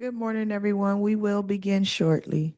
Good morning, everyone. We will begin shortly.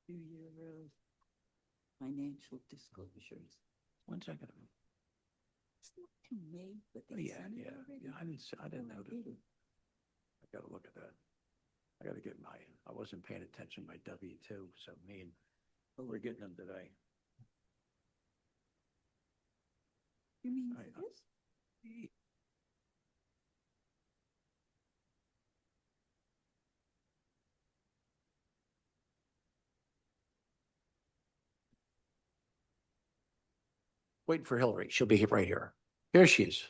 Do your financial disclosures. 1 second. It's not too late, but Oh, they yeah, sent it yeah, already. yeah. I didn't notice. Already. I gotta look at that. I gotta get I wasn't paying attention to my W-2, so we're getting them today. You mean I- for this? Waiting for Hillary. She'll be right here. Here she is.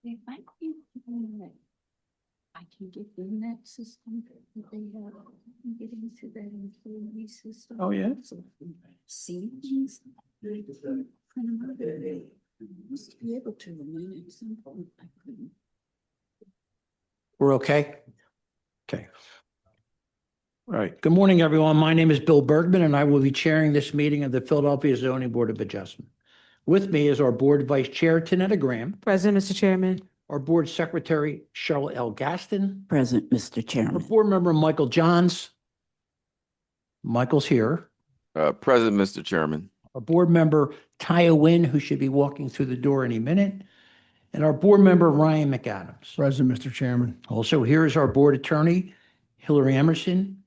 They might be doing that. I can get in that system. They have, get into that employee system. Oh, yeah? See things. Print them out. I used to be able to, and then at some point I couldn't. We're okay? Okay. All right. Good morning, everyone. My name is Bill Bergman, and I will be chairing this meeting of the Philadelphia Zoning Board of Adjustment. With me is our Board Vice Chair, Tanetta Graham, Present, Mr. Chairman. our Board Secretary, Cheryl L. Gaston, Present, Mr. our Chairman. Board Member, Michael Johns. Michael's here. Present, Mr. Chairman. Our Board Member, Taya Wynn, who should be walking through the door any minute. And our Board Member, Ryan McAdams. Present, Mr. Chairman. Also, here is our Board Attorney, Hillary Emerson,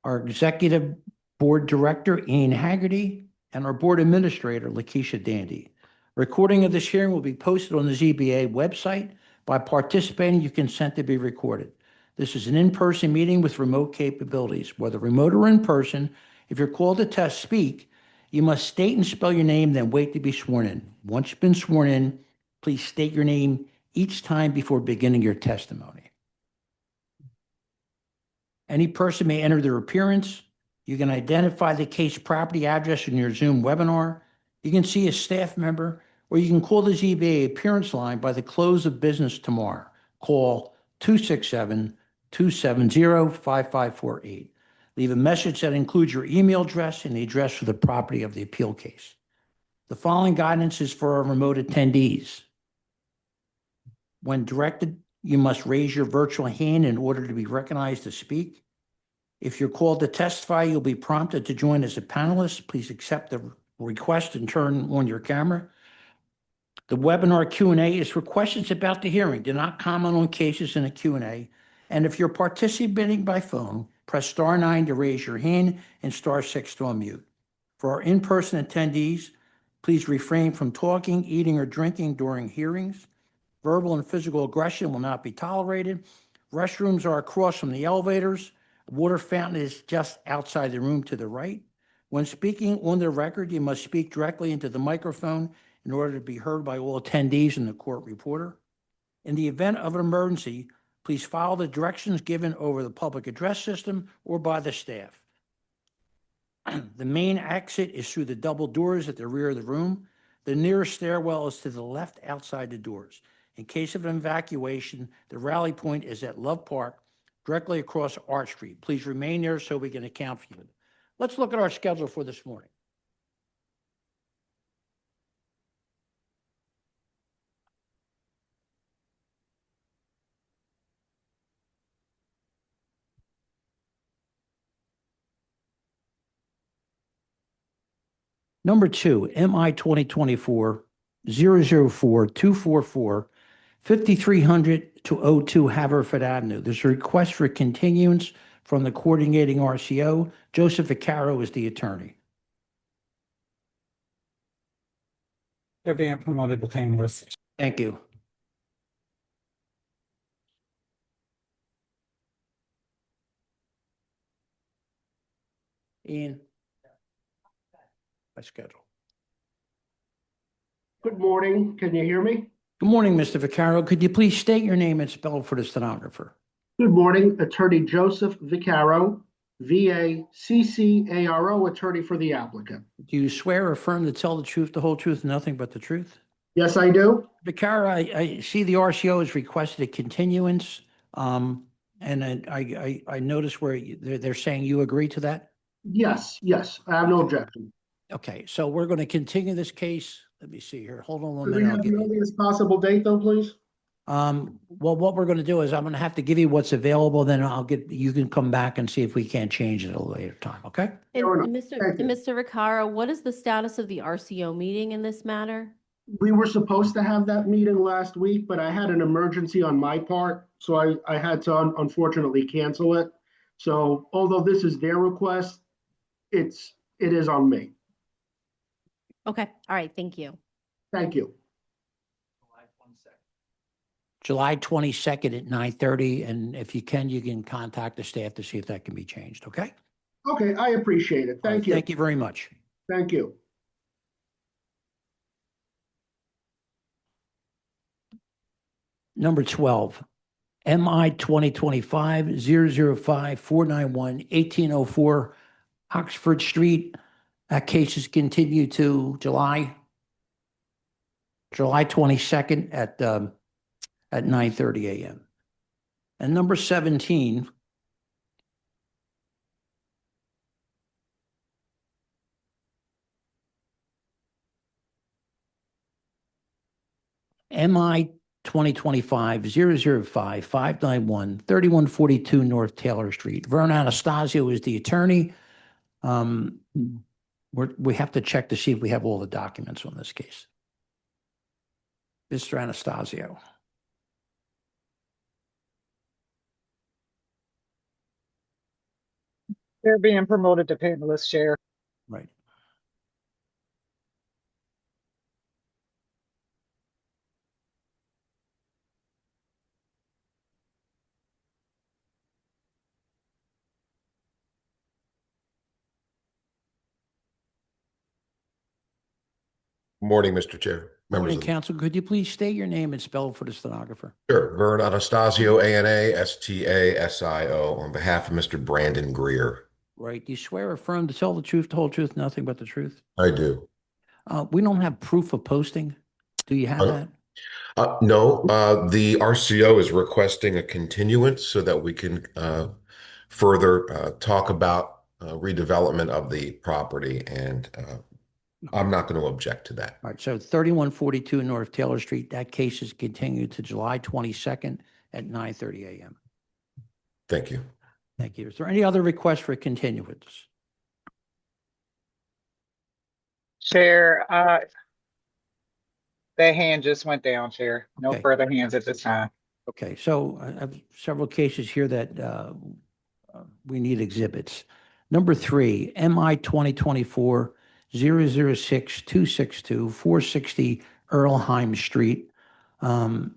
our Executive Board Director, Ian Haggerty, and our Board Administrator, Lakeisha Dandy. Recording of this hearing will be posted on the ZBA website. By participating, you consent to be recorded. This is an in-person meeting with remote capabilities. Whether remote or in person, if you're called to speak, you must state and spell your name, then wait to be sworn in. Once you've been sworn in, please state your name each time before beginning your testimony. Any person may enter their appearance. You can identify the case property address in your Zoom webinar. You can see a staff member, or you can call the ZBA appearance line by the close of business tomorrow. Call 267-270-5548. Leave a message that includes your email address and the address for the property of the appeal case. The following guidance is for our remote attendees. When directed, you must raise your virtual hand in order to be recognized to speak. If you're called to testify, you'll be prompted to join as a panelist. Please accept the request and turn on your camera. The webinar Q&A is for questions about the hearing. Do not comment on cases in a Q&A. And if you're participating by phone, press *9 to raise your hand and *6 to unmute. For our in-person attendees, please refrain from talking, eating, or drinking during hearings. Verbal and physical aggression will not be tolerated. Restrooms are across from the elevators. A water fountain is just outside the room to the right. When speaking on the record, you must speak directly into the microphone in order to be heard by all attendees and the court reporter. In the event of an emergency, please follow the directions given over the public address system or by the staff. The main exit is through the double doors at the rear of the room. The nearest stairwell is to the left outside the doors. In case of an evacuation, the rally point is at Love Park, directly across Arch Street. Please remain there so we can account for you. Let's look at our schedule for this morning. Number 2, MI 2024-004-244, 5300 to 02 Haverford Avenue. There's a request for continuance from the coordinating RCO. Joseph Vaccaro is the attorney. They're being promoted to panelists. Thank you. Ian. By schedule. Good morning. Can you hear me? Good morning, Mr. Vaccaro. Could you please state your name and spell for the stenographer? Good morning, Attorney Joseph Vaccaro, V-A-C-C-A-R-O, attorney for the applicant. Do you swear or affirm to tell the truth, the whole truth, and nothing but the truth? Yes, I do. Vaccaro, I see the RCO has requested a continuance, and I noticed where they're saying you agree to that? Yes, I have no objection. Okay, so we're going to continue this case. Let me see here. Hold on one Could we minute. have I'll the give you. earliest possible date though, please? Well, what we're going to do is I'm going to have to give you what's available, then you can come back and see if we can't change it at a later time, okay? And Fair and enough. Mr. Thank and you. Mr. Vaccaro, what is the status of the RCO meeting in this matter? We were supposed to have that meeting last week, but I had an emergency on my part, so I had to unfortunately cancel it. So although this is their request, it is on me. Okay, all right, thank you. Thank you. July 22nd at 9:30, and if you can contact the staff to see if that can be changed, okay? Okay, I appreciate it. All right, Thank you. Thank you very much. Thank you. Number 12, MI 2025-005-491-1804 Oxford Street. That case is continued to July 22nd at 9:30 a.m. And number 17, MI 2025-005-591-3142 North Taylor Street. Vern Anastasio is the attorney. We have to check to see if we have all the documents on this case. Mr. Anastasio. They're being promoted to panelist, Chair. Right. Morning, Mr. Chair. Members Morning, of the counsel. Could you please state your name and spell for the stenographer? Sure. Vern Anastasio, Anastasio, on behalf of Mr. Brandon Greer. Right. Do you swear or affirm to tell the truth, the whole truth, nothing but the truth? I do. We don't have proof of posting. Do you have that? No, the RCO is requesting a continuance so that we can further talk about redevelopment of the property and I'm not going to object to that. All right, so 3142 North Taylor Street, that case is continued to July 22nd at 9:30 a.m. Thank you. Thank you. Is there any other request for continuance? Chair, that hand just went down, Chair. No Okay. further hands at this time. Okay, so I have several cases here that we need exhibits. Number 3, MI 2024-006-262, 460 Earlheim Street. No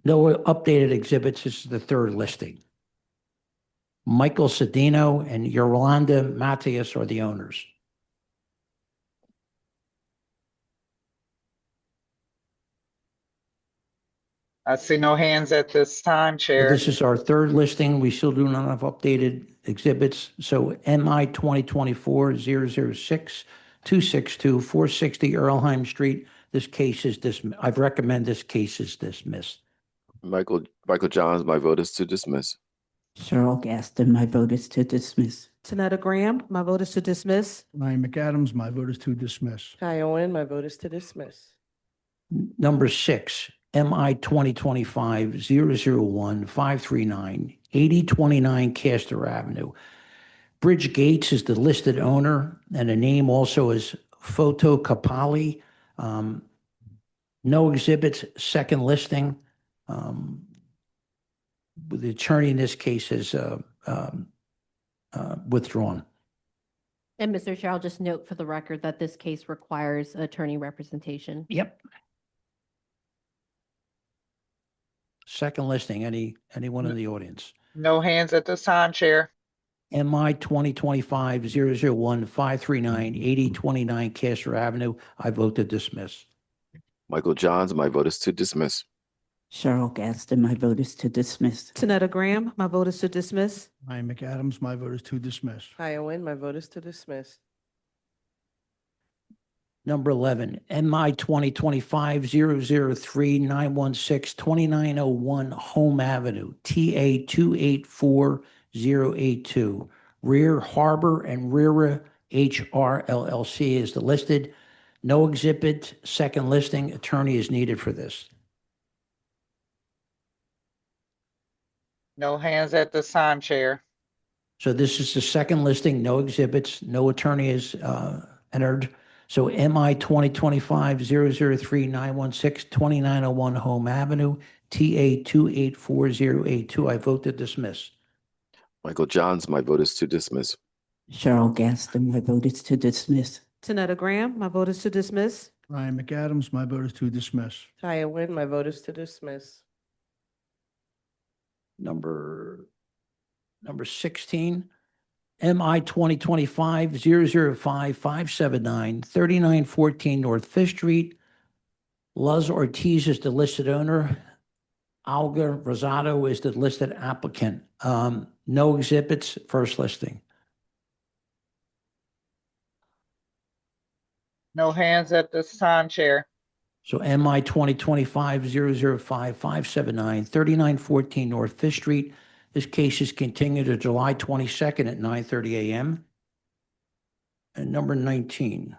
updated exhibits. This is the third listing. Michael Cedino and Yolanda Matias are the owners. I see no hands at this time, So Chair. this is our third listing. We still do not have updated exhibits. So MI 2024-006-262, 460 Earlheim Street. This case is I recommend this case is dismissed. Michael Johns, my vote is to dismiss. Cheryl Gaston, my vote is to dismiss. Tanetta Graham, my vote is to dismiss. Ryan McAdams, my vote is to dismiss. Ty Owen, my vote is to dismiss. Number 6, MI 2025-001-539, 8029 Castor Avenue. Bridge Gates is the listed owner, and the name also is Photo Kapali. No exhibits, second listing. The attorney in this case is withdrawn. And Mr. Chair, I'll just note for the record that this case requires attorney representation. Yep. Second listing, anyone in the audience? No hands at this time, Chair. MI 2025-001-539, 8029 Castor Avenue. I vote to dismiss. Michael Johns, my vote is to dismiss. Cheryl Gaston, my vote is to dismiss. Tanetta Graham, my vote is to dismiss. Ryan McAdams, my vote is to dismiss. Ty Owen, my vote is to dismiss. Number 11, MI 2025-003-916-2901 Home Avenue, TA 284082. Rear Harbor and Rera HR LLC is the listed. No exhibit, second listing. Attorney is needed for this. No hands at this time, Chair. So this is the second listing, no exhibits, no attorney is entered. So MI 2025-003-916-2901 Home Avenue, TA 284082. I vote to dismiss. Michael Johns, my vote is to dismiss. Cheryl Gaston, my vote is to dismiss. Tanetta Graham, my vote is to dismiss. Ryan McAdams, my vote is to dismiss. Ty Owen, my vote is to dismiss. Number 16, MI 2025-005-579, 3914 North Fifth Street. Luz Ortiz is the listed owner. Olga Rosado is the listed applicant. No exhibits, first listing. No hands at this time, Chair. So MI 2025-005-579, 3914 North Fifth Street. This case is continued to July 22nd at 9:30 a.m. And number 19.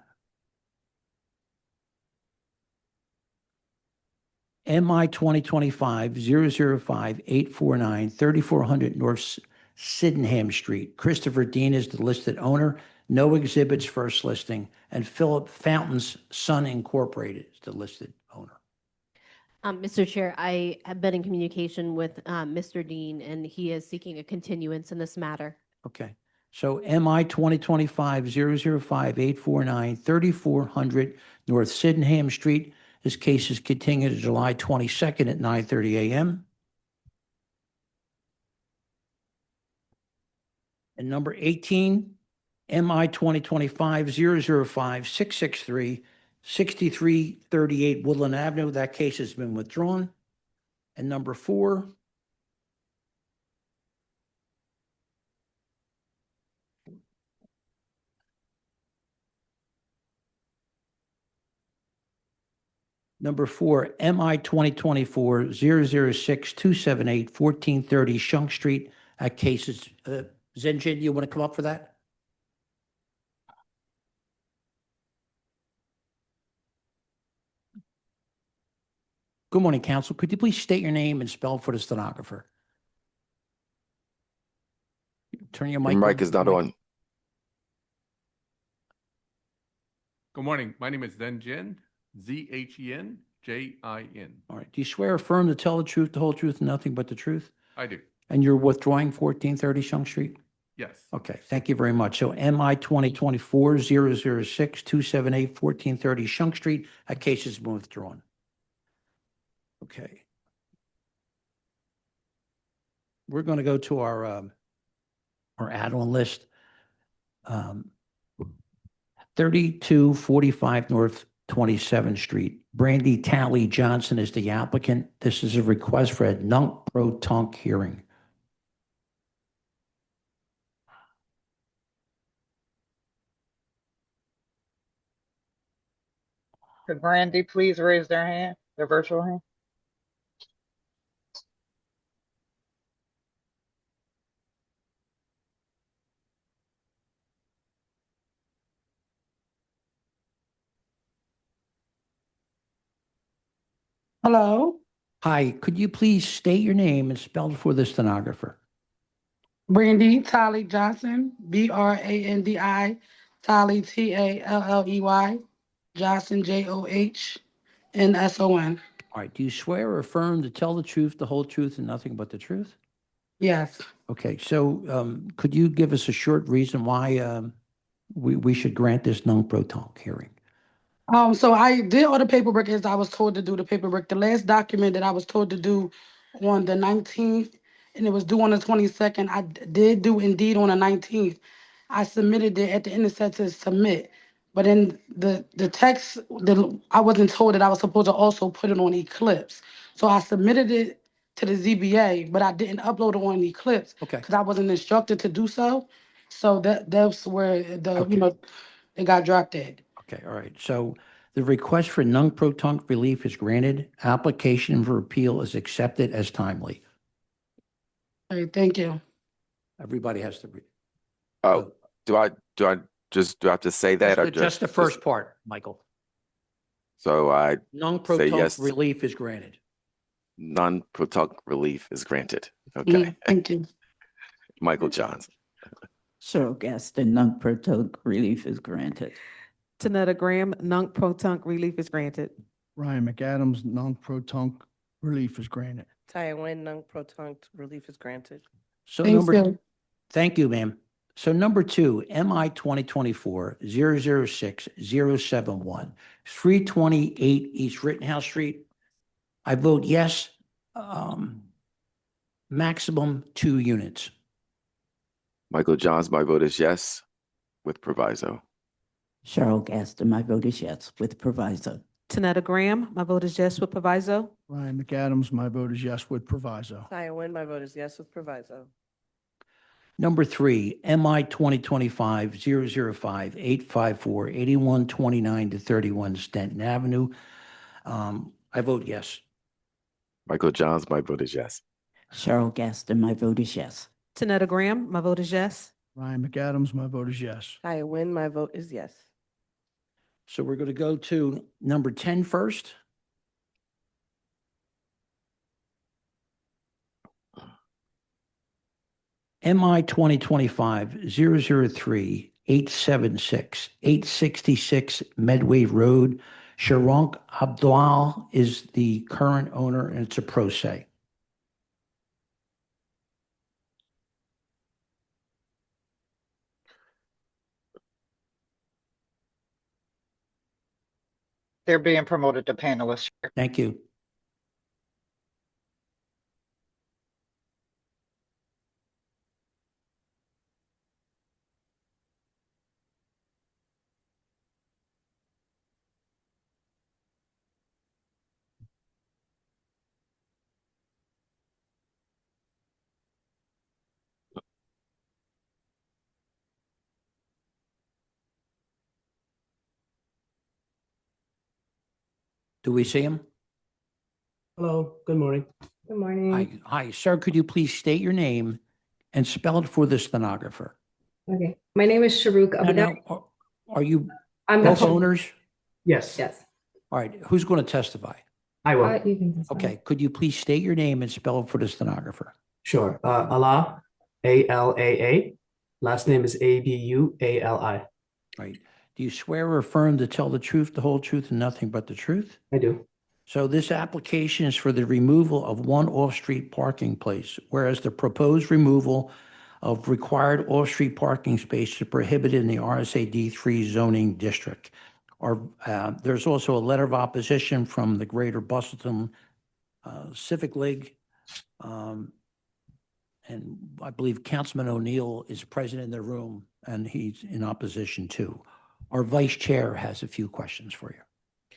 MI 2025-005-849, 3400 North Sydenham Street. Christopher Dean is the listed owner. No exhibits, first listing. And Philip Fountain's Son Incorporated is the listed owner. Mr. Chair, I have been in communication with Mr. Dean, and he is seeking a continuance in this matter. Okay. So MI 2025-005-849, 3400 North Sydenham Street. This case is continued to July 22nd at 9:30 a.m. And number 18, MI 2025-005-663, 6338 Woodland Avenue. That case has been withdrawn. And number 4, MI 2024-006-278, 1430 Shunk Street. That case is, Zenjin, you want to come up for that? Good morning, council. Could you please state your name and spell for the stenographer? Turn your mic Your on. mic is not on. Good morning. My name is Zen Jin, Zhenjin. All right. Do you swear or affirm to tell the truth, the whole truth, and nothing but the truth? I do. And you're withdrawing 1430 Shunk Street? Yes. Okay, thank you very much. So MI 2024-006-278-1430 Shunk Street, that case has been withdrawn. Okay. We're going to go to our add-on list. 3245 North 27th Street. Brandy Talley Johnson is the applicant. This is a request for a nunc-pro-tunc hearing. Could Brandy please raise their hand, their virtual hand? Hello, Hi, could you please state your name and spell it for the stenographer? Brandy Talley Johnson, Brandi, Talley Talley, Johnson Johnsson. All right, do you swear or affirm to tell the truth, the whole truth, and nothing but the truth? Yes. Okay, so could you give us a short reason why we should grant this nunc-pro-tunc hearing? So I did all the paperwork as I was told to do the paperwork. The last document that I was told to do on the 19th, and it was due on the 22nd, I did do indeed on the 19th. I submitted it at the end. It said to submit, but in the text, I wasn't told that I was supposed to also put it on Eclipse. So I submitted it to the ZBA, but I didn't upload it on Eclipse Okay, because I wasn't instructed to do so. So that's where Okay. it got dropped at. okay, all right. So the request for nunc-pro-tunc relief is granted. Application for appeal is accepted as timely. All right, thank you. Everybody has to read. Oh, do I have to say that or Just the first part, Michael. So I Nunc-pro-tunc yes. relief is granted. non-pro-tunc relief is granted. Okay. Thank you. Michael Johns. Cheryl Gaston, nunc-pro-tunc relief is granted. Tanetta Graham, nunc-pro-tunc relief is granted. Ryan McAdams, nunc-pro-tunc relief is granted. Taya Nguyen, nunc-pro-tunc relief is granted. So Thank you. thank you, ma'am. So number 2, MI 2024-006-071, 328 East Rittenhouse Street. I vote yes. Maximum 2 units. Michael Johns, my vote is yes with proviso. Cheryl Gaston, my vote is yes with proviso. Tanetta Graham, my vote is yes with proviso. Ryan McAdams, my vote is yes with proviso. Taya Nguyen, my vote is yes with proviso. Number 3, MI 2025-005-854, 8129 to 31 Stanton Avenue. I vote yes. Michael Johns, my vote is yes. Cheryl Gaston, my vote is yes. Tanetta Graham, my vote is yes. Ryan McAdams, my vote is yes. Taya Nguyen, my vote is yes. So we're going to go to number 10 first. MI 2025-003-876, 866 Medway Road. Sharonk Abdal is the current owner, and it's a pro se. They're being promoted to panelists. Thank you. Do we see him? Hello, good morning. Good morning. Hi, sir. Could you please state your name and spell it for the stenographer? Okay, my name is Sharuk Abidar. Are you I'm both the owners? Yes. Yes. All right. Who's going to testify? I will. You can. that's fine. Okay, could you please state your name and spell it for the stenographer? Sure. Allah, ALAA. Last name is ABUALI. Right. Do you swear or affirm to tell the truth, the whole truth, and nothing but the truth? I do. So this application is for the removal of one off-street parking place, whereas the proposed removal of required off-street parking space is prohibited in the RSA D3 zoning district. There's also a letter of opposition from the Greater Bustleton Civic League. And I believe Councilman O'Neill is present in the room, and he's in opposition too. Our vice chair has a few questions for you.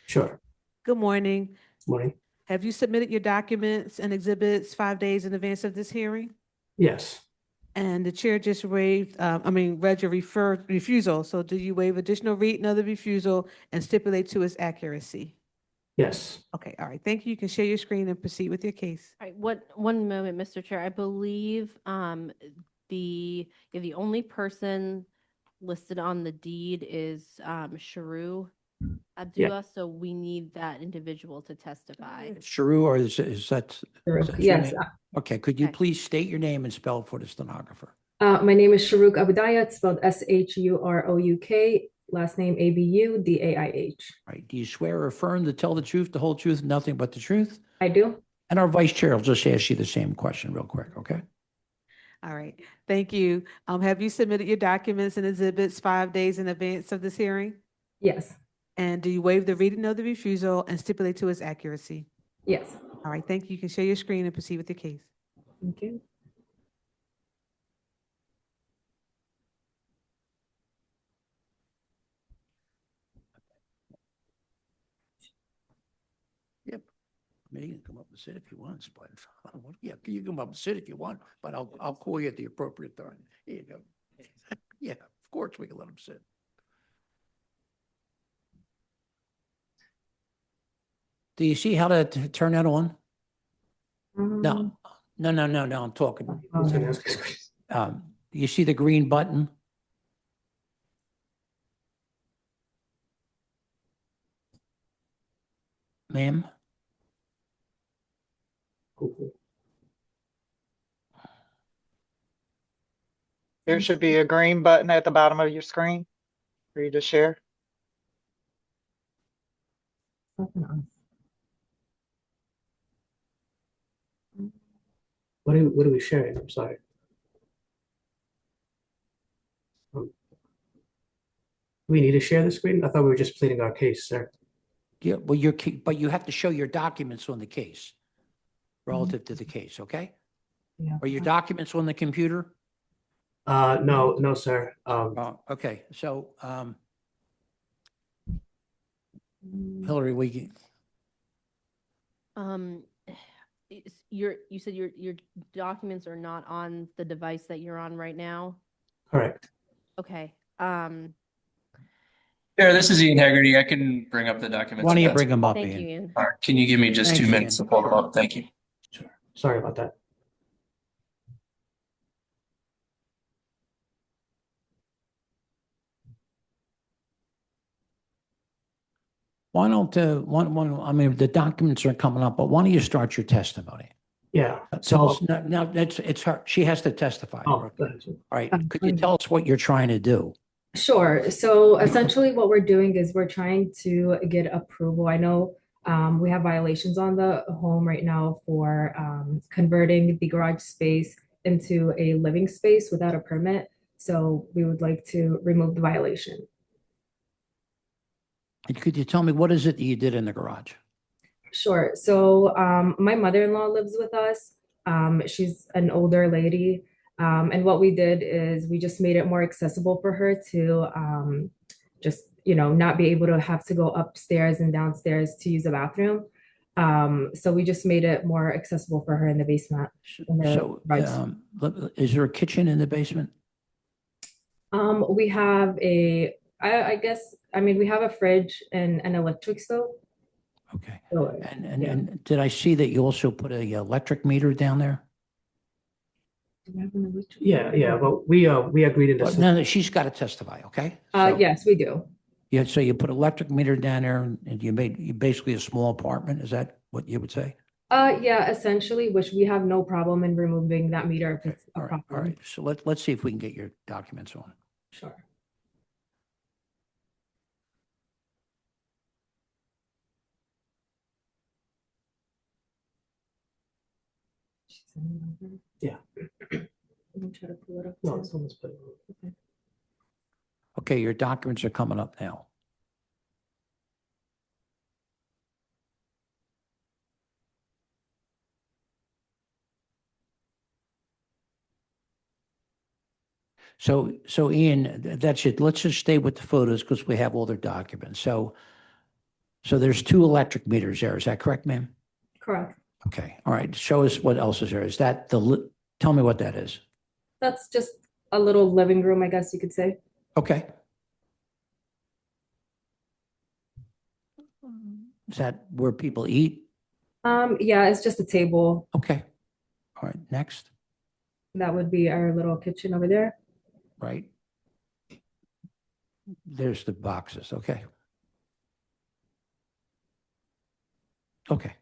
Sure. Good morning. Morning. Have you submitted your documents and exhibits 5 days in advance of this hearing? Yes. And the chair just read your refusal. So do you waive additional reading of the refusal and stipulate to its accuracy? Yes. Okay, all right. Thank you. You can share your screen and proceed with your case. All right, one moment, Mr. Chair. I believe you're the only person listed on the deed is Sharu Abdullah, so we need that individual to testify. Sharu, or is that? Sharu, is that your yes. name? Okay, could you Okay. please state your name and spell it for the stenographer? My name is Sharuk Abudaya. It's spelled SHUROUK. Last name ABUDAIH. Right. Do you swear or affirm to tell the truth, the whole truth, and nothing but the truth? I do. And our vice chair will just ask you the same question real quick, okay? All right. Thank you. Have you submitted your documents and exhibits 5 days in advance of this hearing? Yes. And do you waive the reading of the refusal and stipulate to its accuracy? Yes. All right. Thank you. You can share your screen and proceed with your case. Thank you. Yep. I mean, you can come up and sit if you want, but yeah, you can come up and sit if you want, but I'll call you at the appropriate time. Here you go. Yeah, of course we can let them sit. Do you see how to turn that on? No, no, I'm talking. Do you see the green button? Ma'am? There should be a green button at the bottom of your screen for you to share. What are we sharing? I'm sorry. We need to share the screen? I thought we were just pleading our case, sir. Yeah, well, but you have to show your documents on the case relative to the case, okay? Yeah. Are your documents on the computer? No, sir. Okay, so, Hillary, You said your documents are not on the device that you're on right now? Correct. Okay, Chair, this is Ian Haggerty. I can bring up the documents. why don't you if that's- bring them up, thank you, Ian? Ian. All right, can you give me just Thanks, 2 minutes Ian. to pull them up? Thank you. Sorry about that. Why don't, I mean, the documents are coming up, but why don't you start your testimony? Yeah. Tell So, us, now, it's her, she has to testify. oh, All go ahead, sir. right, could you tell us what you're trying to do? Sure. So essentially what we're doing is we're trying to get approval. I know we have violations on the home right now for converting the garage space into a living space without a permit. So we would like to remove the violation. And could you tell me, what is it that you did in the garage? Sure. So my mother-in-law lives with us. She's an older lady. And what we did is we just made it more accessible for her to just, not be able to have to go upstairs and downstairs to use the bathroom. So we just made it more accessible for her in the basement. So, is there a kitchen in the basement? We have we have a fridge and an electric stove. Okay. So, And did I see that you also put a electric meter down there? do we have an electric? Yeah, but we agreed in this. No, she's got to testify, okay? So- Yes, we do. Yeah, so you put electric meter down there and you made basically a small apartment, is that? what you would say? Yeah, essentially, which we have no problem in removing that meter if it's a All right, all problem. right. So let's see if we can get your documents on. Sure. Yeah. I'm trying to pull it up. No, too. someone's putting it. Okay, your documents are coming up now. So Ian, that's it. Let's just stay with the photos because we have all their documents. So there's 2 electric meters there. Is that correct, ma'am? Correct. Okay, all right. Show us what else is there. Is that tell me what that is. That's just a little living room, I guess you could say. Okay. Is that where people eat? Yeah, it's just a table. Okay. All right, next, That would be our little kitchen over there. right? There's the boxes, okay. Okay.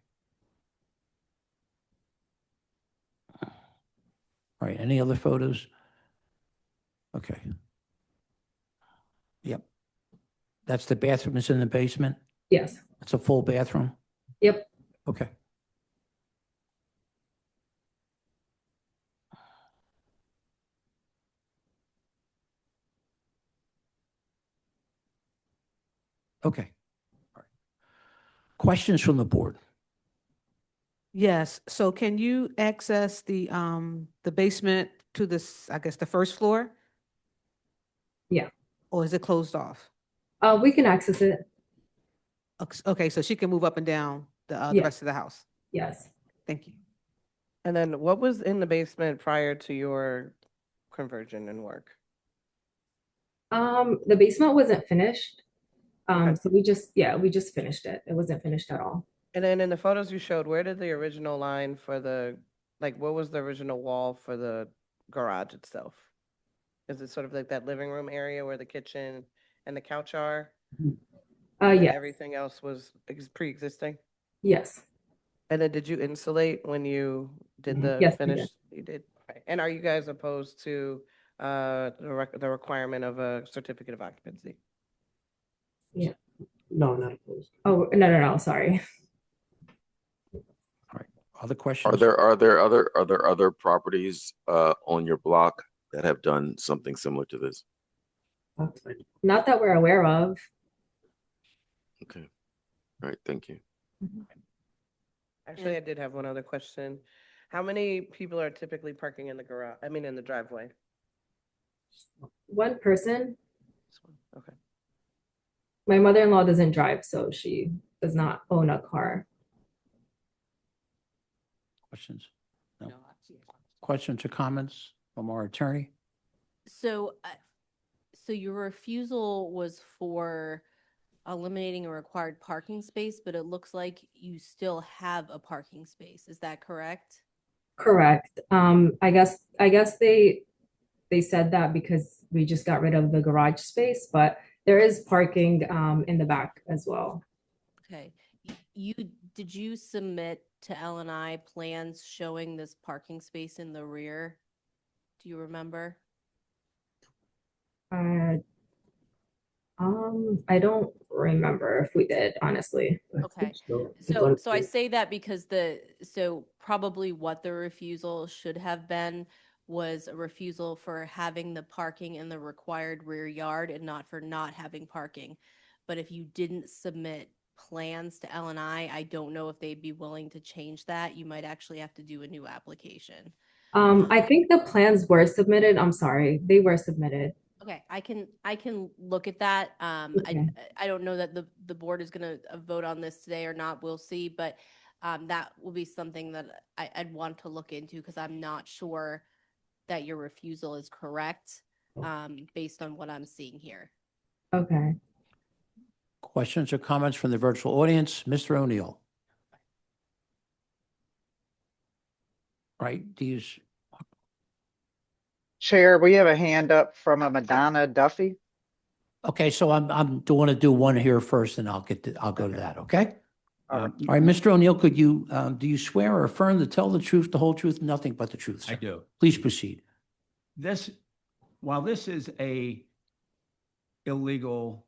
All right, any other photos? Okay. Yep. That's the bathroom is in the basement? Yes. It's a full bathroom? Yep. Okay. Okay. All right. Questions from the board? Yes, so can you access the basement to this, I guess, the first floor? Yeah. Or is it closed off? We can access it. Okay, so she can move up and down the Yeah. rest of the house. Yes. Thank you. And then what was in the basement prior to your conversion and work? The basement wasn't finished. Okay. So we just finished it. It wasn't finished at all. And then in the photos you showed, where did the original line for what was the original wall for the garage itself? Is it sort of like that living room area where the kitchen and the couch are? And Yeah. everything else was pre-existing? Yes. And then did you insulate when you did the Yes, we did. finish? You did. Okay. And are you guys opposed to the requirement of a certificate of occupancy? No, not opposed. Oh, no, sorry. Other questions? Are there other properties on your block that have done something similar to this? Not that we're aware of. Okay. All right, thank you. Actually, I did have one other question. How many people are typically parking in the garage, in the driveway? One person. This one. Okay. My mother-in-law doesn't drive, so she does not own a car. Questions? No. Questions or comments from our attorney? So your refusal was for eliminating a required parking space, but it looks like you still have a parking space. Is that correct? Correct. I guess they said that because we just got rid of the garage space, but there is parking in the back as well. Okay. Did you submit to L&I plans showing this parking space in the rear? Do you remember? I don't remember if we did, honestly. Okay. So So I say that because probably what the refusal should have been was a refusal for having the parking in the required rear yard and not for not having parking. But if you didn't submit plans to L&I, I don't know if they'd be willing to change that. You might actually have to do a new application. I think the plans were submitted. I'm sorry, they were submitted. Okay, I can look at that. Okay. I don't know that the board is gonna vote on this today or not. We'll see, but that will be something that I'd want to look into because I'm not sure that your refusal is correct based on what I'm seeing here. Okay. Questions or comments from the virtual audience? Mr. O'Neill. Right, Chair, we have a hand up from a Madonna Duffy. okay, so I'm want to do one here first and I'll go to that, okay? All right, Mr. O'Neill, could you, do you swear or affirm to tell the truth, the whole truth, nothing but the truth, I sir? do. Please proceed. While this is a illegal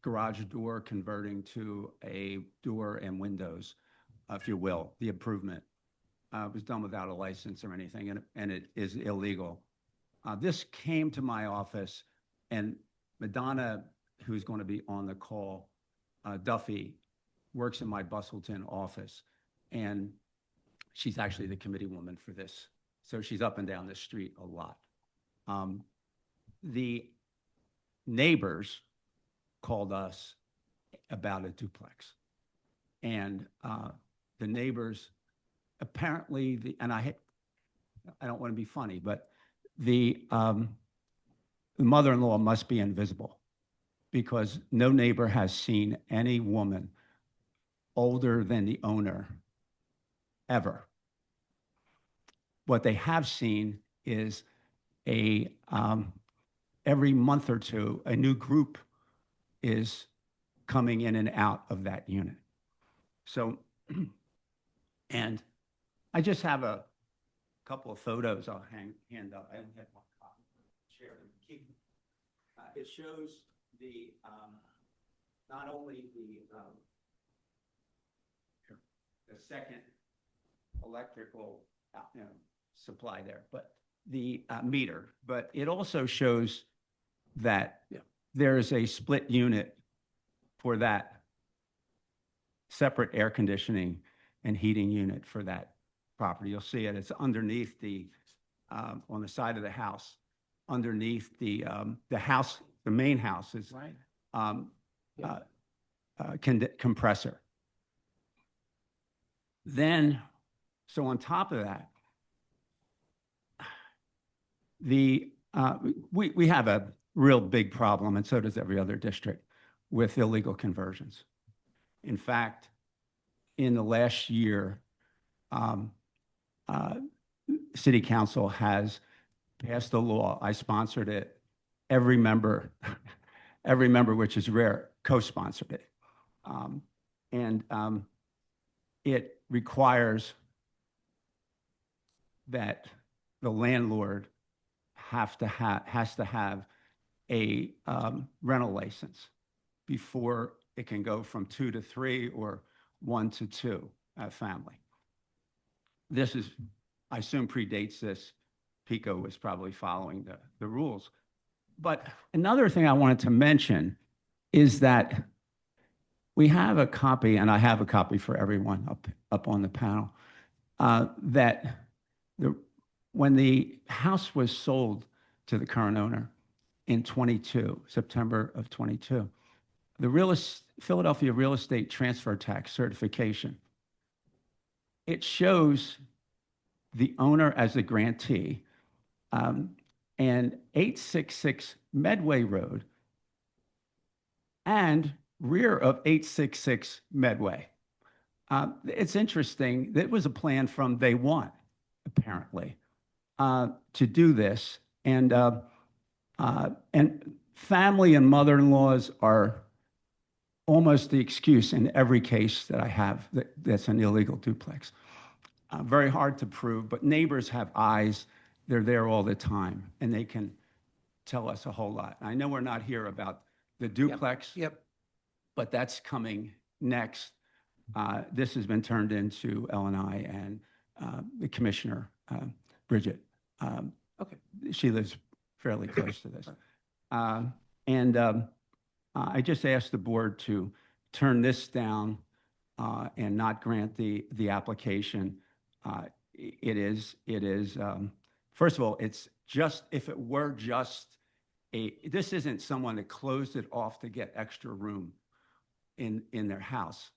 garage door converting to a door and windows, if you will, the improvement was done without a license or anything, and it is illegal. This came to my office, and Madonna, who's going to be on the call, Duffy, works in my Bustleton office, and she's actually the committee woman for this. So she's up and down the street a lot. The neighbors called us about a duplex. And the neighbors, apparently, and I don't want to be funny, but the mother-in-law must be invisible, because no neighbor has seen any woman older than the owner ever. What they have seen is every month or two, a new group is coming in and out of that unit. So, and I just have a couple of photos I'll hand up. I only have one copy. Share them. It shows the, not only the second electrical supply there, but the meter, but it also shows that there is a split unit for that separate air conditioning and heating unit for that property. You'll see it. It's underneath the, on the side of the house, underneath the house, the main house is compressor. Then, so on top of that, we have a real big problem, and so does every other district, with illegal conversions. In fact, in the last year, City Council has passed a law. I sponsored it. Every member, which is rare, co-sponsored it. It requires that the landlord has to have a rental license before it can go from 2 to 3 or 1 to 2 family. This is, I assume, predates this. PICO was probably following the rules. But another thing I wanted to mention is that we have a copy, and I have a copy for everyone up on the panel, that when the house was sold to the current owner in September of 22, the Philadelphia Real Estate Transfer Tax certification, it shows the owner as a grantee, and 866 Medway Road and rear of 866 Medway. It's interesting. That was a plan from day one, apparently, to do this. And family and mother-in-laws are almost the excuse in every case that I have that's an illegal duplex. Very hard to prove, but neighbors have eyes. They're there all the time, and they can tell us a whole lot. I know we're not here about the duplex, but that's coming next. This has been turned into L&I and the commissioner, Bridget. She lives fairly close to this. I just asked the board to turn this down and not grant the application. It is, first of all, it's just, if it were just this isn't someone that closed it off to get extra room in their house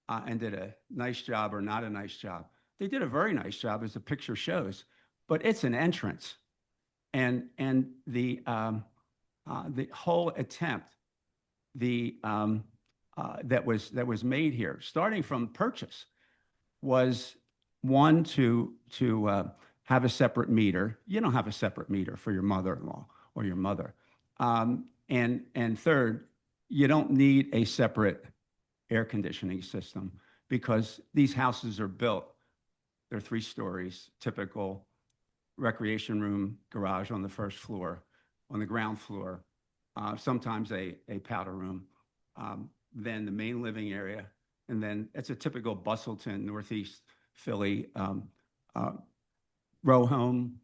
and did a nice job or not a nice job. They did a very nice job, as the picture shows, but it's an entrance. And the whole attempt that was made here, starting from purchase, was one to have a separate meter. You don't have a separate meter for your mother-in-law or your mother. And third, you don't need a separate air conditioning system, because these houses are built, they're 3 stories, typical recreation room, garage on the first floor, on the ground floor, sometimes a powder room, then the main living area, and then it's a typical Bustleton, Northeast Philly row home.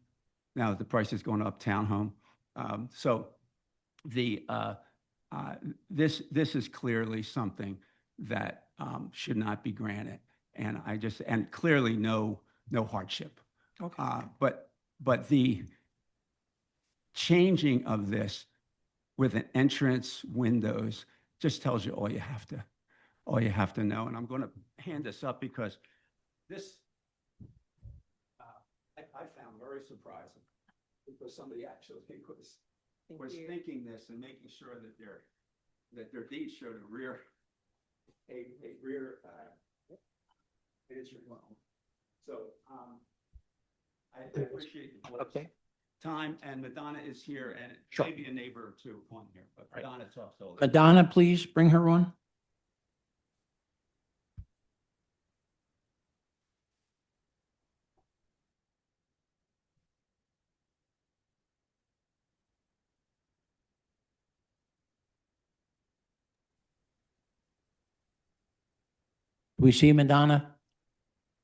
Now the price is going up, townhome. So this is clearly something that should not be granted, and clearly no hardship. Okay. But the changing of this with an entrance windows just tells you all you have to know. And I'm going to hand this up because this I found very surprising, because somebody actually was thinking this and making sure that their deeds showed a rear entry loan. So I appreciate the board's time, and Madonna is here, and Sure. maybe a neighbor or two on here, but Madonna's also. Madonna, please bring her on. Do we see Madonna?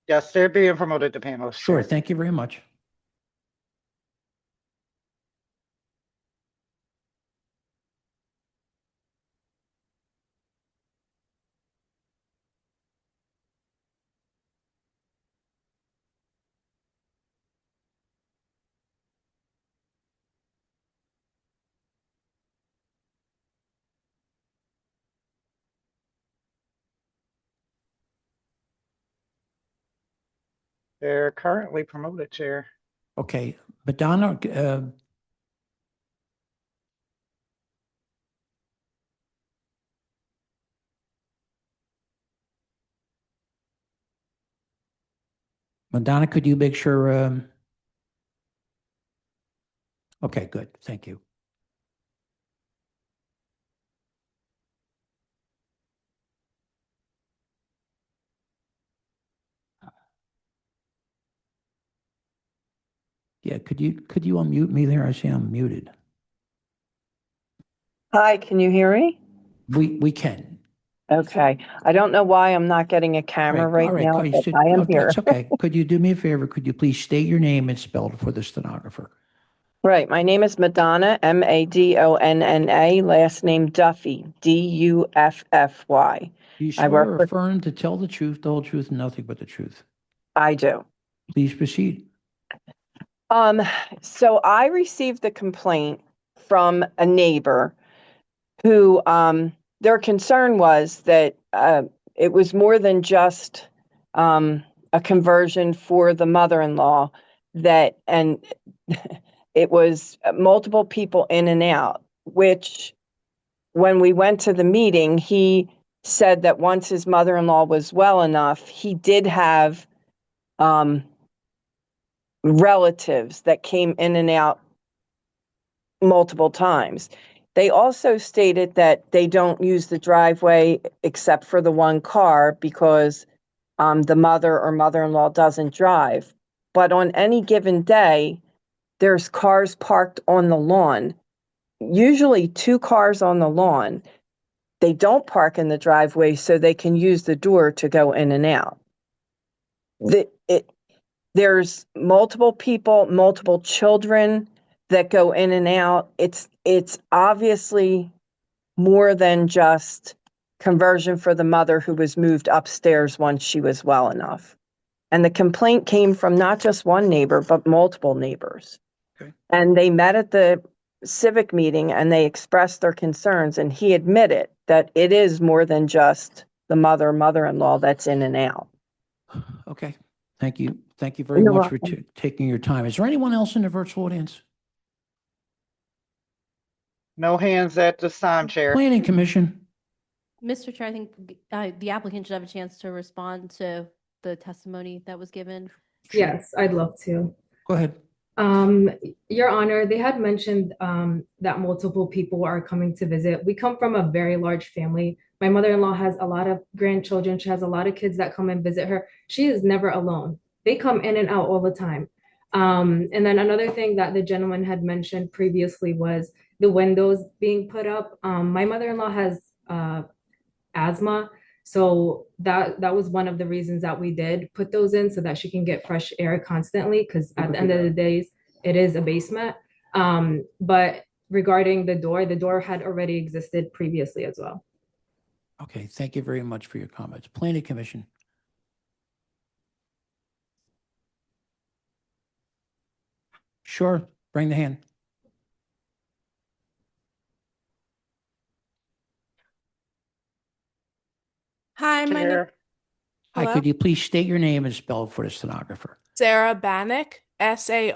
Yes, they're being promoted to panelists. Sure, Chair. thank you very much. They're currently promoted, Chair. Okay, Madonna, Madonna, could you make sure? Okay, good. Thank you. Yeah, could you unmute me there? I see I'm muted. Hi, can you hear me? We can. Okay. I don't know why I'm not getting a camera right now, you but should- I am okay, here. It's okay. Could you do me a favor? Could you please state your name and spell it for the stenographer? Right. My name is Madonna, Madonna, last name Duffy, Duffy. Do you I swear work or for- affirm to tell the truth, the whole truth, and nothing but the truth? I do. Please proceed. So I received the complaint from a neighbor who, their concern was that it was more than just a conversion for the mother-in-law, and it was multiple people in and out, which when we went to the meeting, he said that once his mother-in-law was well enough, he did have relatives that came in and out multiple times. They also stated that they don't use the driveway except for the one car because the mother or mother-in-law doesn't drive. But on any given day, there's cars parked on the lawn, usually 2 cars on the lawn. They don't park in the driveway so they can use the door to go in and out. There's multiple people, multiple children that go in and out. It's obviously more than just conversion for the mother who was moved upstairs once she was well enough. And the complaint came from not just one neighbor, but multiple neighbors. Okay. And they met at the civic meeting and they expressed their concerns, and he admitted that it is more than just the mother-in-law that's in and out. Okay, thank you. Thank you very You're much for welcome. taking your time. Is there anyone else in the virtual audience? No hands at this time, Chair. Planning Commission. Mr. Chair, I think the applicant should have a chance to respond to the testimony that was given. Yes, I'd love to. Go ahead. Your Honor, they had mentioned that multiple people are coming to visit. We come from a very large family. My mother-in-law has a lot of grandchildren. She has a lot of kids that come and visit her. She is never alone. They come in and out all the time. And then another thing that the gentleman had mentioned previously was the windows being put up. My mother-in-law has asthma. So that was one of the reasons that we did put those in so that she can get fresh air constantly, because at the end of the days, it is a basement. But regarding the door had already existed previously as well. Okay, thank you very much for your comments. Planning Commission. Sure, bring the hand. Hi, my name Chair. Hi, Hello? could you please state your name and spell for the stenographer? Sarah Bannock, Sarah,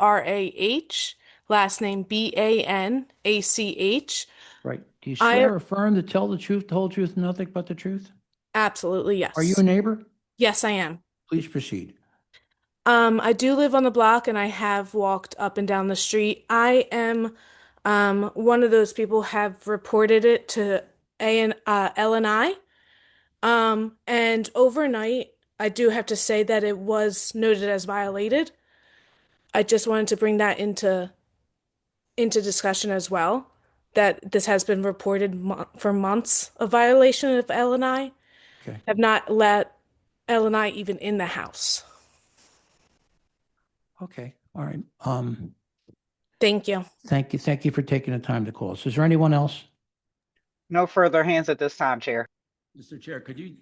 last name Banach. Right. Do you I- swear or affirm to tell the truth, the whole truth, and nothing but the truth? Absolutely, yes. Are you a neighbor? Yes, I am. Please proceed. I do live on the block and I have walked up and down the street. I am one of those people have reported it to L&I. And overnight, I do have to say that it was noted as violated. I just wanted to bring that into discussion as well, that this has been reported for months of violation of L&I. Okay. Have not let L&I even in the house. Okay, all right. Thank you. Thank you. Thank you for taking the time to call us. Is there anyone else? No further hands at this time, Chair. Mr. Chair, could you,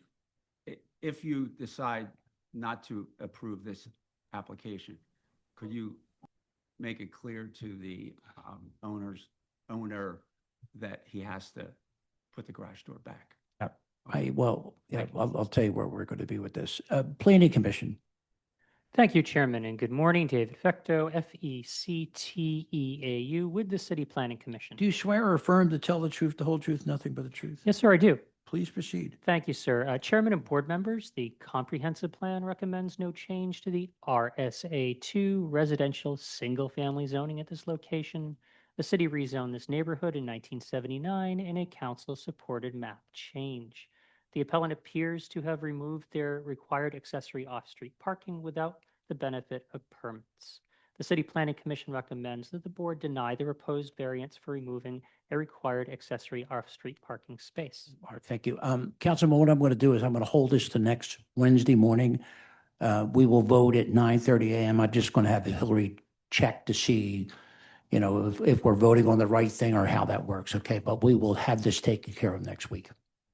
if you decide not to approve this application, could you make it clear to the owner that he has to put the garage door back? I'll tell you where we're going to be with this. Planning Commission. Thank you, Chairman, and good morning. David Fecteau, FECTEAU, with the City Planning Commission. Do you swear or affirm to tell the truth, the whole truth, nothing but the truth? Yes, sir, I do. Please proceed. Thank you, sir. Chairman and board members, the comprehensive plan recommends no change to the RSA2 residential single-family zoning at this location. The city rezoned this neighborhood in 1979 in a council-supported map change. The appellant appears to have removed their required accessory off-street parking without the benefit of permits. The City Planning Commission recommends that the board deny the proposed variance for removing a required accessory off-street parking space. All right, thank you. Councilman, what I'm going to do is I'm going to hold this to next Wednesday morning. We will vote at 9:30 a.m. I'm just going to have Hillary check to see, if we're voting on the right thing or how that works, okay? But we will have this taken care of next week.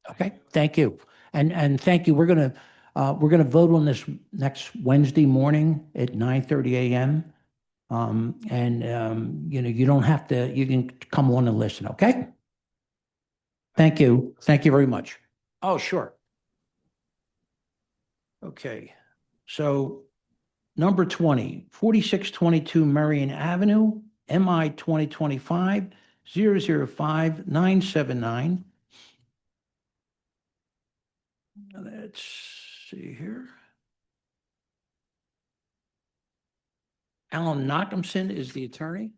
Okay, thank you. And thank you. We're going to vote on this next Wednesday morning at 9:30 a.m. You don't have to, you can come on and listen, okay? Thank you. Thank you very much. Oh, sure. Okay, so number 20, 4622 Marion Avenue, MI 2025-005979. Let's see here. Alan Nachemson is the attorney.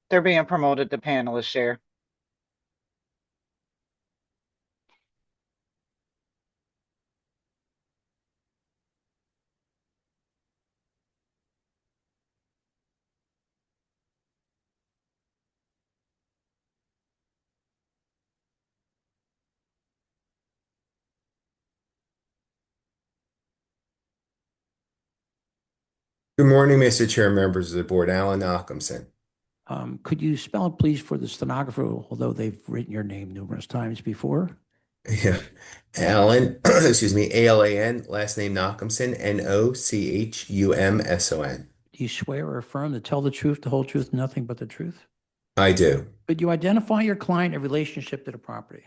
They're being promoted to panelist, Chair. Good morning, Mr. Chair, members of the board. Alan Nachemson. Could you spell it, please, for the stenographer, although they've written your name numerous times before? Yeah. Alan, excuse me, ALAN, last name Nachemson, NOCHUMSON. Do you swear or affirm to tell the truth, the whole truth, nothing but the truth? I do. Could you identify your client in relationship to the property?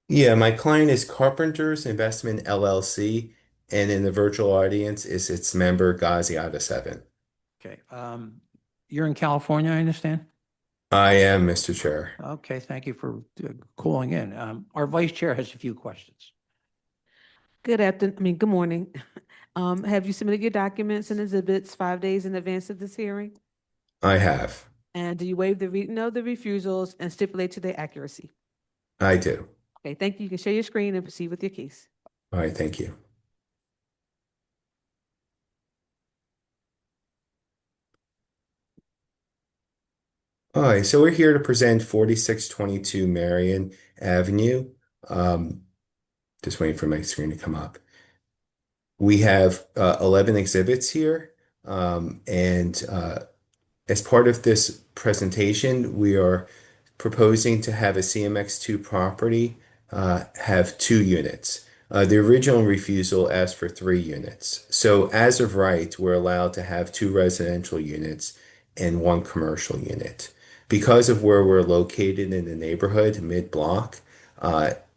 Yeah, my client is Carpenters Investment LLC, and in the virtual audience is its member Gaziada 7. Okay. You're in California, I understand? I am, Mr. Chair. Okay, thank you for calling in. Our vice chair has a few questions. Good morning. Have you submitted your documents and exhibits 5 days in advance of this hearing? I have. And do you waive the reading of the refusals and stipulate to their accuracy? I do. Okay, thank you. You can share your screen and proceed with your case. All right, thank you. All right, so we're here to present 4622 Marion Avenue. Just waiting for my screen to come up. We have 11 exhibits here, and as part of this presentation, we are proposing to have a CMX2 property have 2 units. The original refusal asked for 3 units. So as of right, we're allowed to have 2 residential units and 1 commercial unit. Because of where we're located in the neighborhood, mid-block,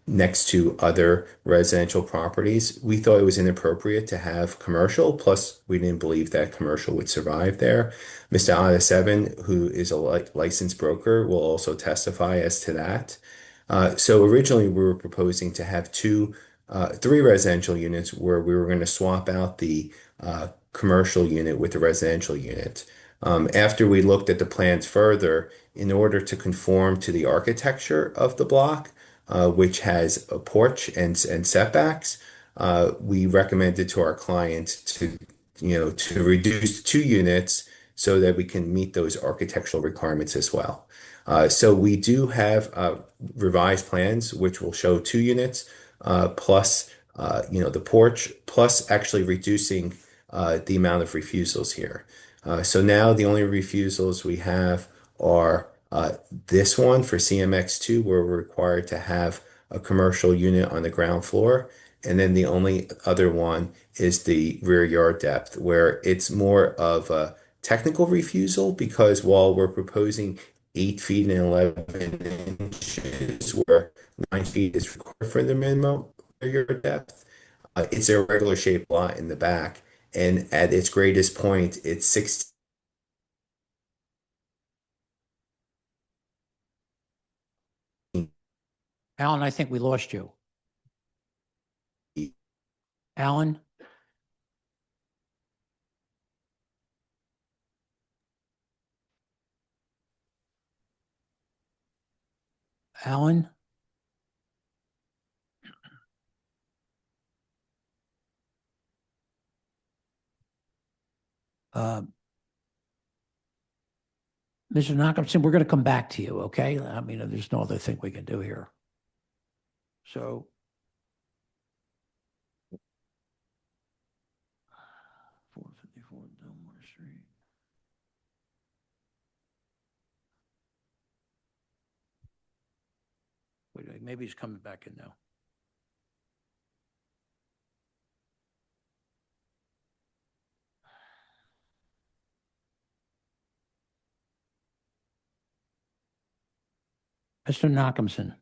next to other residential properties, we thought it was inappropriate to have commercial, plus we didn't believe that commercial would survive there. Mr. Ada who is a licensed broker, will also testify as to that. So originally we were proposing to have 3 residential units where we were going to swap out the commercial unit with the residential unit. After we looked at the plans further, in order to conform to the architecture of the block, which has a porch and setbacks, we recommended to our client to reduce 2 units so that we can meet those architectural requirements as well. So we do have revised plans which will show 2 units plus the porch, plus actually reducing the amount of refusals here. So now the only refusals we have are this one for CMX2, where we're required to have a commercial unit on the ground floor. And then the only other one is the rear yard depth, where it's more of a technical refusal, because while we're proposing 8 feet and 11 inches, where 9 feet is required for the minimum rear yard depth, it's a regular shaped lot in the back. And at its greatest point, it's 16. Alan, I think we lost you. Alan? Alan? Mr. Nachmanson, we're going to come back to you, okay? I mean, there's no other thing we can do here. So. Delmore Street. Wait, maybe he's coming back in now. Mr. Nachmanson.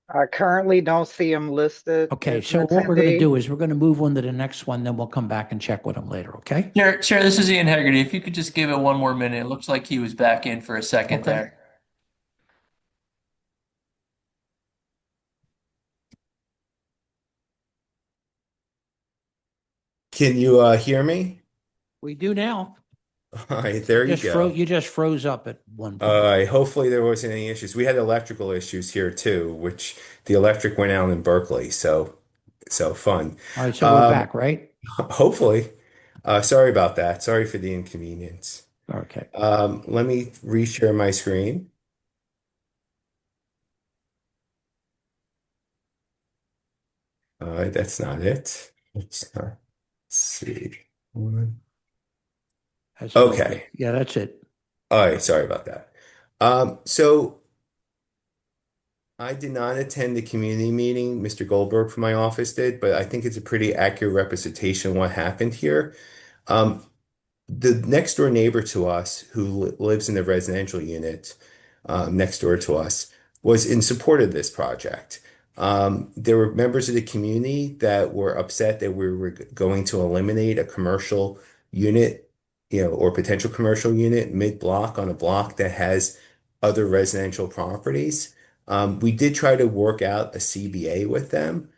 I currently don't see him listed. Okay, as so an what we're going to attendee. do is we're going to move on to the next one, then we'll come back and check with him later, okay? Chair, this is Ian Hegarty. If you could just give it one more minute. It looks like he was back in for a second Okay. there. Can you hear me? We do now. All right, there you go. You just froze up at one point. All right, hopefully there wasn't any issues. We had electrical issues here too, which the electric went out in Berkeley, so fun. All right, so we're back, right? Hopefully. Sorry about that. Sorry for the inconvenience. Okay. Let me reshare my screen. That's not it. Let's see. Okay. Yeah, that's it. All right, sorry about that. So I did not attend the community meeting. Mr. Goldberg from my office did, but I think it's a pretty accurate representation of what happened here. The next door neighbor to us, who lives in the residential unit next door to us, was in support of this project. There were members of the community that were upset that we were going to eliminate a commercial unit, or potential commercial unit mid-block on a block that has other residential properties. We did try to work out a CBA with them.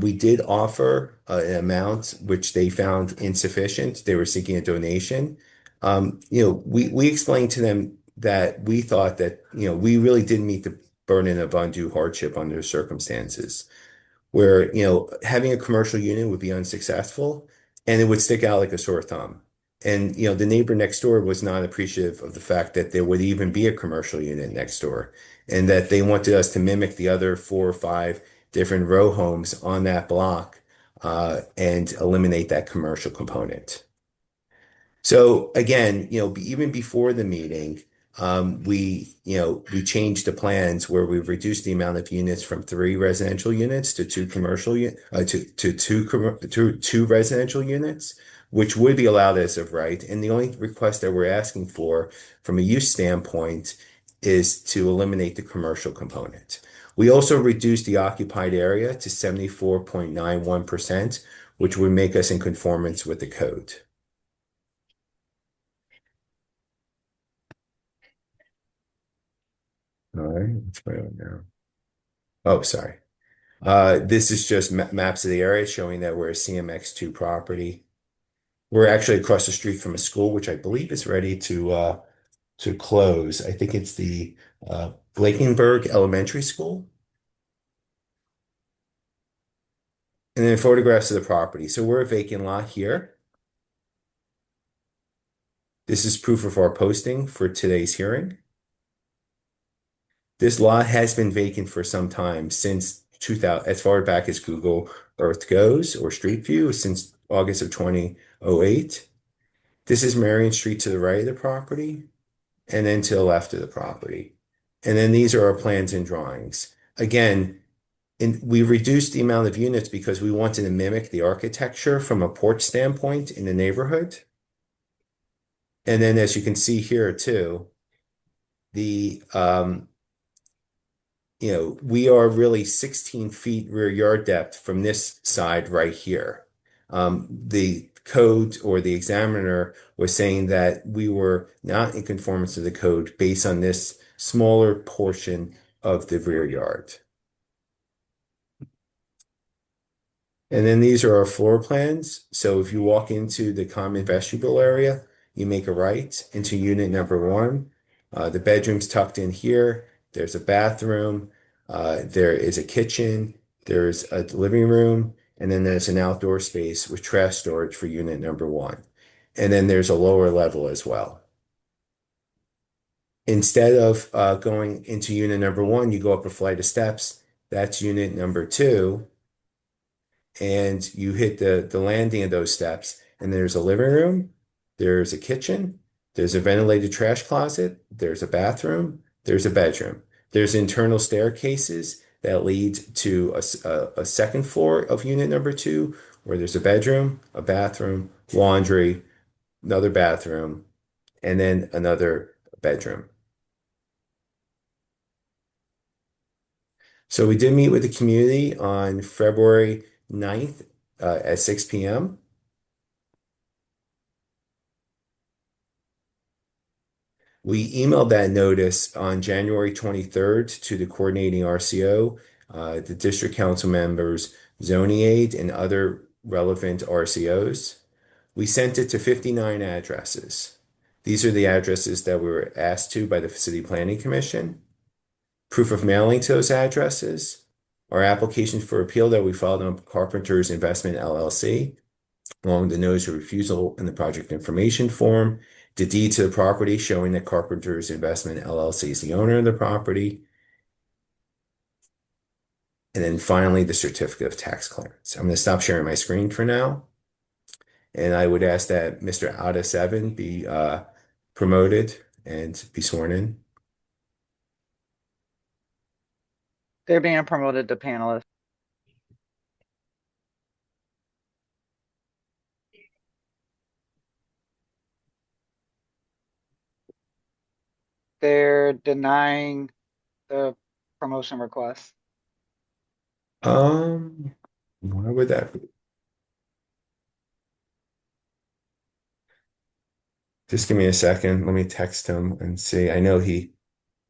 We did offer an amount which they found insufficient. They were seeking a donation. We explained to them that we thought that, we really didn't meet the burden of undue hardship under the circumstances, where, having a commercial unit would be unsuccessful and it would stick out like a sore thumb. And, the neighbor next door was not appreciative of the fact that there would even be a commercial unit next door, and that they wanted us to mimic the other 4 or 5 different row homes on that block, and eliminate that commercial component. So again, even before the meeting, we changed the plans where we've reduced the amount of units from 3 residential units to 2 commercial to 2 residential units, which would be allowed as of right. And the only request that we're asking for from a use standpoint is to eliminate the commercial component. We also reduced the occupied area to 74.91%, which would make us in conformance with the code. All right, what's going on now? Oh, sorry. This is just maps of the area showing that we're a CMX2 property. We're actually across the street from a school, which I believe is ready to close. I think it's the Blankenberg Elementary School. And then photographs of the property. So we're a vacant lot here. This is proof of our posting for today's hearing. This lot has been vacant for some time, since 2000, as far back as Google Earth goes, or Street View, since August of 2008. This is Marion Street to the right of the property, and then to the left of the property. And then these are our plans and drawings. Again, we reduced the amount of units because we wanted to mimic the architecture from a porch standpoint in the neighborhood. And then, as you can see here too, we are really 16 feet rear yard depth from this side right here. The code, or the examiner, was saying that we were not in conformance to the code based on this smaller portion of the rear yard. And then these are our floor plans. So if you walk into the common vestibule area, you make a right into unit number 1. The bedroom's tucked in here. There's a bathroom. There is a kitchen. There's a living room. And then there's an outdoor space with trash storage for unit number 1. And then there's a lower level as well. Instead of going into unit number 1, you go up a flight of steps. That's unit number 2. And you hit the landing of those steps. And there's a living room. There's a kitchen. There's a ventilated trash closet. There's a bathroom. There's a bedroom. There's internal staircases that lead to a second floor of unit number 2, where there's a bedroom, a bathroom, laundry, another bathroom, and then another bedroom. So we did meet with the community on February 9th at 6 p.m. We emailed that notice on January 23rd to the coordinating RCO, the district council members, zoning aide, and other relevant RCOs. We sent it to 59 addresses. These are the addresses that we were asked to by the City Planning Commission. Proof of mailing to those addresses, our application for appeal that we filed on Carpenters Investment LLC, along with the notice of refusal and the project information form, the deed to the property showing that Carpenters Investment LLC is the owner of the property, and then finally the certificate of tax clearance. I'm going to stop sharing my screen for now, and I would ask that Mr. Ada7 be promoted and be sworn in. They're being promoted to panelists. They're denying the promotion request. Why would that be? Just give me a second. Let me text him and see. I know he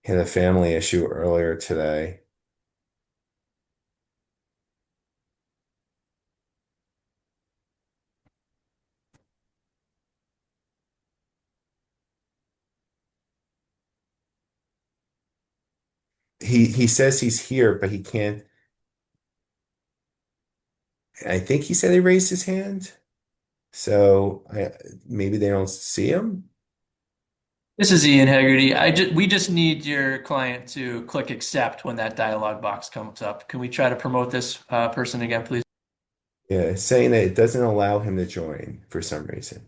had a family issue earlier today. He says he's here, but he can't. I think he said he raised his hand. So maybe they don't see him. This is Ian Haggerty. We just need your client to click accept when that dialog box comes up. Can we try to promote this person again, please? Yeah, it's saying that it doesn't allow him to join for some reason.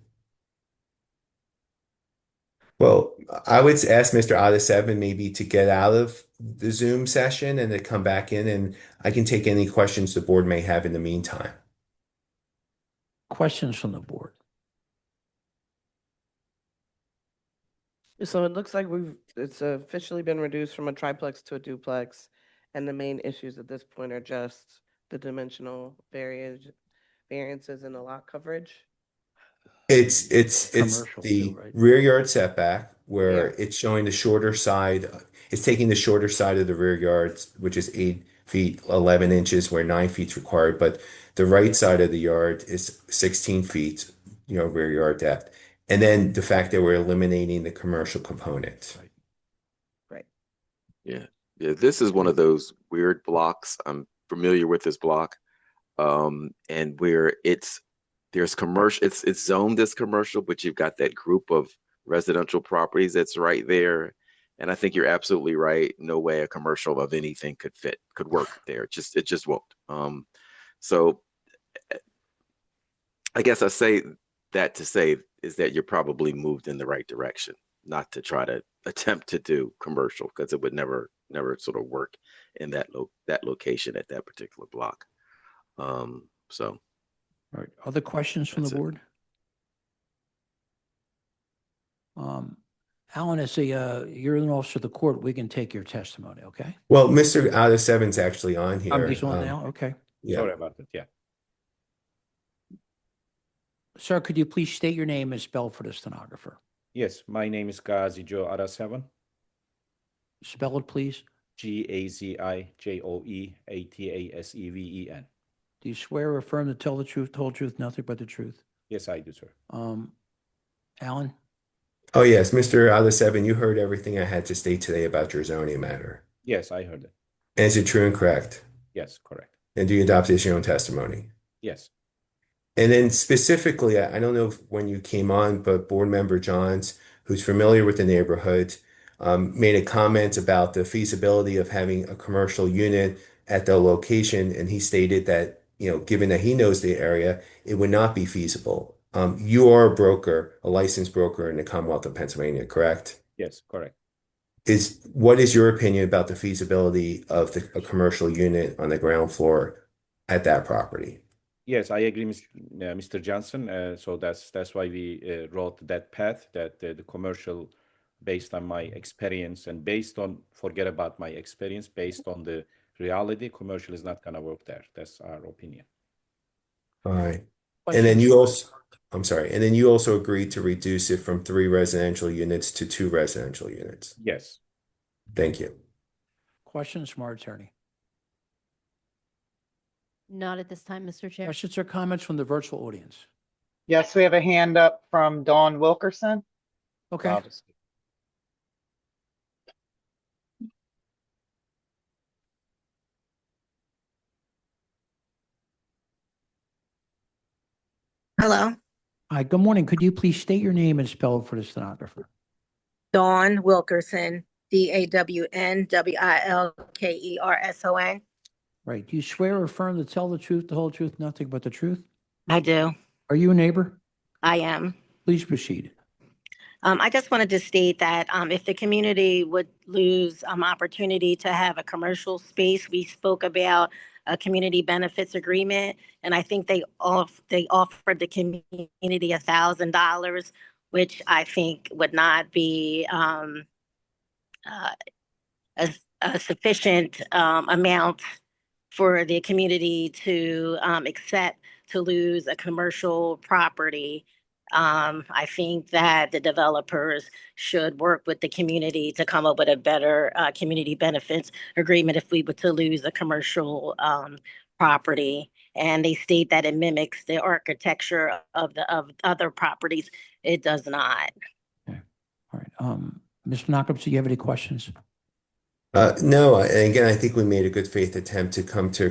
Well, I would ask Mr. Ada7 maybe to get out of the Zoom session and to come back in, and I can take any questions the board may have in the meantime. Questions from the board? So it looks like it's officially been reduced from a triplex to a duplex, and the main issues at this point are just the dimensional variances in the lot coverage. It's Commercial the too, right? rear yard setback where Yeah. it's showing the shorter side. It's taking the shorter side of the rear yard, which is 8 feet 11 inches, where 9 feet's required. But the right side of the yard is 16 feet, rear yard depth. And then the fact that we're eliminating the commercial component. Right. Yeah. This is one of those weird blocks. I'm familiar with this block. And where there's commercial, it's zoned as commercial, but you've got that group of residential properties that's right there. And I think you're absolutely right. No way a commercial of anything could work there. It just won't. So I guess I say that to say is that you're probably moved in the right direction, not to try to attempt to do commercial, because it would never sort of work in that location at that particular block. So. All right. Other questions from the board? Alan, as you're an officer of the court, we can take your testimony, okay? Well, Mr. Ada7's actually on here. He's on now? Okay. Yeah. Sorry about that. Yeah. Sir, could you please state your name and spell for the stenographer? Yes, my name is Gazi Joe Ada7. Spell it, please. GAZIJOEATASEVEN. Do you swear or affirm to tell the truth, the whole truth, nothing but the truth? Yes, I do, sir. Alan? Oh, yes, Mr. Ada7, you heard everything I had to state today about your zoning matter. Yes, I heard it. And is it true and correct? Yes, correct. And do you adopt as your own testimony? Yes. And then specifically, I don't know when you came on, but Board Member Johns, who's familiar with the neighborhood, made a comment about the feasibility of having a commercial unit at the location. And he stated that, given that he knows the area, it would not be feasible. You are a broker, a licensed broker in the Commonwealth of Pennsylvania, correct? Yes, correct. What is your opinion about the feasibility of a commercial unit on the ground floor at that property? Yes, I agree, Mr. Johnson. So that's why we wrote that path, that the commercial, based on my experience and forget about my experience, based on the reality, commercial is not going to work there. That's our opinion. All right. And then you also agreed to reduce it from 3 residential units to 2 residential units. Yes. Thank you. Questions from our attorney? Not at this time, Mr. Chair. Questions or comments from the virtual audience? Yes, we have a hand up from Dawn Wilkerson. Okay. Hello, Hi, good morning. Could you please state your name and spell it for the stenographer? Dawn Wilkerson, DAWNWILKERSON. Right. Do you swear or affirm to tell the truth, the whole truth, nothing but the truth? I do. Are you a neighbor? I am. Please proceed. I just wanted to state that if the community would lose opportunity to have a commercial space, we spoke about a community benefits agreement, and I think they offered the community $1,000, which I think would not be a sufficient amount for the community to accept to lose a commercial property. I think that the developers should work with the community to come up with a better community benefits agreement if we were to lose a commercial property. And they state that it mimics the architecture of other properties. It does not. All right. Mr. Nakam, do you have any questions? No, and again, I think we made a good faith attempt to come to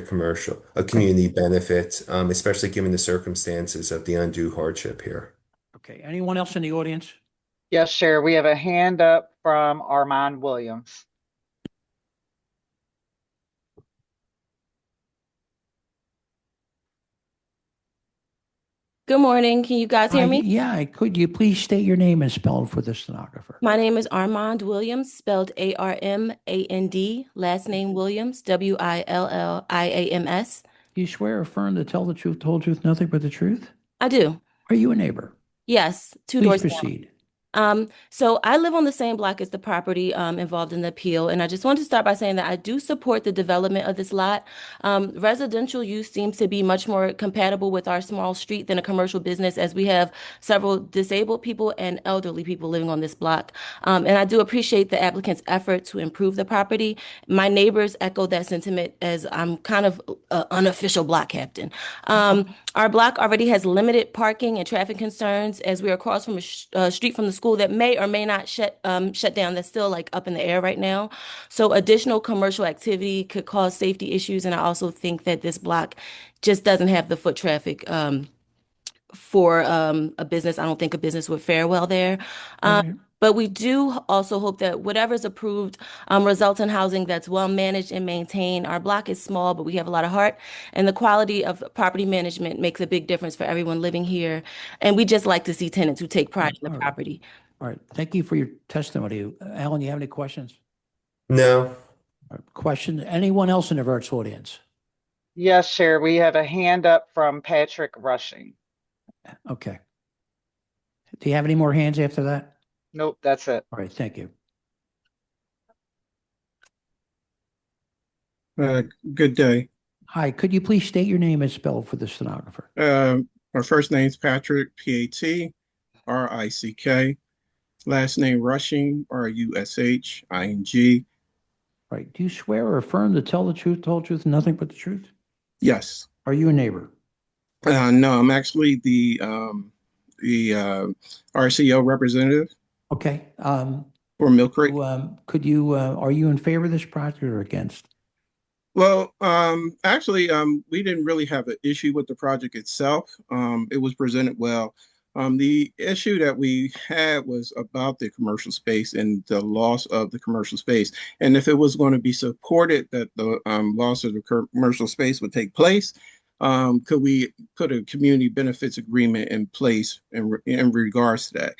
a community benefit, especially given the circumstances of the undue hardship here. Okay. Anyone else in the audience? Yes, Chair, we have a hand up from Armand Williams. Good morning. Can you guys hear me? Yeah, could you please state your name and spell it for the stenographer? My name is Armand Williams, spelled Armand, last name Williams, Williams. Do you swear or affirm to tell the truth, whole truth, nothing but the truth? I do. Are you a neighbor? Yes, two Please doors down. proceed. So I live on the same block as the property involved in the appeal, and I just wanted to start by saying that I do support the development of this lot. Residential use seems to be much more compatible with our small street than a commercial business, as we have several disabled people and elderly people living on this block. And I do appreciate the applicant's effort to improve the property. My neighbors echo that sentiment, as I'm kind of an unofficial block captain. Our block already has limited parking and traffic concerns, as we are across from a street from the school that may or may not shut down. That's still like up in the air right now. So additional commercial activity could cause safety issues. And I also think that this block just doesn't have the foot traffic for a business. I don't think a business would fare well there. But we do also hope that whatever's approved results in housing that's well managed and maintained. Our block is small, but we have a lot of heart, and the quality of property management makes a big difference for everyone living here. And we just like to see tenants who take pride in the property. All right. Thank you for your testimony. Alan, you have any questions? No. Question? Anyone else in the virtual audience? Yes, Chair, we have a hand up from Patrick Rushing. Okay. Do you have any more hands after that? Nope, that's it. All right, thank you. Good day. Hi, could you please state your name and spell for the stenographer? My first name is Patrick, Patrick. Last name Rushing, Rushing. Right. Do you swear or affirm to tell the truth, the whole truth, and nothing but the truth? Yes. Are you a neighbor? No, I'm actually the RCO representative. Okay. For Mill Creek. Could you, are you in favor of this project or against? Well, actually, we didn't really have an issue with the project itself. It was presented well. The issue that we had was about the commercial space and the loss of the commercial space. And if it was going to be supported that the loss of the commercial space would take place, could we put a community benefits agreement in place in regards to that?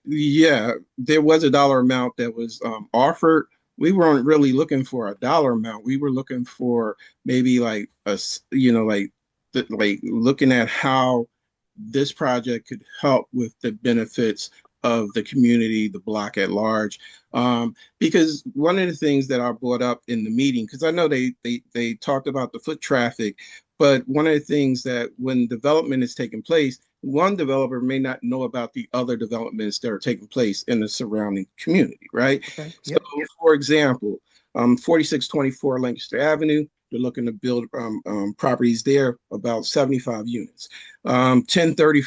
Yeah, there was a dollar amount that was offered. We weren't really looking for a dollar amount. We were looking for maybe like like looking at how this project could help with the benefits of the community, the block at large. Because one of the things that I brought up in the meeting, because I know they talked about the foot traffic, but one of the things that when development is taking place, one developer may not know about the other developments that are taking place in the surrounding community, right? Okay. So, for example, 4624 Lancaster Avenue, they're looking to build properties there, about 75 units. 1030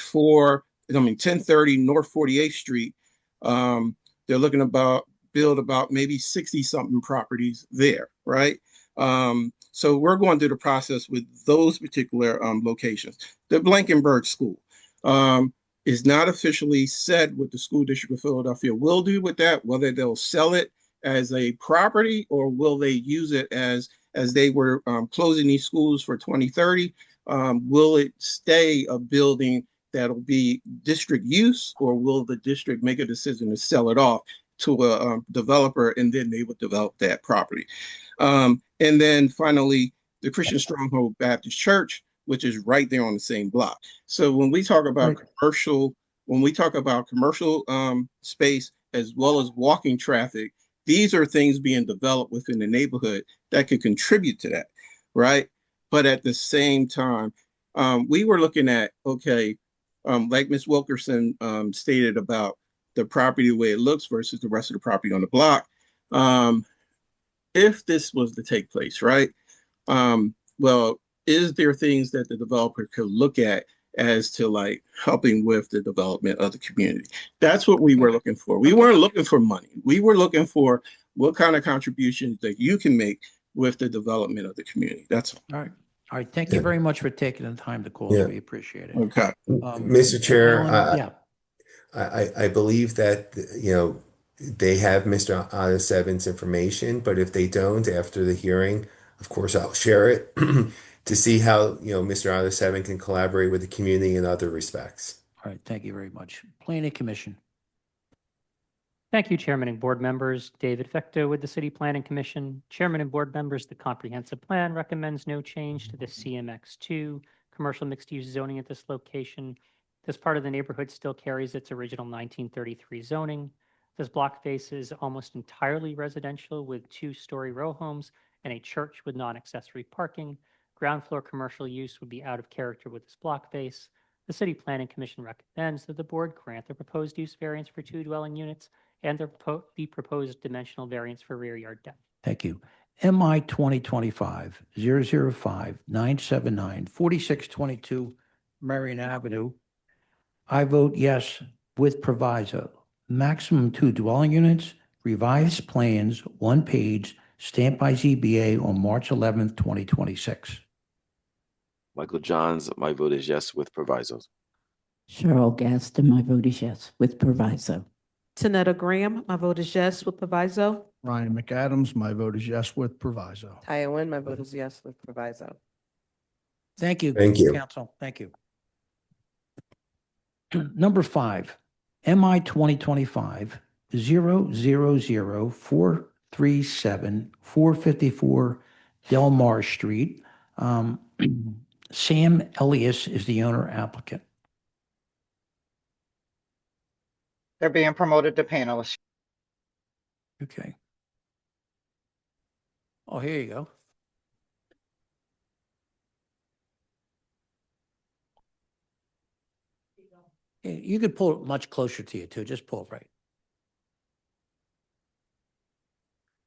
North 48th Street, they're looking to build about maybe 60-something properties there, right? So we're going through the process with those particular locations. The Blankenburg School is not officially said what the School District of Philadelphia will do with that, whether they'll sell it as a property or will they use it as they were closing these schools for 2030. Will it stay a building that'll be district use, or will the district make a decision to sell it off to a developer and then they would develop that property? And then finally, the Christian Stronghold Baptist Church, which is right there on the same block. So when we talk about commercial space as well as walking traffic, these are things being developed within the neighborhood that could contribute to that, right? But at the same time, we were looking at, okay, like Ms. Wilkerson stated about the property, the way it looks versus the rest of the property on the block. If this was to take place, right? Well, is there things that the developer could look at as to like helping with the development of the community? That's what we were looking for. We weren't looking for money. We were looking for what kind of contributions that you can make with the development of the community. That's all. All right. All right. Thank you very much for taking the time to call us. Yeah. We appreciate it. Okay. Mr. Chair, Alan, yeah. I believe that, you know, they have Mr. Ada7's information, but if they don't, after the hearing, of course, I'll share it to see how, you know, Mr. Ada7 can collaborate with the community in other respects. All right. Thank you very much. Planning Commission. Thank you, Chairman and board members. David Fecto with the City Planning Commission. Chairman and board members, the comprehensive plan recommends no change to the CMX2 commercial mixed-use zoning at this location. This part of the neighborhood still carries its original 1933 zoning. This block faces almost entirely residential with two-story row homes and a church with non-accessory parking. Ground floor commercial use would be out of character with this block face. The City Planning Commission recommends that the board grant the proposed use variance for 2 dwelling units and the proposed dimensional variance for rear yard depth. Thank you. MI 2025-005-979, 4622 Marion Avenue. I vote yes with proviso. Maximum 2 dwelling units, revised plans, 1 page, stamped by ZBA on March 11th, 2026. Michael Johns, my vote is yes with provisos. Cheryl Gaston, my vote is yes with proviso. Tanetta Graham, my vote is yes with proviso. Ryan McAdams, my vote is yes with proviso. Taya Nguyen, my vote is yes with proviso. Thank you. Thank you. Council. Thank you. Number 5, MI 2025-000-437-454 Delmar Street. Sam Elias is the owner applicant. They're being promoted to panelists. Okay. Oh, here you go. Yeah, you could pull it much closer to you too. Just pull it right.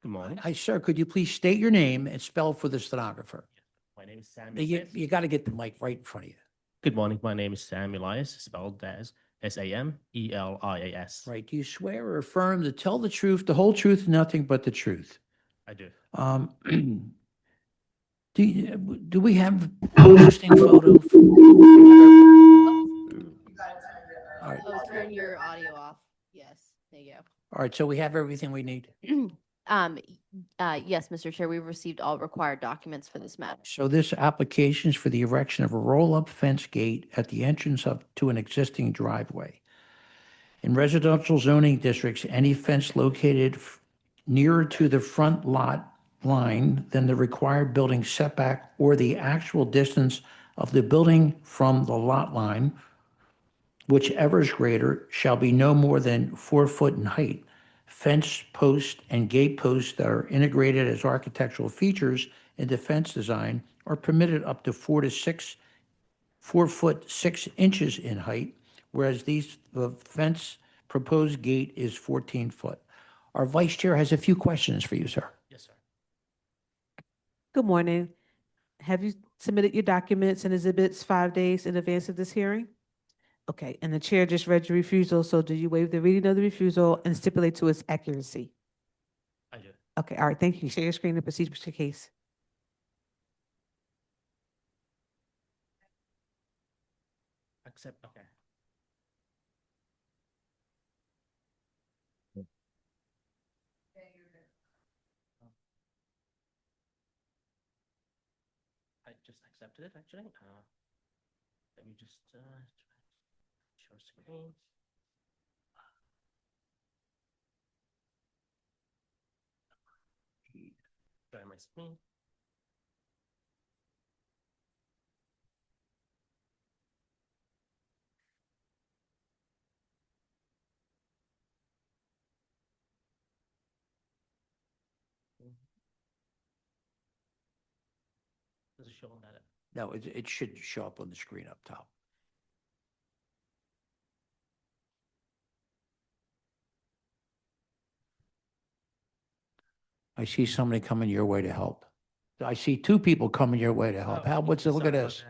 Good morning. Hi, sir. Could you please state your name and spell for the stenographer? My name is Sam. You got to get the mic right in front of you. Good morning. My name is Sam Elias, spelled as SAMELIAS. Right. Do you swear or affirm to tell the truth, the whole truth, and nothing but the truth? I do. Do we have a listing photo? All right. Oh, turn your audio off. Yes, there you All right. So we have everything we need. go. Yes, Mr. Chair, we've received all required documents for this matter. So this application is for the erection of a roll-up fence gate at the entrance up to an existing driveway. In residential zoning districts, any fence located nearer to the front lot line than the required building setback or the actual distance of the building from the lot line, whichever is greater, shall be no more than 4 foot in height. Fence posts and gate posts that are integrated as architectural features into fence design are permitted up to 4 foot 6 inches in height, whereas the fence proposed gate is 14 foot. Our vice chair has a few questions for you, sir. Yes, sir. Good morning. Have you submitted your documents and exhibits 5 days in advance of this hearing? Okay, and the chair just read your refusal, so do you waive the reading of the refusal and stipulate to its accuracy? I do. Okay, all right, thank you. Share your screen and proceed with your case. Accept. Okay. I just accepted it actually. Let me just share screen. Share my screen. Does it show on that? No, it should show up on the screen up top. I see somebody coming your way to help. I see two people coming your way to help. How, look at this.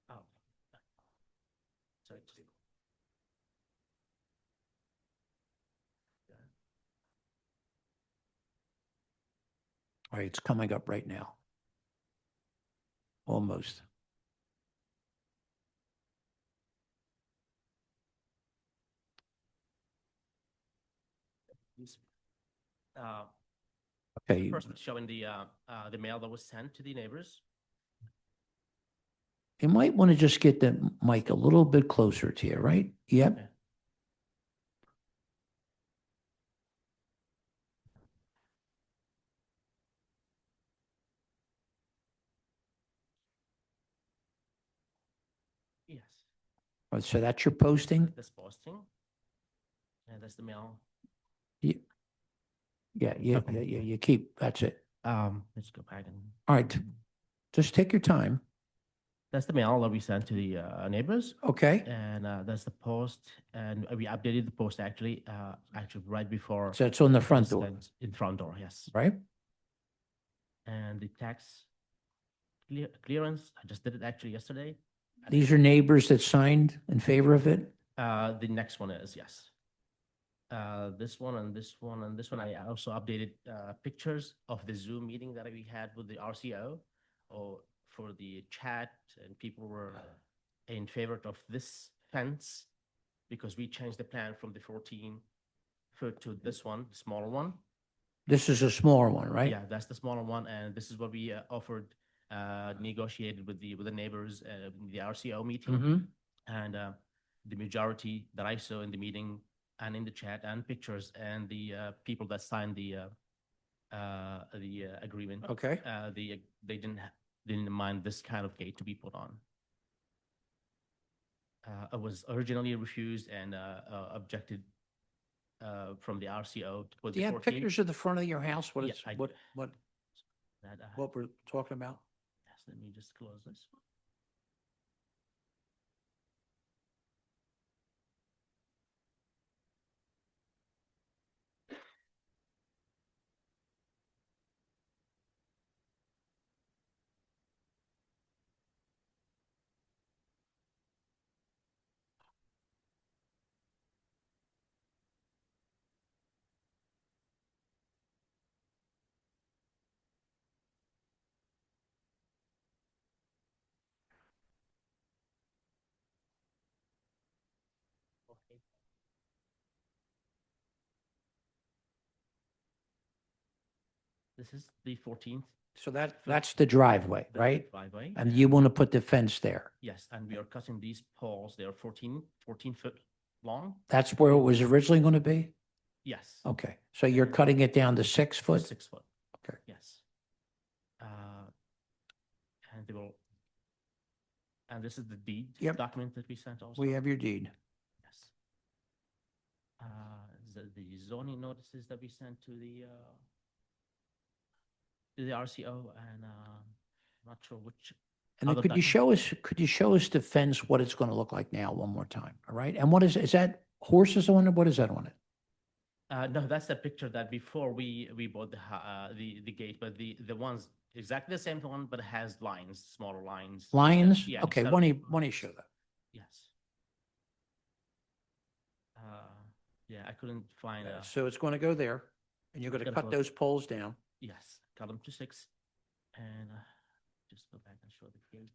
Oh. Sorry. All right, it's coming up right now. Almost. Uh, Okay. First, showing the mail that was sent to the neighbors. You might want to just get the mic a little bit closer to you, right? Yep. Okay. Yes. So that's your posting? This posting. And that's the mail. Yeah, Okay. you keep, that's it. Let's go back and. All right, just take your time. That's the mail that we sent to the neighbors. Okay. And that's the post, and we updated the post actually right before. So it's on the it front was door, sent. In front door, yes. right? And the tax clearance, I just did it actually yesterday. These are neighbors that signed in favor of it? The next one is, yes. This one and this one and this one, I also updated pictures of the Zoom meeting that we had with the RCO or for the chat, and people were in favor of this fence because we changed the plan from the 14-foot to this one, the smaller one. This is a smaller one, right? Yeah, that's the smaller one, and this is what we offered, negotiated with the neighbors, in the RCO meeting. Mhm. And the majority that I saw in the meeting and in the chat and pictures and the people that signed the agreement. Okay. They didn't mind this kind of gate to be put on. It was originally refused and objected from the RCO to put Do the you have 14. pictures of the front of your house? What Yeah, it's, I what, do. what, That, what we're talking about? yes, let me just close this. Okay. This is the 14th. So that's the driveway, That's the right? driveway. And you want to put the fence there? Yes, and we are cutting these poles. They are 14 foot long. That's where it was originally going to be? Yes. Okay, so you're cutting it down to 6 foot? 6 foot. Okay. Yes. And they will, and this is the deed Yep. document that we sent also. We have your deed. Yes. The zoning notices that we sent to the RCO, and I'm not sure which. And then other could you show us the fence, what it's going to look like now one more time, all right? And what is that horses on it? What is that on it? No, that's the picture that before we bought the gate, but the ones exactly the same one, but it has lines, smaller lines. Lions? Yeah, Okay, instead why of- don't you show that? Yes. Yeah, I couldn't find a. So it's going to go there, and you're going to Gotta cut go- those poles down. Yes, cut them to 6, and just go back and show the gate.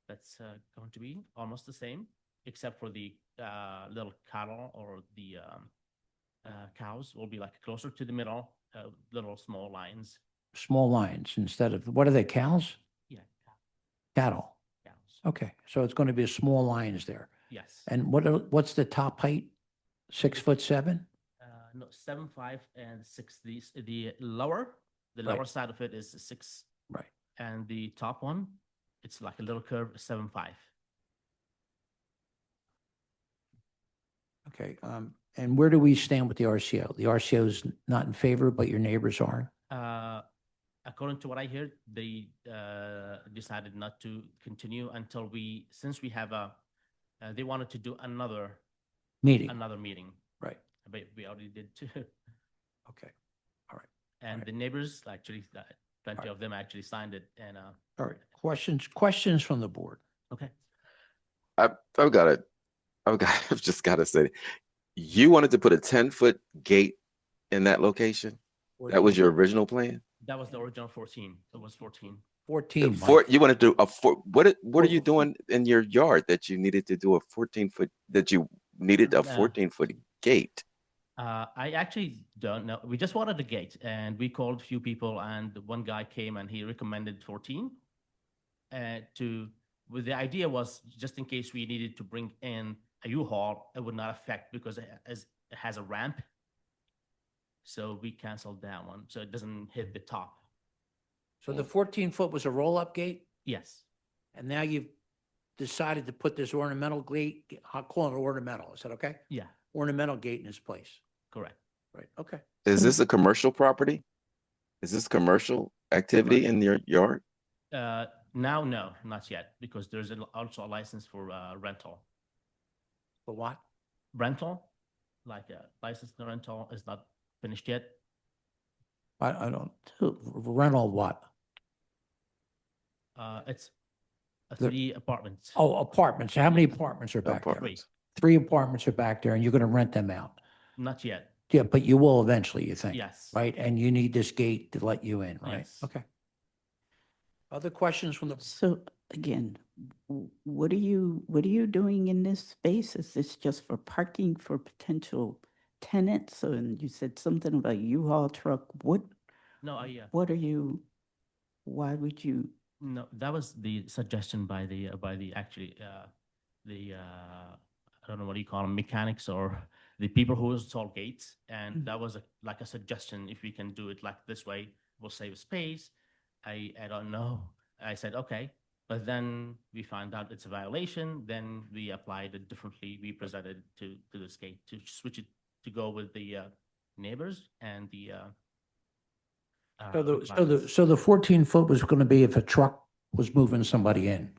That's going to be almost the same, except for the little cattle or the cows will be like closer to the middle, little small lines. Small lines instead of, what are they, cows? Yeah, Cattle? cows. Okay, so it's going to be small lines there. Yes. And what's the top height? 6'7"? No, 7'5" and 6. The lower The Right. lower side of it is 6. Right. And the top one, it's like a little curve, 7.5. Okay, and where do we stand with the RCO? The RCO is not in favor, but your neighbors are. According to what I heard, they decided not to continue until since we have they wanted to do another Meeting. meeting. Right. But we already did 2. Okay, all right. And the neighbors, actually, plenty of them actually signed it. And All right, questions from the board? okay. I've just got to say, you wanted to put a 10-foot gate in that location? That was your original plan? That was the original 14. It was 14. 14, You want to do what are you doing in your yard that you needed to do a 14-foot, that you needed a 14-foot gate? I actually don't know. We just wanted a gate, and we called a few people, and one guy came and he recommended 14. The idea was just in case we needed to bring in a U-Haul, it would not affect because it has a ramp. So we canceled that one, so it doesn't hit the top. So the 14-foot was a roll-up gate, Yes, and now you've decided to put this ornamental gate, I'll call it ornamental, is that okay? yeah, Ornamental gate in its place. correct. Right, okay. Is this a commercial property? Is this commercial activity in your yard? Now, no, not yet, because there's also a license for rental. For what? Rental, like a license to rental is not finished yet. I don't, rental what? It's The- 3 apartments. Oh, apartments. How many apartments are back there? Apartments. 3 apartments are back there and you're going to rent them out. Not yet. Yeah, but you will eventually, you think? Yes. Right? And you need this gate to let you in, right? Yes. Okay. Other questions from the, So again, what are you doing in this space? Is this just for parking for potential tenants? And you said something about U-Haul truck. What No, why would you? No, that was the suggestion by the actually I don't know what do you call them, mechanics or the people who install gates, and that was like a suggestion. If we can do it like this way, we'll save space. I don't know. I said okay, but then we found out it's a violation. Then we applied it differently. We presented to this gate to switch it to go with the neighbors and the. so the 14-foot was going to be if a truck was moving somebody in.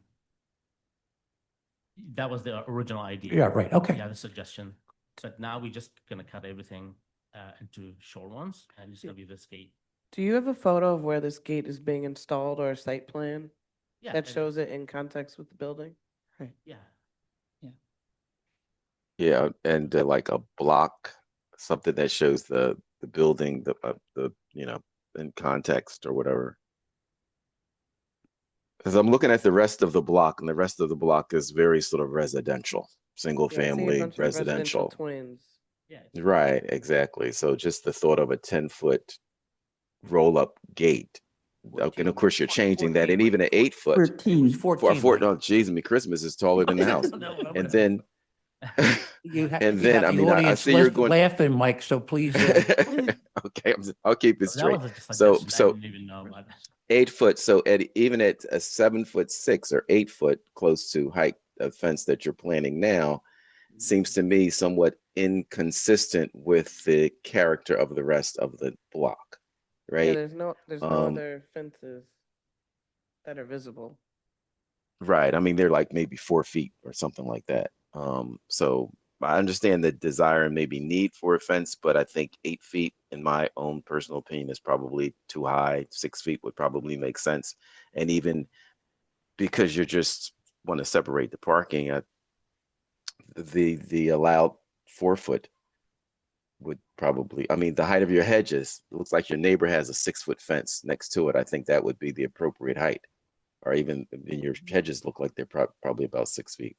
That was the original idea. Yeah, right, okay. Yeah, the suggestion. But now we're just gonna cut everything into short ones and it's gonna be this gate. Do you have a photo of where this gate is being installed or a site plan Yeah, that and- shows it in context with the building? Yeah. Yeah, and like a block, something that shows the building, the in context or whatever. Because I'm looking at the rest of the block, and the rest of the block is very sort of residential, single Yeah, I see a family, bunch of residential. twins. Yeah. Right, exactly. So just the thought of a 10-foot roll-up gate. And of course, you're changing that, and even an 8-foot. 13. No, geez, I mean, Christmas is taller than the house. And then, You ha- and you then, got I the mean, I audience see you're list going. laughing, Mike, so please. Okay, I'll keep it That straight. was just a So, suggestion. I didn't even know about that. 8-foot, so even at a 7'6" or 8-foot close to height of fence that you're planning now, seems to me somewhat inconsistent with the character of the rest of the block, Yeah, right? there's no other fences that are visible. Right. I mean, they're like maybe 4 feet or something like that. So I understand the desire and maybe need for a fence, but I think 8 feet, in my own personal opinion, is probably too high. 6 feet would probably make sense. And even because you just want to separate the parking, the allowed 4-foot would probably, I mean, the height of your hedges, it looks like your neighbor has a 6-foot fence next to it. I think that would be the appropriate height. Or even in your hedges look like they're probably about 6 feet.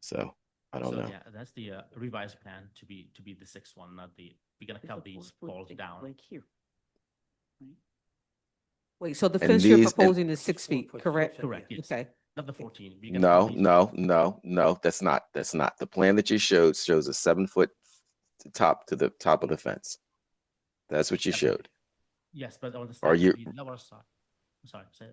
So I don't know. Yeah, that's the revised plan to be the 6th one, not we're gonna cut these poles down. Like here. Wait, so the And fence you're these- and- proposing is 6 feet, correct? Correct, yes. Okay. Not the 14. We're gonna cut No, these- that's not. The plan that you showed shows a 7-foot top to the top of the fence. That's what you showed. Yes, but on the Are side, you the lower side. Sorry, say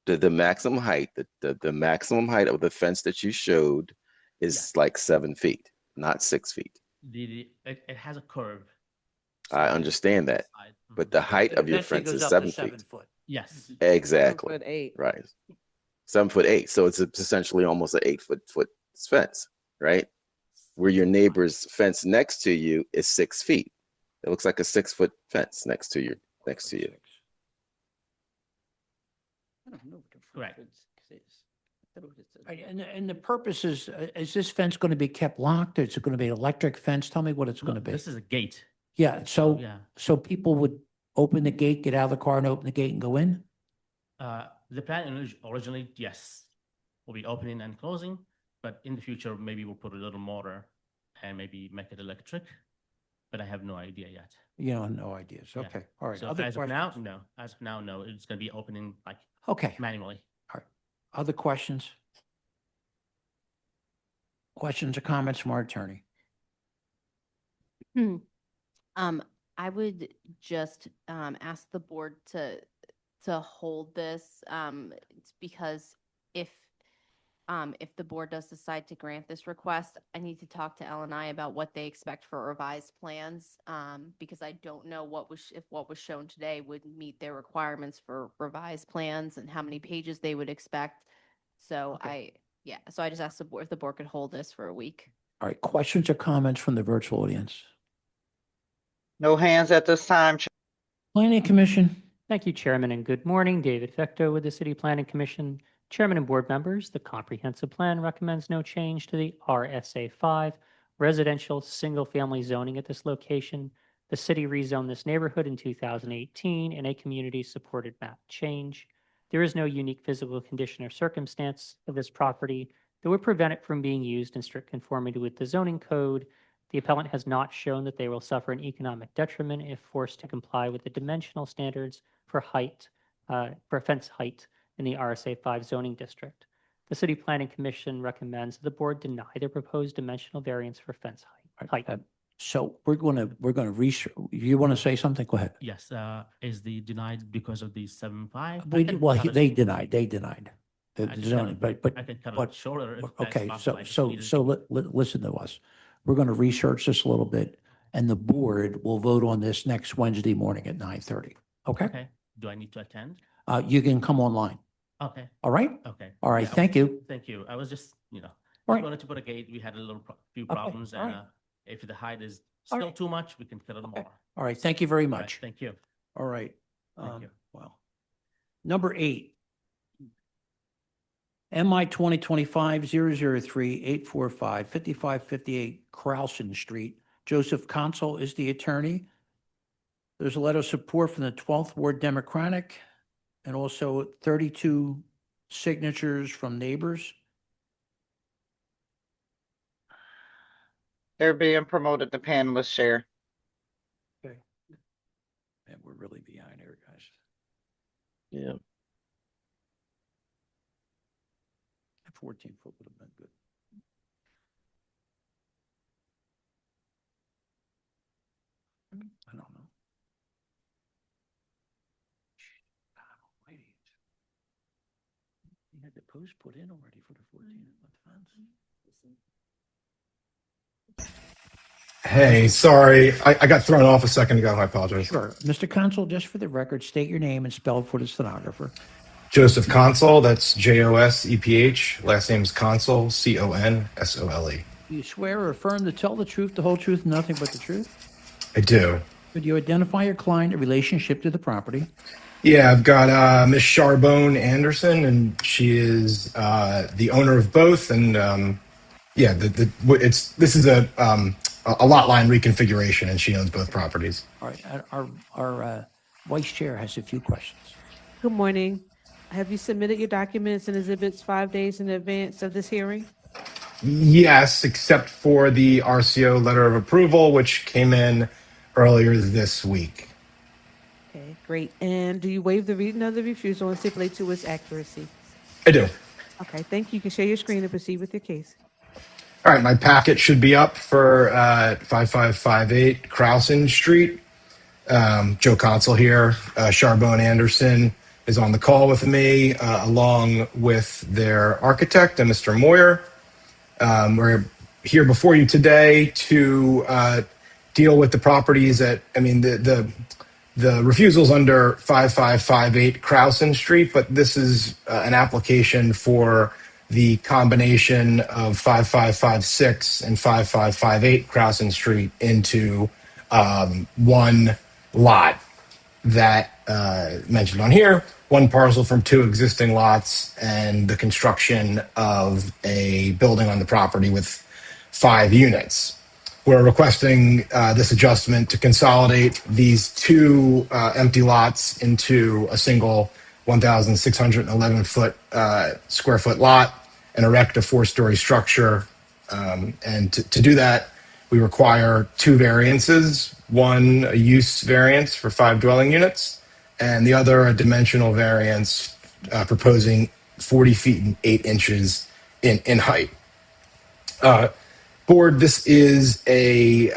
it. the maximum height, the maximum height of the fence that you showed is like 7 feet, not 6 feet. It has a curve. I So understand that, side. but the height of your Eventually fence goes is up to 7 7 feet. foot. Yes. Exactly. 7'8". Right. 7'8". So it's essentially almost an 8 foot fence, right? Where your neighbor's fence next to you is 6 feet. It looks like a 6 foot fence next to you. I don't know what the Correct. fence is. And the purpose is this fence going to be kept locked? Is it going to be an electric fence? Tell me what it's going to be. This is a gate. Yeah, so, Yeah. so people would open the gate, get out of the car and open the gate and go in? The plan originally, yes, will be opening and closing, but in the future, maybe we'll put a little motor and maybe make it electric, but I have no idea yet. You know, no ideas. Yeah. Okay, all right. So Other as of now, questions? no. As of now, no. It's going to be opening like Okay, manually. all right. Other questions? Questions or comments from our attorney? I would just ask the board to hold this. It's because if the board does decide to grant this request, I need to talk to LNI about what they expect for revised plans. Because I don't know if what was shown today would meet their requirements for revised plans and how many pages they would expect. So so I just asked the board if the board could hold this for a week. All right, questions or comments from the virtual audience? No hands at this time. Planning Commission? Thank you, Chairman, and good morning. David Fecto with the City Planning Commission. Chairman and board members, the comprehensive plan recommends no change to the RSA 5 residential single-family zoning at this location. The city rezoned this neighborhood in 2018 in a community-supported map change. There is no unique physical condition or circumstance of this property that would prevent it from being used in strict conformity with the zoning code. The appellant has not shown that they will suffer an economic detriment if forced to comply with the dimensional standards for fence height in the RSA 5 zoning district. The City Planning Commission recommends the board deny the proposed dimensional variance for fence height. So we're going to research. You want to say something? Go ahead. Yes, is the denied because of the 7.5? They denied the I can zoning, cut it- but, I can cut it but, shorter if that's okay, possible. I so, just so, needed- listen to us. We're going to research this a little bit and the board will vote on this next Wednesday morning at 9:30. Okay? Okay, do I need to attend? You can come online. Okay. All right? Okay. All right, Yeah, thank you. Thank you. I was just, All right. wanted to put a gate. We had a few Okay, problems all and right. If the height is All still right. too much, we can cut it more. All right, thank you very All right, much. Thank you. All right. Thank you. Well, number 8. MI 2025-003-845-5558 Krausen Street. Joseph Consul is the attorney. There's a letter of support from the 12th Ward Democratic and also 32 signatures from neighbors. They're being promoted to panelist chair. Okay. And we're really behind here, guys. Yeah. 14 foot would have been good. I don't know. God almighty. You had the post put in already for the 14-foot fence. Hey, sorry. I got thrown off a second ago. I apologize. Sure. Mr. Consul, just for the record, state your name and spell it for the stenographer. Joseph Consul, that's Joseph. Last name is Consul, Console. You swear or affirm to tell the truth, the whole truth, and nothing but the truth? I do. Could you identify your client in relationship to the property? Yeah, I've got Miss Charbonne Anderson, and she is the owner of both. And yeah, this is a lot line reconfiguration, and she owns both properties. All right. Our vice chair has a few questions. Good morning. Have you submitted your documents and exhibits 5 days in advance of this hearing? Yes, except for the RCO letter of approval, which came in earlier this week. Okay, great. And do you waive the reading of the refusal and stipulate to its accuracy? I do. Okay, thank you. You can share your screen and proceed with your case. All right, my packet should be up for 5558 Krausen Street. Joe Consul here. Charbonne Anderson is on the call with me, along with their architect, and Mr. Moyer. We're here before you today to deal with the properties the refusals under 5558 Crowson Street, but this is an application for the combination of 5556 and 5558 Crowson Street into one lot that mentioned on here, one parcel from two existing lots, and the construction of a building on the property with 5 units. We're requesting this adjustment to consolidate these two empty lots into a single 1,611 square foot lot and erect a 4-story structure. And to do that, we require 2 variances, one a use variance for 5 dwelling units, and the other a dimensional variance proposing 40 feet and 8 inches in height. Board, this is a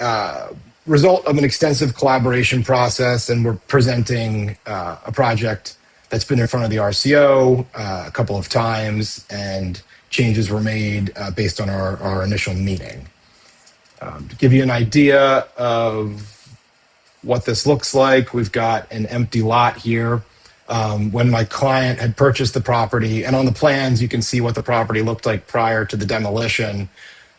result of an extensive collaboration process, and we're presenting a project that's been in front of the RCO a couple of times, and changes were made based on our initial meeting. To give you an idea of what this looks like, we've got an empty lot here. When my client had purchased the property, and on the plans, you can see what the property looked like prior to the demolition.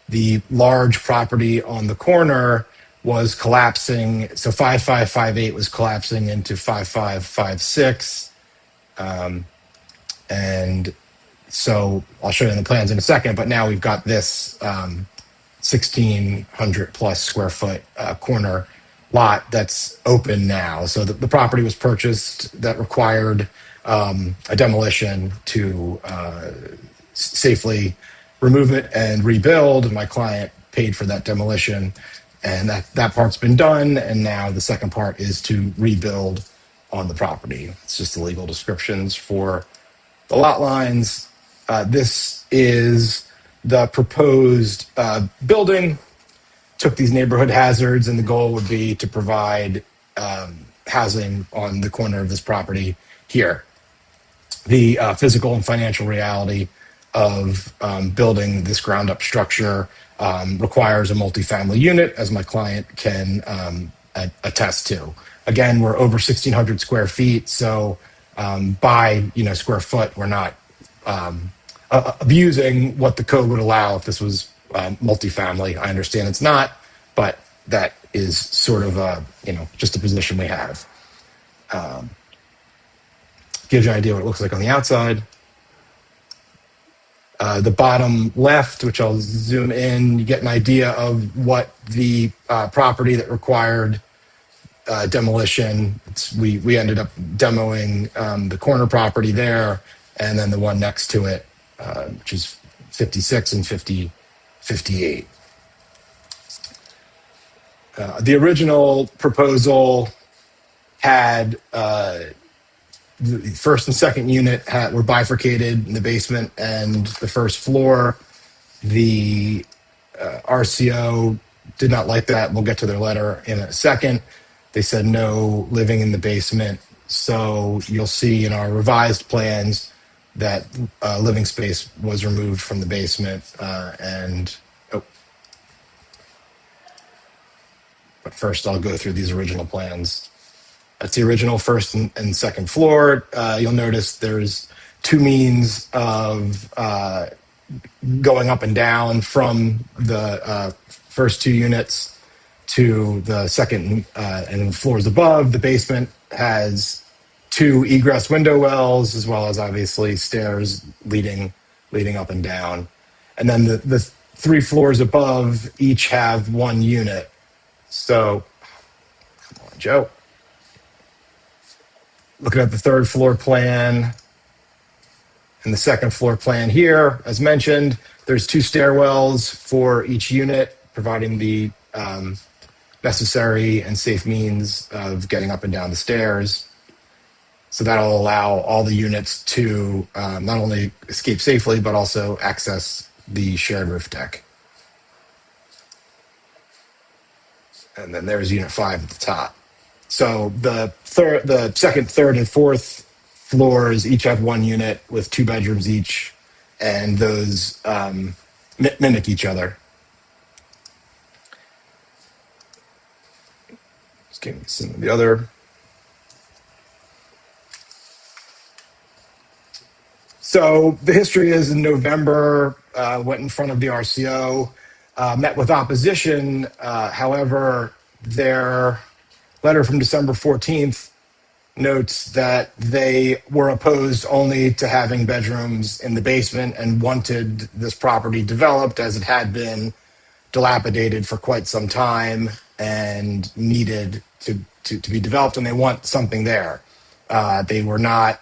The large property on the corner was collapsing. So 5558 was collapsing into 5556. And so I'll show you in the plans in a second, but now we've got this 1,600 plus square foot corner lot that's open now. So the property was purchased that required a demolition to safely remove it and rebuild. My client paid for that demolition, and that part's been done. And now the second part is to rebuild on the property. It's just the legal descriptions for the lot lines. This is the proposed building. Took these neighborhood hazards, and the goal would be to provide housing on the corner of this property here. The physical and financial reality of building this ground up structure requires a multifamily unit, as my client can attest to. Again, we're over 1,600 square feet, so by square foot, we're not abusing what the code would allow if this was multifamily. I understand it's not, but that is sort of just a position we have. Gives you an idea what it looks like on the outside. The bottom left, which I'll zoom in, you get an idea of what the property that required demolition. We ended up demoing the corner property there, and then the one next to it, which is 56 and 58. The original proposal had the first and second unit were bifurcated in the basement and the first floor. The RCO did not like that. We'll get to their letter in a second. They said no living in the basement. So you'll see in our revised plans that living space was removed from the basement. But first I'll go through these original plans. That's the original first and second floor. You'll notice there's 2 means of going up and down from the first 2 units to the second and floors above. The basement has 2 egress window wells, as well as obviously stairs leading up and down. And then the 3 floors above each have 1 unit. So, come on, Joe. Looking at the third floor plan and the second floor plan here, as mentioned, there's 2 stairwells for each unit, providing the necessary and safe means of getting up and down the stairs. So that'll allow all the units to not only escape safely, but also access the shared roof deck. And then there's unit 5 at the top. So the second, third, and fourth floors each have one unit with 2 bedrooms each, and those mimic each other. Just give me some of the other. So the history is in November, went in front of the RCO, met with opposition. However, their letter from December 14th notes that they were opposed only to having bedrooms in the basement and wanted this property developed as it had been dilapidated for quite some time and needed to be developed, and they want something there. They were not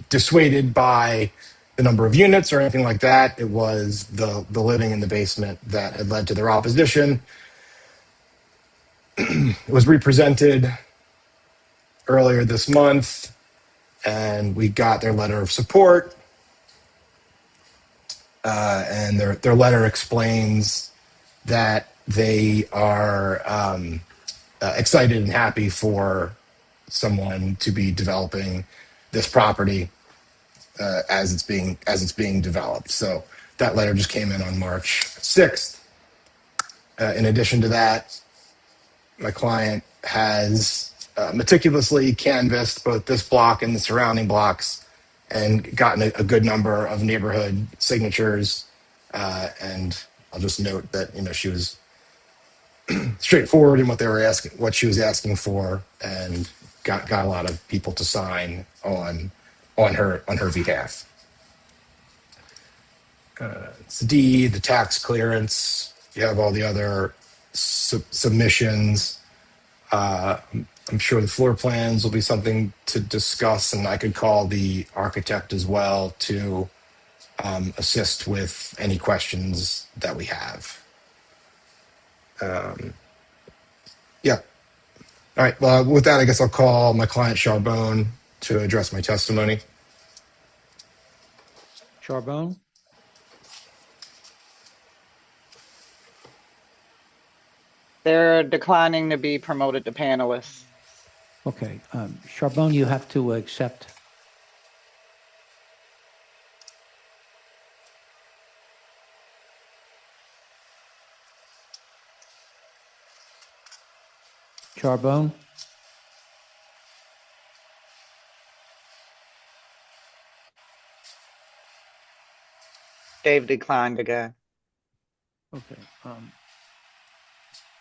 dissuaded by the number of units or anything like that. It was the living in the basement that had led to their opposition. It was represented earlier this month, and we got their letter of support. And their letter explains that they are excited and happy for someone to be developing this property as it's being developed. So that letter just came in on March 6th. In addition to that, my client has meticulously canvassed both this block and the surrounding blocks and gotten a good number of neighborhood signatures. And I'll just note that, she was straightforward in what she was asking for, and got a lot of people to sign on her behalf. It's the deed, the tax clearance. You have all the other submissions. I'm sure the floor plans will be something to discuss, and I could call the architect as well to assist with any questions that we have. Yeah. All right. Well, with that, I guess I'll call my client Charbonne to address my testimony. Charbonne? They're declining to be promoted to panelists. Okay. Charbonne, you have to accept. Charbonne? Dave declined again. Okay.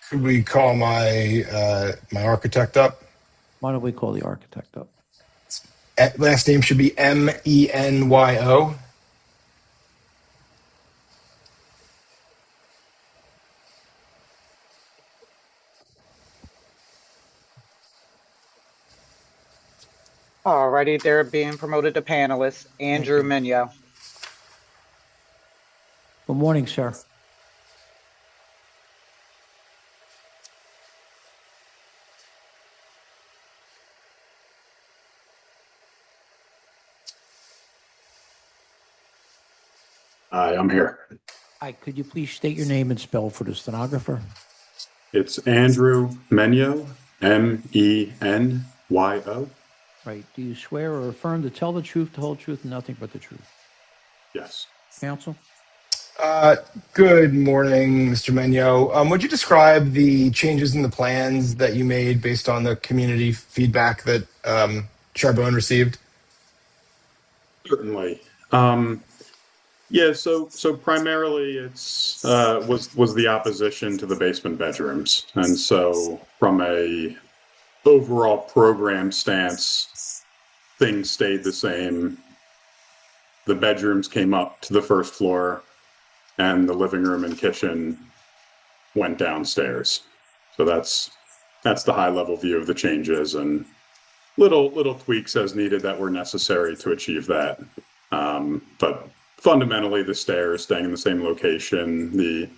Could we call my my architect up? Why don't we call the architect up? Last name should be Menyo. Alrighty, they're being promoted to panelists. Andrew Minyo. Good morning, sir. Hi, I'm here. Hi, could you please state your name and spell for the stenographer? It's Andrew Menyo, Menyo. Right. Do you swear or affirm to tell the truth, the whole truth, and nothing but the truth? Yes. Counsel? Good morning, Mr. Menyo. Would you describe the changes in the plans that you made based on the community feedback that Charbonne received? Certainly. Yeah, so primarily it's was the opposition to the basement bedrooms. And so from a overall program stance, things stayed the same. The bedrooms came up to the first floor, and the living room and kitchen went downstairs. So that's the high level view of the changes, and little tweaks as needed that were necessary to achieve that. But fundamentally, the stairs staying in the same location, the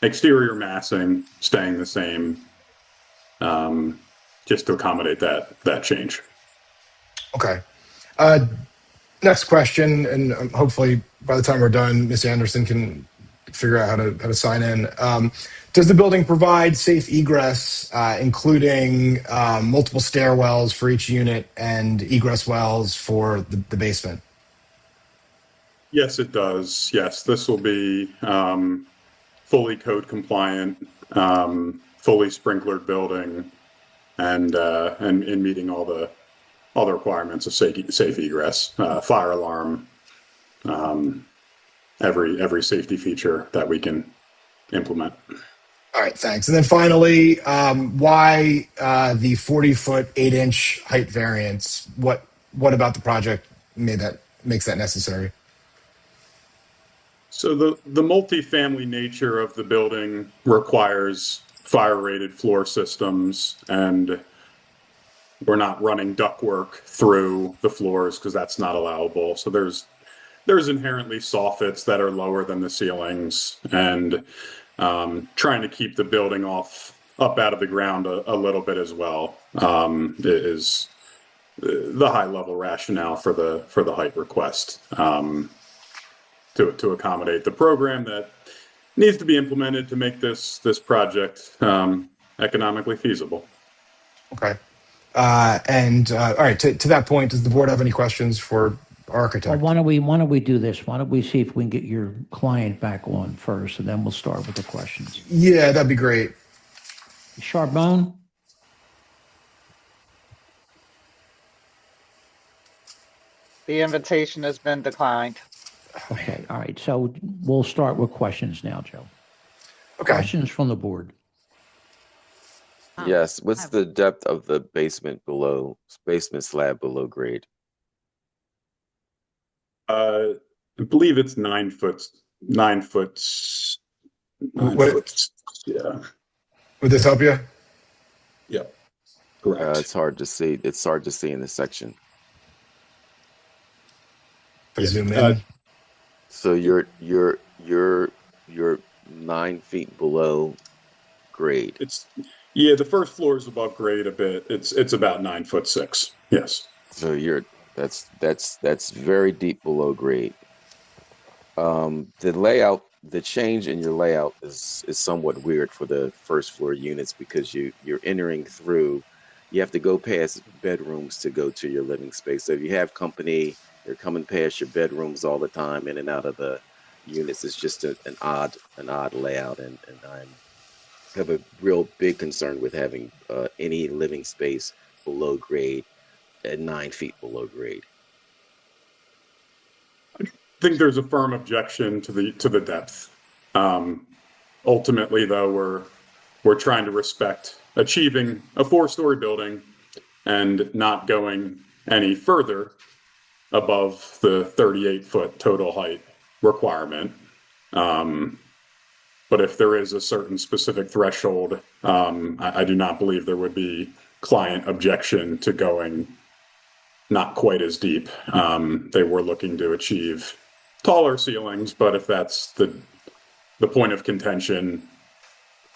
exterior massing staying the same, just to accommodate that change. Okay. Next question, and hopefully by the time we're done, Ms. Anderson can figure out how to sign in. Does the building provide safe egress, including multiple stairwells for each unit and egress wells for the basement? Yes, it does. Yes, this will be fully code compliant, fully sprinklered building, and meeting all the requirements of safe egress, fire alarm, every safety feature that we can implement. All right, thanks. And then finally, why the 40-foot, 8-inch height variance? What about the project makes that necessary? So the multifamily nature of the building requires fire-rated floor systems, and we're not running ductwork through the floors because that's not allowable. So there's inherently soffits that are lower than the ceilings, and trying to keep the building up out of the ground a little bit as well is the high level rationale for the height request, to accommodate the program that needs to be implemented to make this project economically feasible. Okay. All right, to that point, does the board have any questions for our architect? Well, why don't we do this? Why don't we see if we can get your client back on first, and then we'll start with the questions. Yeah, that'd be great. Charbonne? The invitation has been declined. Okay, all right. So we'll start with questions now, Joe. Okay. Questions from the board. Yes, what's the depth of the basement slab below grade? I believe it's 9 foot. 9 foot. 9 foot. Yeah. Would this help you? Yeah. Correct. It's hard to see. It's hard to see in this section. Zoom in. So you're 9 feet below grade. The first floor is above grade a bit. It's about 9'6". Yes. So that's very deep below grade. The layout, the change in your layout is somewhat weird for the first floor units because you're entering through. You have to go past bedrooms to go to your living space. So if you have company, they're coming past your bedrooms all the time, in and out of the units. It's just an odd layout, and I have a real big concern with having any living space below grade at 9 feet below grade. I think there's a firm objection to the depth. Ultimately, though, we're trying to respect achieving a 4-story building and not going any further above the 38-foot total height requirement. But if there is a certain specific threshold, I do not believe there would be client objection to going not quite as deep. They were looking to achieve taller ceilings, but if that's the point of contention,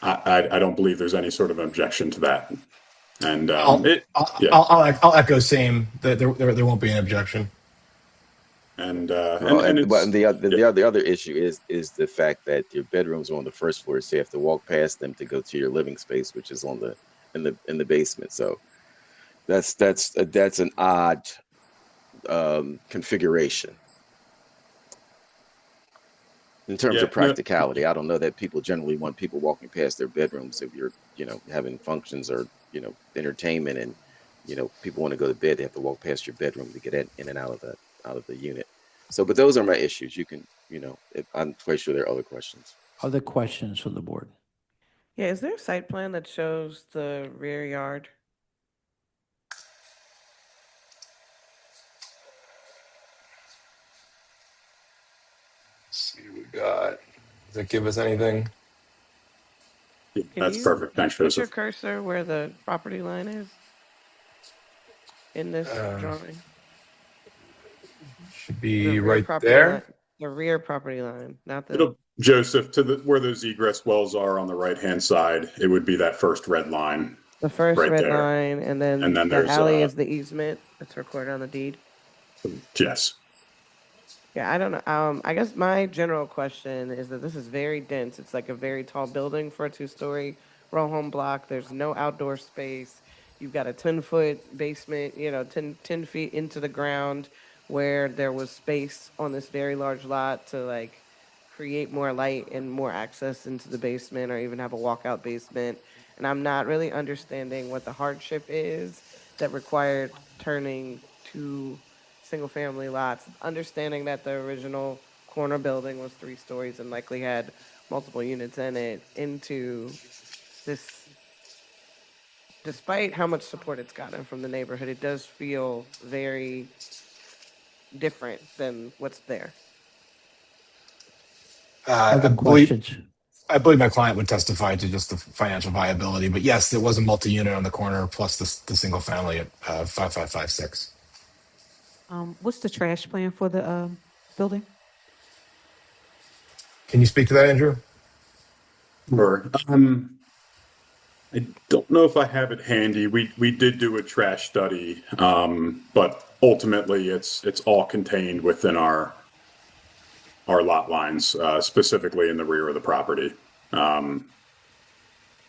I don't believe there's any sort of objection to that. And I'll echo same. That there won't be an objection. The other issue is the fact that your bedrooms are on the first floor, so you have to walk past them to go to your living space, which is in the basement. So that's an odd configuration in terms of practicality. I don't know that people generally want people walking past their bedrooms if you're having functions or entertainment, and people want to go to bed. They have to walk past your bedroom to get in and out of the unit. So, but those are my issues. You can, I'm quite sure there are other questions. Other questions from the board? Yeah, is there a site plan that shows the rear yard? Let's see what we got. Does that give us anything? Yeah, Can that's you perfect. Thanks, put your Joseph. cursor where the property line is in this drawing? Should The be rear right property there. line- The rear property line, not the. Joseph, where those egress wells are on the right-hand side, it would be that first red line. The first right red there. line, and then the there's alley is the easement that's recorded on the deed. Yes. Yeah, I don't know. I guess my general question is that this is very dense. It's like a very tall building for a two-story row home block. There's no outdoor space. You've got a 10-foot basement, 10 feet into the ground where there was space on this very large lot to like create more light and more access into the basement or even have a walkout basement. And I'm not really understanding what the hardship is that required turning two single-family lots, understanding that the original corner building was 3 stories and likely had multiple units in it, into this, despite how much support it's gotten from the neighborhood, it does feel very different than what's there. I Other believe questions? I believe my client would testify to just the financial viability, but yes, there was a multi-unit on the corner plus the single family at 5556. What's the trash plan for the building? Can you speak to that, Andrew? Sure. I don't know if I have it handy. We did do a trash study, but ultimately it's all contained within our lot lines, specifically in the rear of the property, and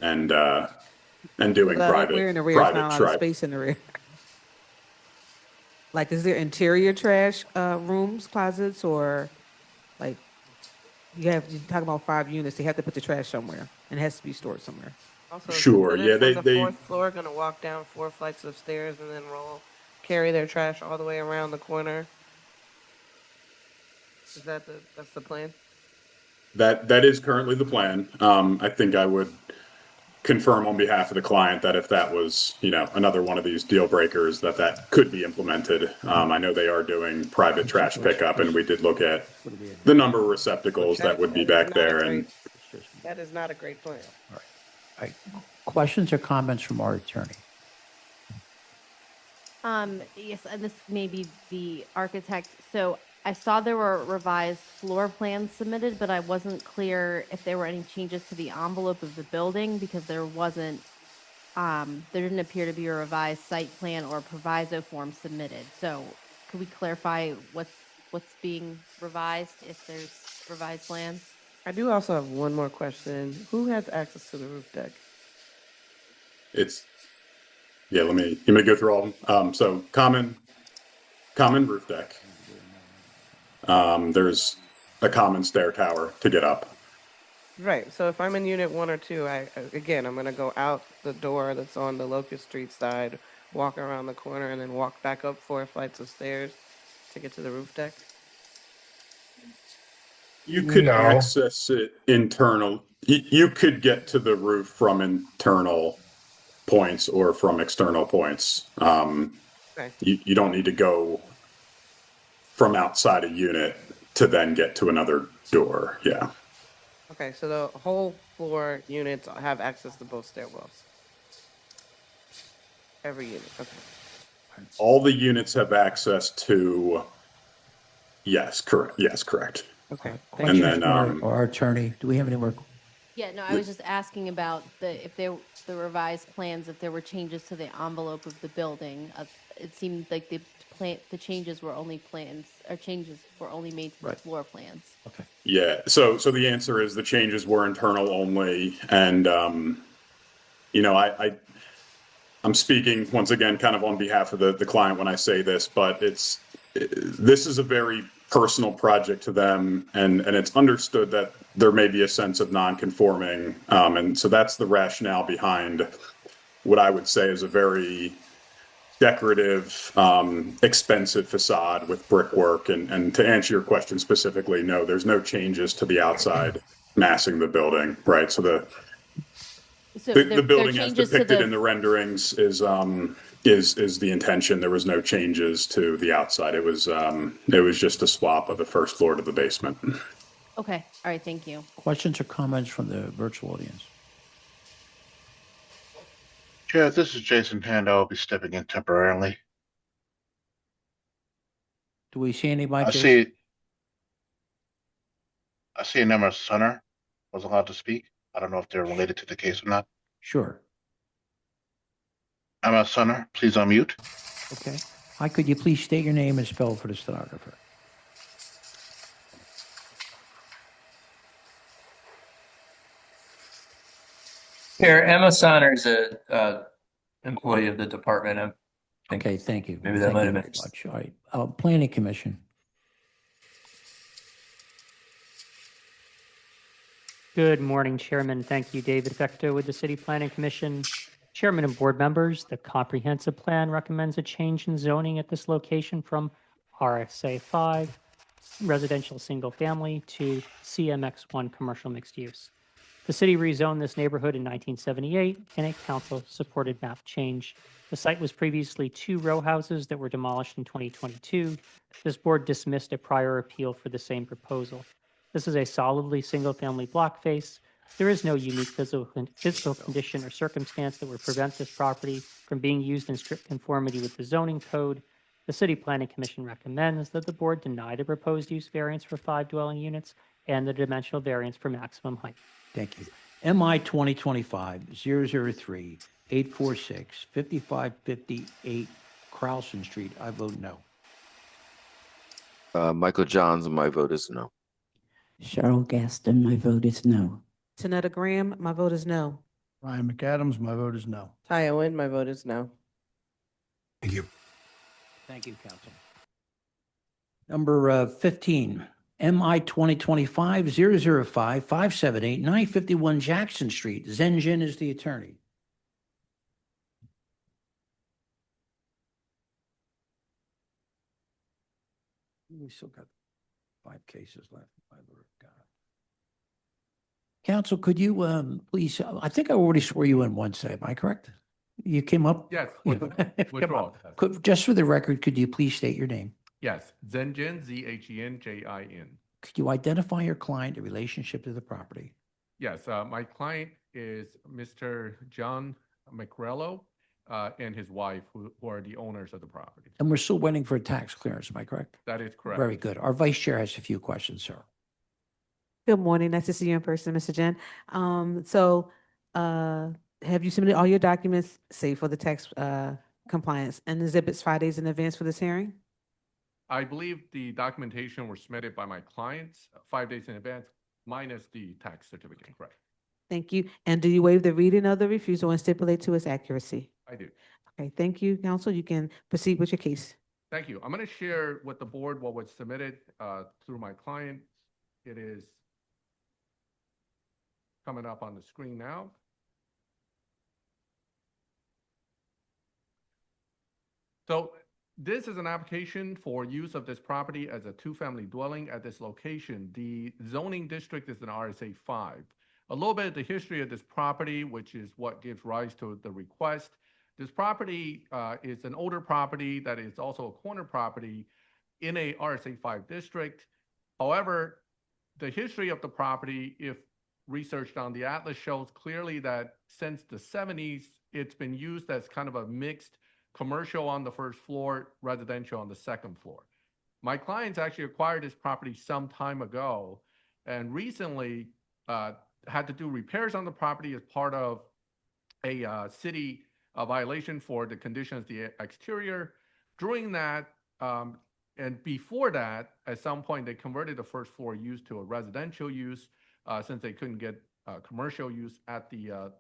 doing We're in the rear, it's not a lot of private space in the rear. Like, is there interior trash rooms, closets, or like you're talking about 5 units, they have to put the trash somewhere and it has to be stored somewhere. Also, Sure, yeah, from the they 4th floor going to walk down 4 flights of stairs and then carry their trash all the way around the corner. Is that's the plan? that is currently the plan. I think I would confirm on behalf of the client that if that was, another one of these deal breakers, that could be implemented. I know they are doing private trash pickup, and we did look at the number of receptacles that would be back there. And That is not a great plan. All right. Questions or comments from our attorney? Yes, and this may be the architect. So I saw there were revised floor plans submitted, but I wasn't clear if there were any changes to the envelope of the building because there wasn't, there didn't appear to be a revised site plan or proviso form submitted. So could we clarify what's being revised if there's revised plans? I do also have one more question. Who has access to the roof deck? let me go through all of them. So common roof deck. There's a common stair tower to get up. Right. So if I'm in unit 1 or 2, I'm going to go out the door that's on the Locust Street side, walk around the corner, and then walk back up 4 flights of stairs to get to the roof deck. You could No. access it internal. You could get to the roof from internal points or from external points. Okay. You don't need to go from outside a unit to then get to another door. Yeah. Okay, so the whole floor units have access to both stairwells. Every unit. Okay. All the units have access to. Yes, correct. Yes, correct. Okay. And then Our attorney, do we have any more? Yeah, no, I was just asking about the revised plans, if there were changes to the envelope of the building. It seemed like the changes were only made to the floor plans. Okay. Yeah. So the answer is the changes were internal only, and I'm speaking once again kind of on behalf of the client when I say this, but this is a very personal project to them, and it's understood that there may be a sense of non-conforming, and so that's the rationale behind what I would say is a very decorative, expensive facade with brickwork. And to answer your question specifically, no, there's no changes to the outside massing the building, right? So the building as depicted in the renderings is the intention. There was no changes to the outside. It was just a swap of the first floor to the basement. Okay, all right, thank you. Questions or comments from the virtual audience? Chair, this is Jason Pando. I'll be stepping in temporarily. Do we see anybody? I see a number of Sunner was allowed to speak. I don't know if they're related to the case or not. Sure. Emma Sunner, please unmute. Okay. Hi, could you please state your name and spell for the stenographer? Chair, Emma Saunders, a employee of the department. I think Okay, thank you. maybe that Thank might you have very been. much. All right, Planning Commission. Good morning, Chairman. Thank you, David Fecto with the City Planning Commission. Chairman and board members, the comprehensive plan recommends a change in zoning at this location from RSA 5 residential single family to CMX1 commercial mixed use. The city rezoned this neighborhood in 1978 in a council-supported map change. The site was previously 2 row houses that were demolished in 2022. This board dismissed a prior appeal for the same proposal. This is a solidly single-family block face. There is no unique physical condition or circumstance that would prevent this property from being used in strict conformity with the zoning code. The City Planning Commission recommends that the board deny the proposed use variance for 5 dwelling units and the dimensional variance for maximum height. Thank you. MI 2025-003, 846, 5558 Crowson Street. I vote no. Michael Johns, my vote is no. Cheryl Gaston, my vote is no. Tanetta Graham, my vote is no. Ryan McAdams, my vote is no. Ty Owen, my vote is no. Thank you. Thank you, Council. Number 15, MI 2025-005, 578, 951 Jackson Street. Zen Jin is the attorney. We still got 5 cases left. Council, could you please, I think I already swore you in once, am I correct? You came up? Yes, Come withdraw. up. Just for the record, could you please state your name? Yes, Zenjin, Zhenjin. Could you identify your client in relationship to the property? Yes, my client is Mr. John McRello and his wife, who are the owners of the property. And we're still waiting for a tax clearance, am I correct? That is correct. Very good. Our vice chair has a few questions, sir. Good morning. Nice to see you in person, Mr. Jen. Have you submitted all your documents, say for the tax compliance and exhibits 5 days in advance for this hearing? I believe the documentation were submitted by my clients 5 days in advance, minus the tax certificate, correct? Thank you. And do you waive the reading of the refusal and stipulate to its accuracy? I do. Okay, thank you, counsel. You can proceed with your case. Thank you. I'm going to share with the board what was submitted through my client. It is coming up on the screen now. So this is an application for use of this property as a 2-family dwelling at this location. The zoning district is an RSA 5. A little bit of the history of this property, which is what gives rise to the request. This property is an older property that is also a corner property in a RSA 5 district. However, the history of the property, if researched on the atlas, shows clearly that since the 70s, it's been used as kind of a mixed commercial on the first floor, residential on the second floor. My clients actually acquired this property some time ago and recently had to do repairs on the property as part of a city violation for the conditions of the exterior. During that, and before that, at some point, they converted the first floor use to a residential use since they couldn't get commercial use at the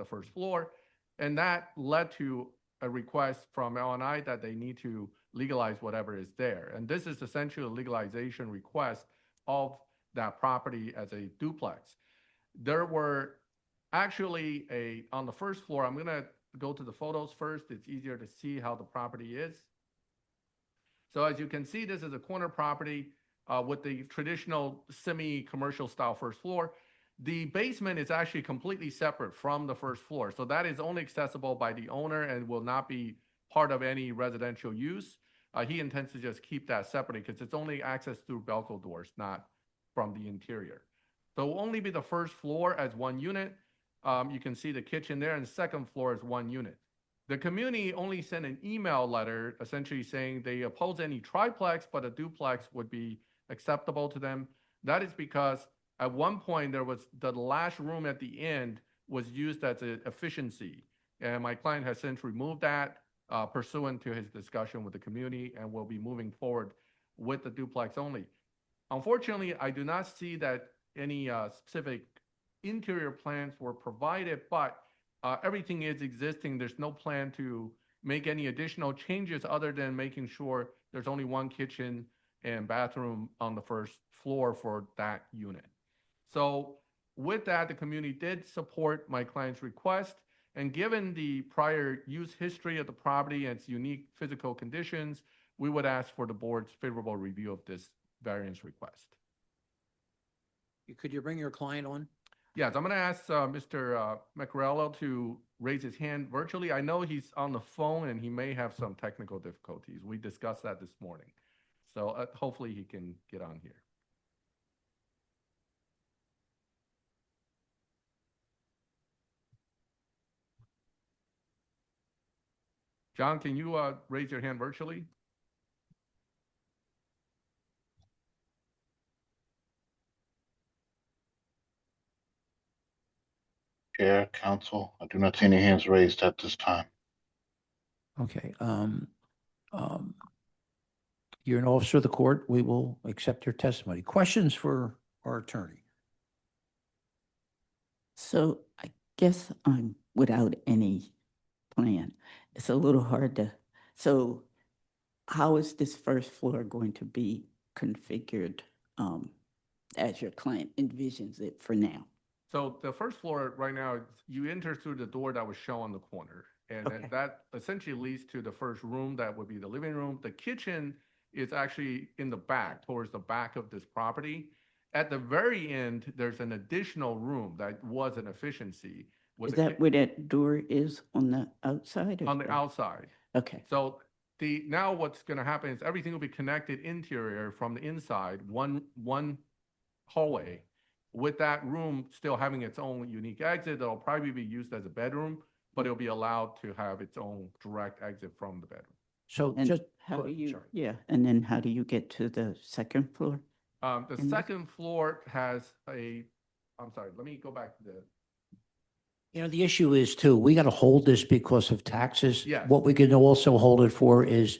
first floor. And that led to a request from L&I that they need to legalize whatever is there. And this is essentially a legalization request of that property as a duplex. There were actually on the first floor, I'm gonna go to the photos first. It's easier to see how the property is. So as you can see, this is a corner property with the traditional semi-commercial style first floor. The basement is actually completely separate from the first floor. So that is only accessible by the owner and will not be part of any residential use. He intends to just keep that separate because it's only accessed through balcony doors, not from the interior. So it will only be the first floor as one unit. You can see the kitchen there, and the second floor is one unit. The community only sent an email letter essentially saying they oppose any triplex, but a duplex would be acceptable to them. That is because at one point there was the last room at the end was used as an efficiency. And my client has since removed that pursuant to his discussion with the community and will be moving forward with the duplex only. Unfortunately, I do not see that any specific interior plans were provided, but everything is existing. There's no plan to make any additional changes other than making sure there's only one kitchen and bathroom on the first floor for that unit. So with that, the community did support my client's request. And given the prior use history of the property and its unique physical conditions, we would ask for the board's favorable review of this variance request. Could you bring your client on? Yes, I'm going to ask Mr. Macarello to raise his hand virtually. I know he's on the phone and he may have some technical difficulties. We discussed that this morning. So hopefully he can get on here. John, can you raise your hand virtually? Chair, council, I do not see any hands raised at this time. Okay. You're an officer of the court. We will accept your testimony. Questions for our attorney? So I guess I'm without any plan. It's a little hard to, so how is this first floor going to be configured as your client envisions it for now? So the first floor right now, you enter through the door that was shown on the corner. And then Okay. that essentially leads to the first room that would be the living room. The kitchen is actually in the back, towards the back of this property. At the very end, there's an additional room that was an efficiency. with Is a that where that door is on the outside? or On the where? outside. Okay, So now what's going to happen is everything will be connected interior from the inside, one hallway, with that room still having its own unique exit. That'll probably be used as a bedroom, but it'll be allowed to have its own direct exit from the bedroom. So and just, how go do ahead, you, sorry. yeah, and then how do you get to the second floor? The And- second floor has I'm sorry, let me go back to the, You know, the issue is too, we got to hold this because of taxes. Yes. What we can also hold it for is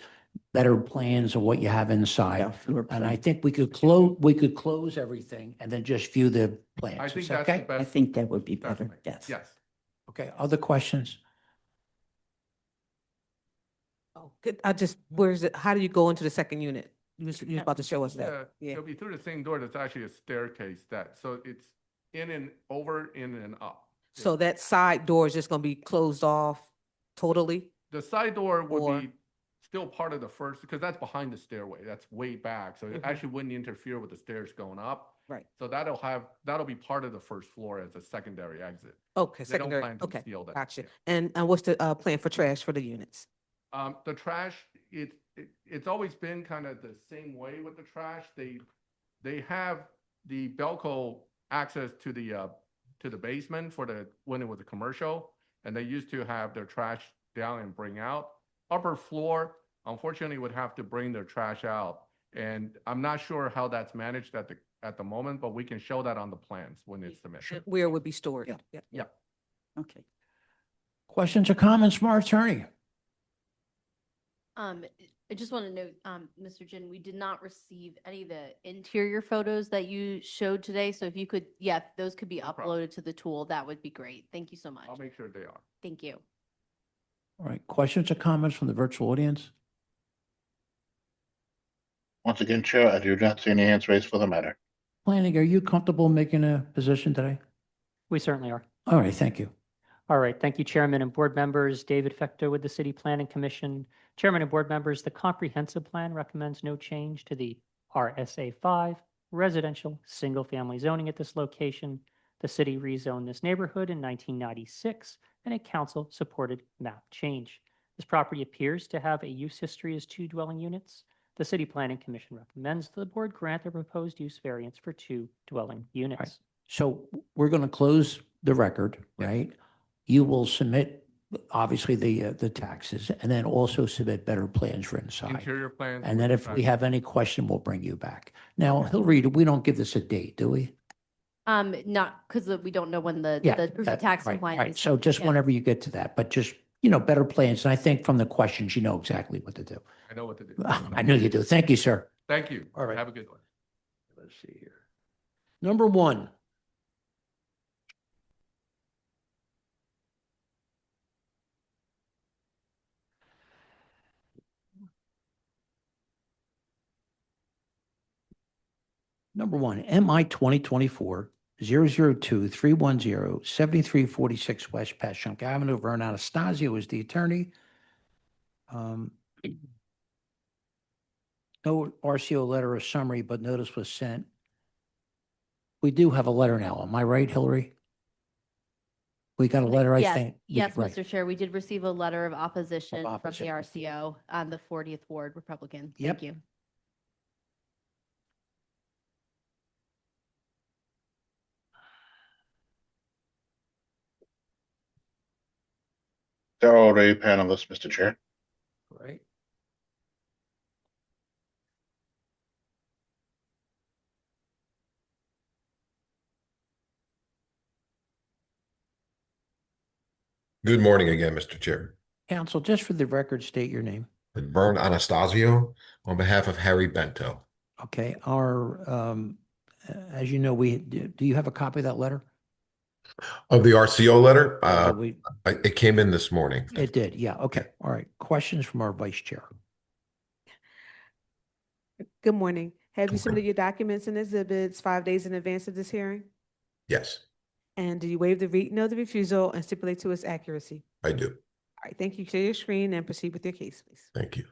better plans of what you have Yeah, inside. floor And I plan. think we could close everything and then just view the plans. I Is think that that's the okay? I best. think that would be better, Definitely. yes. Yes. Okay, other questions? Oh, good. Where is it? How do you go into the second unit? You was about to show us that. Yeah. It'll be through the same door. That's actually a staircase so it's in and over, in and up. So that side door is just gonna be closed off totally? The side door would Or- be still part of the first, because that's behind the stairway. That's way back. So it Mhm. actually wouldn't interfere with the stairs going up. Right. So that'll be part of the first floor as a secondary exit. Okay, They don't secondary, plan to okay, steal that. gotcha. Yeah. And what's the plan for trash for the units? The trash, it's always been kind of the same way with the trash. They have the Belco access to the basement when it was a commercial, and they used to have their trash down and bring out. Upper floor, unfortunately, would have to bring their trash out. And I'm not sure how that's managed at the moment, but we can show that on the plans when it's submitted. Where it would be stored? Yeah. Yeah. Okay. Questions or comments from our attorney? I just want to note, Mr. Jin, we did not receive any of the interior photos that you showed today. So if you could, yeah, if those could be problem. uploaded to the tool, that would be great. Thank you so much. I'll make sure they are. Thank you. All right, questions or comments from the virtual audience? Once again, Chair, I do not see any hands raised for the matter. Planning, are you comfortable making a position today? We certainly are. All right, thank you. All right, thank you, Chairman and Board members. David Fector with the City Planning Commission. Chairman and Board members, the comprehensive plan recommends no change to the RSA 5 residential single-family zoning at this location. The city rezoned this neighborhood in 1996, and a council-supported map change. This property appears to have a use history as 2 dwelling units. The City Planning Commission recommends the board grant the proposed use variance for 2 dwelling units. So we're going to close the record, right? You will submit, obviously, the taxes, and then also submit better plans for inside. Interior plans. And with then the if we trash. have any question, we'll bring you back. Now, Hillary, we don't give this a date, do we? Not because we don't know when the Yeah, proof of that- tax right, compliance. right. is So coming. just Yeah. whenever you get to that, but just, better plans. And I think from the questions, you know exactly what to do. I know what to do. I know you do. Thank you, sir. Thank you. All right. Have a good one. Let's see here. Number 1. Number one, MI 2024-002-310, 7346 West Passyunk Avenue. Vern Anastasio is the attorney. No RCO letter or summary, but notice was sent. We do have a letter now. Am I right, Hillary? We got a letter, I Yes, think. yes, Right. Mr. Chair, we did receive a letter of opposition from the opposition. RCO on the 40th Ward Republican. Yep. Thank you. Daryl Ray, panelist, Mr. Chair. Right. Good morning again, Mr. Chair. Counsel, just for the record, state your name. Vern Anastasio on behalf of Harry Bento. Okay, as you know, do you have a copy of that letter? Of the RCO letter, We- it came in this morning. It did, yeah, okay, all right. Questions from our vice chair? Good morning. Have you submitted your documents and exhibits 5 days in advance of this hearing? Yes, And do you waive the reading of the refusal and stipulate to its accuracy? I do. All right, thank you. Share your screen and proceed with your case, please. Thank you.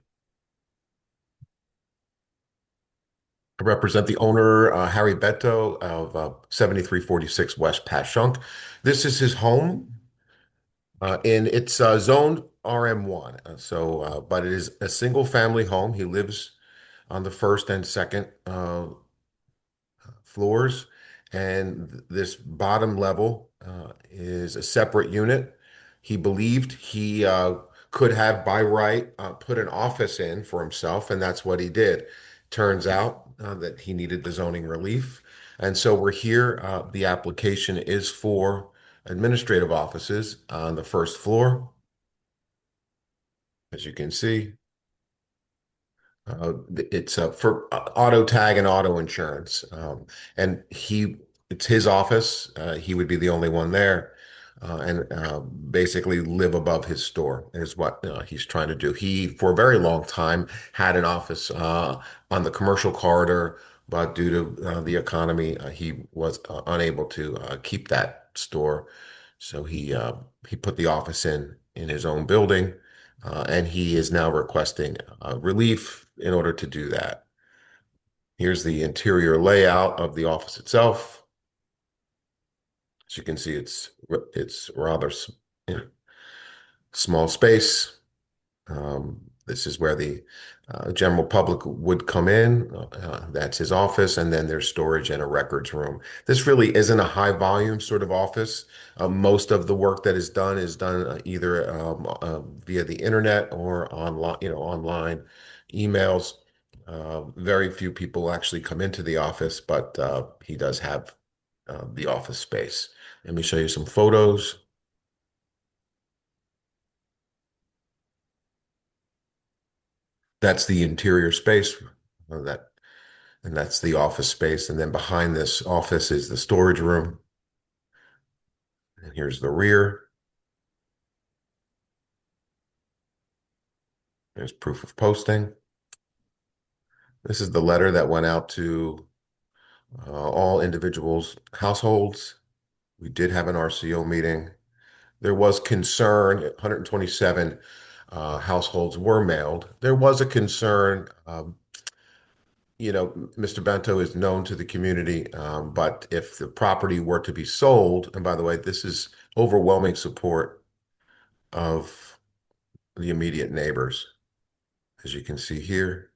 I represent the owner, Harry Bento of 7346 West Passyunk. This is his home, and it's zoned RM1. But it is a single-family home. He lives on the first and second floors, and this bottom level is a separate unit. He believed he could have by right put an office in for himself, and that's what he did. Turns out that he needed the zoning relief, and so we're here. The application is for administrative offices on the first floor, as you can see. It's for auto tag and auto insurance, and it's his office. He would be the only one there, and basically live above his store is what he's trying to do. He, for a very long time, had an office on the commercial corridor, but due to the economy, he was unable to keep that store. So he put the office in his own building, and he is now requesting relief in order to do that. Here's the interior layout of the office itself. As you can see, it's rather small space. This is where the general public would come in. That's his office, and then there's storage and a records room. This really isn't a high volume sort of office. Most of the work that is done either via the internet or online emails. Very few people actually come into the office, but he does have the office space. Let me show you some photos. That's the interior space, and that's the office space. And then behind this office is the storage room. And here's the rear. There's proof of posting. This is the letter that went out to all individuals' households. We did have an RCO meeting. There was concern, 127 households were mailed. There was a concern. Mr. Bento is known to the community, but if the property were to be sold, and by the way, this is overwhelming support of the immediate neighbors, as you can see here.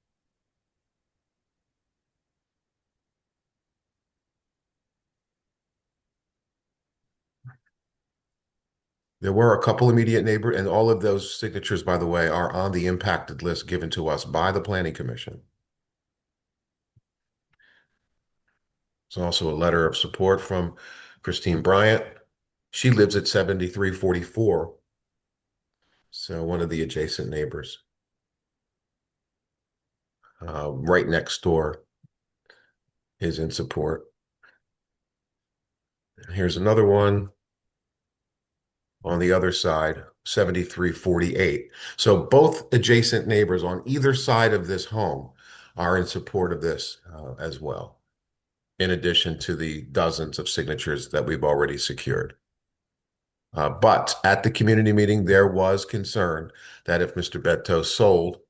There were a couple immediate neighbors, and all of those signatures, by the way, are on the impacted list given to us by the Planning Commission. There's also a letter of support from Christine Bryant. She lives at 7344. So one of the adjacent neighbors. Right next door is in support. Here's another one on the other side, 7348. So both adjacent neighbors on either side of this home are in support of this as well. in addition to the dozens of signatures that we've already secured. But at the community meeting, there was concern that if Mr. Beto sold,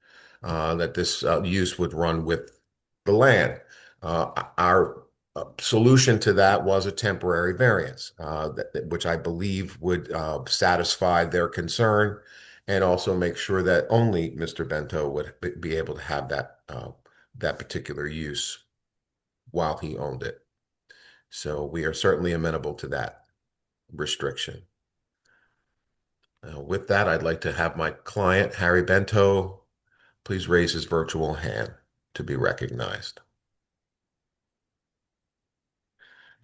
that this use would run with the land. Our solution to that was a temporary variance, which I believe would satisfy their concern and also make sure that only Mr. Bento would be able to have that particular use while he owned it. So we are certainly amenable to that restriction. With that, I'd like to have my client, Harry Bento, please raise his virtual hand to be recognized.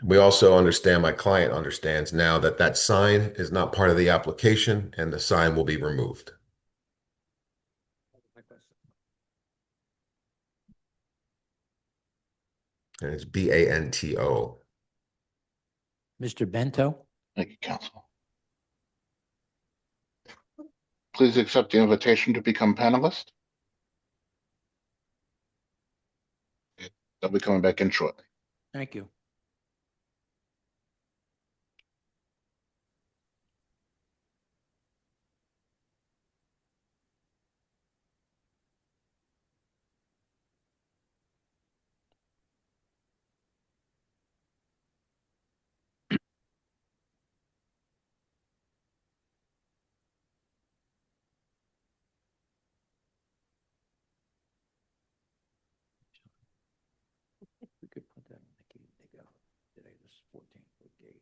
We also understand, my client understands now that that sign is not part of the application and the sign will be removed. And it's B-A-N-T-O. Mr. Bento? Thank you, counsel. Please accept the invitation to become panelist. They'll be coming back in shortly. Thank you. We could put that in the gate they go. Today was 14-foot gate.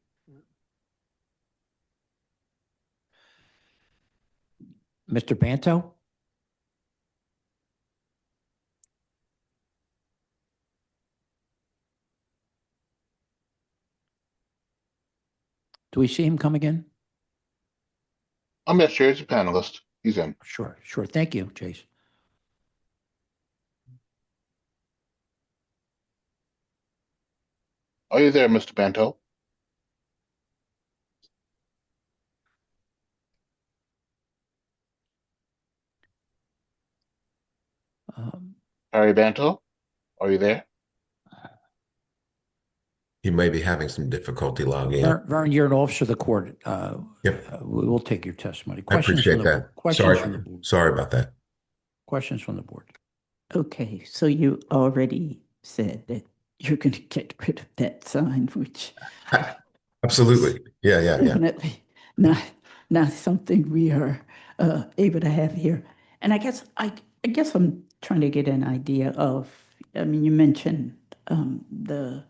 Mr. Banto? Do we see him come again? Yes, Chair, he's a panelist. He's in. Sure. Thank you, Chase. Are you there, Mr. Bento? Harry Bento, are you there? He may be having some difficulty logging in. Vern, you're an officer of the court. Yep. We will take your testimony. I appreciate that. Sorry about that. Questions from the board. Okay, so you already said that you're going to get rid of that sign, which Absolutely. Yeah. definitely not something we are able to have here. And I guess I'm trying to get an idea of. I mean, you mentioned that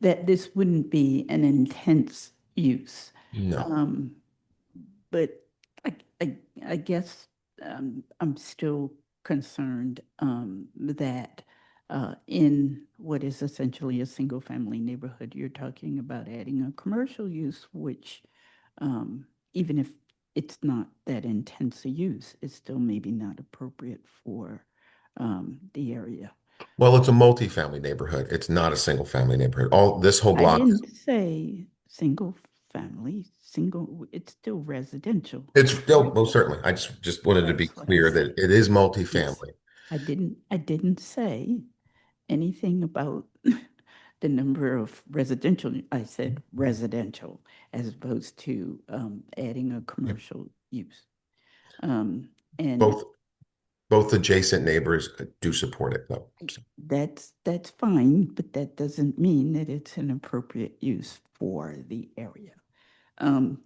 this wouldn't be an intense use. No. But I guess I'm still concerned that in what is essentially a single-family neighborhood, you're talking about adding a commercial use, which even if it's not that intense a use, it's still maybe not appropriate for the area. Well, it's a multi-family neighborhood. It's not a single-family neighborhood. This whole block. I didn't say single family, it's still residential. It's still, most certainly. I just wanted to be clear that it is multi-family. I didn't say anything about the number of residential. I said residential as opposed to adding a commercial use. And Both adjacent neighbors do support it, though. that's fine, but that doesn't mean that it's an appropriate use for the area. And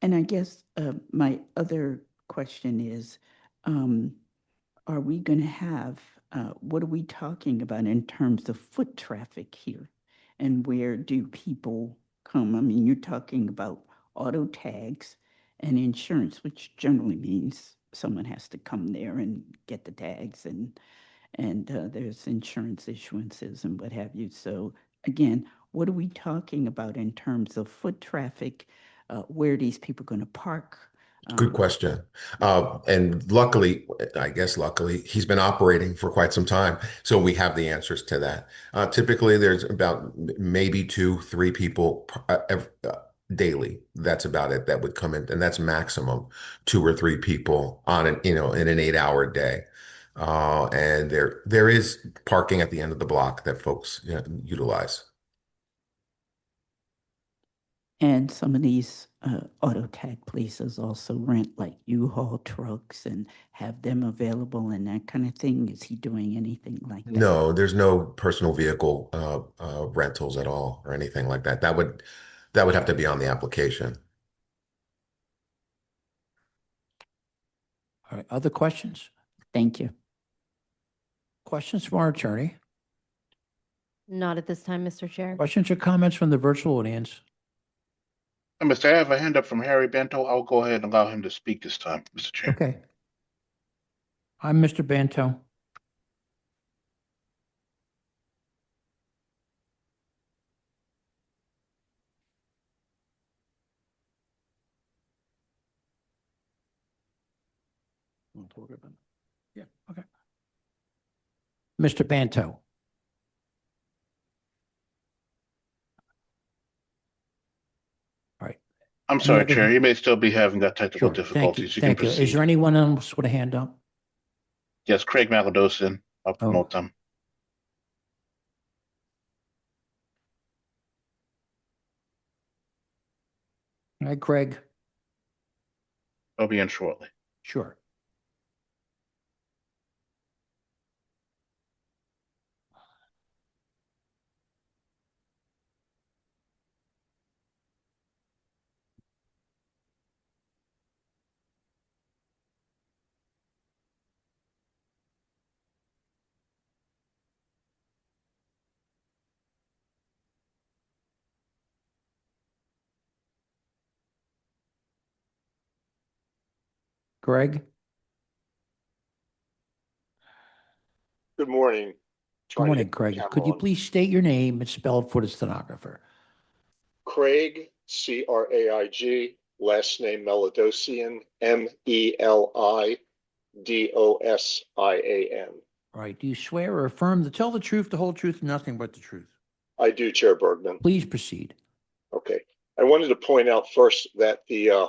I guess my other question is, are we going to have, what are we talking about in terms of foot traffic here? And where do people come? I mean, you're talking about auto tags and insurance, which generally means someone has to come there and get the tags, and there's insurance issuances and what have you. So again, what are we talking about in terms of foot traffic? Where are these people going to park? Good question. And luckily, he's been operating for quite some time. So we have the answers to that. Typically, there's about maybe 2-3 people daily. That's about it that would come in. And that's maximum 2 or 3 people on in an 8-hour day. And there is parking at the end of the block that folks, utilize. And some of these auto tag places also rent like U-Haul trucks and have them available and that kind of thing. Is he doing anything like that? No, there's no personal vehicle rentals at all or anything like that. That would have to be on the application. All right, other questions? Thank you. Questions from our attorney? Not at this time, Mr. Chair. Questions or comments from the virtual audience? Mr. I have a hand up from Harry Bento. I'll go ahead and allow him to speak this time, Mr. Chair. Okay. I'm Mr. Banto. Yeah, okay. Mr. Banto. All right. I'm Any sorry, other- Chair. You may still be having that technical Sure, thank you, difficulties. You can thank you. Is proceed. there anyone else with a hand up? Yes, Craig Maladosian. I'll Oh. promote them. All right, Craig. I'll be in shortly. Sure. Greg? Good morning. Good morning, Craig. Could you please state your name and spell it for the stenographer? Craig, Craig, last name Meladosian, Melidosian. All right, do you swear or affirm to tell the truth, the whole truth, and nothing but the truth? I do, Chair Bergman. Please proceed. Okay. I wanted to point out first that the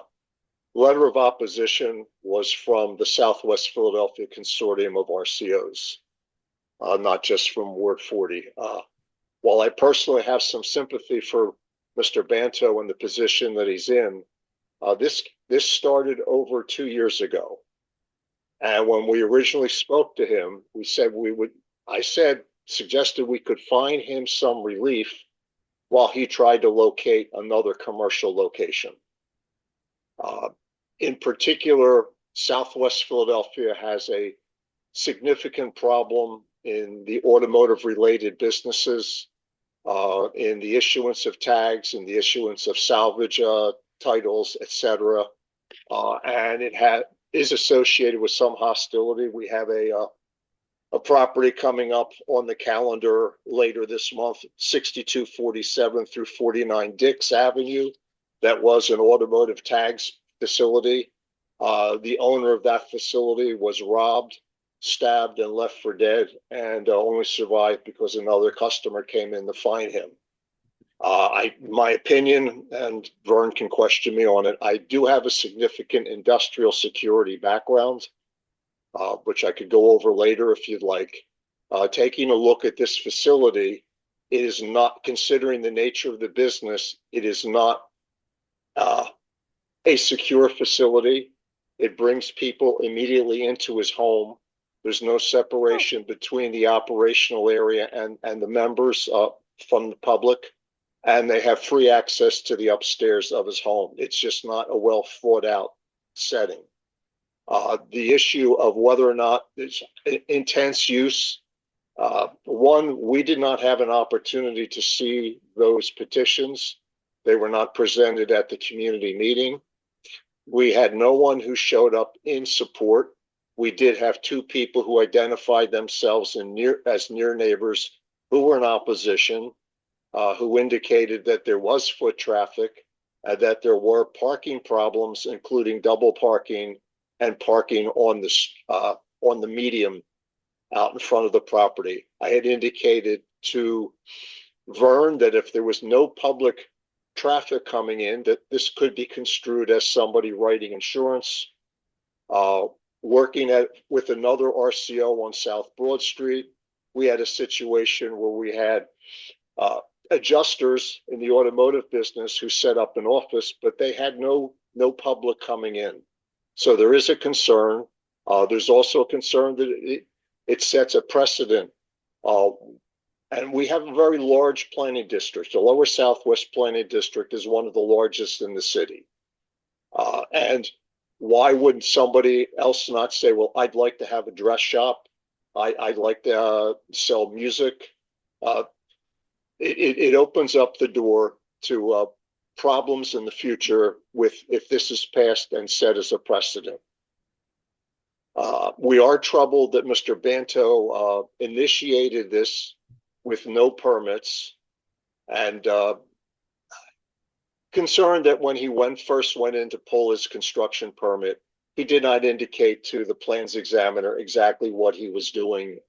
letter of opposition was from the Southwest Philadelphia Consortium of RCOs, not just from Ward 40. While I personally have some sympathy for Mr. Banto and the position that he's in, this started over 2 years ago. And when we originally spoke to him, suggested we could find him some relief while he tried to locate another commercial location. In particular, Southwest Philadelphia has a significant problem in the automotive related businesses, in the issuance of tags, in the issuance of salvage titles, etc. And it is associated with some hostility. We have a property coming up on the calendar later this month, 6247 through 49 Dix Avenue. That was an automotive tags facility. The owner of that facility was robbed, stabbed, and left for dead, and only survived because another customer came in to find him. My opinion, and Vern can question me on it, I do have a significant industrial security background, which I could go over later if you'd like. Taking a look at this facility, it is not, considering the nature of the business, it is not a secure facility. It brings people immediately into his home. There's no separation between the operational area and the members from the public. And they have free access to the upstairs of his home. It's just not a well thought out setting. The issue of whether or not there's intense use, one, we did not have an opportunity to see those petitions. They were not presented at the community meeting. We had no one who showed up in support. We did have two people who identified themselves as near neighbors who were in opposition, who indicated that there was foot traffic, that there were parking problems, including double parking and parking on the medium out in front of the property. I had indicated to Vern that if there was no public traffic coming in, that this could be construed as somebody writing insurance. working with another RCO on South Broad Street, we had a situation where we had adjusters in the automotive business who set up an office, but they had no public coming in. So there is a concern. There's also a concern that it sets a precedent. And we have a very large planning district. The Lower Southwest Planning District is one of the largest in the city. And why wouldn't somebody else not say, well, I'd like to have a dress shop. I'd like to sell music. It opens up the door to problems in the future if this is passed and set as a precedent. We are troubled that Mr. Banto initiated this with no permits, and concerned that when he first went in to pull his construction permit, he did not indicate to the plans examiner exactly what he was doing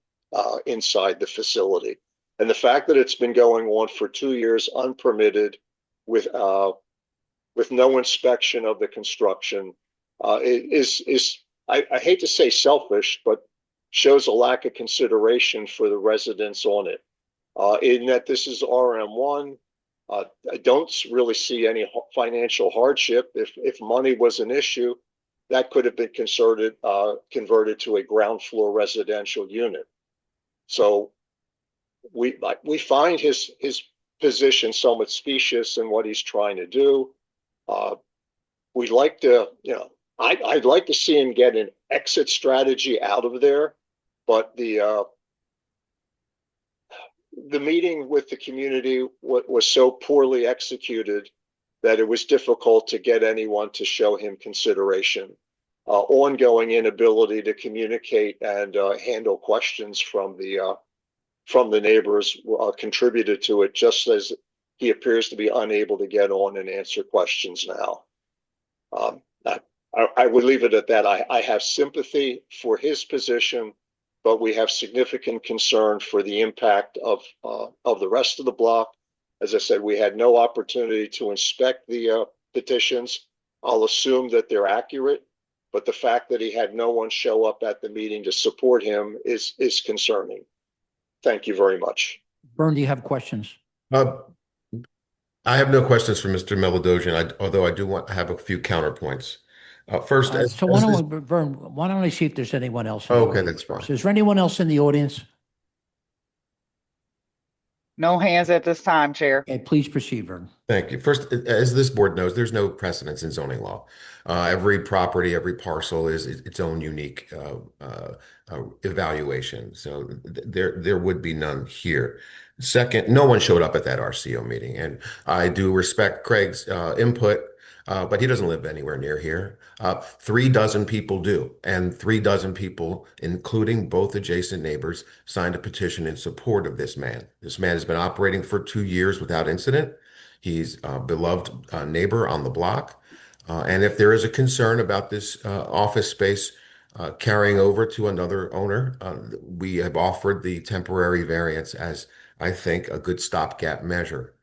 inside the facility. And the fact that it's been going on for 2 years unpermitted with no inspection of the construction is I hate to say selfish, but shows a lack of consideration for the residents on it. In that this is RM1, I don't really see any financial hardship. If money was an issue, that could have been converted to a ground floor residential unit. So we find his position somewhat specious in what he's trying to do. We'd like to, I'd like to see him get an exit strategy out of there, but the meeting with the community was so poorly executed that it was difficult to get anyone to show him consideration. Ongoing inability to communicate and handle questions from the neighbors contributed to it, just as he appears to be unable to get on and answer questions now. I would leave it at that. I have sympathy for his position, but we have significant concern for the impact of the rest of the block. As I said, we had no opportunity to inspect the petitions. I'll assume that they're accurate, but the fact that he had no one show up at the meeting to support him is concerning. Thank you very much. Vern, do you have questions? I have no questions for Mr. Melodosian, although I do have a few counterpoints. First, So why don't I see if there's anyone else? in the Okay, audience that's fine. first. Is there anyone else in the audience? No hands at this time, Chair. Okay, please proceed, Vern. Thank you. First, as this board knows, there's no precedence in zoning law. Every property, every parcel is its own unique evaluation. So there would be none here. Second, no one showed up at that RCO meeting, and I do respect Craig's input, but he doesn't live anywhere near here. 3 dozen people do, and 3 dozen people, including both adjacent neighbors, signed a petition in support of this man. This man has been operating for 2 years without incident. He's a beloved neighbor on the block. And if there is a concern about this office space carrying over to another owner, we have offered the temporary variance as, I think, a good stopgap measure.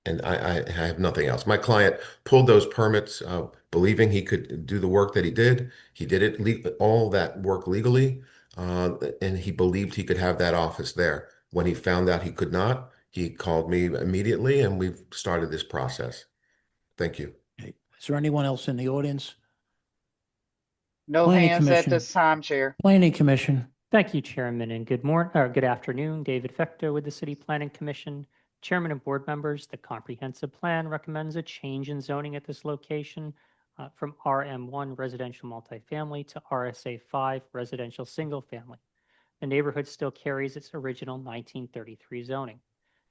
And I have nothing else. My client pulled those permits, believing he could do the work that he did. He did it, all that work legally, and he believed he could have that office there. When he found out he could not, he called me immediately, and we've started this process. Thank you. Okay. Is there anyone else in the audience? No Planning hands at Commission. this time, Chair. Planning Commission. Thank you, Chairman, and good afternoon. David Fector with the City Planning Commission. Chairman and board members, the comprehensive plan recommends a change in zoning at this location from RM1 residential multifamily to RSA 5 residential single family. The neighborhood still carries its original 1933 zoning.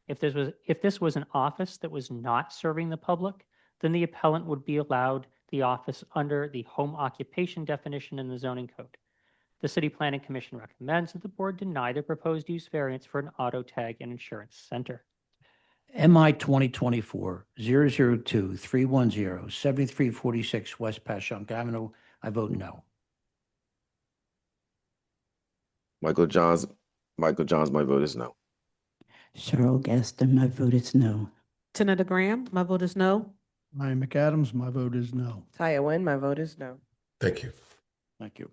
If this was an office that was not serving the public, then the appellant would be allowed the office under the home occupation definition in the zoning code. The City Planning Commission recommends that the board deny the proposed use variance for an auto tag and insurance center. MI 2024-002-310, 7346 West Passyunk Avenue. I vote no. Michael Johns, my vote is no. Cheryl Gaston, my vote is no. Tanetta Graham, my vote is no. Ryan McAdams, my vote is no. Taya Wynn, my vote is no. Thank you. Thank you.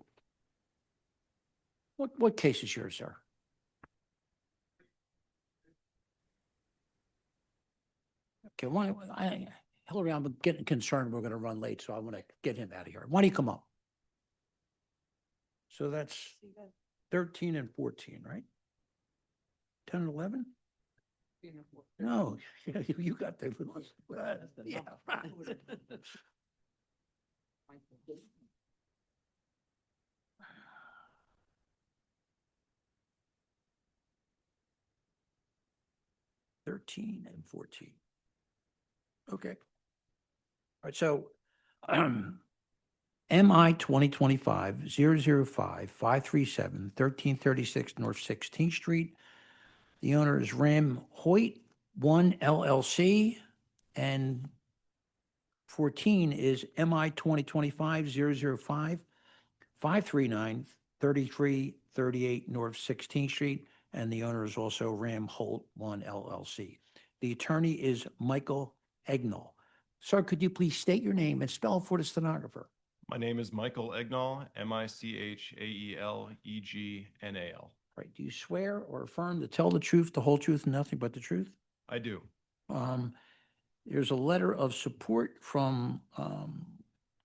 What case is yours, sir? Okay, Hillary, I'm getting concerned we're gonna run late, so I want to get him out of here. Why don't you come up? So that's 13 and 14, right? 10 and 11? No, yeah, you got the, yeah. Thirteen and 14. Okay. All right, so MI 2025-005-537-1336 North 16th Street. The owner is Ram Hoyt, 1 LLC, and 14 is MI 2025-005-539-3338 North 16th Street, and the owner is also Ram Holt, 1 LLC. The attorney is Michael Egnall. Sir, could you please state your name and spell it for the stenographer? My name is Michael Egnall, MichaelEgnal. Right, do you swear or affirm to tell the truth, the whole truth, and nothing but the truth? I do. There's a letter of support from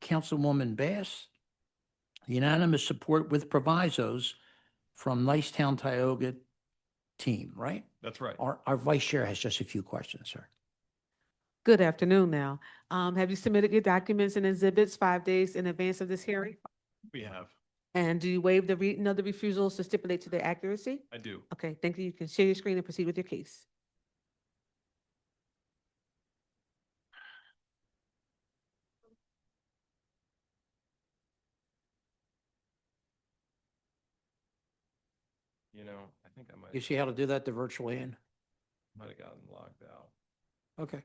Councilwoman Bass. Unanimous support with provisos from Nicetown Tioga team, right? That's right. Our vice chair has just a few questions, sir. Good afternoon now. Have you submitted your documents and exhibits 5 days in advance of this hearing? We have. And do you waive the reading of the refusals to stipulate to their accuracy? I do. Okay, thank you. You can share your screen and proceed with your case. You know, I think I You see how to do that the virtual in? might have gotten logged out. Okay.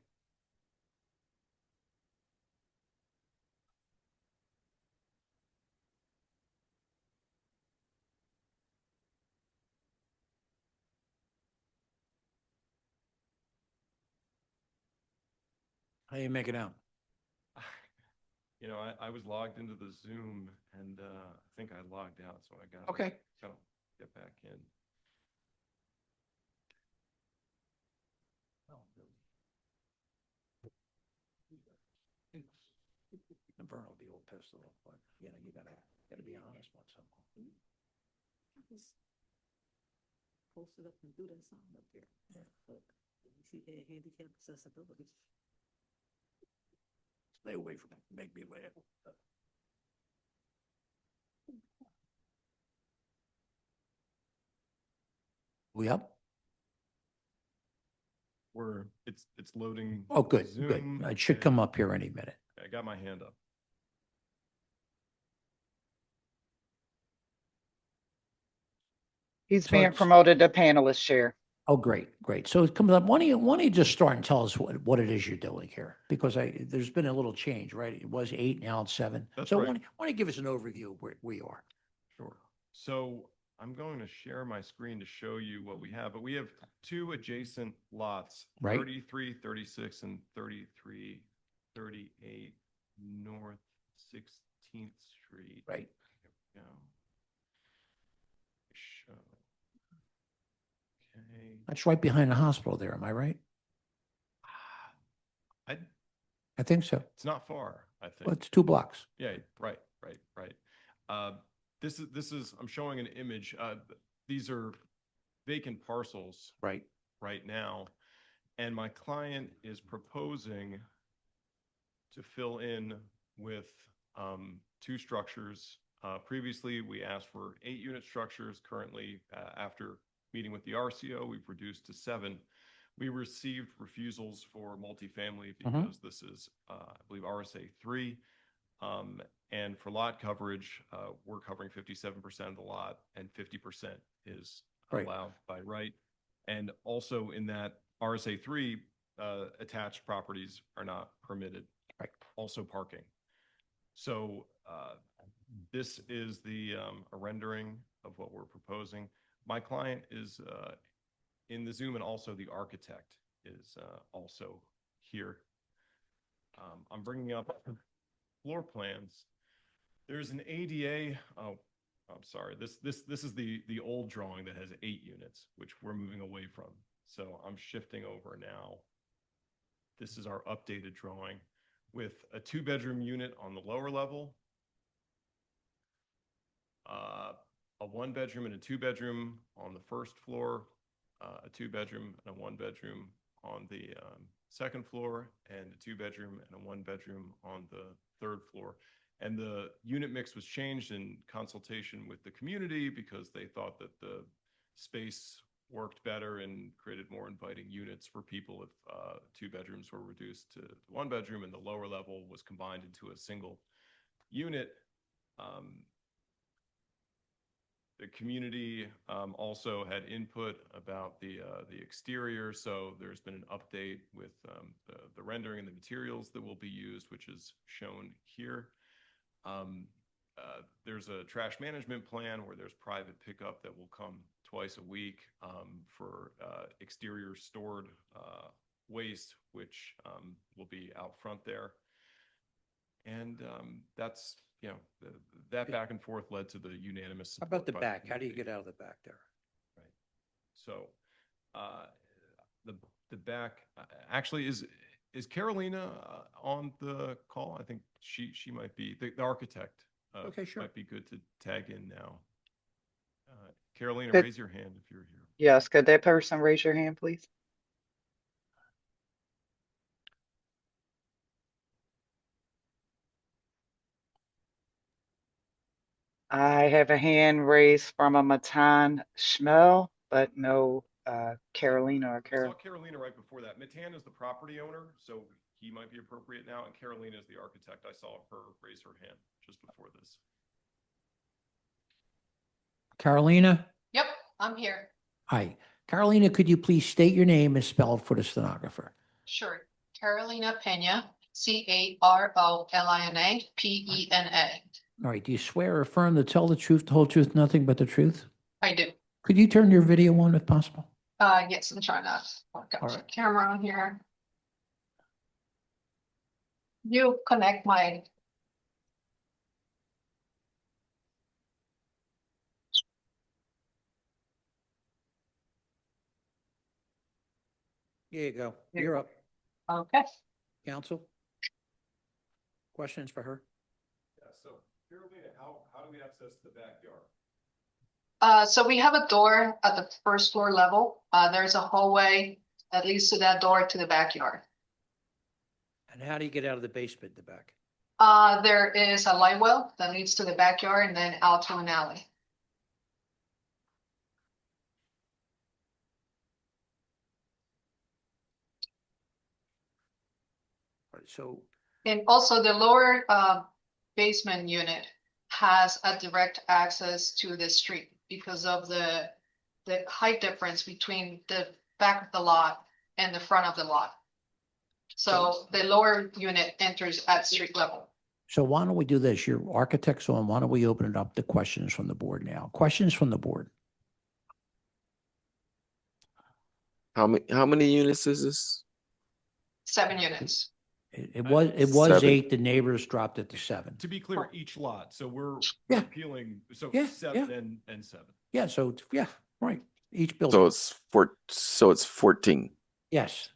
How you make it out? You know, I was logged into the Zoom and I think I logged out, so I got Okay. gotta get back in. And Vern will be a little pissed off, but you know, you gotta be honest once in a while. Post it up and do that sign up there. Look, you see the handicap accessibility. Stay away from it, make me laugh. We up? It's loading. Oh, good, good. Zoom It should come up here any minute. I got my hand up. He's So being it's- promoted to panelist chair. Oh, great, great. So it comes up, why don't you just start and tell us what it is you're doing here? Because there's been a little change, right? It was 8, now it's 7. That's So right. why don't you give us an overview of where we are? Sure. So I'm going to share my screen to show you what we have, but we have two adjacent lots, Right. 33, 36, and 33, 38 North 16th Street. Right. Here we go. Show. Okay. That's right behind the hospital there, am I right? I, I think so. it's not far, I think. Well, it's 2 blocks. Yeah, right. This is, I'm showing an image. These are vacant parcels Right. right now. And my client is proposing to fill in with 2 structures. Previously, we asked for 8-unit structures. Currently, after meeting with the RCO, we've reduced to 7. We received refusals for multifamily because this is, I believe, RSA 3. And for lot coverage, we're covering 57% of the lot and 50% is Right. allowed by right. And also in that RSA 3, attached properties are not permitted. Right. Also parking. So this is the a rendering of what we're proposing. My client is in the Zoom, and also the architect is also here. I'm bringing up floor plans. There's an ADA, oh, I'm sorry, this is the old drawing that has 8 units, which we're moving away from. So I'm shifting over now. This is our updated drawing with a 2-bedroom unit on the lower level, a 1-bedroom and a 2-bedroom on the first floor, a 2-bedroom and a 1-bedroom on the second floor, and a 2-bedroom and a 1-bedroom on the third floor. And the unit mix was changed in consultation with the community because they thought that the space worked better and created more inviting units for people if 2 bedrooms were reduced to 1 bedroom and the lower level was combined into a single unit. The community also had input about the exterior, so there's been an update with the rendering and the materials that will be used, which is shown here. There's a trash management plan where there's private pickup that will come twice a week for exterior stored waste, which will be out front there. And that's, you know, that back and forth led to the unanimous How support about the by back? How do you community. get out of the back there? Right. So the back actually is Carolina on the call? I think she might be the architect. Okay, sure. Might be good to tag in now. Carolina, Good. raise your hand if you're here. Yes, could that person raise your hand, please? I have a hand raised from a Matan Schmel, but no Carolina or I saw Carol. Carolina right before that. Matan is the property owner, so he might be appropriate now, and Carolina is the architect. I saw her raise her hand just before this. Carolina? Yep, I'm here. Hi. Carolina, could you please state your name as spelled for the stenographer? Sure. Carolina Pena, Carolina Pena. All right. Do you swear or affirm to tell the truth, the whole truth, nothing but the truth? I do. Could you turn your video on if possible? Yes, I'm trying to work out All the right. camera on here. You connect my. Here you go. You're up. Okay. Counsel? Questions for her? Yeah, so Carolina, how do we access the backyard? So we have a door at the first floor level. There's a hallway that leads to that door to the backyard. And how do you get out of the basement in the back? There is a light well that leads to the backyard and then out to an alley. All right, so, And also the lower basement unit has a direct access to the street because of the height difference between the back of the lot and the front of the lot. So the lower unit enters at street level. So why don't we do this? Your architect's on. Why don't we open it up to questions from the board now? Questions from the board? How many units is this? 7 units. It was 7. 8. The neighbors dropped it to 7. To be clear, each lot. So we're Yeah. appealing, so Yeah, 7 and 7. Yeah. So yeah, right. Each building. So it's 14. Yes.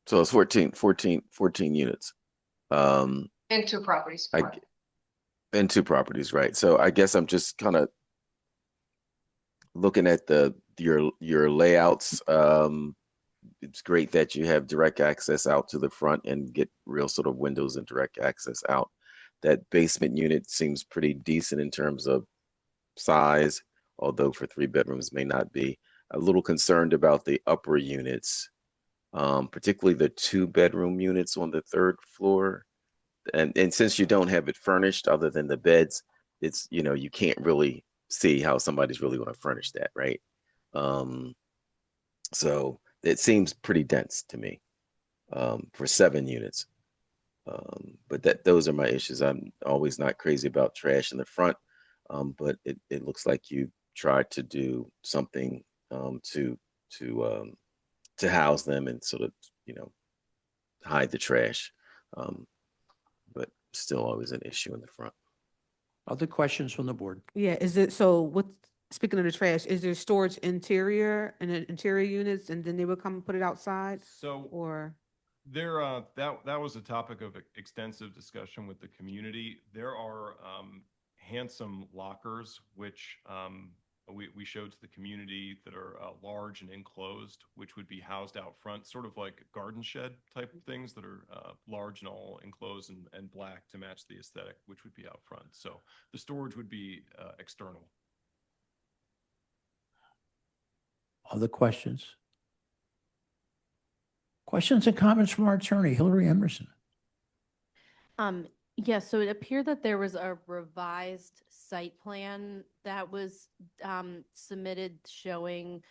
So it's 14 units. In 2 properties. And 2 properties, right? So I guess I'm just kind of looking at your layouts. It's great that you have direct access out to the front and get real sort of windows and direct access out. That basement unit seems pretty decent in terms of size, although for 3 bedrooms may not be. A little concerned about the upper units, particularly the 2-bedroom units on the 3rd floor. And since you don't have it furnished other than the beds, it's, you know, you can't really see how somebody's really going to furnish that, right? So it seems pretty dense to me for 7 units. But those are my issues. I'm always not crazy about trash in the front, but it looks like you tried to do something to house them and sort of, you know, hide the trash. But still always an issue in the front. Other questions from the board? Yeah, is it, so what, speaking of the trash, is there storage interior and then interior units and then they will come and put it outside So or? there, that was a topic of extensive discussion with the community. There are handsome lockers, which we showed to the community that are large and enclosed, which would be housed out front, sort of like garden shed type of things that are large and all enclosed and black to match the aesthetic, which would be out front. So the storage would be external. Other questions? Questions and comments from our attorney, Hillary Emerson. Yes, so it appeared that there was a revised site plan that was submitted showing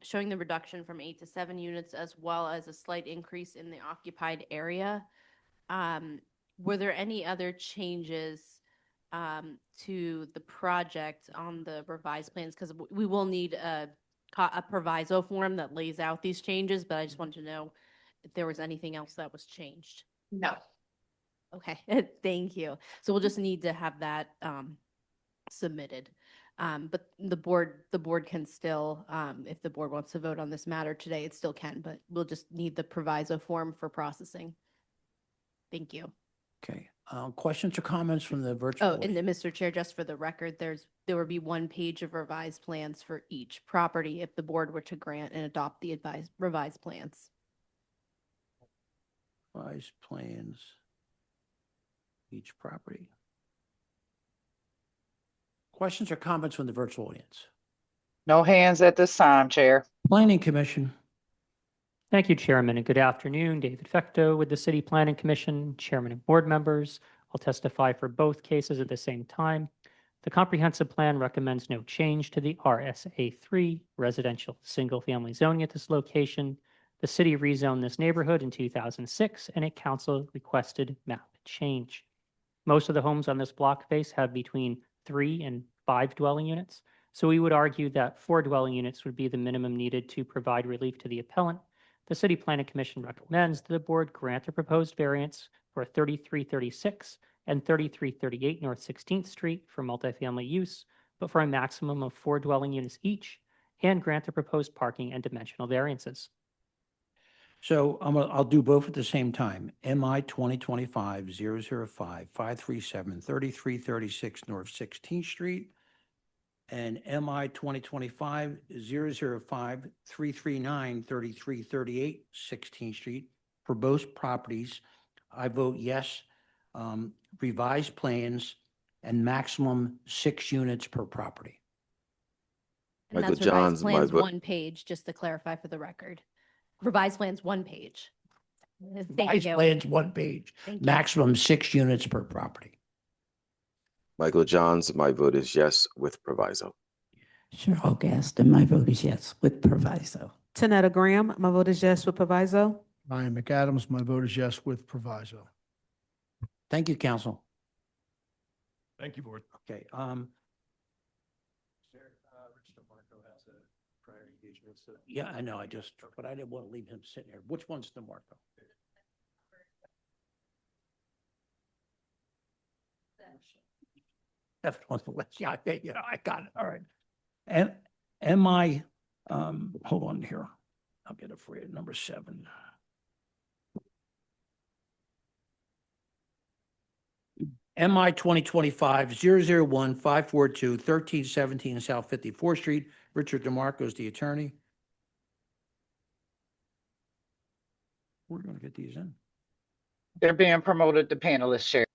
showing the reduction from 8 to 7 units as well as a slight increase in the occupied area. Were there any other changes to the project on the revised plans? Because we will need a proviso form that lays out these changes, but I just wanted to know if there was anything else that was changed. No. Okay, thank you. So we'll just need to have that submitted. But the board can still, if the board wants to vote on this matter today, it still can, but we'll just need the proviso form for processing. Thank you. Okay, questions or comments from the virtual? Oh, and then, Mr. Chair, just for the record, there would be 1 page of revised plans for each property if the board were to grant and adopt the revised plans. Revised plans, each property. Questions or comments from the virtual audience? No hands at this time, Chair. Planning Commission. Thank you, Chairman, and good afternoon. David Fecto with the City Planning Commission, Chairman and board members. I'll testify for both cases at the same time. The comprehensive plan recommends no change to the RSA3 residential single-family zoning at this location. The city rezoned this neighborhood in 2006, and a council requested map change. Most of the homes on this block face have between 3 and 5 dwelling units, so we would argue that 4 dwelling units would be the minimum needed to provide relief to the appellant. The City Planning Commission recommends that the board grant the proposed variance for 3336 and 3338 North 16th Street for multifamily use, but for a maximum of 4 dwelling units each, and grant the proposed parking and dimensional variances. So I'll do both at the same time. MI 2025-005-537-3336 North 16th Street and MI 2025-005-339-3338 16th Street. For both properties, I vote yes. Revised plans and maximum 6 units per property. And Michael that's revised Johns, my plans vote. 1 page, just to clarify for the record. Revised plans 1 page. Thank Revised you. plans 1 page, Thank you. maximum 6 units per property. Michael Johns, my vote is yes with proviso. Cheryl Gaston, my vote is yes with proviso. Tanetta Graham, my vote is yes with proviso. Ryan McAdams, my vote is yes with proviso. Thank you, council. Thank you, board. Okay, yeah, I know, but I didn't want to leave him sitting here. Which one's DeMarco? That's on the list. Yeah, I got it. All right. And am I, hold on here. I'll get it for you. Number 7. MI 2025-001-542-1317 South 54th Street. Richard DeMarco is the attorney. We're going to get these in. They're being promoted to panelist, Chair.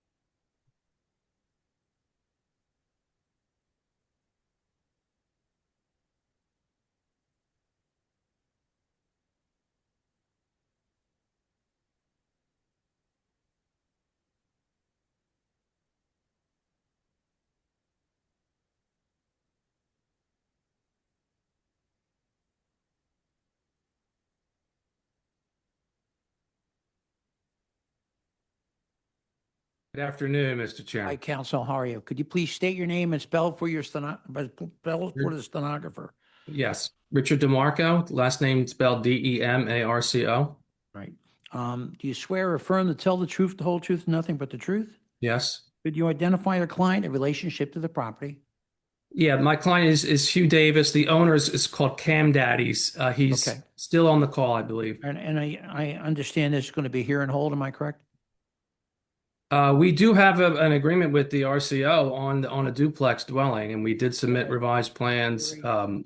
Good afternoon, Mr. Chairman. Hi, counsel. How are you? Could you please state your name and spell for your spell for the stenographer? Yes, Richard DeMarco, last name spelled DEMARCO. Right. Do you swear or affirm to tell the truth, the whole truth, and nothing but the truth? Yes. Could you identify your client in relationship to the property? Yeah, my client is Hugh Davis. The owner is called Cam Daddies. He's Okay. still on the call, I believe. And I understand this is going to be here and hold, am I correct? We do have an agreement with the RCO on a duplex dwelling, and we did submit revised plans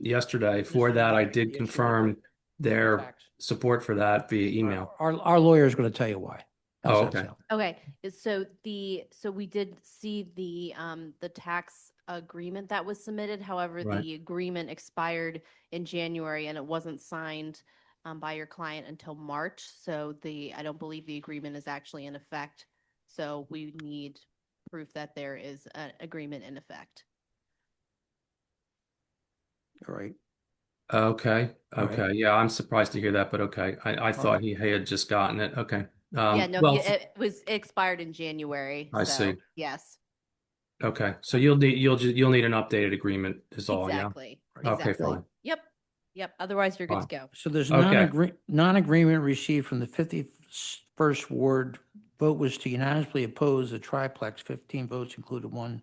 yesterday. For that, I did confirm their support for that via email. Our lawyer is going to tell you why. How's Oh, that okay. sound? Okay, so we did see the tax agreement that was submitted. However, Right. the agreement expired in January and it wasn't signed by your client until March. So I don't believe the agreement is actually in effect. So we need proof that there is an agreement in effect. All right. Okay. All right. Okay. Yeah, I'm surprised to hear that, but okay. I thought he had just gotten it. Okay. Yeah, no, Well, it expired in January. I So, see. yes, okay. So you'll need an updated agreement is all, exactly. yeah? Okay, Exactly. fine. Yep. Otherwise, you're good to Fine. go. So there's Okay. non-agreement received from the 51st Ward. Vote was to unanimously oppose the triplex. 15 votes included one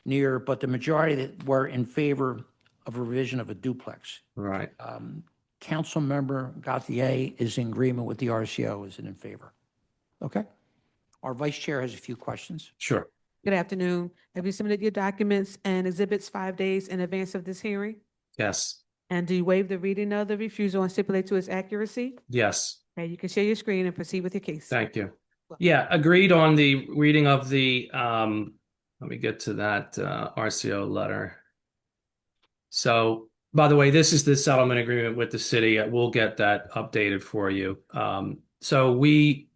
near, but the majority that were in favor of a revision of a duplex. Right. Councilmember Gauthier is in agreement with the RCO, is in favor. Okay. Our vice chair has a few questions. Sure. Good afternoon. Have you submitted your documents and exhibits 5 days in advance of this hearing? Yes. And do you waive the reading of the refusal and stipulate to its accuracy? Yes. Okay, you can share your screen and proceed with your case. Thank you. Yeah, agreed on the reading of the, let me get to that RCO letter. So, by the way, this is the settlement agreement with the city. We'll get that updated for you. So we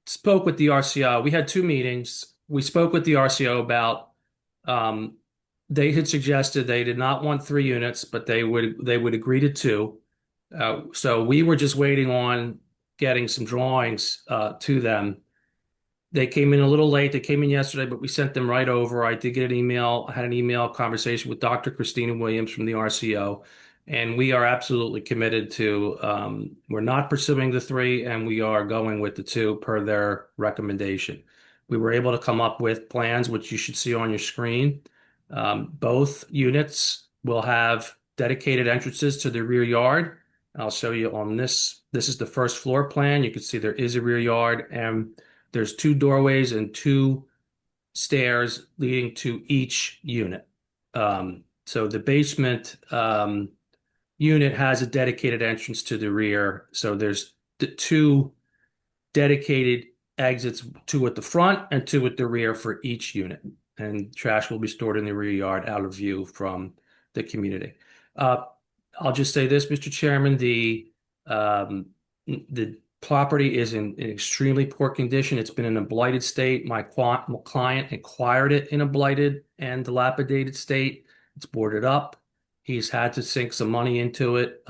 spoke with the RCO. We had 2 meetings. We spoke with the RCO about, they had suggested they did not want 3 units, but they would agree to 2. So we were just waiting on getting some drawings to them. They came in a little late. They came in yesterday, but we sent them right over. I did get an email. I had an email conversation with Dr. Christina Williams from the RCO, and we are absolutely committed to, we're not pursuing the 3, and we are going with the 2 per their recommendation. We were able to come up with plans, which you should see on your screen. Both units will have dedicated entrances to the rear yard. I'll show you on this. This is the first floor plan. You can see there is a rear yard, and there's 2 doorways and 2 stairs leading to each unit. So the basement unit has a dedicated entrance to the rear. So there's 2 dedicated exits, 2 at the front and 2 at the rear for each unit. And trash will be stored in the rear yard out of view from the community. I'll just say this, Mr. Chairman, the property is in extremely poor condition. It's been in a blighted state. My client acquired it in a blighted and dilapidated state. It's boarded up. He's had to sink some money into it.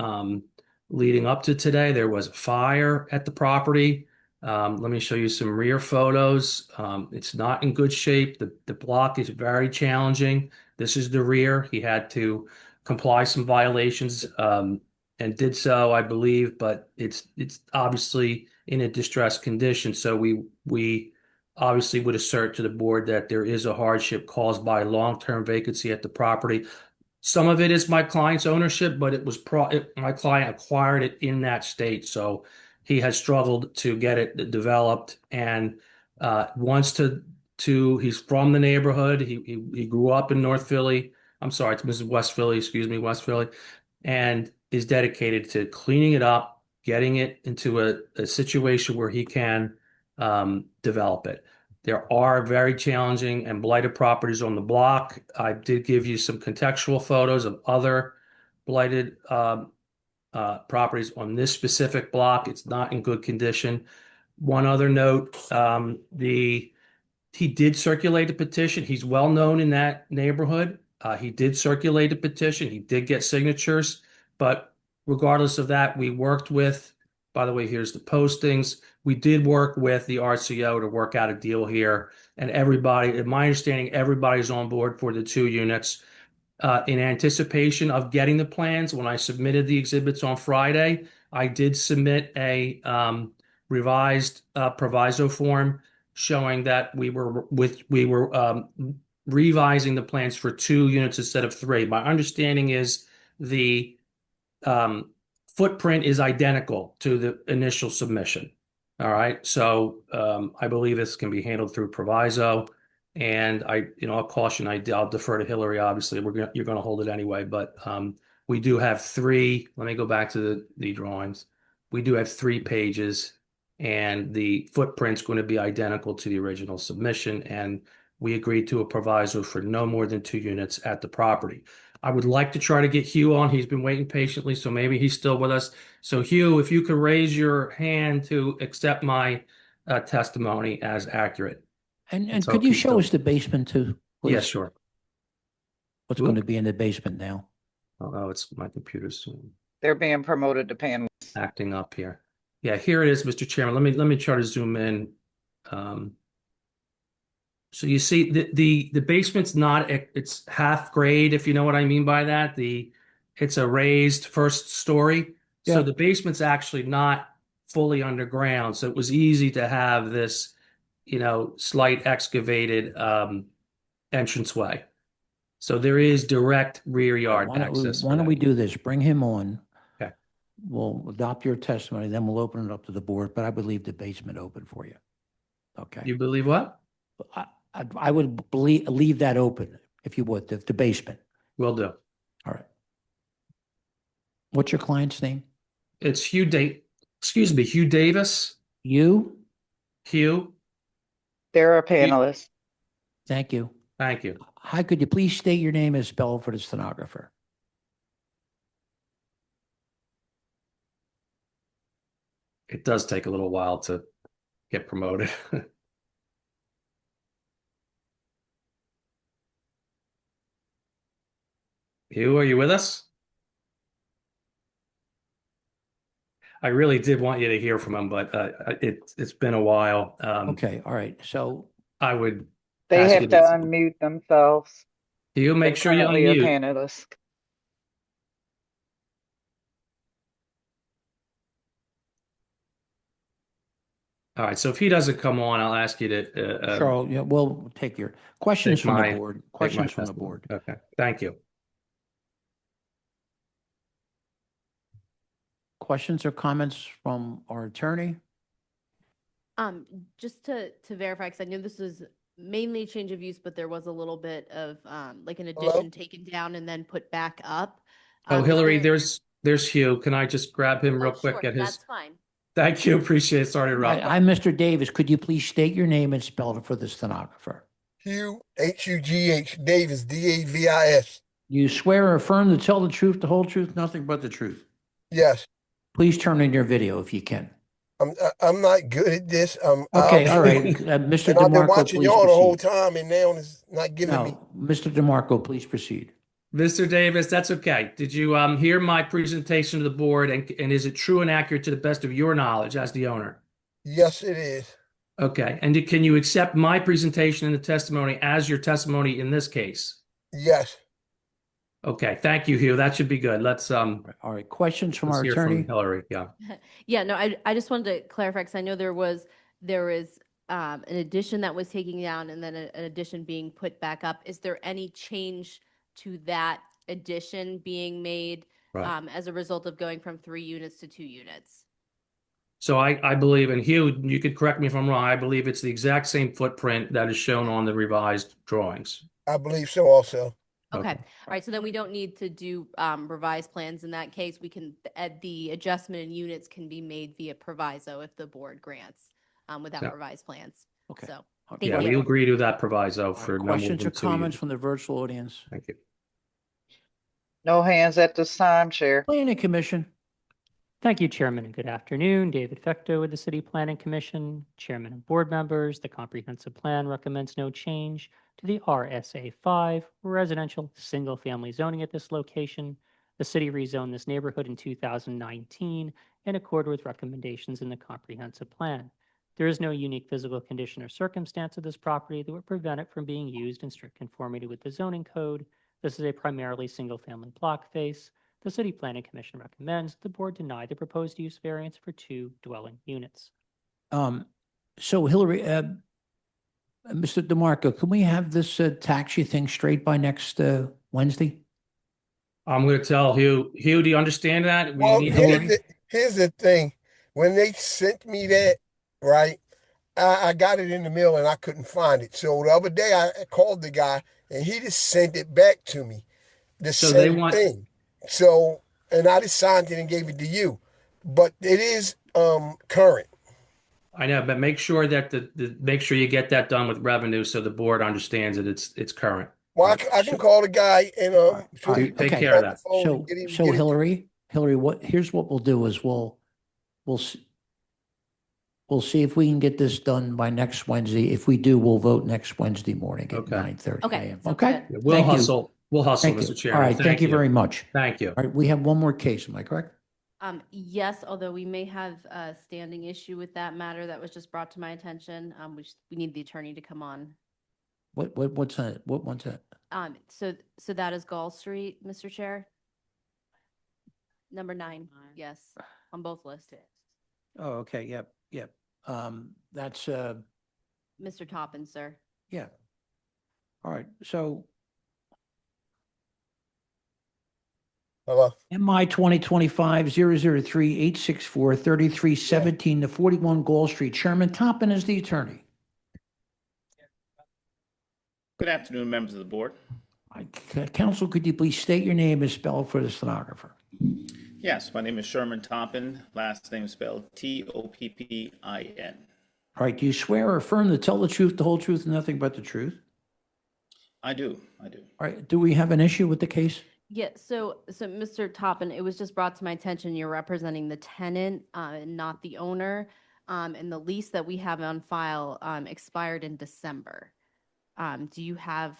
Leading up to today, there was a fire at the property. Let me show you some rear photos. It's not in good shape. The block is very challenging. This is the rear. He had to comply some violations and did so, I believe, but it's obviously in a distressed condition. So we obviously would assert to the board that there is a hardship caused by long-term vacancy at the property. Some of it is my client's ownership, but it was my client acquired it in that state. So he has struggled to get it developed and wants to he's from the neighborhood. He grew up in North Philly. I'm sorry, it's West Philly, excuse me, West Philly, and is dedicated to cleaning it up, getting it into a situation where he can develop it. There are very challenging and blighted properties on the block. I did give you some contextual photos of other blighted properties on this specific block. It's not in good condition. One other note, he did circulate a petition. He's well known in that neighborhood. He did circulate a petition. He did get signatures, but regardless of that, we worked with, by the way, here's the postings. We did work with the RCO to work out a deal here, and everybody, in my understanding, everybody's on board for the 2 units. In anticipation of getting the plans, when I submitted the exhibits on Friday, I did submit a revised proviso form showing that we were revising the plans for 2 units instead of 3. My understanding is the footprint is identical to the initial submission. All right, so I believe this can be handled through proviso, and I'll caution, I'll defer to Hillary. Obviously, you're going to hold it anyway, but we do have 3. Let me go back to the drawings. We do have 3 pages, and the footprint's going to be identical to the original submission, and we agreed to a proviso for no more than 2 units at the property. I would like to try to get Hugh on. He's been waiting patiently, so maybe he's still with us. So Hugh, if you could raise your hand to accept my testimony as accurate. And So could you he's show still- us the basement too? please? Yeah, sure. What's going to be in the basement now? Oh, it's my computer's They're being promoted to panel. acting up here. Yeah, here it is, Mr. Chairman. Let me try to zoom in. So you see the basement's not, it's half grade, if you know what I mean by that. It's a raised first story. So Yeah. the basement's actually not fully underground. So it was easy to have this, slight excavated entranceway. So there is direct rear yard access. Why don't we do this? Bring him on. Okay. We'll adopt your testimony, then we'll open it up to the board, but I would leave the basement open for you. Okay. You believe what? I would leave that open, if you would, the basement. Will do. All right. What's your client's name? It's Hugh Davis. You? Hugh. They're a panelist. Thank you. Thank you. Hi, could you please state your name as spelled for the stenographer? It does take a little while to get promoted. Hugh, are you with us? I really did want you to hear from him, but it's been a while. Okay, all right. So I would They ask have you to unmute themselves. Hugh, make They're sure you currently a unmute. panelist. All right, so if he doesn't come on, I'll ask you to Charles, yeah, we'll take your questions take from my- the board. take my Questions from the testimony. board. Okay, thank you. Questions or comments from our attorney? Just to verify, because I knew this was mainly change of use, but there was a little bit of like an addition taken down and then put back up. Oh, Is Hillary, there- there's Hugh. Can I just grab him real Oh, quick sure, at his? that's fine. Thank you, appreciate it. Sorry to interrupt. I'm Mr. Davis. Could you please state your name and spell it for the stenographer? Hugh, Hugh Davis, Davis. You swear or affirm to tell the truth, the whole truth, nothing but the truth. Yes, Please turn in your video if you can. I'm not good at this. Okay, all right. Mr. And I've been DeMarco, watching please y'all the whole proceed. time, and now it's not giving me. No, Mr. DeMarco, please proceed. Mr. Davis, that's okay. Did you hear my presentation to the board, and is it true and accurate to the best of your knowledge as the owner? Yes, it is. Okay, and can you accept my presentation and the testimony as your testimony in this case? Yes. Okay, thank you, Hugh. That should be good. Let's All right, questions from let's our hear attorney? Hillary. Yeah. Yeah, no, I just wanted to clarify, because I know there was an addition that was taken down and then an addition being put back up. Is there any change to that addition being made Right. as a result of going from 3 units to 2 units? So I believe, and Hugh, you could correct me if I'm wrong, I believe it's the exact same footprint that is shown on the revised drawings. I believe so also. Okay, all right, so then we don't need to do revised plans in that case. We can, the adjustment in units can be made via proviso if the board grants without Yeah. revised plans. Okay. So, Okay. Yeah, thank we you. agree to that proviso for no more Questions than or 2 comments units. from the virtual audience? Thank you. No hands at this time, Chair. Planning Commission. Thank you, Chairman, and good afternoon. David Fecto with the City Planning Commission, Chairman and Board members. The comprehensive plan recommends no change to the RSA 5 residential single-family zoning at this location. The city rezoned this neighborhood in 2019 in accord with recommendations in the comprehensive plan. There is no unique physical condition or circumstance of this property that would prevent it from being used in strict conformity with the zoning code. This is a primarily single-family block face. The City Planning Commission recommends the board deny the proposed use variance for 2 dwelling units. So Hillary, Mr. DeMarco, can we have this tax you thing straight by next Wednesday? I'm going to tell Hugh. Hugh, do you understand that? We Well, need here's the thing. When they sent me that, right, I got it in the mail and I couldn't find it. So the other day I called the guy and he just sent it back to me, the So they same want- thing. So, and I just signed it and gave it to you. But it is current. I know, but make sure that make sure you get that done with revenue so the board understands that it's current. Well, I can call the guy and Take care of that. So Hillary, here's what we'll do is we'll see if we can get this done by next Wednesday. If we do, we'll vote next Wednesday morning at 9:30 Okay, a.m. sounds Okay? good. We'll Thank you. hustle. We'll hustle, Thank you. Mr. Chairman. All right, thank you very much. Thank you. All right, we have one more case, am I correct? Yes, although we may have a standing issue with that matter that was just brought to my attention. We need the attorney to come on. What's that? What one's that? So that is Gall Street, Mr. Chair. Number 9, yes, on both lists. Oh, okay, yep. That's, Mr. Toppin, sir. yeah. All right, so Hello. MI 2025-003-864-3317 to 41 Gall Street. Chairman Toppin is the attorney. Good afternoon, members of the board. Counsel, could you please state your name and spell it for the stenographer? Yes, my name is Sherman Toppin. Last name is spelled Toppin. All right, do you swear or affirm to tell the truth, the whole truth, and nothing but the truth? I do. All right, do we have an issue with the case? Yeah, so Mr. Toppin, it was just brought to my attention, you're representing the tenant, and not the owner. And the lease that we have on file, expired in December. Do you have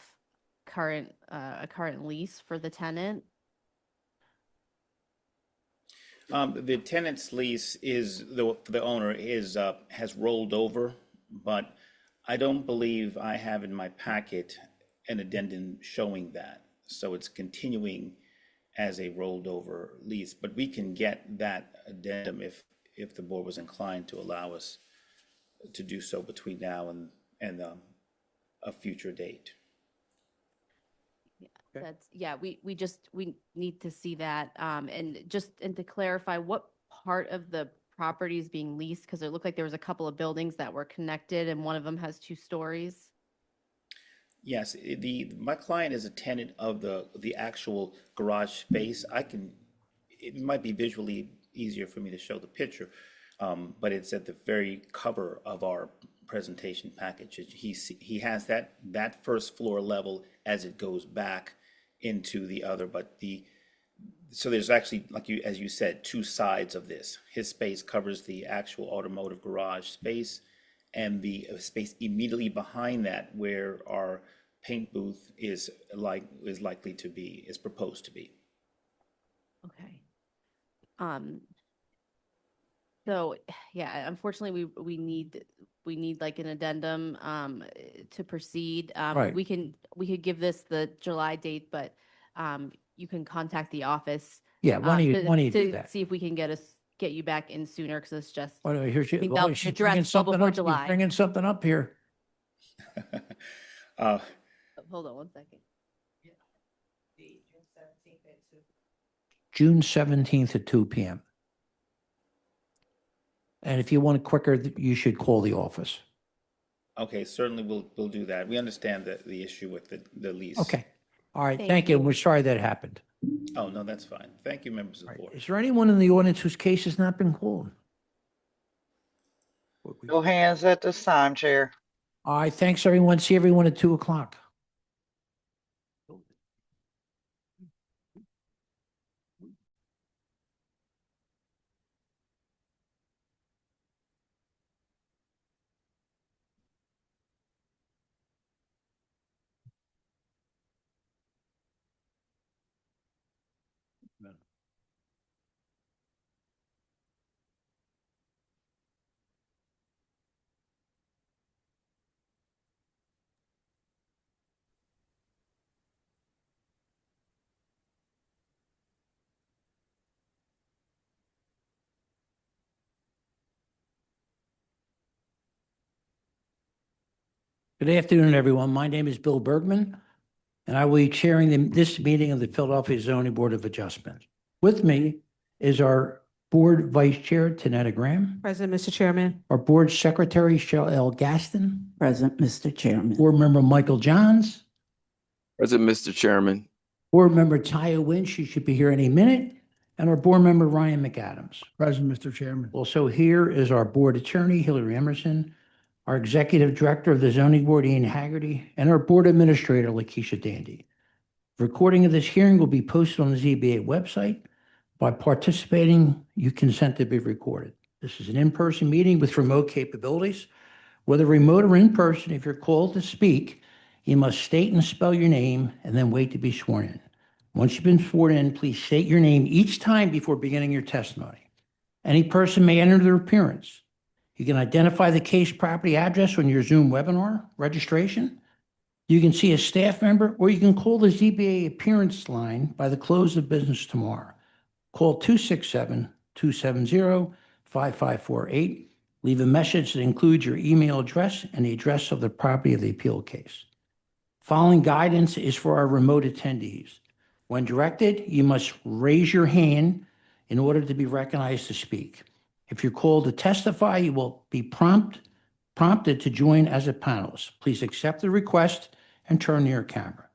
a current lease for the tenant? The tenant's lease is, the owner is, has rolled over, but I don't believe I have in my packet an addendum showing that. So it's continuing as a rolled over lease, but we can get that addendum if the board was inclined to allow us to do so between now and a future date. We need to see that. And to clarify, what part of the property is being leased? Because it looked like there was a couple of buildings that were connected and one of them has 2 stories. Yes, my client is a tenant of the actual garage space. It might be visually easier for me to show the picture, but it's at the very cover of our presentation package. He has that first floor level as it goes back into the other, so there's actually, as you said, 2 sides of this. His space covers the actual automotive garage space, and the space immediately behind that where our paint booth is likely to be, is proposed to be. Okay. So yeah, unfortunately, we need like an addendum to proceed. Right. We could give this the July date, but you can contact the office. Yeah, why don't you do to that? see if we can get you back in sooner, because it's just Why don't here's I think oh, they'll she's address bringing well something before up. She's July. bringing something up here. Hold on one second. June 17th at 2 p.m. And if you want it quicker, you should call the office. Okay, certainly we'll do that. We understand the issue with the lease. Okay. All right. Thank Thank you. you. We're sorry that happened. Oh, no, that's fine. Thank you, members of the board. Is there anyone in the audience whose case has not been called? No hands at this time, Chair. All right. Thanks, everyone. See everyone at 2 o'clock. Good afternoon, everyone. My name is Bill Bergman, and I will be chairing this meeting of the Philadelphia Zoning Board of Adjustment. With me is our Board Vice Chair, Tanetta Graham, Present, Mr. Chairman. our Board Secretary, Cheryl L. Gaston, Present, Mr. Chairman. Board Member Michael Johns, Present, Mr. Chairman. Board Member Taya Wynn, she should be here any minute, and our Board Member Ryan McAdams. Present, Mr. Chairman. Also here is our Board Attorney, Hillary Emerson, our Executive Director of the Zoning Board, Ian Haggerty, and our Board Administrator, Lakeisha Dandy. Recording of this hearing will be posted on the ZBA website. By participating, you consent to be recorded. This is an in-person meeting with remote capabilities. Whether remote or in person, if you're called to speak, you must state and spell your name and then wait to be sworn in. Once you've been sworn in, please state your name each time before beginning your testimony. Any person may enter their appearance. You can identify the case property address on your Zoom webinar registration. You can see a staff member, or you can call the ZBA appearance line by the close of business tomorrow. Call 267-270-5548. Leave a message that includes your email address and the address of the property of the appeal case. Following guidance is for our remote attendees. When directed, you must raise your hand in order to be recognized to speak. If you're called to testify, you will be prompted to join as a panelist. Please accept the request and turn to your camera.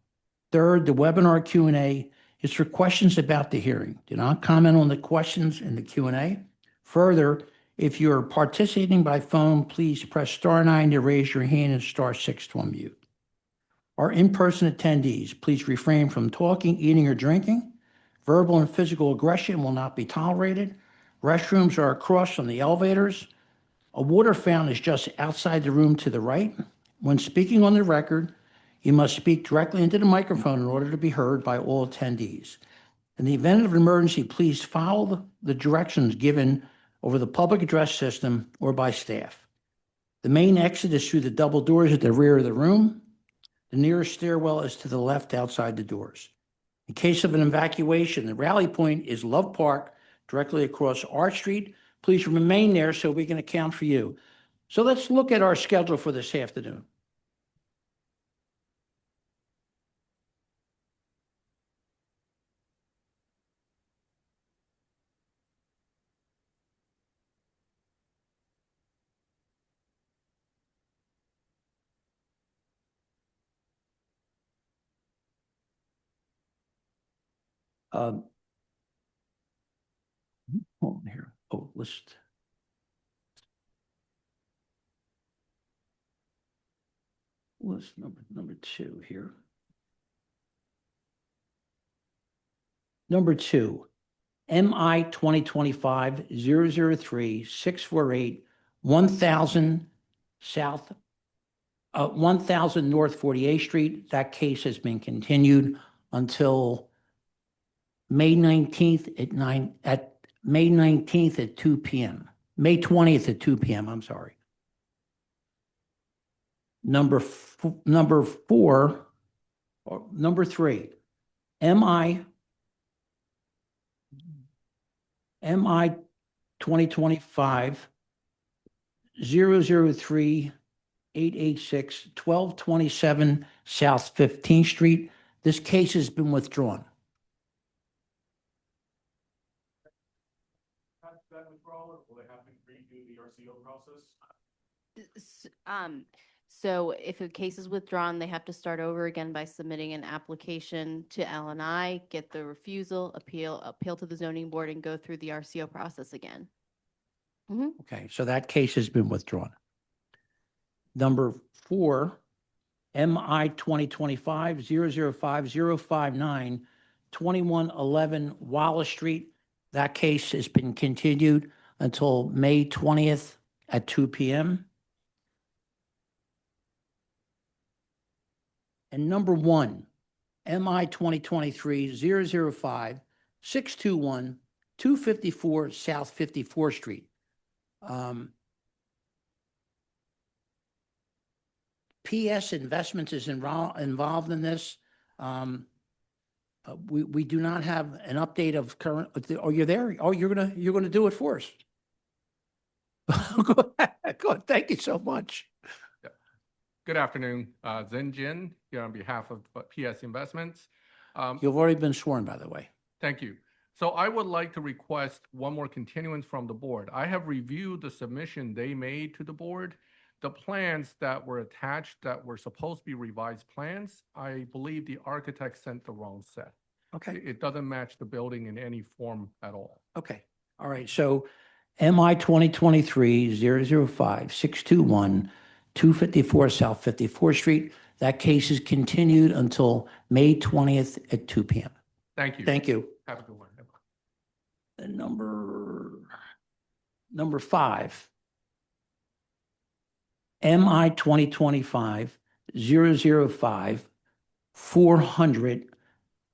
Third, the webinar Q&A is for questions about the hearing. Do not comment on the questions in the Q&A. Further, if you're participating by phone, please press *9 to raise your hand and *6 to unmute. Our in-person attendees, please refrain from talking, eating, or drinking. Verbal and physical aggression will not be tolerated. Restrooms are across from the elevators. A water fountain is just outside the room to the right. When speaking on the record, you must speak directly into the microphone in order to be heard by all attendees. In the event of an emergency, please follow the directions given over the public address system or by staff. The main exit is through the double doors at the rear of the room. The nearest stairwell is to the left outside the doors. In case of an evacuation, the rally point is Love Park, directly across Arch Street. Please remain there so we can account for you. So let's look at our schedule for this afternoon. Hold on here. Oh, list. List number 2 here. Number 2, MI 2025-003-648, 1000 South, 1000 North 48th Street. That case has been continued until May 19th at 2 p.m. May 20th at 2 p.m. I'm sorry. Number 3, MI 2025-003-886, 1227 South 15th Street. This case has been withdrawn. So if a case is withdrawn, they have to start over again by submitting an application to L&I, get the refusal, appeal to the zoning board, and go through the RCO process again. Okay, so that case has been withdrawn. Number 4, MI 2025-005-059, 2111 Wallace Street. That case has been continued until May 20th at 2 p.m. And number 1, MI 2023-005-621, 254 South 54th Street. PS Investments is involved in this. We do not have an update of current. Oh, you're there? Oh, you're gonna do it for us. Go ahead. Thank you so much. Good afternoon, Zen Jin, here on behalf of PS Investments. You've already been sworn, by the way. Thank you. So I would like to request one more continuance from the board. I have reviewed the submission they made to the board. The plans that were attached that were supposed to be revised plans, I believe the architect sent the wrong set. Okay. It doesn't match the building in any form at all. Okay. All right. So MI 2023-005-621, 254 South 54th Street. That case is continued until May 20th at 2 p.m. Thank you. Thank you. Have a good one. And number 5, MI 2025-005-400.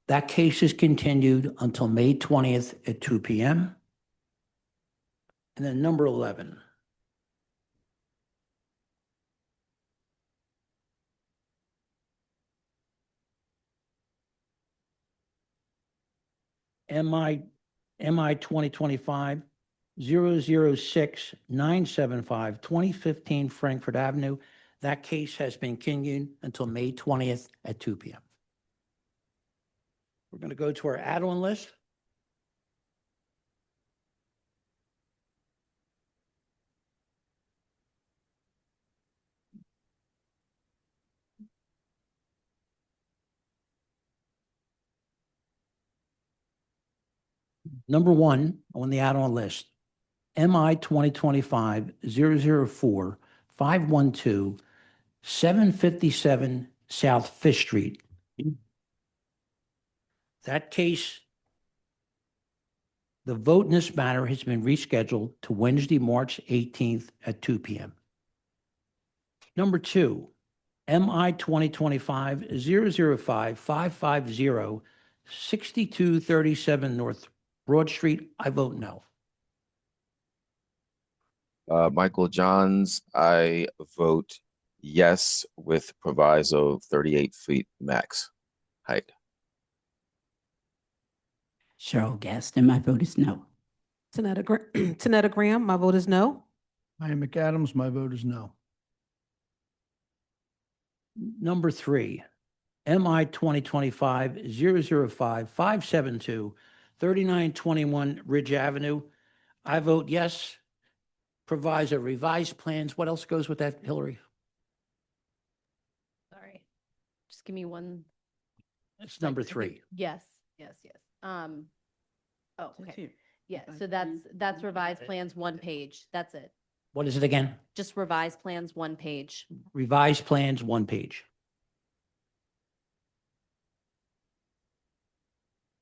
That case is continued until May 20th at 2 p.m. And then number 11. MI 2025-006-975, 2015 Frankfurt Avenue. That case has been continued until May 20th at 2 p.m. We're going to go to our add-on list. Number 1 on the add-on list, MI 2025-004-512, 757 South Fish Street. That case, the vote in this matter has been rescheduled to Wednesday, March 18th at 2 p.m. Number 2, MI 2025-005-550, 6237 North Broad Street. I vote no. Michael Johns, I vote yes with proviso 38 feet max height. Cheryl Gaston, my vote is no. Tanetta Graham, my vote is no. Ryan McAdams, my vote is no. Number 3, MI 2025-005-572, 3921 Ridge Avenue. I vote yes. Proviso revised plans. What else goes with that, Hillary? Sorry. Just give me one. It's number 3. Yes. Oh, okay. Yeah, so that's revised plans, one page. That's it. What is it again? Just revised plans, one page. Revised plans, 1 page.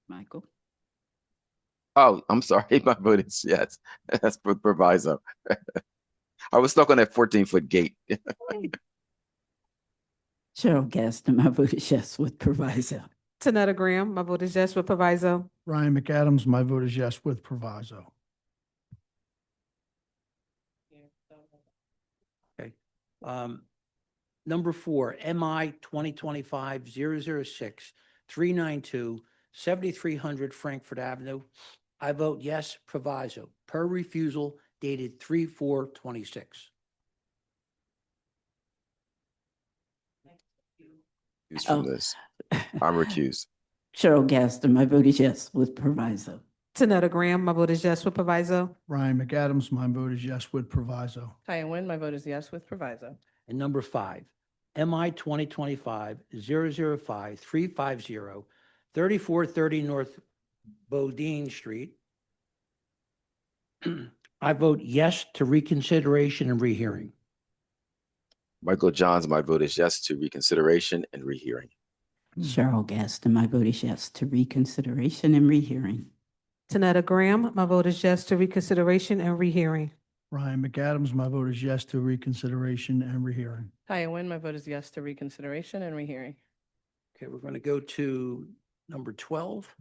Michael? Oh, I'm sorry. My vote is yes. That's proviso. I was stuck on that 14-foot gate. Cheryl Gaston, my vote is yes with proviso. Tanetta Graham, my vote is yes with proviso. Ryan McAdams, my vote is yes with proviso. Okay. Number 4, MI 2025-006-392, 7300 Frankfurt Avenue. I vote yes, proviso, per refusal dated 3/4/26. Excuse from this. I'm recused. Cheryl Gaston, my vote is yes with proviso. Tanetta Graham, my vote is yes with proviso. Ryan McAdams, my vote is yes with proviso. Diane Nguyen, my vote is yes with proviso. And number 5, MI 2025-005-350, 3430 North Bodine Street. I vote yes to reconsideration and rehearing. Michael Johns, my vote is yes to reconsideration and rehearing. Cheryl Gaston, my vote is yes to reconsideration and rehearing. Tanetta Graham, my vote is yes to reconsideration and rehearing. Ryan McAdams, my vote is yes to reconsideration and rehearing. Diane Nguyen, my vote is yes to reconsideration and rehearing. Okay, we're going to go to number 12.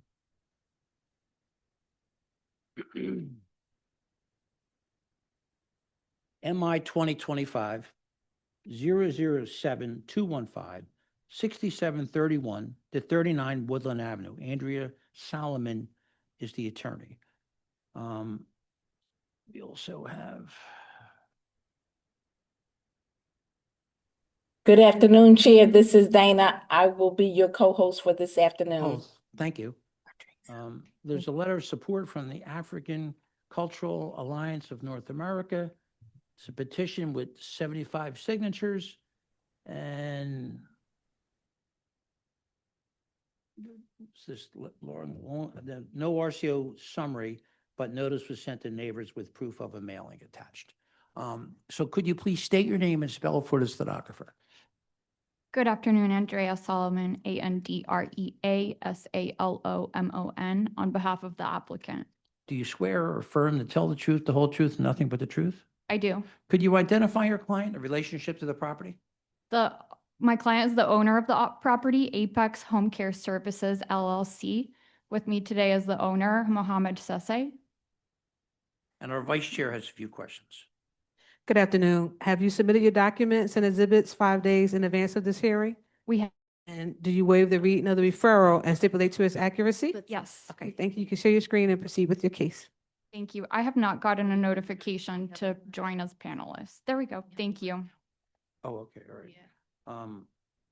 MI 2025-007-215, 6731 to 39 Woodland Avenue. Andrea Solomon is the attorney. We also have Good afternoon, Chair. This is Dana. I will be your co-host for this afternoon. Oh, thank you. There's a letter of support from the African Cultural Alliance of North America. It's a petition with 75 signatures and it's this no RCO summary, but notice was sent to neighbors with proof of a mailing attached. So could you please state your name and spell it for the stenographer? Good afternoon, Andrea Solomon, AndreaSalomon, on behalf of the applicant. Do you swear or affirm to tell the truth, the whole truth, and nothing but the truth? I do. Could you identify your client, a relationship to the property? My client is the owner of the property, Apex Home Care Services, LLC. With me today is the owner, Mohammed Sese. And our vice chair has a few questions. Good afternoon. Have you submitted your documents and exhibits 5 days in advance of this hearing? We have. And do you waive the reading of the referral and stipulate to its accuracy? Yes. Okay, thank you. You can share your screen and proceed with your case. Thank you. I have not gotten a notification to join as panelists. There we go. Thank you. Oh, okay, all right. All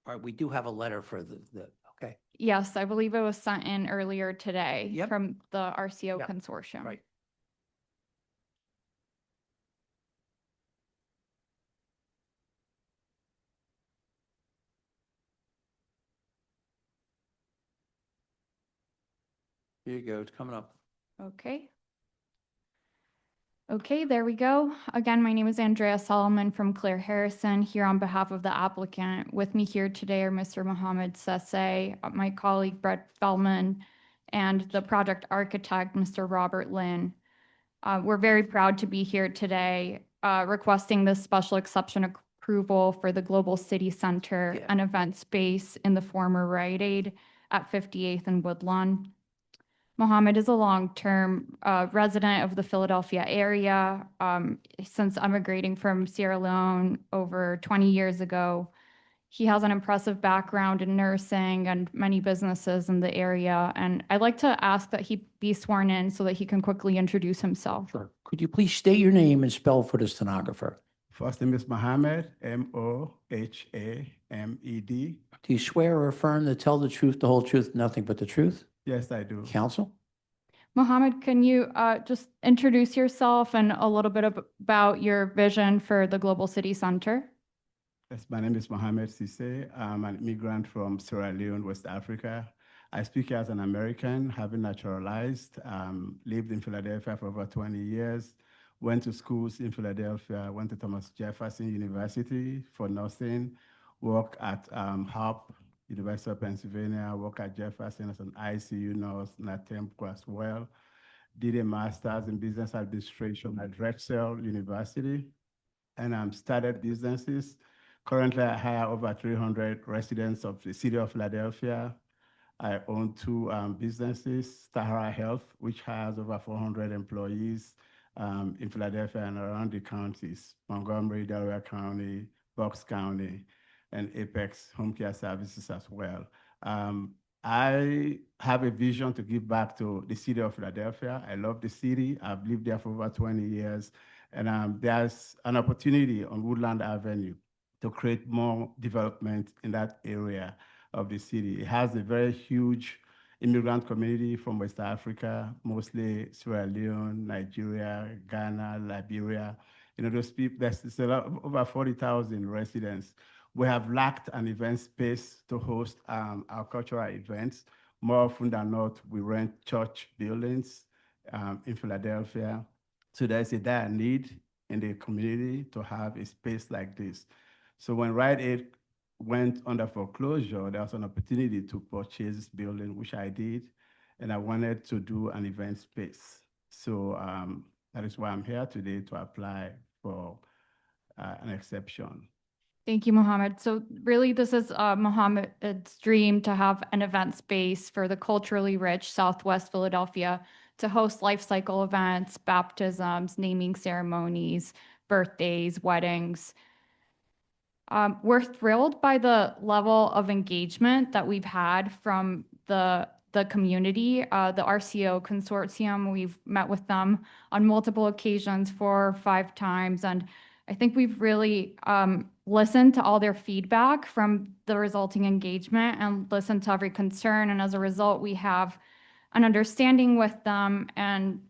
right, we do have a letter for okay. Yes, I believe it was sent in earlier today Yep. from the RCO Yep. consortium. Right. Here you go, it's coming up. Okay. Okay, there we go. Again, my name is Andrea Solomon from Claire Harrison, here on behalf of the applicant. With me here today are Mr. Mohammed Sese, my colleague Brett Feldman, and the project architect, Mr. Robert Lynn. We're very proud to be here today, requesting this special exception approval for the Global City Center and event space in the former Rite Aid at 58th and Woodlawn. Mohammed is a long-term resident of the Philadelphia area. Since emigrating from Sierra Leone over 20 years ago, he has an impressive background in nursing and many businesses in the area. And I'd like to ask that he be sworn in so that he can quickly introduce himself. Sure. Could you please state your name and spell for the stenographer? First name is Mohammed, Mohamed. Do you swear or affirm to tell the truth, the whole truth, nothing but the truth? Yes, I do. Counsel? Mohammed, can you just introduce yourself and a little bit about your vision for the Global City Center? Yes, my name is Mohammed Sise. I'm an immigrant from Sierra Leone, West Africa. I speak as an American, having naturalized, lived in Philadelphia for over 20 years, went to schools in Philadelphia, went to Thomas Jefferson University for nursing, worked at HOP, University of Pennsylvania, worked at Jefferson as an ICU nurse and at Temple as well. Did a master's in business administration at Drexel University, and started businesses. Currently, I hire over 300 residents of the city of Philadelphia. I own two businesses, Tahara Health, which has over 400 employees in Philadelphia and around the counties, Montgomery, Delaware County, Bucks County, and Apex Home Care Services as well. I have a vision to give back to the city of Philadelphia. I love the city. I've lived there for over 20 years. And there's an opportunity on Woodland Avenue to create more development in that area of the city. It has a very huge immigrant community from West Africa, mostly Sierra Leone, Nigeria, Ghana, Liberia. You know, those people, there's a lot, over 40,000 residents. We have lacked an event space to host our cultural events. More often than not, we rent church buildings in Philadelphia. So there's a dire need in the community to have a space like this. So when Rite Aid went under foreclosure, there was an opportunity to purchase this building, which I did, and I wanted to do an event space. So that is why I'm here today to apply for an exception. Thank you, Mohammed. So really, this is Mohammed's dream to have an event space for the culturally rich Southwest Philadelphia to host life cycle events, baptisms, naming ceremonies, birthdays, weddings. We're thrilled by the level of engagement that we've had from the community, the RCO consortium. We've met with them on multiple occasions, 4 or 5 times, and I think we've really listen to all their feedback from the resulting engagement and listen to every concern. And as a result, we have an understanding with them, and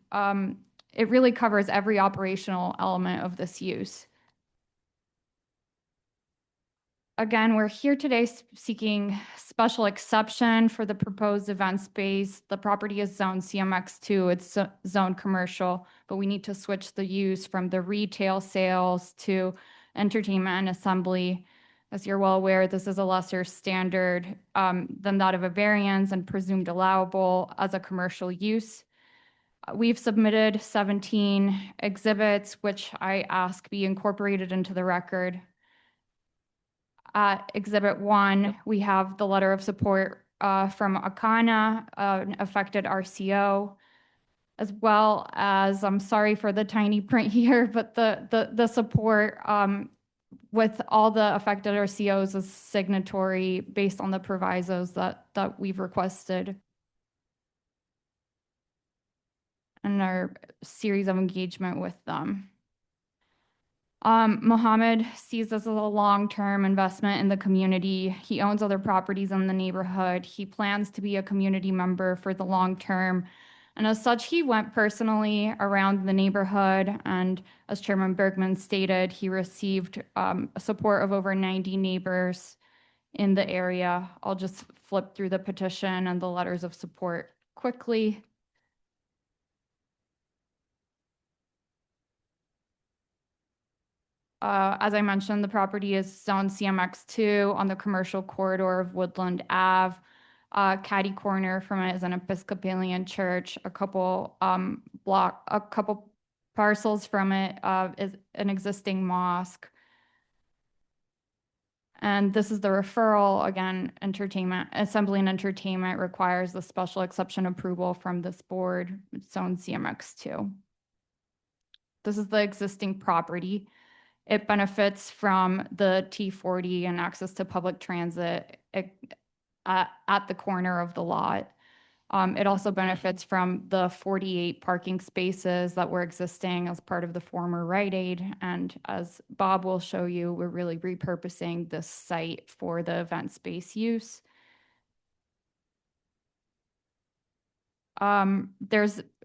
it really covers every operational element of this use. Again, we're here today seeking special exception for the proposed event space. The property is zoned CMX2, it's zoned commercial, but we need to switch the use from the retail sales to entertainment and assembly. As you're well aware, this is a lesser standard than that of a variance and presumed allowable as a commercial use. We've submitted 17 exhibits, which I ask be incorporated into the record. At Exhibit 1, we have the letter of support from Akana, an affected RCO, as well as, I'm sorry for the tiny print here, but the support with all the affected RCOs is signatory based on the provisos that we've requested in our series of engagement with them. Mohammed sees this as a long-term investment in the community. He owns other properties in the neighborhood. He plans to be a community member for the long term. And as such, he went personally around the neighborhood. And as Chairman Bergman stated, he received support of over 90 neighbors in the area. I'll just flip through the petition and the letters of support quickly. As I mentioned, the property is zoned CMX2 on the commercial corridor of Woodland Ave. Catty corner from it is an Episcopalian church. A couple parcels from it is an existing mosque. And this is the referral. Again, entertainment, assembly and entertainment requires the special exception approval from this board. It's zoned CMX2. This is the existing property. It benefits from the T40 and access to public transit at the corner of the lot. It also benefits from the 48 parking spaces that were existing as part of the former Rite Aid. And as Bob will show you, we're really repurposing this site for the event space use.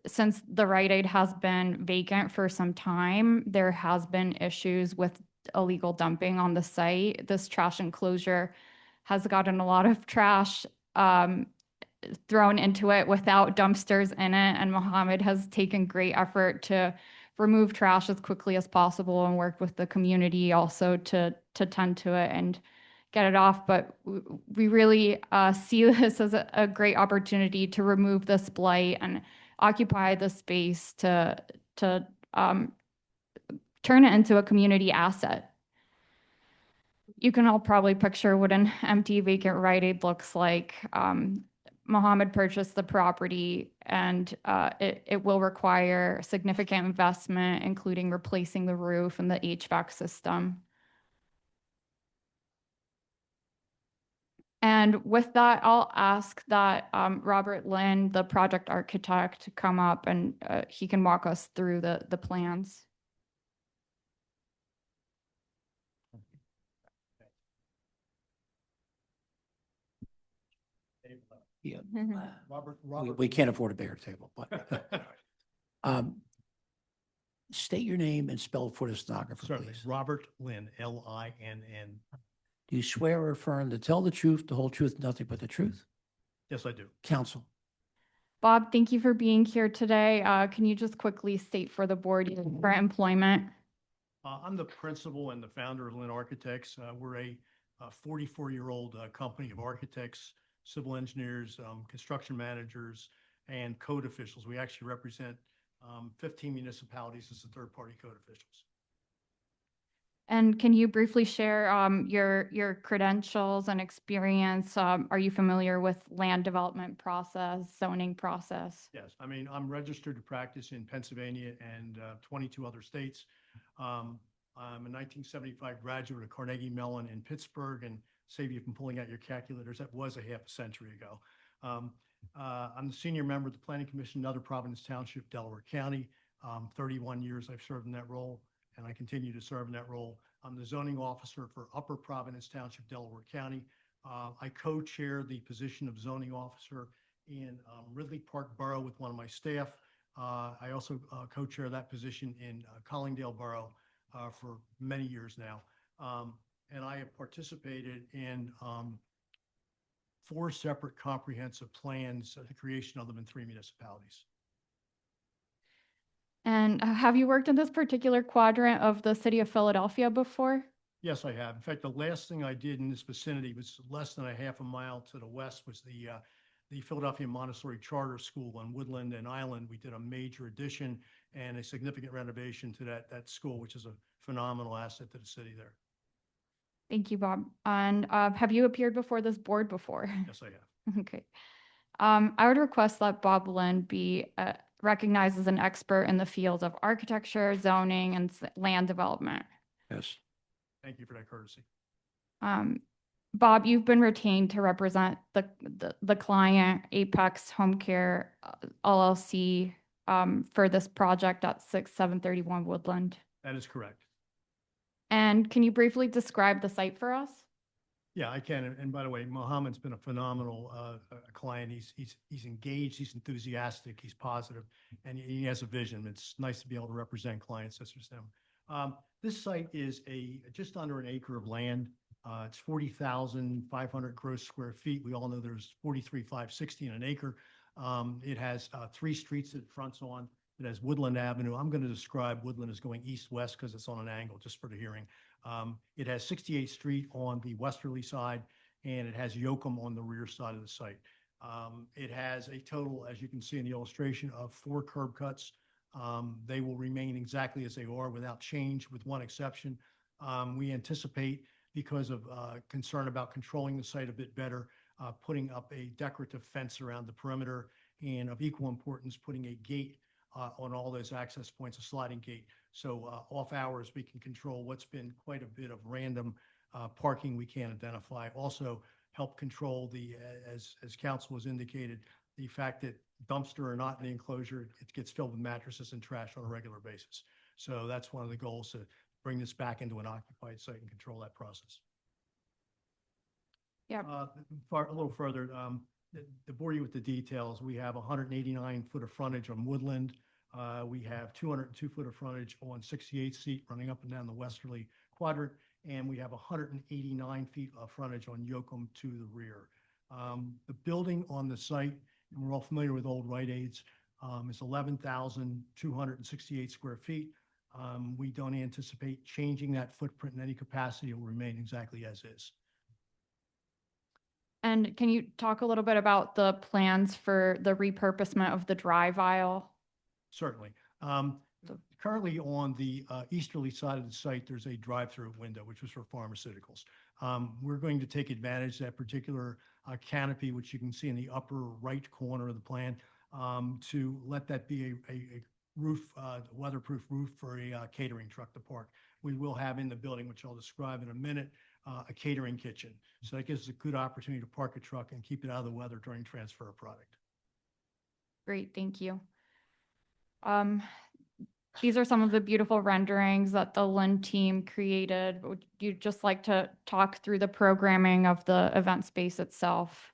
Since the Rite Aid has been vacant for some time, there has been issues with illegal dumping on the site. This trash enclosure has gotten a lot of trash thrown into it without dumpsters in it, and Mohammed has taken great effort to remove trash as quickly as possible and worked with the community also to tend to it and get it off. But we really see this as a great opportunity to remove this blight and occupy the space to turn it into a community asset. You can all probably picture what an empty vacant Rite Aid looks like. Mohammed purchased the property, and it will require significant investment, including replacing the roof and the HVAC system. And with that, I'll ask that Robert Lynn, the project architect, come up and he can walk us through the plans. Yeah. Robert, We can't afford a bigger table, but state your name and spell it for the stenographer, certainly, please. Robert Lynn, L-I-N-N. Do you swear or affirm to tell the truth, the whole truth, nothing but the truth? Yes, I do. Counsel. Bob, thank you for being here today. Can you just quickly state for the board your current employment? I'm the principal and the founder of Lynn Architects. We're a 44-year-old company of architects, civil engineers, construction managers, and code officials. We actually represent 15 municipalities as the third-party code officials. And can you briefly share your credentials and experience? Are you familiar with land development process, zoning process? Yes, I mean, I'm registered to practice in Pennsylvania and 22 other states. I'm a 1975 graduate of Carnegie Mellon in Pittsburgh, and save you from pulling out your calculators, that was a half a century ago. I'm the senior member of the Planning Commission, Other Providence Township, Delaware County. 31 years I've served in that role, and I continue to serve in that role. I'm the zoning officer for Upper Providence Township, Delaware County. I co-chair the position of zoning officer in Ridley Park Borough with one of my staff. I also co-chair that position in Collingdale Borough for many years now. And I have participated in 4 separate comprehensive plans, the creation of them in 3 municipalities. And have you worked in this particular quadrant of the city of Philadelphia before? Yes, I have. In fact, the last thing I did in this vicinity was less than a half a mile to the west was the Philadelphia Montessori Charter School on Woodland and Island. We did a major addition and a significant renovation to that school, which is a phenomenal asset to the city there. Thank you, Bob. And have you appeared before this board before? Yes, I have. Okay. I would request that Bob Lind be recognized as an expert in the field of architecture, zoning, and land development. Yes. Thank you for that courtesy. Bob, you've been retained to represent the client, Apex Home Care LLC, for this project at 6731 Woodland. That is correct. And can you briefly describe the site for us? Yeah, I can. And by the way, Mohammed's been a phenomenal client. He's engaged, he's enthusiastic, he's positive, and he has a vision. It's nice to be able to represent clients such as them. This site is just under an acre of land. It's 40,500 gross square feet. We all know there's 43,560 in an acre. It has 3 streets it fronts on. It has Woodland Avenue. I'm going to describe Woodland as going east-west because it's on an angle, just for the hearing. It has 68th Street on the westerly side, and it has Yoakum on the rear side of the site. It has a total, as you can see in the illustration, of 4 curb cuts. They will remain exactly as they are without change, with one exception. We anticipate, because of concern about controlling the site a bit better, putting up a decorative fence around the perimeter, and of equal importance, putting a gate on all those access points, a sliding gate. So off hours, we can control what's been quite a bit of random parking we can't identify. Also help control as council has indicated, the fact that dumpster or not in the enclosure, it gets filled with mattresses and trash on a regular basis. So that's one of the goals, to bring this back into an occupied site and control that process. Yeah. A little further, to bore you with the details, we have 189 foot of frontage on Woodland. We have 202 foot of frontage on 68th Street running up and down the westerly quadrant, and we have 189 feet of frontage on Yoakum to the rear. The building on the site, and we're all familiar with old Rite Aids, is 11,268 square feet. We don't anticipate changing that footprint in any capacity. It will remain exactly as is. And can you talk a little bit about the plans for the repurposement of the drive aisle? Certainly. Currently on the easterly side of the site, there's a drive-through window, which was for pharmaceuticals. We're going to take advantage of that particular canopy, which you can see in the upper right corner of the plan, to let that be a roof, weatherproof roof for a catering truck to park. We will have in the building, which I'll describe in a minute, a catering kitchen. So that gives us a good opportunity to park a truck and keep it out of the weather during transfer of product. Great, thank you. These are some of the beautiful renderings that the Lind team created. Would you just like to talk through the programming of the event space itself?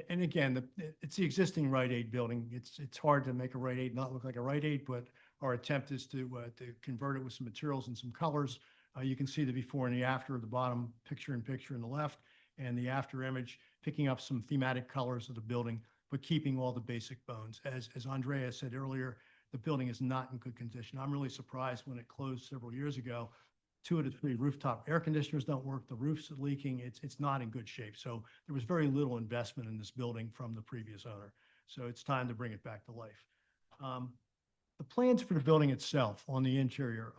And again, it's the existing Rite Aid building. It's hard to make a Rite Aid not look like a Rite Aid, but our attempt is to convert it with some materials and some colors. You can see the before and the after of the bottom picture in the left, and the after image picking up some thematic colors of the building, but keeping all the basic bones. As Andrea said earlier, the building is not in good condition. I'm really surprised when it closed several years ago. 2 of the 3 rooftop air conditioners don't work. The roof's leaking. It's not in good shape. So there was very little investment in this building from the previous owner. So it's time to bring it back to life. The plans for the building itself on the interior,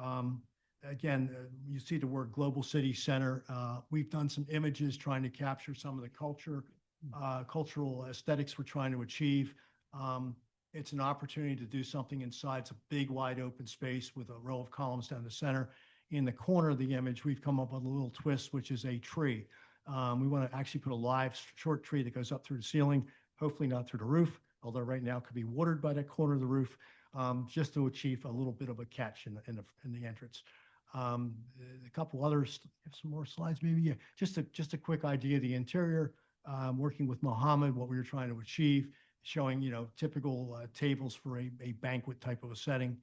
again, you see the word Global City Center. We've done some images trying to capture some of the cultural aesthetics we're trying to achieve. It's an opportunity to do something inside. It's a big, wide open space with a row of columns down the center. In the corner of the image, we've come up with a little twist, which is a tree. We want to actually put a live short tree that goes up through the ceiling, hopefully not through the roof, although right now it could be watered by that corner of the roof, just to achieve a little bit of a catch in the entrance. A couple others, some more slides maybe. Yeah, just a quick idea of the interior. Working with Mohammed, what we were trying to achieve, showing, typical tables for a banquet type of a setting.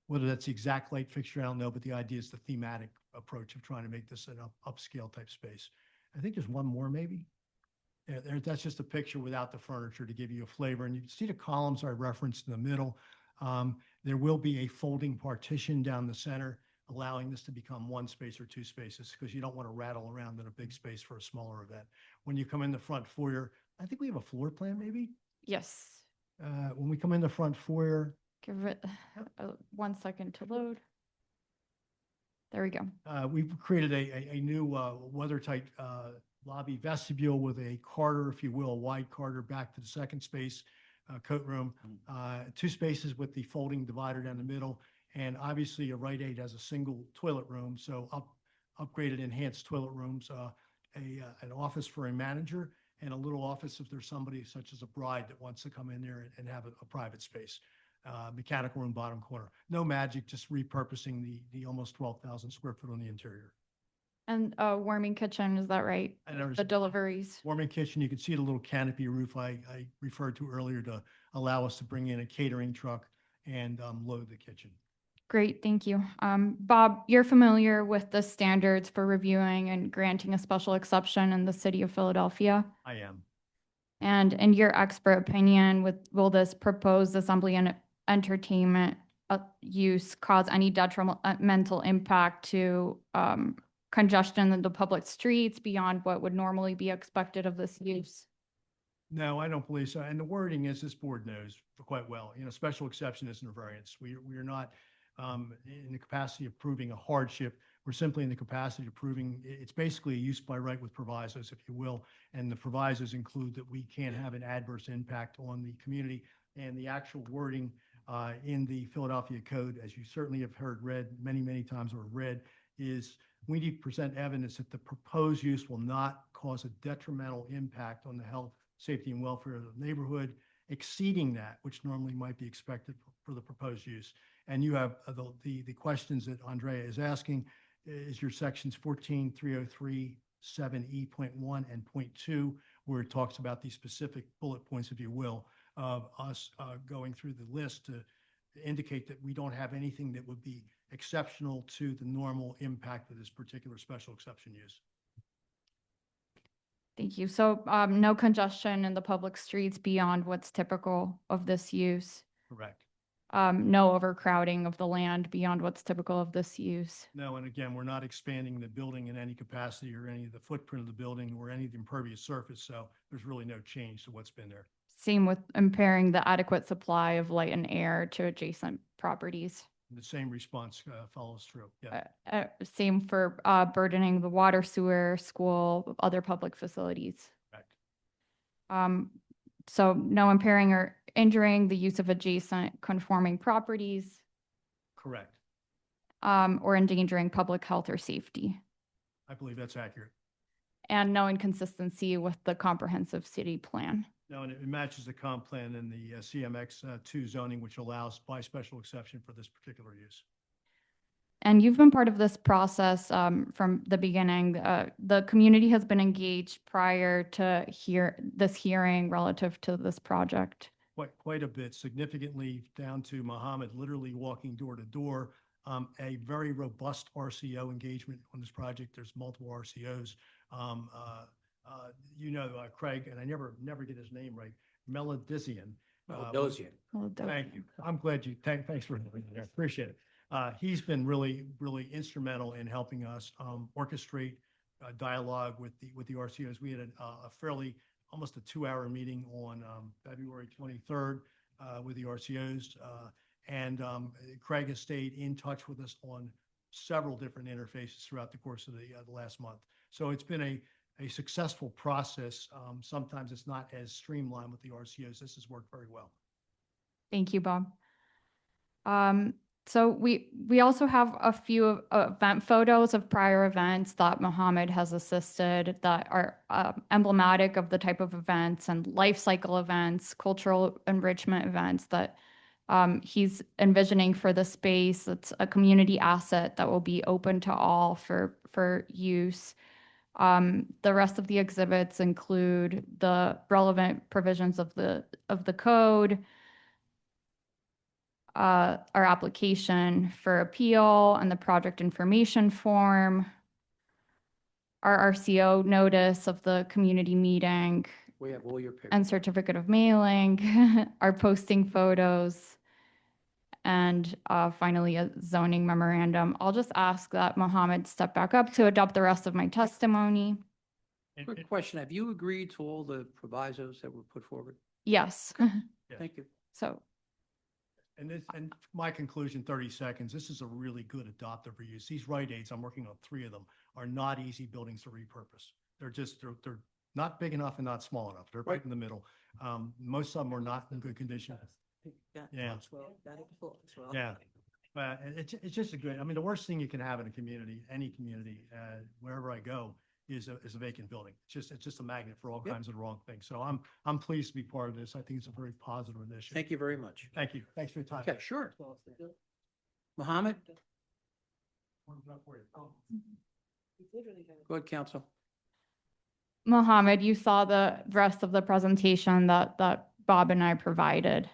Whether that's the exact light fixture, I don't know, but the idea is the thematic approach of trying to make this an upscale type space. I think there's one more maybe. Yeah, that's just a picture without the furniture to give you a flavor. And you see the columns I referenced in the middle. There will be a folding partition down the center, allowing this to become one space or two spaces, because you don't want to rattle around in a big space for a smaller event. When you come in the front foyer, I think we have a floor plan maybe. Yes. When we come in the front foyer, Give it 1 second to load. There we go. we've created a new weather-tight lobby vestibule with a corridor, if you will, a wide corridor back to the second space, coat room. 2 spaces with the folding divider down the middle. And obviously a Rite Aid has a single toilet room, so upgraded, enhanced toilet rooms, an office for a manager, and a little office if there's somebody such as a bride that wants to come in there and have a private space. Mechanical room, bottom corner. No magic, just repurposing the almost 12,000 square foot on the interior. And a warming kitchen, is that right? And there's The deliveries. warming kitchen. You can see the little canopy roof I referred to earlier to allow us to bring in a catering truck and load the kitchen. Great, thank you. Bob, you're familiar with the standards for reviewing and granting a special exception in the city of Philadelphia? I am. And in your expert opinion, will this proposed assembly and entertainment use cause any detrimental impact to congestion in the public streets beyond what would normally be expected of this use? No, I don't believe so. And the wording is, this board knows quite well, special exception isn't a variance. We are not in the capacity of proving a hardship. We're simply in the capacity of proving it's basically a use by right with provisos, if you will. And the provisos include that we can't have an adverse impact on the community. And the actual wording in the Philadelphia Code, as you certainly have heard read many, many times or read, is we need to present evidence that the proposed use will not cause a detrimental impact on the health, safety, and welfare of the neighborhood, exceeding that which normally might be expected for the proposed use. And you have the questions that Andrea is asking is your sections 14.303, 7E.1 and .2, where it talks about these specific bullet points, if you will, of us going through the list to indicate that we don't have anything that would be exceptional to the normal impact of this particular special exception use. Thank you. So no congestion in the public streets beyond what's typical of this use? Correct. No overcrowding of the land beyond what's typical of this use? No, and again, we're not expanding the building in any capacity or any of the footprint of the building or any of the impervious surface, so there's really no change to what's been there. Same with impairing the adequate supply of light and air to adjacent properties? The same response follows through. Yeah. Same for burdening the water, sewer, school, other public facilities? Correct. So no impairing or injuring the use of adjacent conforming properties? Correct. Or endangering public health or safety? I believe that's accurate. And no inconsistency with the comprehensive city plan? No, and it matches the comp plan and the CMX 2 zoning, which allows by special exception for this particular use. And you've been part of this process from the beginning. The community has been engaged prior to this hearing relative to this project. Quite a bit, significantly down to Mohammed literally walking door to door. A very robust RCO engagement on this project. There's multiple RCOs. Craig, and I never get his name right, Melodizian. Thank you. I'm glad thanks for I appreciate it. He's been really, really instrumental in helping us orchestrate dialogue with the RCOs. We had a fairly, almost a 2-hour meeting on February 23rd with the RCOs. And Craig has stayed in touch with us on several different interfaces throughout the course of the last month. So it's been a successful process. Sometimes it's not as streamlined with the RCOs. This has worked very well. Thank you, Bob. So we also have a few event photos of prior events that Mohammed has assisted that are emblematic of the type of events and life cycle events, cultural enrichment events that He's envisioning for the space, it's a community asset that will be open to all for use. The rest of the exhibits include the relevant provisions of the code, our application for appeal and the project information form, our RCO notice of the community meeting, We have all your pictures. and certificate of mailing, our posting photos, and finally a zoning memorandum. I'll just ask that Mohammed step back up to adopt the rest of my testimony. Quick question, have you agreed to all the provisos that were put forward? Yes. Thank you. So, And my conclusion, 30 seconds, this is a really good adoptive reuse. These Rite Aids, I'm working on 3 of them, are not easy buildings to repurpose. They're not big enough and not small enough. They're right in the middle. Most of them are not in good condition. Yeah. Yeah. But it's just a good, I mean, the worst thing you can have in a community, any community, wherever I go, is a vacant building. It's just a magnet for all kinds of the wrong things. So I'm pleased to be part of this. I think it's a very positive initiative. Thank you very much. Thank you. Thanks for your time. Okay, sure. Mohammed? Go ahead, counsel. Mohammed, you saw the rest of the presentation that Bob and I provided.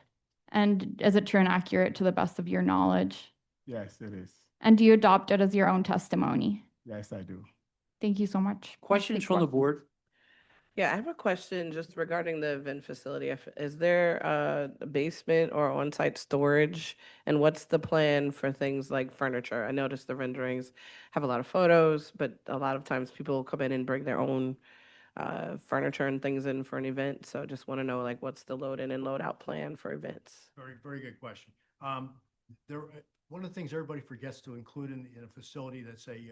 And is it true and accurate to the best of your knowledge? Yes, it is. And do you adopt it as your own testimony? Yes, I do. Thank you so much. Questions from the board? Yeah, I have a question just regarding the event facility. Is there a basement or on-site storage? And what's the plan for things like furniture? I noticed the renderings have a lot of photos, but a lot of times people come in and bring their own furniture and things in for an event. So just want to know, like, what's the load in and load out plan for events? Very, very good question. One of the things everybody forgets to include in a facility that's an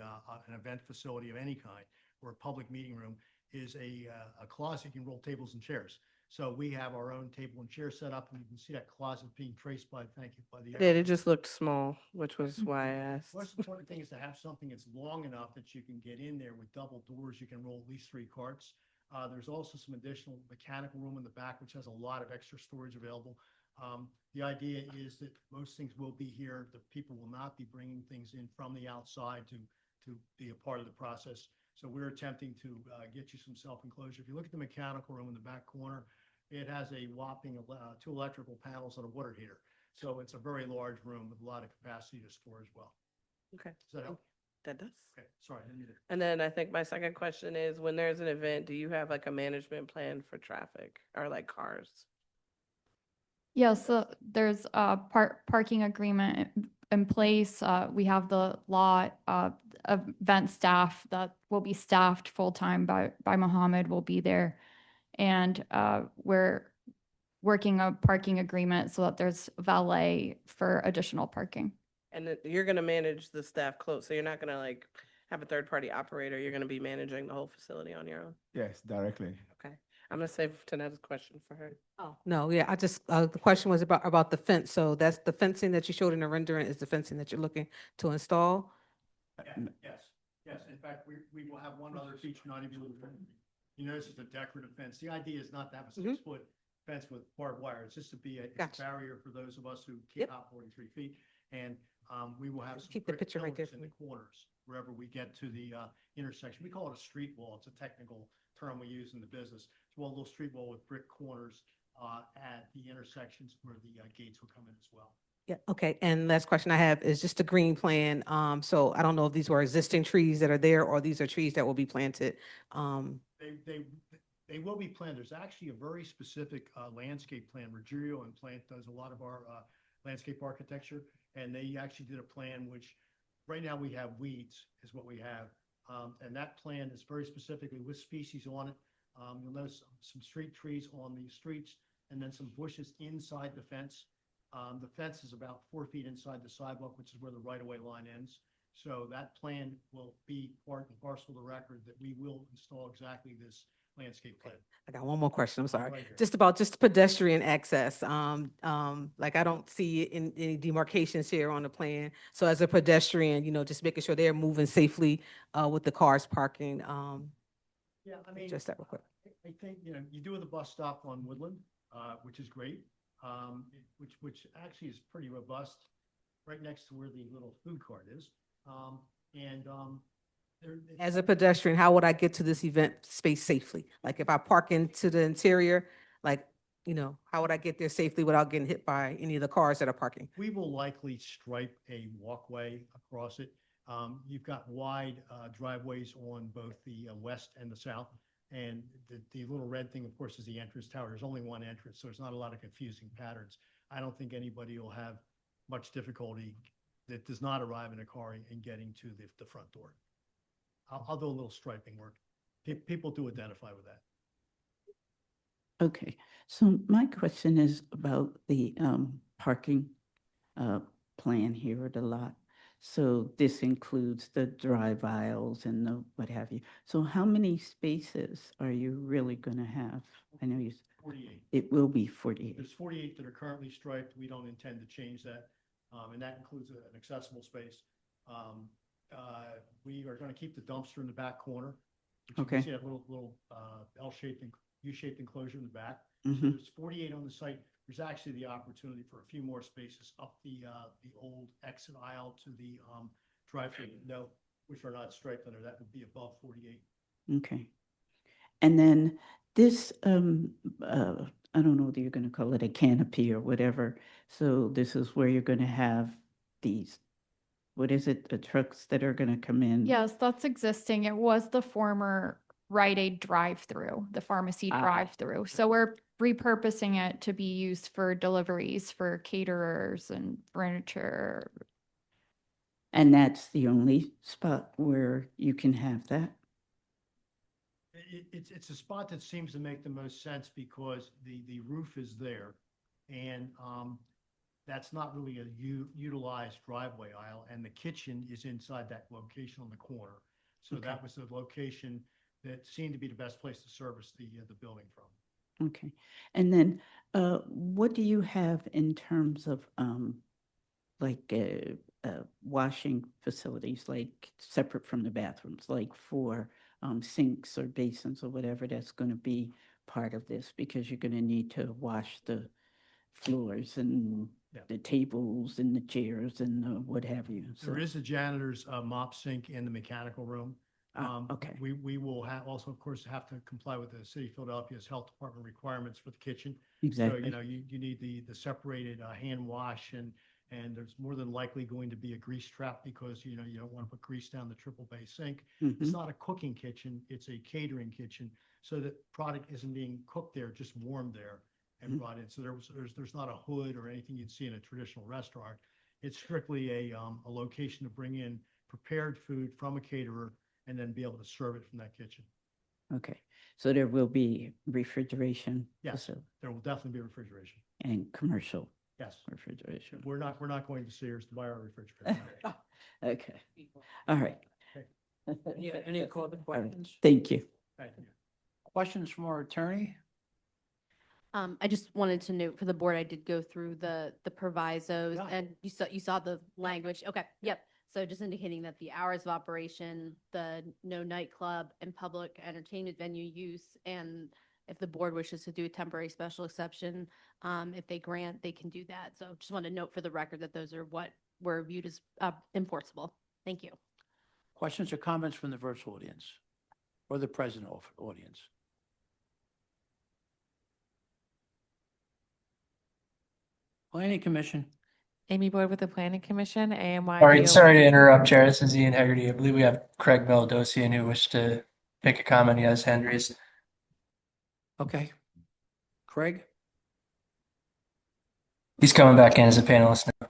event facility of any kind or a public meeting room is a closet you can roll tables and chairs. So we have our own table and chair set up, and you can see that closet being traced by, thank you, by the. It just looked small, which was why I asked. The most important thing is to have something that's long enough that you can get in there with double doors. You can roll at least 3 carts. There's also some additional mechanical room in the back, which has a lot of extra storage available. The idea is that most things will be here. The people will not be bringing things in from the outside to be a part of the process. So we're attempting to get you some self-enclosure. If you look at the mechanical room in the back corner, it has a whopping 2 electrical panels and a water heater. So it's a very large room with a lot of capacity to store as well. Okay. Does that help? That does. Okay, sorry, I didn't mean to. And then I think my second question is, when there's an event, do you have like a management plan for traffic or like cars? Yes, so there's a parking agreement in place. We have the lot, event staff that will be staffed full-time by Mohammed will be there. And we're working a parking agreement so that there's valet for additional parking. And you're going to manage the staff close, so you're not going to like have a third-party operator. You're going to be managing the whole facility on your own. Yes, directly. Okay. I'm going to save Tanetta's question for her. Oh, no, yeah, I just, the question was about the fence. So that's the fencing that you showed in the rendering is the fencing that you're looking to install? Yes. In fact, we will have one other feature, not even, you notice it's a decorative fence. The idea is not to have a 6-foot fence with barbed wire. It's just to be a barrier for those of us who keep out 43 feet. And we will have some Keep the brick picture right there pillars in the corners wherever we get to the intersection. We call it a street wall. It's a technical term we use in the business. It's a little street wall with brick corners at the intersections where the gates will come in as well. Yeah, okay. And last question I have is just the green plan. So I don't know if these were existing trees that are there or these are trees that will be planted. They will be planted. There's actually a very specific landscape plan. Ruggiero and Plant does a lot of our landscape architecture, and they actually did a plan which right now we have weeds is what we have. And that plan is very specifically with species on it. You'll notice some street trees on the streets and then some bushes inside the fence. The fence is about 4 feet inside the sidewalk, which is where the right-of-way line ends. So that plan will be part and parcel of the record that we will install exactly this landscape plan. I got one more question. I'm sorry. Right here. Just pedestrian access. Like I don't see any demarcations here on the plan. So as a pedestrian, just making sure they're moving safely with the cars parking. Yeah, I mean, Just that real quick. I think, you do the bus stop on Woodland, which is great. which actually is pretty robust, right next to where the little food court is. As a pedestrian, how would I get to this event space safely? Like if I park into the interior, like, how would I get there safely without getting hit by any of the cars that are parking? We will likely stripe a walkway across it. You've got wide driveways on both the west and the south. And the little red thing, of course, is the entrance tower. There's only one entrance, so there's not a lot of confusing patterns. I don't think anybody will have much difficulty that does not arrive in a car in getting to the front door. I'll do a little striping work. People do identify with that. Okay, so my question is about the parking plan here at the lot. So this includes the drive aisles and the what have you. So how many spaces are you really going to have? I know you. 48. It will be 48. There's 48 that are currently striped. We don't intend to change that. And that includes an accessible space. We are going to keep the dumpster in the back corner. Which you can Okay. see that little L-shaped and U-shaped enclosure in the back. Mhm. So there's 48 on the site. There's actually the opportunity for a few more spaces up the old exit aisle to the drive-through window, which are not striped under. That would be above 48. Okay. And then this, I don't know whether you're going to call it a canopy or whatever. So this is where you're going to have these, what is it, the trucks that are going to come in? Yes, that's existing. It was the former Rite Aid drive-through, the pharmacy Ah. drive-through. So we're repurposing it to be used for deliveries for caterers and furniture. And that's the only spot where you can have that? It's a spot that seems to make the most sense because the roof is there. And that's not really a utilized driveway aisle. And the kitchen is inside that location on the corner. So Okay. that was the location that seemed to be the best place to service the building from. Okay. And then what do you have in terms of like washing facilities, like separate from the bathrooms, like for sinks or basins or whatever that's going to be part of this? Because you're going to need to wash the floors and Yeah. the tables and the chairs and what have you. There So- is a janitor's mop sink in the mechanical room. Okay. We will also, of course, have to comply with the city of Philadelphia's health department requirements for the kitchen. Exactly. So, you need the separated hand wash and there's more than likely going to be a grease trap because, you don't want to put grease down the triple bay sink. It's Mhm. not a cooking kitchen, it's a catering kitchen. So the product isn't being cooked there, just warmed there and Mhm. brought in. So there's not a hood or anything you'd see in a traditional restaurant. It's strictly a location to bring in prepared food from a caterer and then be able to serve it from that kitchen. Okay. So there will be refrigeration? Yes, facility there will definitely be refrigeration. And commercial Yes. refrigeration? We're not going to Sears to buy our refrigerator. no. Okay. All right. Any other All right. questions? Thank you. Thank you. Questions from our attorney? I just wanted to note for the board, I did go through the provisos Yeah. and you saw the language. Okay, yep. So just indicating that the hours of operation, the no nightclub and public entertainment venue use, and if the board wishes to do a temporary special exception, if they grant, they can do that. So just want to note for the record that those are what were viewed as enforceable. Thank you. Questions or comments from the virtual audience or the present audience? Planning Commission. Amy Boyd with the Planning Commission, AMY. All right, sorry to interrupt, Chair. This is Ian Hegarty. I believe we have Craig Meladosian who wished to make a comment. He has hand raised. Okay. Craig? He's coming back in as a panelist now.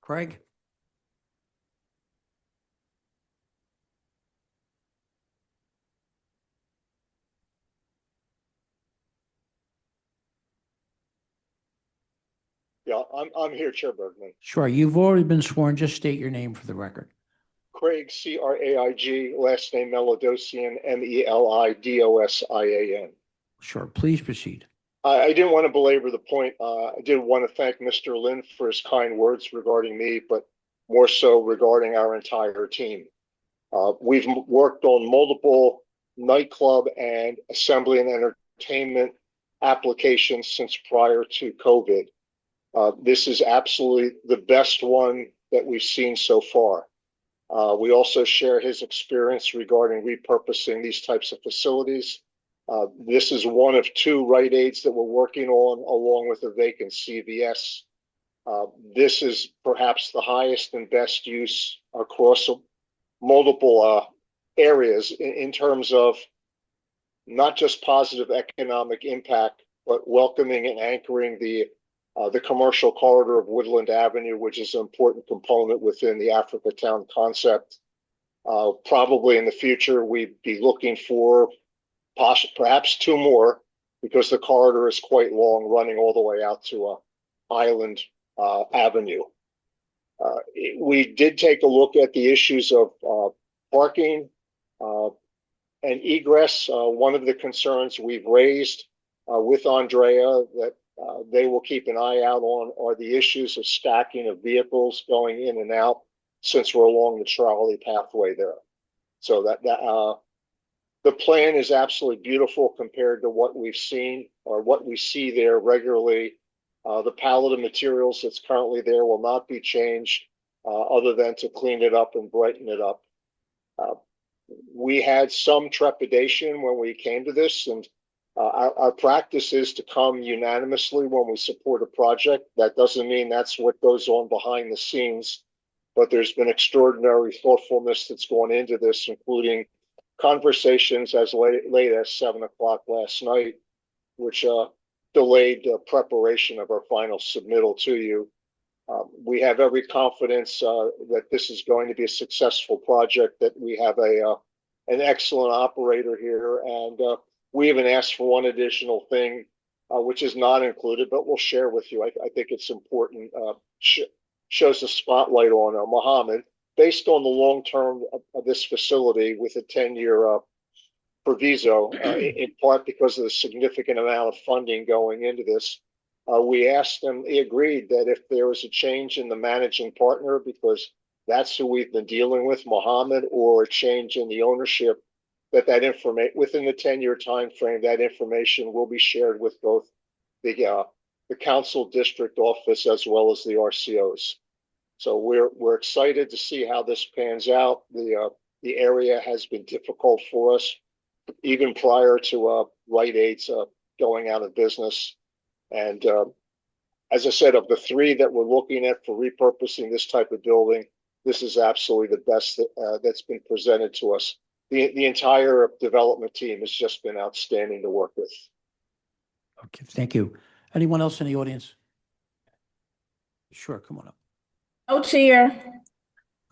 Craig? Yeah, I'm here, Chair Bergman. Sure, you've already been sworn. Just state your name for the record. Craig, Craig, last name Melodosian, Melidosian. Sure, please proceed. I didn't want to belabor the point. I did want to thank Mr. Lynn for his kind words regarding me, but more so regarding our entire team. We've worked on multiple nightclub and assembly and entertainment applications since prior to COVID. This is absolutely the best one that we've seen so far. We also share his experience regarding repurposing these types of facilities. This is one of 2 Rite Aids that we're working on, along with a vacant CVS. This is perhaps the highest and best use across multiple areas in terms of not just positive economic impact, but welcoming and anchoring the commercial corridor of Woodland Avenue, which is an important component within the Africa Town concept. Probably in the future, we'd be looking for perhaps 2 more, because the corridor is quite long, running all the way out to Island Avenue. We did take a look at the issues of parking and egress. One of the concerns we've raised with Andrea that they will keep an eye out on are the issues of stacking of vehicles going in and out, since we're along the trolley pathway there. So the plan is absolutely beautiful compared to what we've seen or what we see there regularly. The palette of materials that's currently there will not be changed other than to clean it up and brighten it up. We had some trepidation when we came to this, and our practice is to come unanimously when we support a project. That doesn't mean that's what goes on behind the scenes, but there's been extraordinary thoughtfulness that's gone into this, including conversations as late as 7 o'clock last night, which delayed preparation of our final submittal to you. We have every confidence that this is going to be a successful project, that we have an excellent operator here, and we even asked for one additional thing, which is not included, but we'll share with you. I think it's important. Shows a spotlight on Mohammed, based on the long term of this facility with a 10-year proviso, in part because of the significant amount of funding going into this. We asked them, he agreed that if there was a change in the managing partner, because that's who we've been dealing with, Mohammed, or a change in the ownership, that information within the 10-year time frame, that information will be shared with both the council district office as well as the RCOs. So we're excited to see how this pans out. The area has been difficult for us, even prior to Rite Aid's going out of business. And as I said, of the 3 that we're looking at for repurposing this type of building, this is absolutely the best that's been presented to us. The entire development team has just been outstanding to work with. Okay, thank you. Anyone else in the audience? Sure, come on up. Oh, Chair.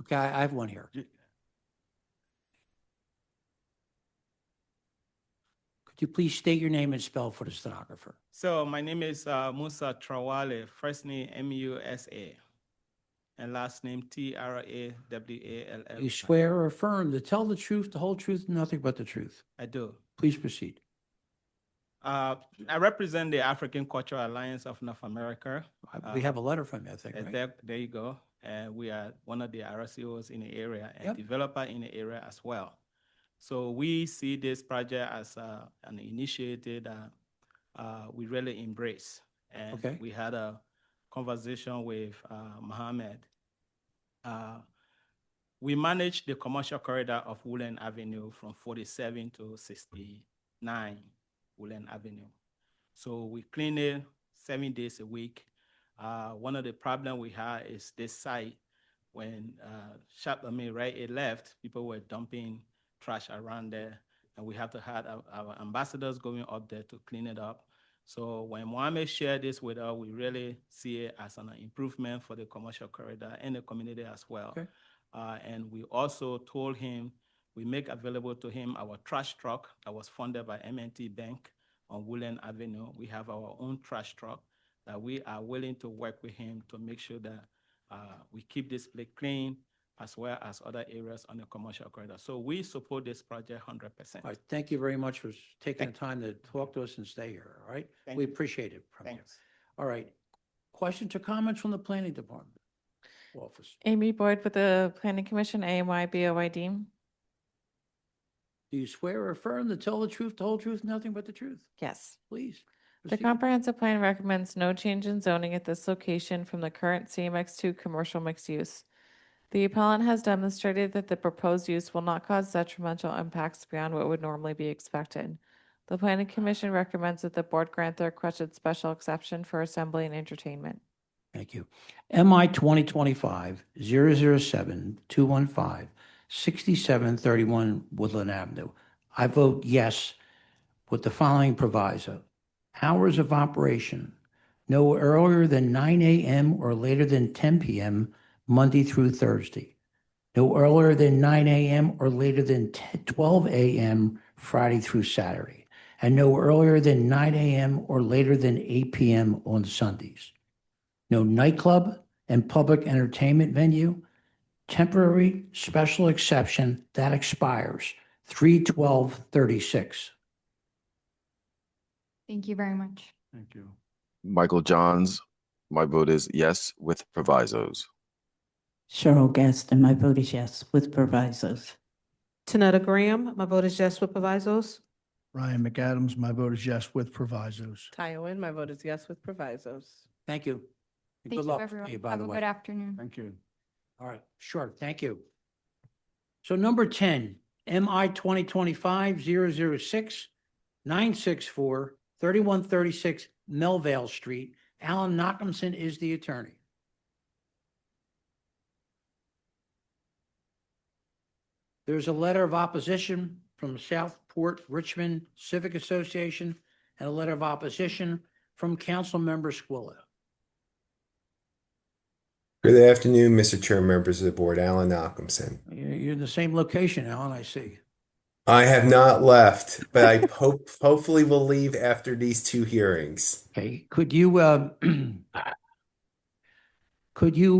Okay, I have one here. Could you please state your name and spell for the stenographer? So my name is Musa Trawale, first name Musa, and last name Trawall. You swear or affirm to tell the truth, the whole truth, and nothing but the truth? I do. Please proceed. I represent the African Cultural Alliance of North America. We have a letter from you, I think, right? There you go. We are one of the RCOs in the area and developer in the area as well. So we see this project as an initiative we really embrace. And we had a conversation with Mohammed. We manage the commercial corridor of Woodland Avenue from 47 to 69 Woodland Avenue. So we clean it 7 days a week. One of the problems we had is this site. When Rite Aid left, people were dumping trash around there, and we have to have our ambassadors going up there to clean it up. So when Mohammed shared this with us, we really see it as an improvement for the commercial corridor and the community as well. And we also told him, we make available to him our trash truck that was funded by M&T Bank on Woodland Avenue. We have our own trash truck that we are willing to work with him to make sure that we keep this place clean as well as other areas on the commercial corridor. So we support this project 100%. All right, thank you very much for taking the time to talk to us and stay here, all right? Thank We you. appreciate it from you. Thanks. All right. Questions or comments from the planning department? Office. Amy Boyd with the Planning Commission, AMY BOYD. Do you swear or affirm to tell the truth, the whole truth, nothing but the truth? Yes. Please. The proceed. comprehensive plan recommends no change in zoning at this location from the current CMX2 commercial mixed use. The appellant has demonstrated that the proposed use will not cause detrimental impacts beyond what would normally be expected. The Planning Commission recommends that the board grant the requested special exception for assembly and entertainment. Thank you. MI 2025-007-215, 6731 Woodland Avenue. I vote yes with the following proviso. Hours of operation, no earlier than 9 a.m. or later than 10 p.m. Monday through Thursday. No earlier than 9 a.m. or later than 12 a.m. Friday through Saturday. And no earlier than 9 a.m. or later than 8 p.m. on Sundays. No nightclub and public entertainment venue. Temporary special exception that expires 3/12/36. Thank you very much. Thank you. Michael Johns, my vote is yes with provisos. Cheryl Gaston, my vote is yes with provisos. Tanetta Graham, my vote is yes with provisos. Ryan McAdams, my vote is yes with provisos. Ty Owen, my vote is yes with provisos. Thank you. And Thank good you, luck everyone. to you, by Have the a way. good afternoon. Thank you. All right, sure, thank you. So number 10, MI 2025-006-964-3136 Melvale Street. Alan Nachemson is the attorney. There's a letter of opposition from Southport Richmond Civic Association and a letter of opposition from Councilmember Squilla. Good afternoon, Mr. Chair, members of the board. Alan Nachemson. You're in the same location, Alan, I see. I have not left, but I hopefully will leave after these two hearings. Okay, could you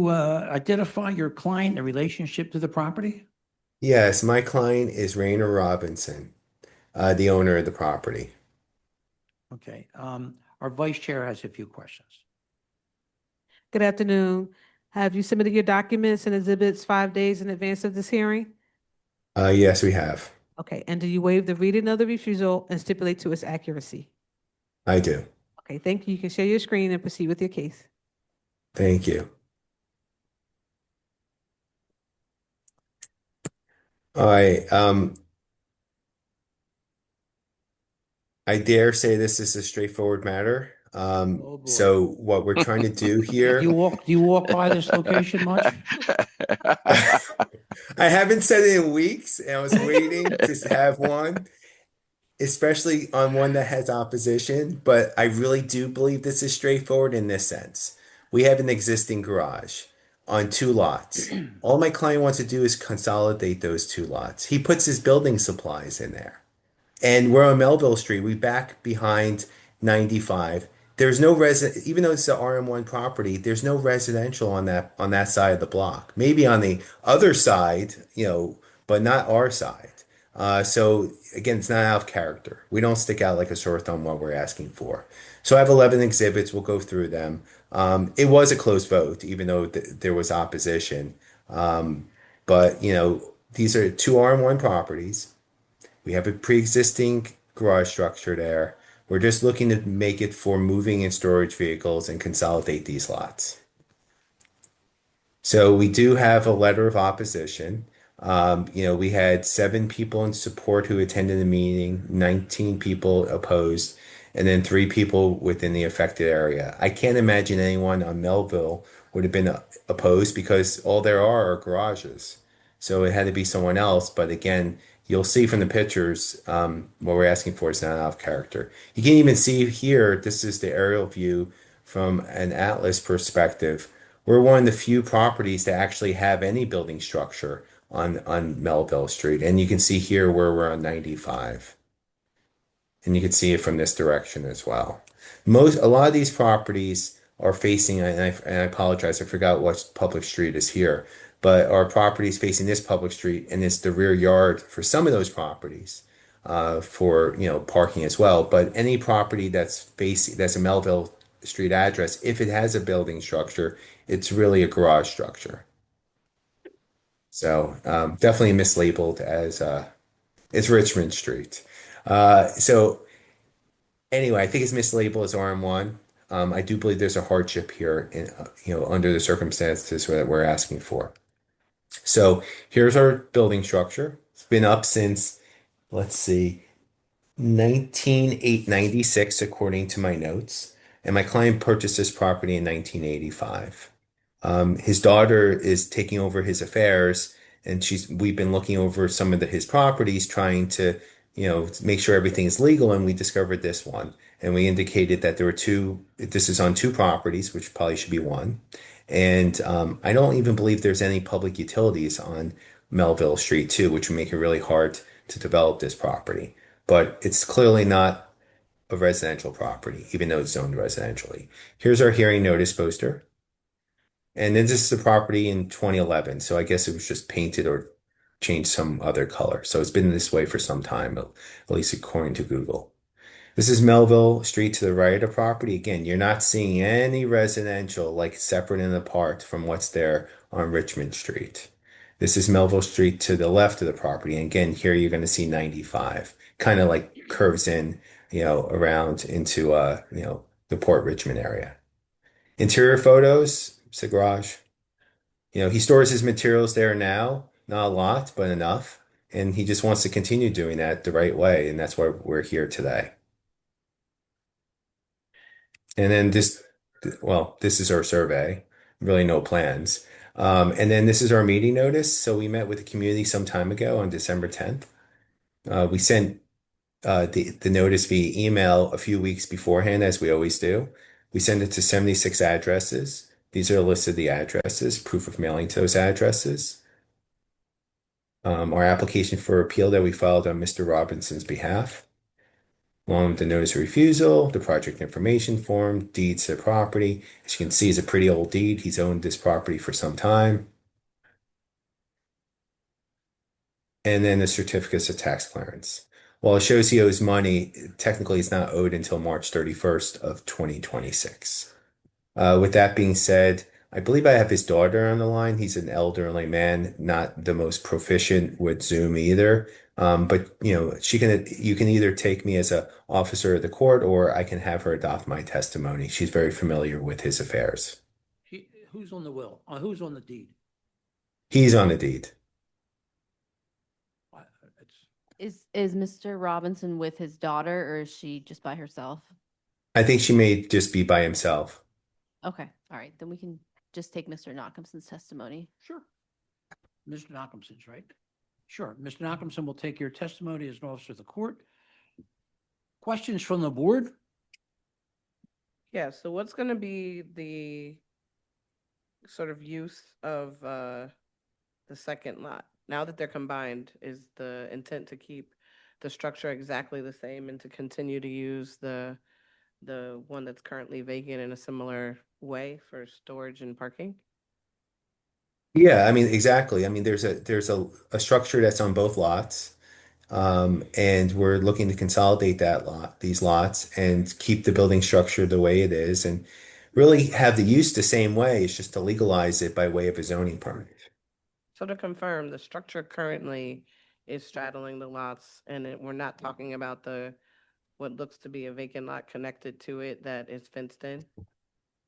identify your client in relationship to the property? Yes, my client is Rainer Robinson, the owner of the property. Okay, our vice chair has a few questions. Good afternoon. Have you submitted your documents and exhibits 5 days in advance of this hearing? Yes, we have. Okay, and do you waive the reading of the refusal and stipulate to its accuracy? I do. Okay, thank you. You can share your screen and proceed with your case. Thank you. All right. I dare say this is a straightforward matter. Oh, boy. So what we're trying to do here. Do you walk by this location much? I haven't said it in weeks, and I was waiting to have one, especially on one that has opposition. But I really do believe this is straightforward in this sense. We have an existing garage on 2 lots. All my client wants to do is consolidate those 2 lots. He puts his building supplies in there. And we're on Melville Street. We back behind 95. There's no even though it's an RM1 property, there's no residential on that side of the block. Maybe on the other side, but not our side. So again, it's not out of character. We don't stick out like a sore thumb what we're asking for. So I have 11 exhibits. We'll go through them. It was a close vote, even though there was opposition. But these are 2 RM1 properties. We have a pre-existing garage structure there. We're just looking to make it for moving and storage vehicles and consolidate these lots. So we do have a letter of opposition. We had 7 people in support who attended the meeting, 19 people opposed, and then 3 people within the affected area. I can't imagine anyone on Melville would have been opposed because all there are garages. So it had to be someone else. But again, you'll see from the pictures, what we're asking for is not out of character. You can even see here, this is the aerial view from an Atlas perspective. We're one of the few properties that actually have any building structure on Melville Street. And you can see here where we're on 95. And you can see it from this direction as well. A lot of these properties are facing, and I apologize, I forgot what public street is here, but our properties facing this public street, and it's the rear yard for some of those properties, for, parking as well. But any property that's a Melville Street address, if it has a building structure, it's really a garage structure. So, definitely mislabeled as, it's Richmond Street. So anyway, I think it's mislabeled as RM1. I do believe there's a hardship here under the circumstances that we're asking for. So here's our building structure. It's been up since, let's see, 1996, according to my notes. And my client purchased this property in 1985. His daughter is taking over his affairs, and we've been looking over some of his properties, trying to, make sure everything is legal. And we discovered this one, and we indicated that this is on two properties, which probably should be one. And I don't even believe there's any public utilities on Melville Street too, which would make it really hard to develop this property. But it's clearly not a residential property, even though it's zoned residentially. Here's our hearing notice poster. And then this is the property in 2011. So I guess it was just painted or changed some other color. So it's been this way for some time, at least according to Google. This is Melville Street to the right of the property. Again, you're not seeing any residential like separate and apart from what's there on Richmond Street. This is Melville Street to the left of the property. And again, here you're going to see 95, kind of like curves in, around into, the Port Richmond area. Interior photos, it's a garage. He stores his materials there now, not a lot, but enough. And he just wants to continue doing that the right way. And that's why we're here today. And then this is our survey, really no plans. And then this is our meeting notice. So we met with the community some time ago on December 10th. We sent the notice via email a few weeks beforehand, as we always do. We send it to 76 addresses. These are a list of the addresses, proof of mailing to those addresses. Our application for appeal that we filed on Mr. Robinson's behalf, along with the notice of refusal, the project information form, deeds to the property. As you can see, it's a pretty old deed. He's owned this property for some time. And then the certificates of tax clearance. While it shows he owes money, technically it's not owed until March 31st of 2026. With that being said, I believe I have his daughter on the line. He's an elderly man, not the most proficient with Zoom either. But you can either take me as an officer of the court, or I can have her adopt my testimony. She's very familiar with his affairs. Who's on the will? Who's on the deed? He's on the deed. Is Mr. Robinson with his daughter, or is she just by herself? I think she may just be by himself. Okay, all right, then we can just take Mr. Knockhamson's testimony. Sure. Mr. Knockhamson's right. Sure. Mr. Knockhamson will take your testimony as an officer of the court. Questions from the board? Yeah, so what's going to be the sort of use of the second lot? Now that they're combined, is the intent to keep the structure exactly the same and to continue to use the one that's currently vacant in a similar way for storage and parking? Yeah, I mean, exactly. I mean, there's a structure that's on both lots. And we're looking to consolidate these lots, and keep the building structure the way it is, and really have the use the same way. It's just to legalize it by way of a zoning permit. So to confirm, the structure currently is straddling the lots, and we're not talking about what looks to be a vacant lot connected to it that is fenced in?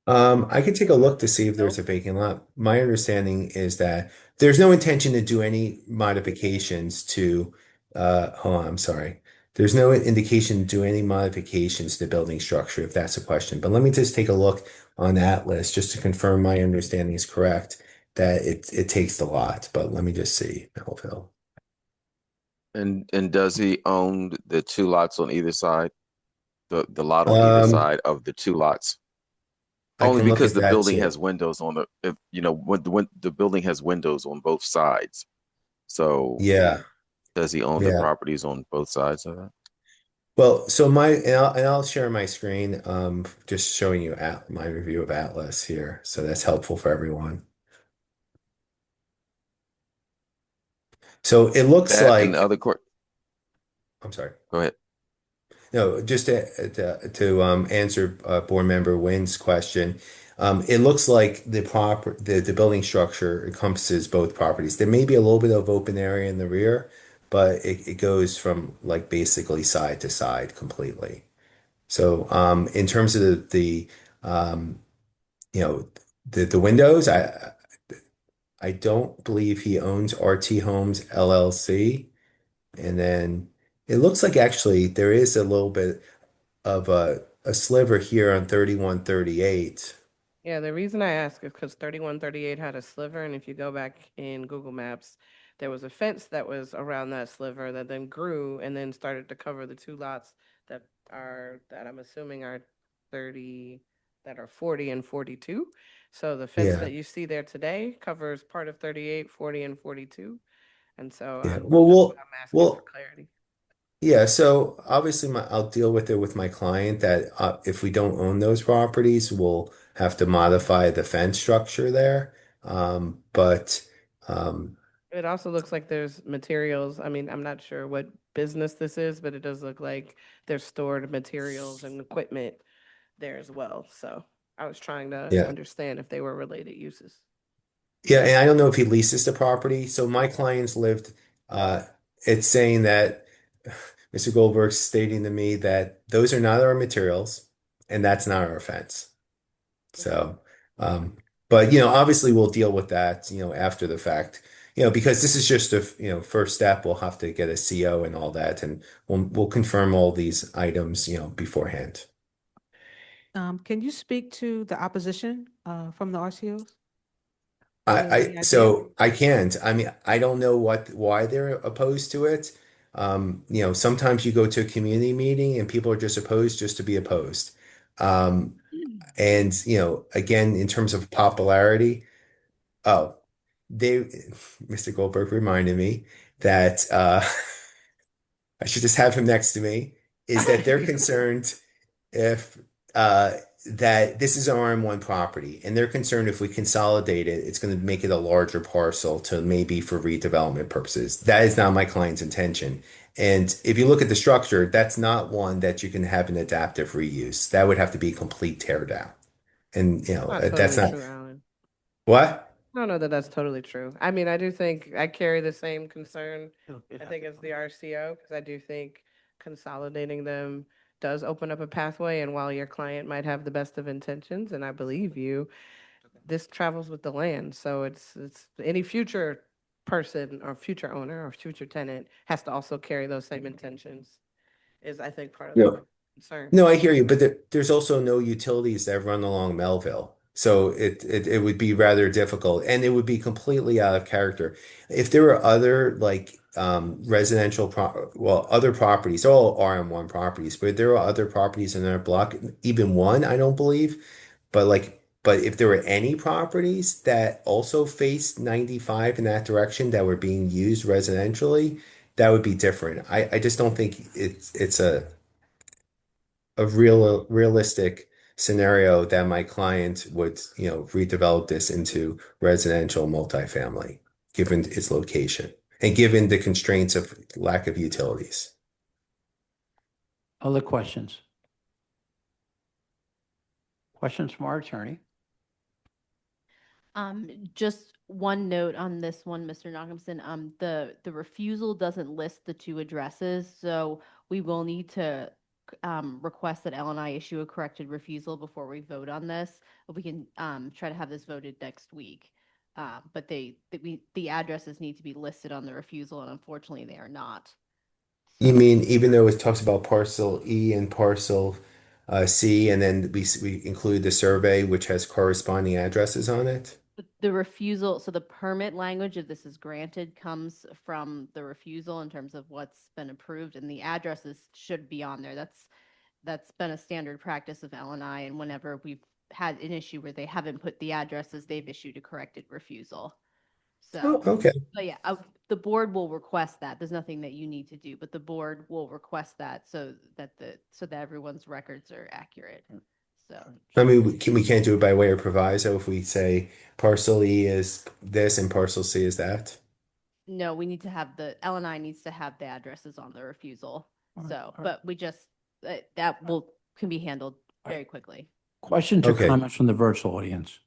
I could take a look to see if there's a vacant lot. My understanding is that there's no intention to do any modifications to, hold on, I'm sorry. There's no indication to do any modifications to the building structure, if that's a question. But let me just take a look on that list just to confirm my understanding is correct, that it takes the lot. But let me just see, Melville. And does he own the two lots on either side? The lot on either side of the two lots? Only because the building has windows on when the building has windows on both sides. So yeah, does he own the properties on both sides of that? Well, so I'll share my screen, just showing you my review of Atlas here. So that's helpful for everyone. So it looks That and like, the other court. I'm sorry. Go ahead. No, just to answer board member Wynn's question, it looks like the building structure encompasses both properties. There may be a little bit of open area in the rear, but it goes from like basically side to side completely. So in terms of um, you know the windows, I don't believe he owns RT Homes LLC, and then it looks like actually there is a little bit of a sliver here on 3138. Yeah, the reason I ask is because 3138 had a sliver, and if you go back in Google Maps, there was a fence that was around that sliver that then grew and then started to cover the two lots that I'm assuming are 30, that are 40 and 42. So the fence Yeah, that you see there today covers part of 38, 40, and 42. And so yeah. that's Well, what I'm asking for well, clarity. yeah. So obviously, I'll deal with it with my client that if we don't own those properties, we'll have to modify the fence structure there. But um, It also looks like there's materials. I mean, I'm not sure what business this is, but it does look like there's stored materials and equipment there as well. So I was trying to yeah, understand if they were related uses. yeah. And I don't know if he leases the property. So my clients lived. Uh, it's saying that Mr. Goldberg's stating to me that those are not our materials, and that's not our fence. So, um, but obviously we'll deal with that, after the fact, because this is just a, first step. We'll have to get a CO and all that, and we'll confirm all these items, beforehand. Can you speak to the opposition from the RCOs? I, Do you have any I idea? so I can't. I mean, I don't know why they're opposed to it. Sometimes you go to a community meeting and people are just opposed just to be opposed. Um, and again, in terms of popularity. Oh, they, Mr. Goldberg reminded me that I should just have him next to me, is that they're concerned if that this is an RM1 property, and they're concerned if we consolidate it, it's going to make it a larger parcel to maybe for redevelopment purposes. That is not my client's intention. And if you look at the structure, that's not one that you can have an adaptive reuse. That would have to be a complete tear down. And Not that's totally not true, Alan. what? I don't know that that's totally true. I mean, I do think I carry the same concern, I think, as the RCO, because I do think consolidating them does open up a pathway. And while your client might have the best of intentions, and I believe you, this travels with the land. So it's any future person or future owner or future tenant has to also carry those same intentions, is I think part of Yeah. the concern. No, I hear you, but there's also no utilities that run along Melville. So it would be rather difficult, and it would be completely out of character. If there were other like other properties, all RM1 properties, but there are other properties in our block, even one, I don't believe, but if there were any properties that also faced 95 in that direction that were being used residentially, that would be different. I just don't think it's a realistic scenario that my client would, redevelop this into residential multifamily, given its location and given the constraints of lack of utilities. Other questions? Questions from our attorney? Just one note on this one, Mr. Nachumson. The refusal doesn't list the two addresses, so we will need to request that L&I issue a corrected refusal before we vote on this. But we can try to have this voted next week. But the addresses need to be listed on the refusal, and unfortunately, they are not. You mean even though it talks about parcel E and parcel C, and then we include the survey which has corresponding addresses on it? The refusal, so the permit language, if this is granted, comes from the refusal in terms of what's been approved, and the addresses should be on there. That's been a standard practice of L&I, and whenever we've had an issue where they haven't put the addresses, they've issued a corrected refusal. So, Oh, okay. but yeah, the board will request that. There's nothing that you need to do, but the board will request that so that everyone's records are accurate. So I mean, we can't do it by way of proviso if we say parcel E is this and parcel C is that. no, we need to have LNI needs to have the addresses on the refusal. So, but we just that can be handled very quickly. Questions or Okay. comments from the virtual audience?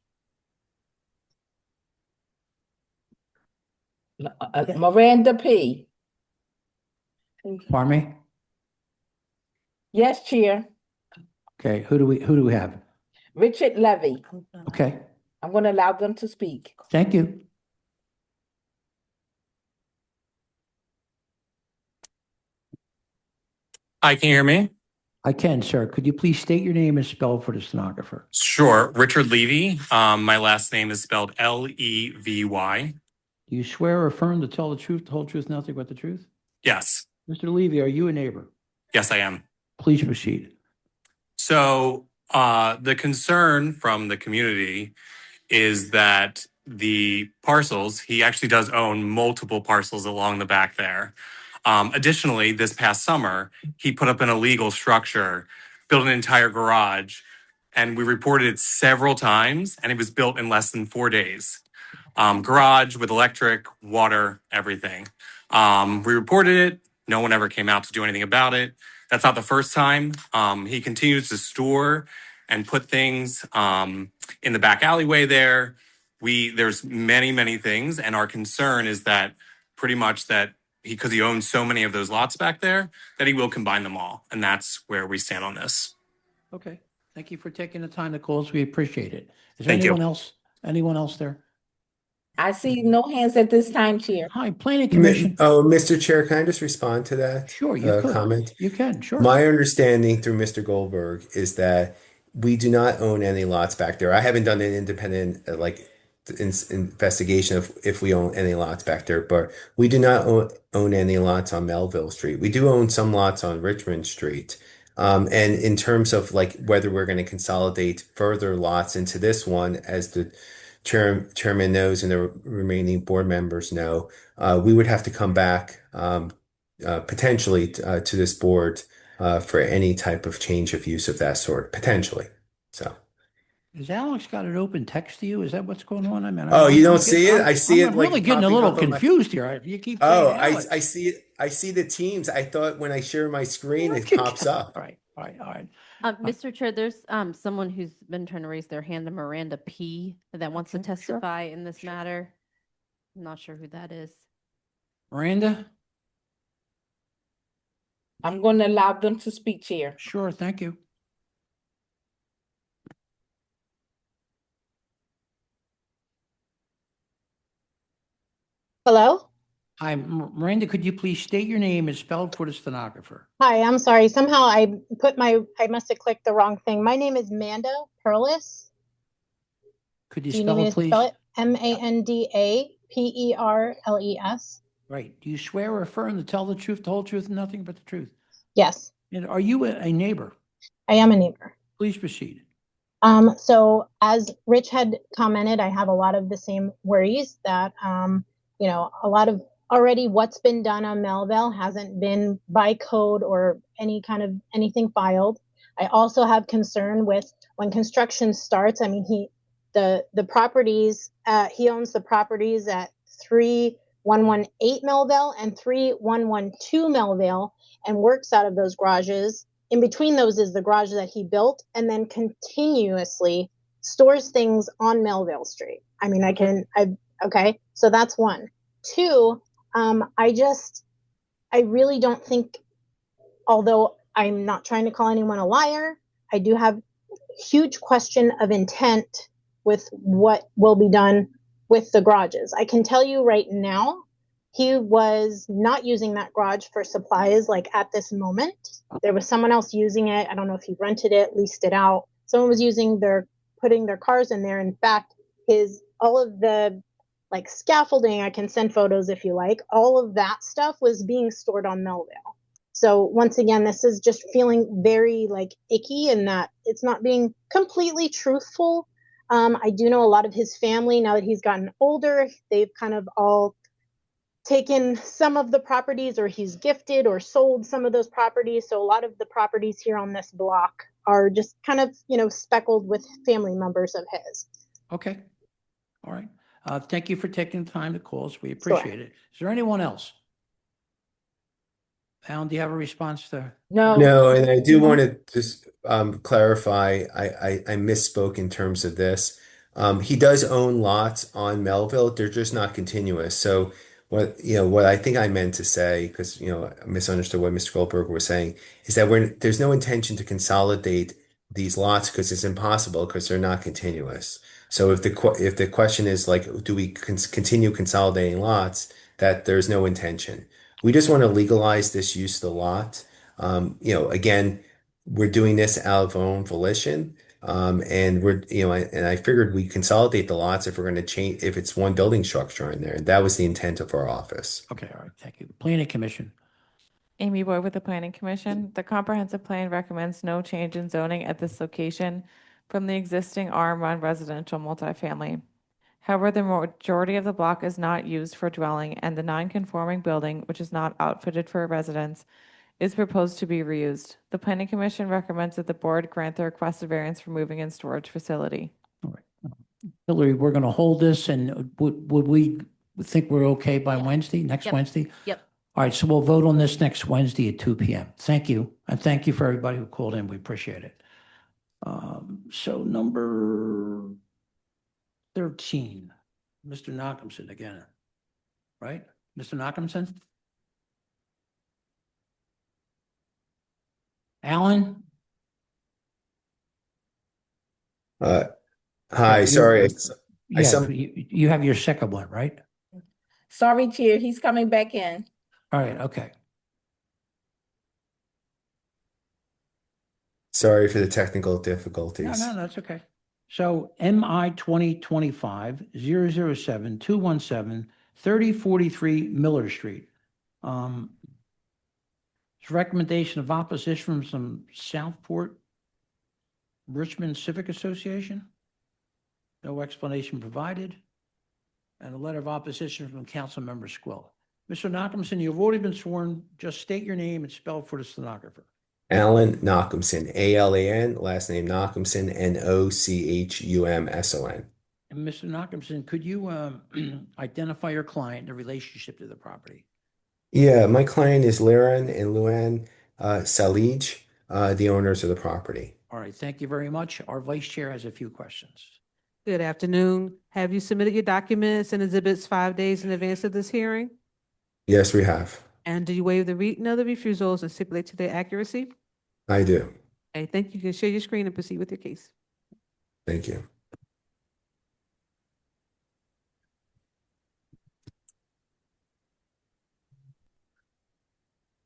Miranda P. Pardon me? Yes, Chair. Okay, who do we have? Richard Levy. Okay, I'm going to allow them to speak. thank you. Hi, can you hear me? I can, sir. Could you please state your name and spell for the stenographer? Sure. Richard Levy. My last name is spelled Levy. Do you swear or affirm to tell the truth, the whole truth, nothing but the truth? Yes. Mr. Levy, are you a neighbor? Yes, I am. Please proceed. So the concern from the community is that the parcels, he actually does own multiple parcels along the back there. Additionally, this past summer, he put up an illegal structure, built an entire garage, and we reported it several times, and it was built in less than 4 days. Garage with electric, water, everything. We reported it. No one ever came out to do anything about it. That's not the first time. He continues to store and put things in the back alleyway there. There's many things, and our concern is that pretty much that because he owns so many of those lots back there, that he will combine them all, and that's where we stand on this. Okay, thank you for taking the time to call us. We appreciate it. Is there Thank you. anyone else? Anyone else there? I see no hands at this time, Chair. Hi, Planning Commission. Mr. Chair, can I just respond to that? Sure, you could. Comment? You can, sure. My understanding through Mr. Goldberg is that we do not own any lots back there. I haven't done an independent investigation of if we own any lots back there, but we do not own any lots on Melville Street. We do own some lots on Richmond Street. And in terms of whether we're going to consolidate further lots into this one, as the chairman knows and the remaining board members know, we would have to come back potentially to this board for any type of change of use of that sort, potentially. So. Has Alex got an open text to you? Is that what's going on? I mean, Oh, you don't see it? I see it. I'm really getting a little confused here. You keep saying Alex. I see it. I see the teams. I thought when I share my screen, it pops up. All right. Mr. Chair, there's someone who's been trying to raise their hand, a Miranda P, that wants to testify in this matter. I'm not sure who that is. Miranda? I'm going to allow them to speak, Chair. Sure, thank you. Hello? Hi, Miranda, could you please state your name and spell it for the stenographer? Hi, I'm sorry. Somehow I must have clicked the wrong thing. My name is Manda Perlis. Could you Do you spell need me it, to please? spell it? MandaPerles. Right. Do you swear or affirm to tell the truth, the whole truth, and nothing but the truth? Yes, And are you a neighbor? I am a neighbor. Please proceed. So as Rich had commented, I have a lot of the same worries that, a lot of already what's been done on Melville hasn't been by code or any kind of anything filed. I also have concern with when construction starts. I mean, the properties, he owns the properties at 3118 Melville and 3112 Melville and works out of those garages. In between those is the garage that he built and then continuously stores things on Melville Street. I mean, okay, so that's one. Two, I really don't think, although I'm not trying to call anyone a liar, I do have huge question of intent with what will be done with the garages. I can tell you right now, he was not using that garage for supplies like at this moment. There was someone else using it. I don't know if he rented it, leased it out. Someone was putting their cars in there. In fact, all of the scaffolding, I can send photos if you like, all of that stuff was being stored on Melville. So once again, this is just feeling very icky in that it's not being completely truthful. I do know a lot of his family, now that he's gotten older, they've kind of all taken some of the properties, or he's gifted or sold some of those properties. So a lot of the properties here on this block are just kind of, speckled with family members of his. Okay. All right. Thank you for taking the time to call us. We appreciate it. Is there anyone else? Alan, do you have a response to? No, and I do want to just clarify, I misspoke in terms of this. He does own lots on Melville, they're just not continuous. So what I think I meant to say, because I misunderstood what Mr. Goldberg was saying, is that there's no intention to consolidate these lots because it's impossible because they're not continuous. So if the question is like, do we continue consolidating lots, that there's no intention. We just want to legalize this use of the lot. Again, we're doing this out of our own volition. And I figured we consolidate the lots if we're going to change, if it's one building structure in there. And that was the intent of our office. Okay, all right, thank you. Planning Commission. Amy Boyd with the Planning Commission. The comprehensive plan recommends no change in zoning at this location from the existing RM1 residential multifamily. However, the majority of the block is not used for dwelling, and the non-conforming building, which is not outfitted for residence, is proposed to be reused. The Planning Commission recommends that the board grant the requested variance for moving and storage facility. Hillary, we're going to hold this, and would we think we're okay by Wednesday, next Yep. Wednesday? Yep. All right, so we'll vote on this next Wednesday at 2 p.m. Thank you. And thank you for everybody who called in. We appreciate it. So number 13, Mr. Nachumson again, right? Mr. Nachumson? Alan? Hi, sorry. You have your second one, right? Sorry, Chair, he's coming back in. All right, okay. Sorry for the technical No, difficulties. that's okay. So MI 2025-007-217-3043 Miller Street. It's recommendation of opposition from some Southport Richmond Civic Association. No explanation provided. And a letter of opposition from Councilmember Squill. Mr. Nachumson, you've already been sworn. Just state your name and spell for the stenographer. Alan Nachumson, ALAN, last name Nachumson, NOCHUMSON. And Mr. Nachumson, could you identify your client and the relationship to the property? Yeah, my client is Liran and Luan Salij, the owners of the property. All right, thank you very much. Our vice chair has a few questions. Good afternoon. Have you submitted your documents and exhibits 5 days in advance of this hearing? Yes, we have. And do you waive the reading of the refusals and stipulate to their accuracy? I do. Okay, thank you. You can share your screen and proceed with your case. Thank you.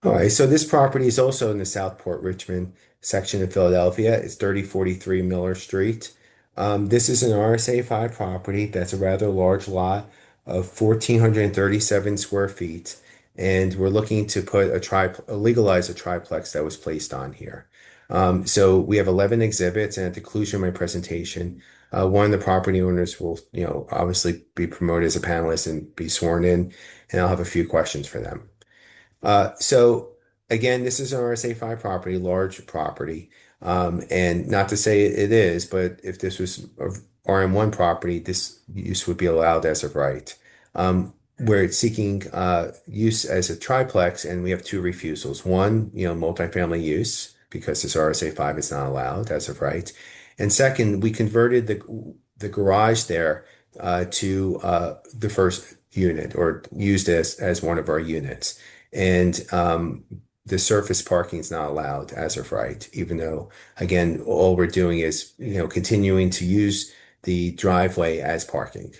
All right, so this property is also in the Southport Richmond section of Philadelphia. It's 3043 Miller Street. This is an RSA 5 property. That's a rather large lot of 1,437 square feet. And we're looking to put legalize a triplex that was placed on here. So we have 11 exhibits, and at the conclusion of my presentation, one of the property owners will, obviously be promoted as a panelist and be sworn in, and I'll have a few questions for them. So again, this is an RSA 5 property, large property. And not to say it is, but if this was a RM1 property, this use would be allowed as of right. We're seeking use as a triplex, and we have two refusals. One, multifamily use, because this RSA 5 is not allowed as of right. And second, we converted the garage there to the first unit, or used as one of our units. And the surface parking is not allowed as of right, even though, again, all we're doing is, continuing to use the driveway as parking.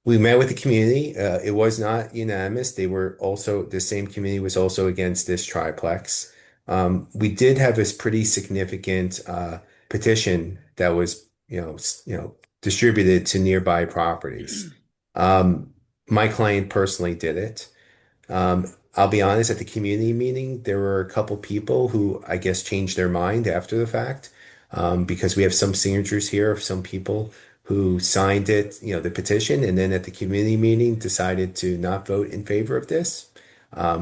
We met with the community. It was not unanimous. The same community was also against this triplex. We did have this pretty significant petition that was, distributed to nearby properties. My client personally did it. I'll be honest, at the community meeting, there were a couple people who I guess changed their mind after the fact, because we have some signatures here of some people who signed it, the petition, and then at the community meeting decided to not vote in favor of this.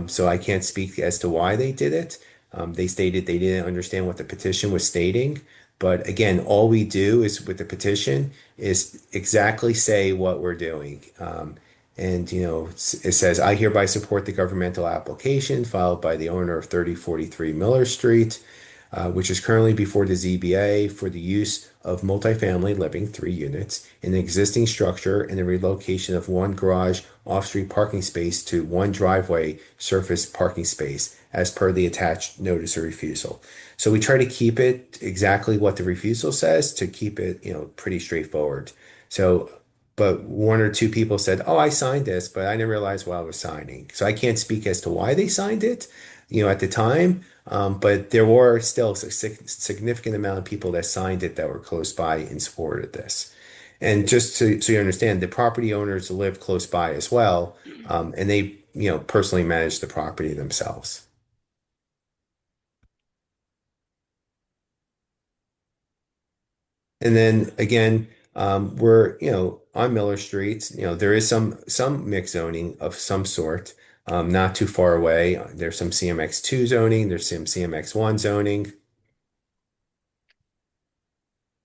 So I can't speak as to why they did it. They stated they didn't understand what the petition was stating. But again, all we do is with the petition is exactly say what we're doing. And it says, I hereby support the governmental application filed by the owner of 3043 Miller Street, which is currently before the ZBA for the use of multifamily living, 3 units, in an existing structure and the relocation of 1 garage off-street parking space to 1 driveway surface parking space as per the attached notice of refusal. So we try to keep it exactly what the refusal says to keep it, pretty straightforward. So, but 1 or 2 people said, oh, I signed this, but I didn't realize what I was signing. So I can't speak as to why they signed it, at the time. But there were still a significant amount of people that signed it that were close by in support of this. And just so you understand, the property owners live close by as well, and they, personally manage the property themselves. And then again, we're, on Miller Street, there is some mixed zoning of some sort, not too far away. There's some CMX2 zoning, there's some CMX1 zoning.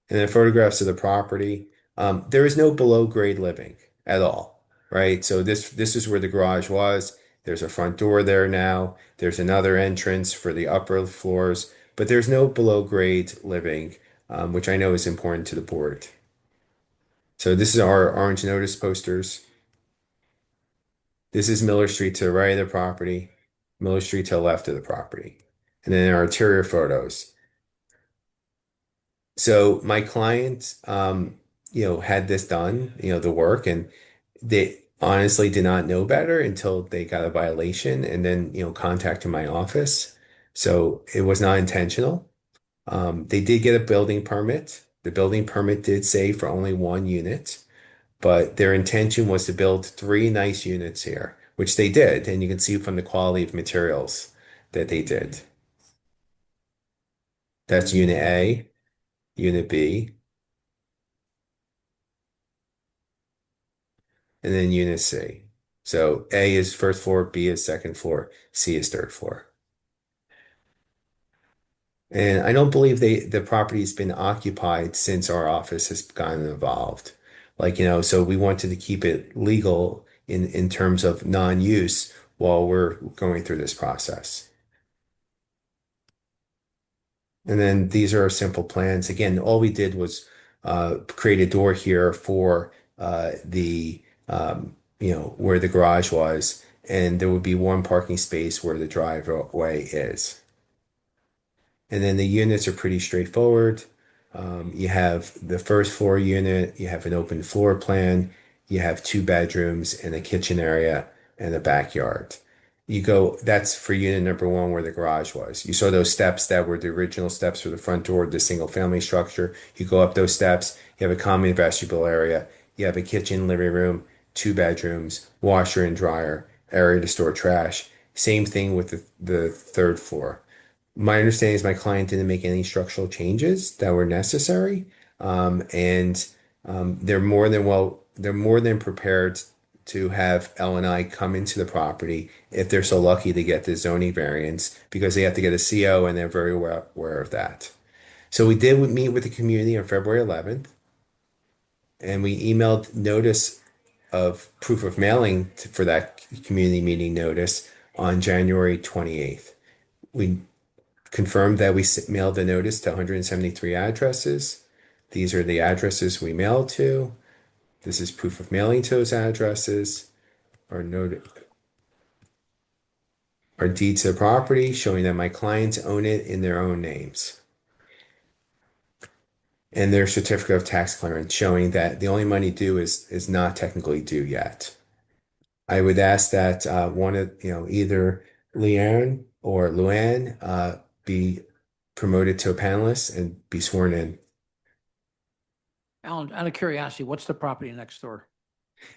And then photographs of the property. There is no below grade living at all, right? So this is where the garage was. There's a front door there now. There's another entrance for the upper floors, but there's no below grade living, which I know is important to the board. So this is our orange notice posters. This is Miller Street to the right of the property, Miller Street to the left of the property. And then our interior photos. So my client, had this done, the work, and they honestly did not know better until they got a violation and then, contacted my office. So it was not intentional. They did get a building permit. The building permit did say for only 1 unit, but their intention was to build 3 nice units here, which they did. And you can see from the quality of materials that they did. That's unit A, unit B, and then unit C. So A is first floor, B is second floor, C is third floor. And I don't believe the property's been occupied since our office has gotten involved. So we wanted to keep it legal in terms of non-use while we're going through this process. And then these are our simple plans. Again, all we did was create a door here for the where the garage was, and there would be 1 parking space where the driveway is. And then the units are pretty straightforward. You have the first floor unit, you have an open floor plan, you have 2 bedrooms and a kitchen area and a backyard. That's for unit number 1 where the garage was. You saw those steps that were the original steps for the front door, the single family structure. You go up those steps, you have a common vestibule area, you have a kitchen, living room, 2 bedrooms, washer and dryer, area to store trash. Same thing with the 3rd floor. My understanding is my client didn't make any structural changes that were necessary. They're more than prepared to have L&I come into the property if they're so lucky to get the zoning variance, because they have to get a CO and they're very aware of that. So we did meet with the community on February 11th, and we emailed notice of proof of mailing for that community meeting notice on January 28th. We confirmed that we mailed the notice to 173 addresses. These are the addresses we mailed to. This is proof of mailing to those addresses. Our deed to the property showing that my clients own it in their own names. And their certificate of tax clearance showing that the only money due is not technically due yet. I would ask that either Leanne or Luann be promoted to a panelist and be sworn in. Alan, out of curiosity, what's the property next door?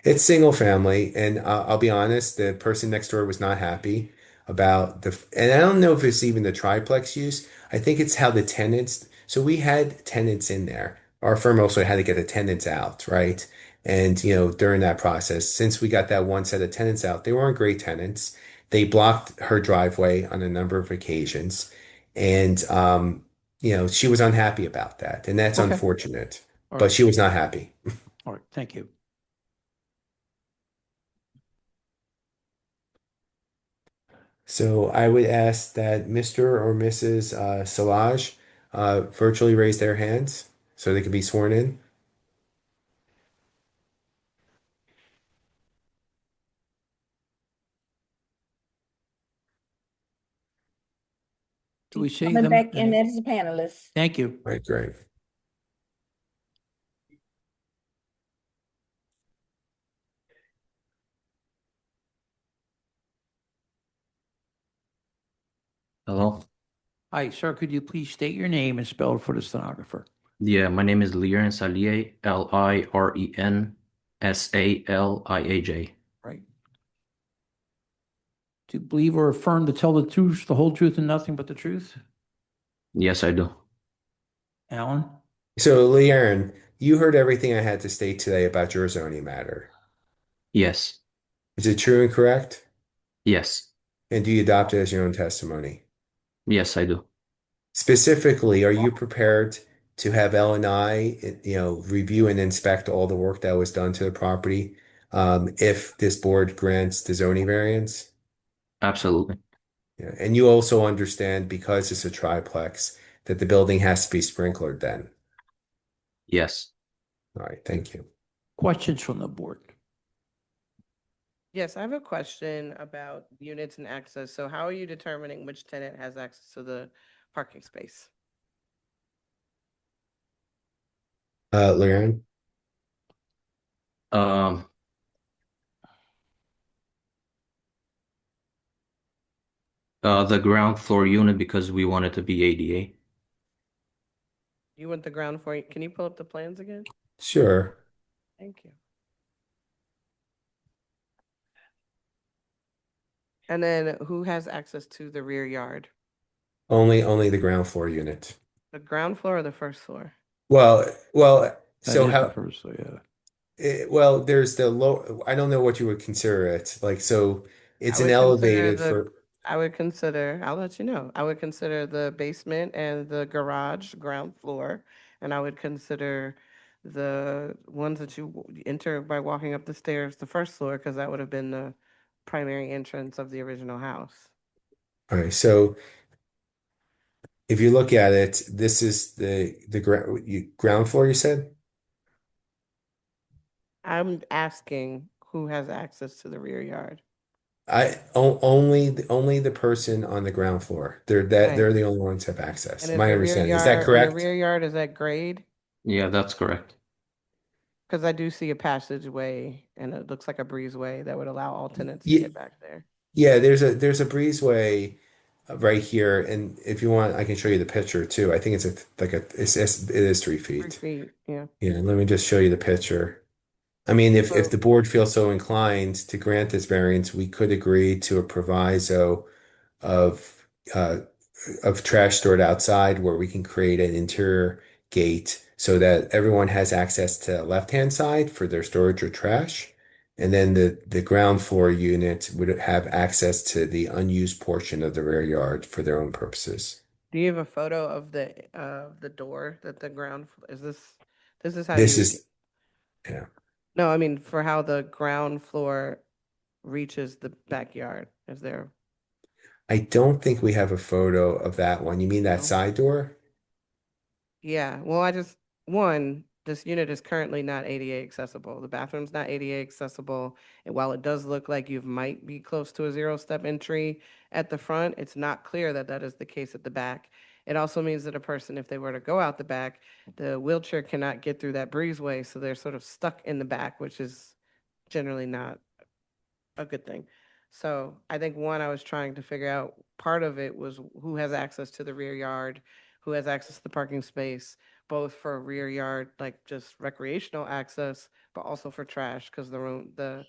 It's single family, and I'll be honest, the person next door was not happy about and I don't know if it's even the triplex use. I think it's how the tenants, so we had tenants in there our firm also had to get the tenants out, right? And, during that process, since we got that one set of tenants out, they weren't great tenants. They blocked her driveway on a number of occasions. And, she was unhappy about that. And that's Okay. unfortunate, All but right. she was not happy. All right, thank you. So I would ask that Mr. or Mrs. Salaj virtually raise their hands so they can be sworn in. Do we see Coming them? back in as a panelist. Thank you. Right, great. Hello. Hi, sir, could you please state your name and spell it for the stenographer? Yeah, my name is Liren Saliaj, Liren Salij. Right. Do you believe or affirm to tell the truth, the whole truth, and nothing but the truth? Yes, I do. Alan? So, Leanne, you heard everything I had to state today about your zoning matter. Yes. Is it true and correct? Yes. And do you adopt it as your own testimony? Yes, I do. Specifically, are you prepared to have L&I, review and inspect all the work that was done to the property, if this board grants the zoning variance? Absolutely. Yeah. And you also understand, because it's a triplex, that the building has to be sprinklered then. Yes. All right, thank you. Questions from the board? Yes, I have a question about units and access. So how are you determining which tenant has access to the parking space? Leanne? Um, the ground floor unit because we want it to be ADA. You want the ground floor? Can you pull up the plans again? Sure. Thank you. And then who has access to the rear yard? Only the ground floor unit. The ground floor or the first floor? Well, so That is how? the first, so yeah. Well, there's the low. I don't know what you would consider it. Like, so it's I an would consider elevated the- for. I would consider, I'll let you know, I would consider the basement and the garage ground floor. And I would consider the ones that you enter by walking up the stairs, the first floor, because that would have been the primary entrance of the original house. All right, so if you look at it, this is the ground floor, you said? I'm asking who has access to the rear yard. Only the person on the ground floor. They're Right. the only ones that have access. And is My the rear understanding. Is that yard, correct? the rear yard is at grade? Yeah, that's correct. Because I do see a passageway and it looks like a breezeway that would allow all tenants to Ye- get back there. Yeah, there's a breezeway right here, and if you want, I can show you the picture too. I think it's it is 3 3 feet. feet, yeah. Yeah, let me just show you the picture. I mean, if the board feels so inclined to grant this variance, we could agree to a proviso of uh, of trash stored outside where we can create an interior gate so that everyone has access to the left-hand side for their storage or trash. And then the ground floor unit would have access to the unused portion of the rear yard for their own purposes. Do you have a photo of the door that the ground, is this is how This you, is, yeah. no, I mean, for how the ground floor reaches the backyard, is there? I don't think we have a photo of that one. You mean that No. side door? Yeah, well, this unit is currently not ADA accessible. The bathroom's not ADA accessible. And while it does look like you might be close to a 0-step entry at the front, it's not clear that that is the case at the back. It also means that a person, if they were to go out the back, the wheelchair cannot get through that breezeway, so they're sort of stuck in the back, which is generally not a good thing. So I think I was trying to figure out, part of it was who has access to the rear yard, who has access to the parking space, both for rear yard, like just recreational access, but also for trash, because the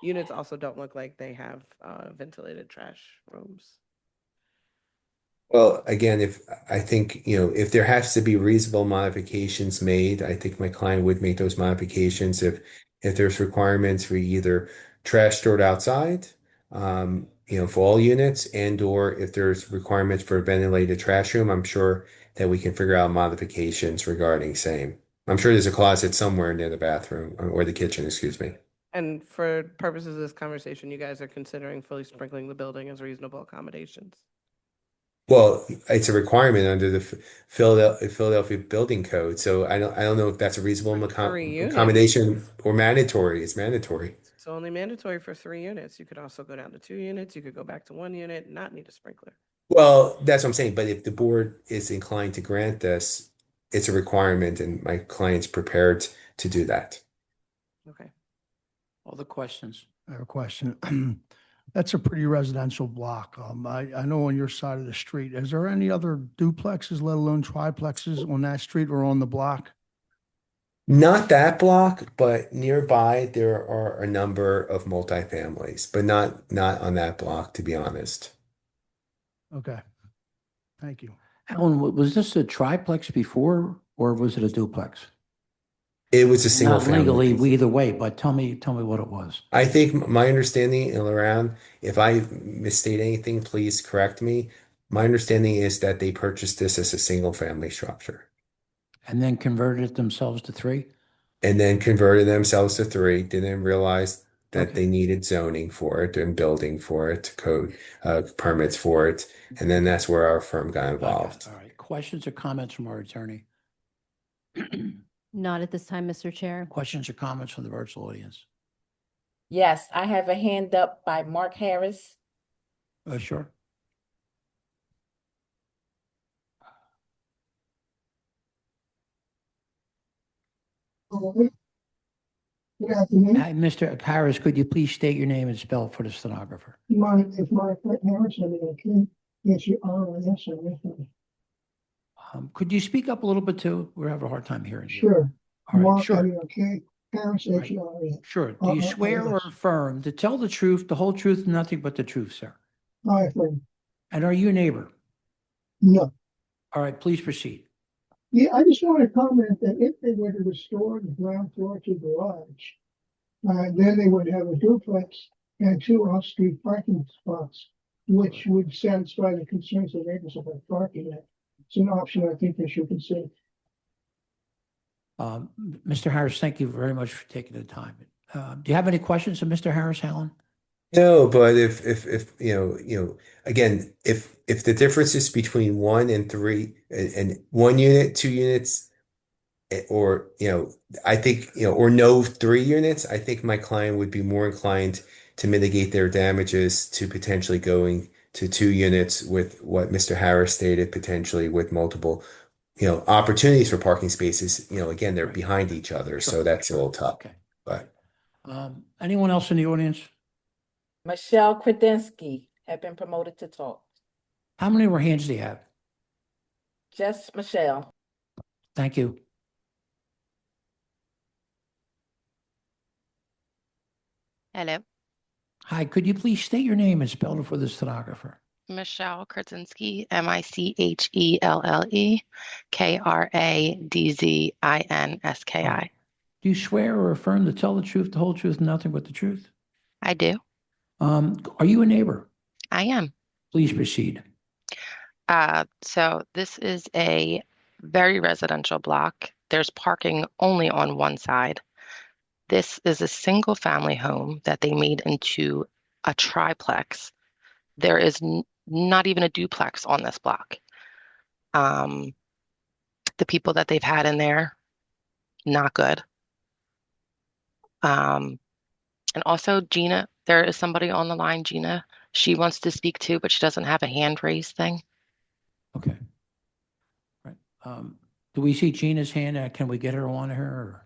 units also don't look like they have ventilated trash rooms. Well, again, I think, if there has to be reasonable modifications made, I think my client would make those modifications. If there's requirements for either trash stored outside, for all units, and or if there's requirements for a ventilated trash room, I'm sure that we can figure out modifications regarding same. I'm sure there's a closet somewhere near the bathroom or the kitchen, excuse me. And for purposes of this conversation, you guys are considering fully sprinkling the building as reasonable accommodations. Well, it's a requirement under the Philadelphia Building Code, so I don't know if that's a reasonable 3 units. accommodation or mandatory. It's mandatory. It's only mandatory for 3 units. You could also go down to 2 units. You could go back to 1 unit, and not need a sprinkler. Well, that's what I'm saying. But if the board is inclined to grant this, it's a requirement, and my client's prepared to do that. Okay. Other questions? I have a question. That's a pretty residential block. I know on your side of the street, is there any other duplexes, let alone triplexes on that street or on the block? Not that block, but nearby there are a number of multifamilies, but not on that block, to be honest. Okay. Thank you. Alan, was this a triplex before or was it a duplex? It was a single Not legally, family. either way, but tell me what it was. I think my understanding around, if I misstate anything, please correct me. My understanding is that they purchased this as a single family structure And then converted it themselves to 3? and then converted themselves to 3, didn't realize that Okay. they needed zoning for it and building for it, code permits for it. And then that's where our firm got involved. All right. Questions or comments from our attorney? Not at this time, Mr. Chair. Questions or comments from the virtual audience? Yes, I have a hand up by Mark Harris. Sure. Good afternoon. Hi, Mr. Harris, could you please state your name and spell for the stenographer? My name is Mark Harris. I'm okay. Yes, you are. Yes, sir. Could you speak up a little bit too? We're having a hard time hearing you. Sure. All right, Mark, sure. okay. Harris, Right. H-R-E. Sure. Do you swear or yes. affirm to tell the truth, the whole truth, and nothing but the truth, sir? I affirm. And are you a neighbor? No. All right, please proceed. Yeah, I just want to comment that if they were to restore the ground floor to garage, then they would have a duplex and 2 off-street parking spots, which would satisfy the concerns of neighbors about parking. It's an option I think they should consider. Mr. Harris, thank you very much for taking the time. Do you have any questions of Mr. Harris, Alan? No, but if again, if the difference is between 1 and 3 and 1 unit, 2 units, or I think or no 3 units, I think my client would be more inclined to mitigate their damages to potentially going to 2 units with what Mr. Harris stated, potentially with multiple opportunities for parking spaces. Again, they're behind each other, so that's a little tough. Okay. But Anyone else in the audience? Michelle Kredensky have been promoted to talk. How many more hands do you have? Just Michelle. Thank you. Hello, Hi, could you please state your name and spell it for the stenographer? Michelle Krasinski, Michelle Kradzinski. Do you swear or affirm to tell the truth, the whole truth, and nothing but the truth? I do. Are you a neighbor? I am. Please proceed. So this is a very residential block. There's parking only on one side. This is a single family home that they made into a triplex. There is not even a duplex on this block. The people that they've had in there, not good. And also Gina, there is somebody on the line, Gina. She wants to speak too, but she doesn't have a hand raised thing. Okay. Right. Do we see Gina's hand? Can we get her on here? Or?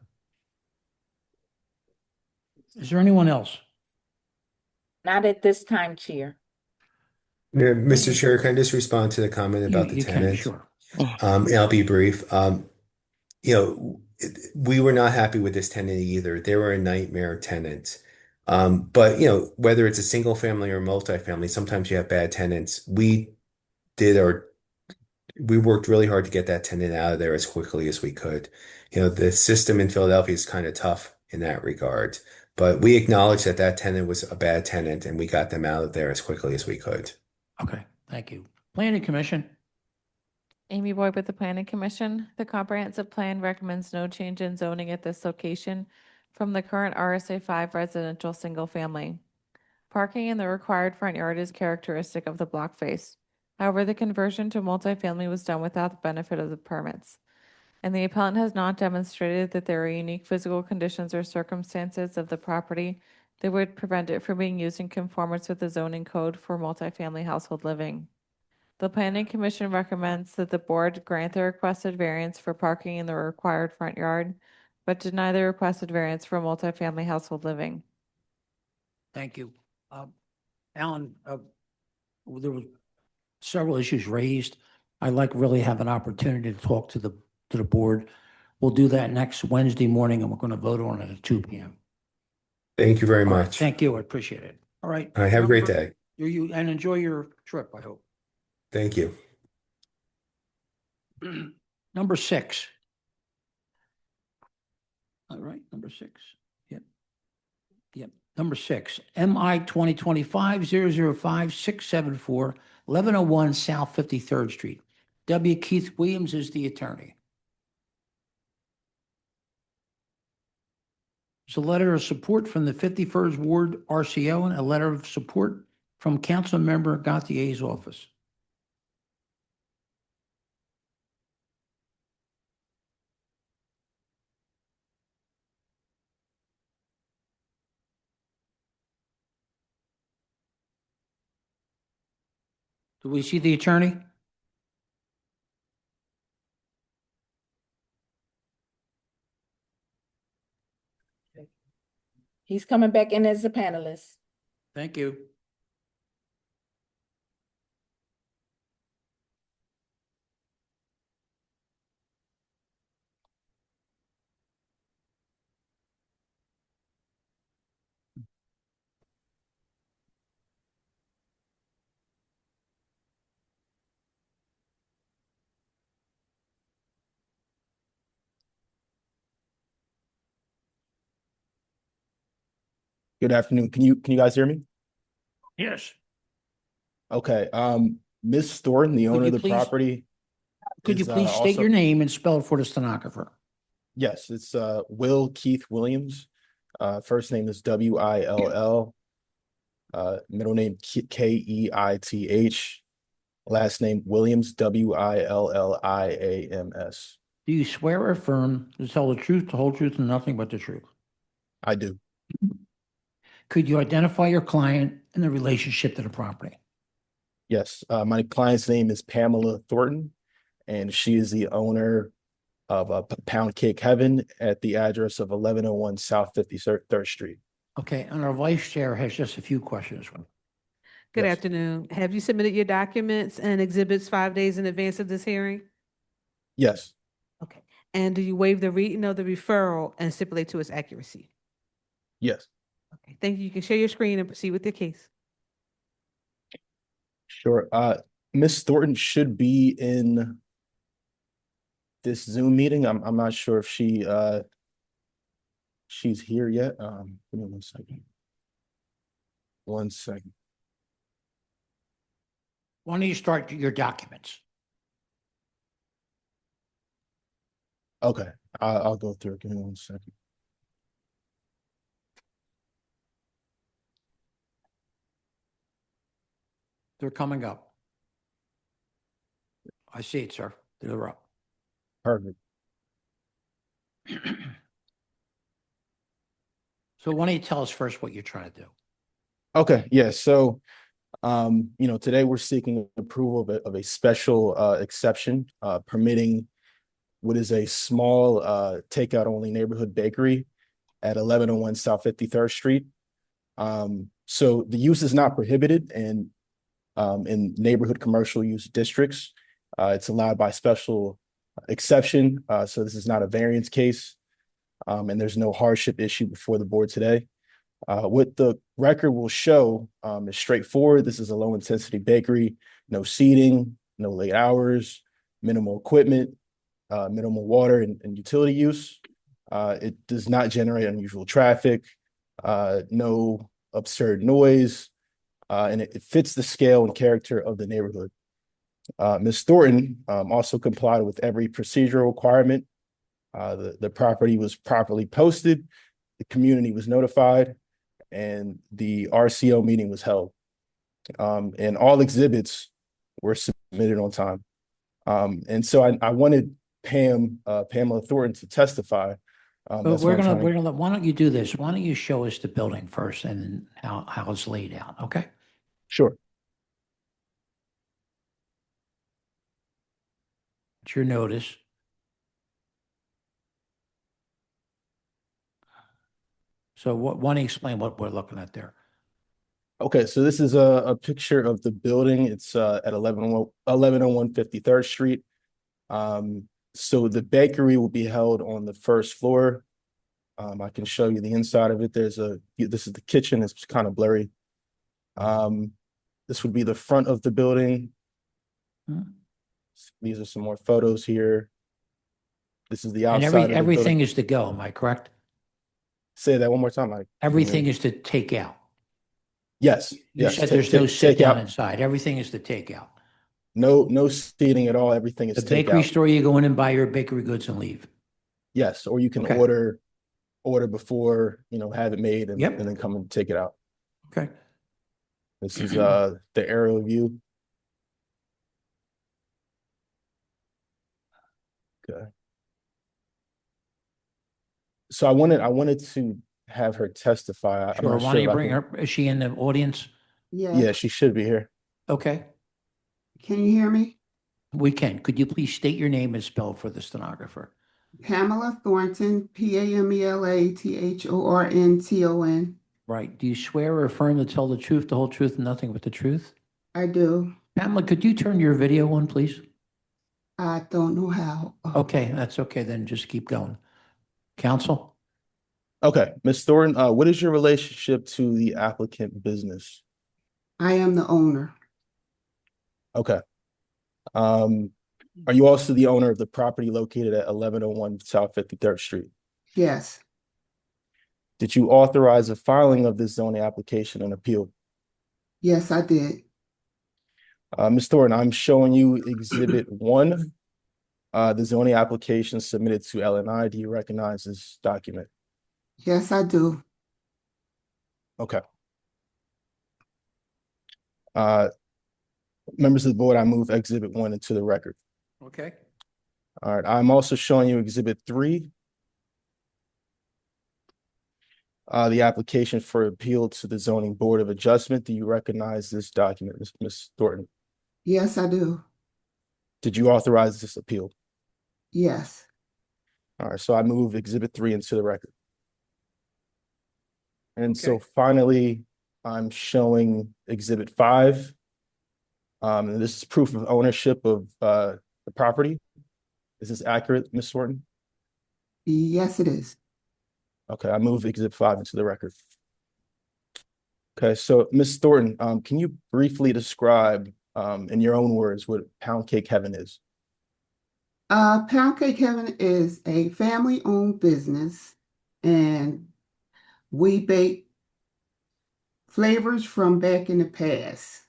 Is there anyone else? Not at this time, Chair. Mr. Chair, can I just respond to the comment about the You can, tenant? sure. And I'll be brief. We were not happy with this tenant either. They were a nightmare tenant. But whether it's a single family or multifamily, sometimes you have bad tenants. We did our we worked really hard to get that tenant out of there as quickly as we could. You know, the system in Philadelphia is kind of tough in that regard, but we acknowledged that that tenant was a bad tenant and we got them out of there as quickly as we could. Okay, thank you. Planning Commission, Amy Boyd with the Planning Commission. The comprehensive plan recommends no change in zoning at this location from the current RSA 5 residential single family. Parking in the required front yard is characteristic of the block face. However, the conversion to multifamily was done without the benefit of the permits. And the appellant has not demonstrated that there are unique physical conditions or circumstances of the property that would prevent it from being used in conformance with the zoning code for multifamily household living. The Planning Commission recommends that the board grant the requested variance for parking in the required front yard, but deny the requested variance for multifamily household living. thank you. Alan, there were several issues raised. I'd like really have an opportunity to talk to the board. We'll do that next Wednesday morning, and we're going to vote on it at 2 p.m. Thank you very All right, much. thank you, I appreciate it. All right. All right, have a great day. You and enjoy your trip, I hope. Thank you. Number 6. All right, number 6. Yep. Yep. Number 6, MI 2025-005-674, 1101 South 53rd Street. W. Keith Williams is the attorney. There's a letter of support from the 51st Ward RCO and a letter of support from Councilmember Gautier's office. Do we see the attorney? He's coming back in as a panelist. Thank you. Good afternoon. Can you guys hear me? Yes. Okay. Ms. Thornton, the owner you of the please- property. Could you is, please state also- your name and spell it for the stenographer? Yes, it's Will Keith Williams. First name is Will. Middle name Keith. Last name Williams, Williams. Do you swear or affirm to tell the truth, the whole truth, and nothing but the truth? I do. Could you identify your client and the relationship to the property? Yes, my client's name is Pamela Thornton, and she is the owner of Pound Cake Heaven at the address of 1101 South 53rd Street. Okay, and our vice chair has just a few questions. Good Yes. afternoon. Have you submitted your documents and exhibits 5 days in advance of this hearing? Yes, Okay. And do you waive the reading of the referral and stipulate to its accuracy? yes, Okay, thank you. You can share your screen and proceed with your case. sure. Ms. Thornton should be in this Zoom meeting. I'm not sure if she's here yet. Give me 1 second. 1 second. Why don't you start your documents? Okay, I'll go through it. Give me 1 second. They're coming up. I see it, sir. They're up. Perfect. So why don't you tell us first what you're trying to do? Okay, yeah, so today we're seeking approval of a special exception permitting what is a small takeout only neighborhood bakery at 1101 South 53rd Street. So the use is not prohibited in neighborhood commercial use districts. It's allowed by special exception. So this is not a variance case. And there's no hardship issue before the board today. What the record will show is straightforward. This is a low intensity bakery, no seating, no late hours, minimal equipment, minimal water and utility use. It does not generate unusual traffic, no absurd noise, and it fits the scale and character of the neighborhood. Ms. Thornton also complied with every procedural requirement. The property was properly posted, the community was notified, and the RCO meeting was held. And all exhibits were submitted on time. And so I wanted Pamela Thornton to testify. But That's what I'm trying to- why don't you do this? Why don't you show us the building first and then how it's laid out, okay? Sure. It's your notice. So why don't you explain what we're looking at there? Okay, so this is a picture of the building. It's at 1101 53rd Street. So the bakery will be held on the first floor. I can show you the inside of it. This is the kitchen. It's kind of blurry. This would be the front of the building. These are some more photos here. This is the And outside of the everything building. is to go, am I correct? Say that one more time, Mike. Everything is to take out. Yes, You yes. said there's no Take sit down out. inside. Everything is to take out. No seating at all. Everything is The take bakery out. store, you go in and buy your bakery goods and leave. Yes, or you can Okay. order before, have it made and Yep. then come and take it out. Okay. This is the aerial view. Okay. So I wanted to have her testify. I'm Sure. not Why sure don't you if I bring can- her? Is she in the audience? Yeah, she should be here. Okay, Can you hear me? we can. Could you please state your name and spell for the stenographer? Pamela Thornton, PamelaThornton. Right. Do you swear or affirm to tell the truth, the whole truth, and nothing but the truth? I do. Pamela, could you turn your video on, please? I don't know how. Okay, that's okay. Then just keep going. Counsel? Okay, Ms. Thornton, what is your relationship to the applicant business? I am the owner. Okay. Are you also the owner of the property located at 1101 South 53rd Street? Yes, Did you authorize the filing of this zoning application and appeal? yes, I did. Ms. Thornton, I'm showing you Exhibit 1, the zoning application submitted to LNI. Do you recognize this document? Yes, I do. Okay. Members of the board, I move Exhibit 1 into the record. Okay. All right, I'm also showing you Exhibit 3. The application for appeal to the Zoning Board of Adjustment. Do you recognize this document, Ms. Thornton? Yes, I do. Did you authorize this appeal? Yes. All right, so I move Exhibit 3 into the record. And so Okay. finally, I'm showing Exhibit 5. And this is proof of ownership of the property. Is this accurate, Ms. Thornton? Yes, it is. Okay, I move Exhibit 5 into the record. Okay, so Ms. Thornton, can you briefly describe, in your own words, what Pound Cake Heaven is? Pound Cake Heaven is a family-owned business, and we bake flavors from back in the past.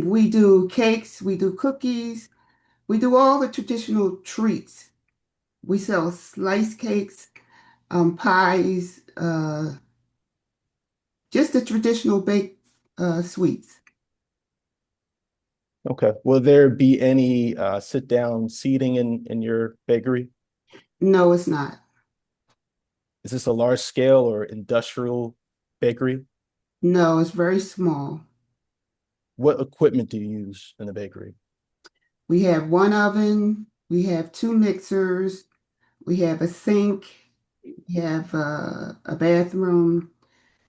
We do cakes, we do cookies, we do all the traditional treats. We sell sliced cakes, pies, just the traditional baked sweets. Okay, will there be any sit-down seating in your bakery? No, it's not. Is this a large scale or industrial bakery? No, it's very small. What equipment do you use in the bakery? We have one oven, we have 2 mixers, we have a sink, we have a bathroom,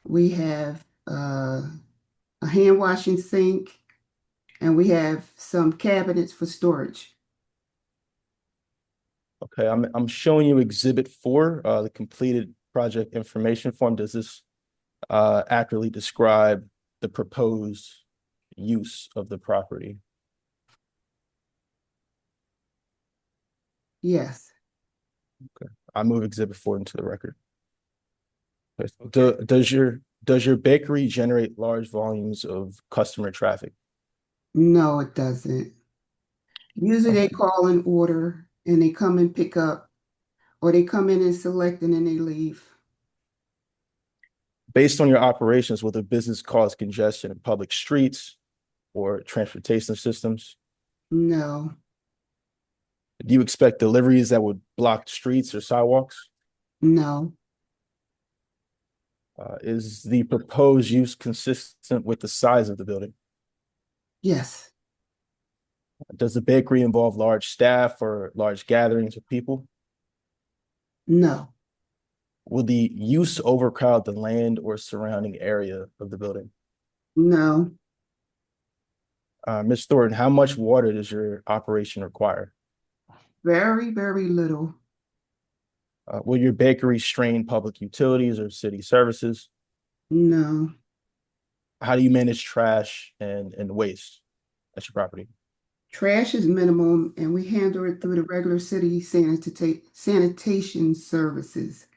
we have a hand washing sink, and we have some cabinets for storage. Okay, I'm showing you Exhibit 4, the completed project information form. Does this accurately describe the proposed use of the property? Yes. I move Exhibit 4 into the record. Does your bakery generate large volumes of customer traffic? No, it doesn't. Usually they call and order and they come and pick up, or they come in and select and then they leave. Based on your operations, will the business cause congestion in public streets or transportation systems? No, Do you expect deliveries that would block streets or sidewalks? no, Is the proposed use consistent with the size of the building? yes, Does the bakery involve large staff or large gatherings of people? no, Will the use overcrowd the land or surrounding area of the building? no. Ms. Thornton, how much water does your operation require? Very, very little. Will your bakery strain public utilities or city services? No. How do you manage trash and waste at your property? Trash is minimum and we handle it through the regular city sanitation services.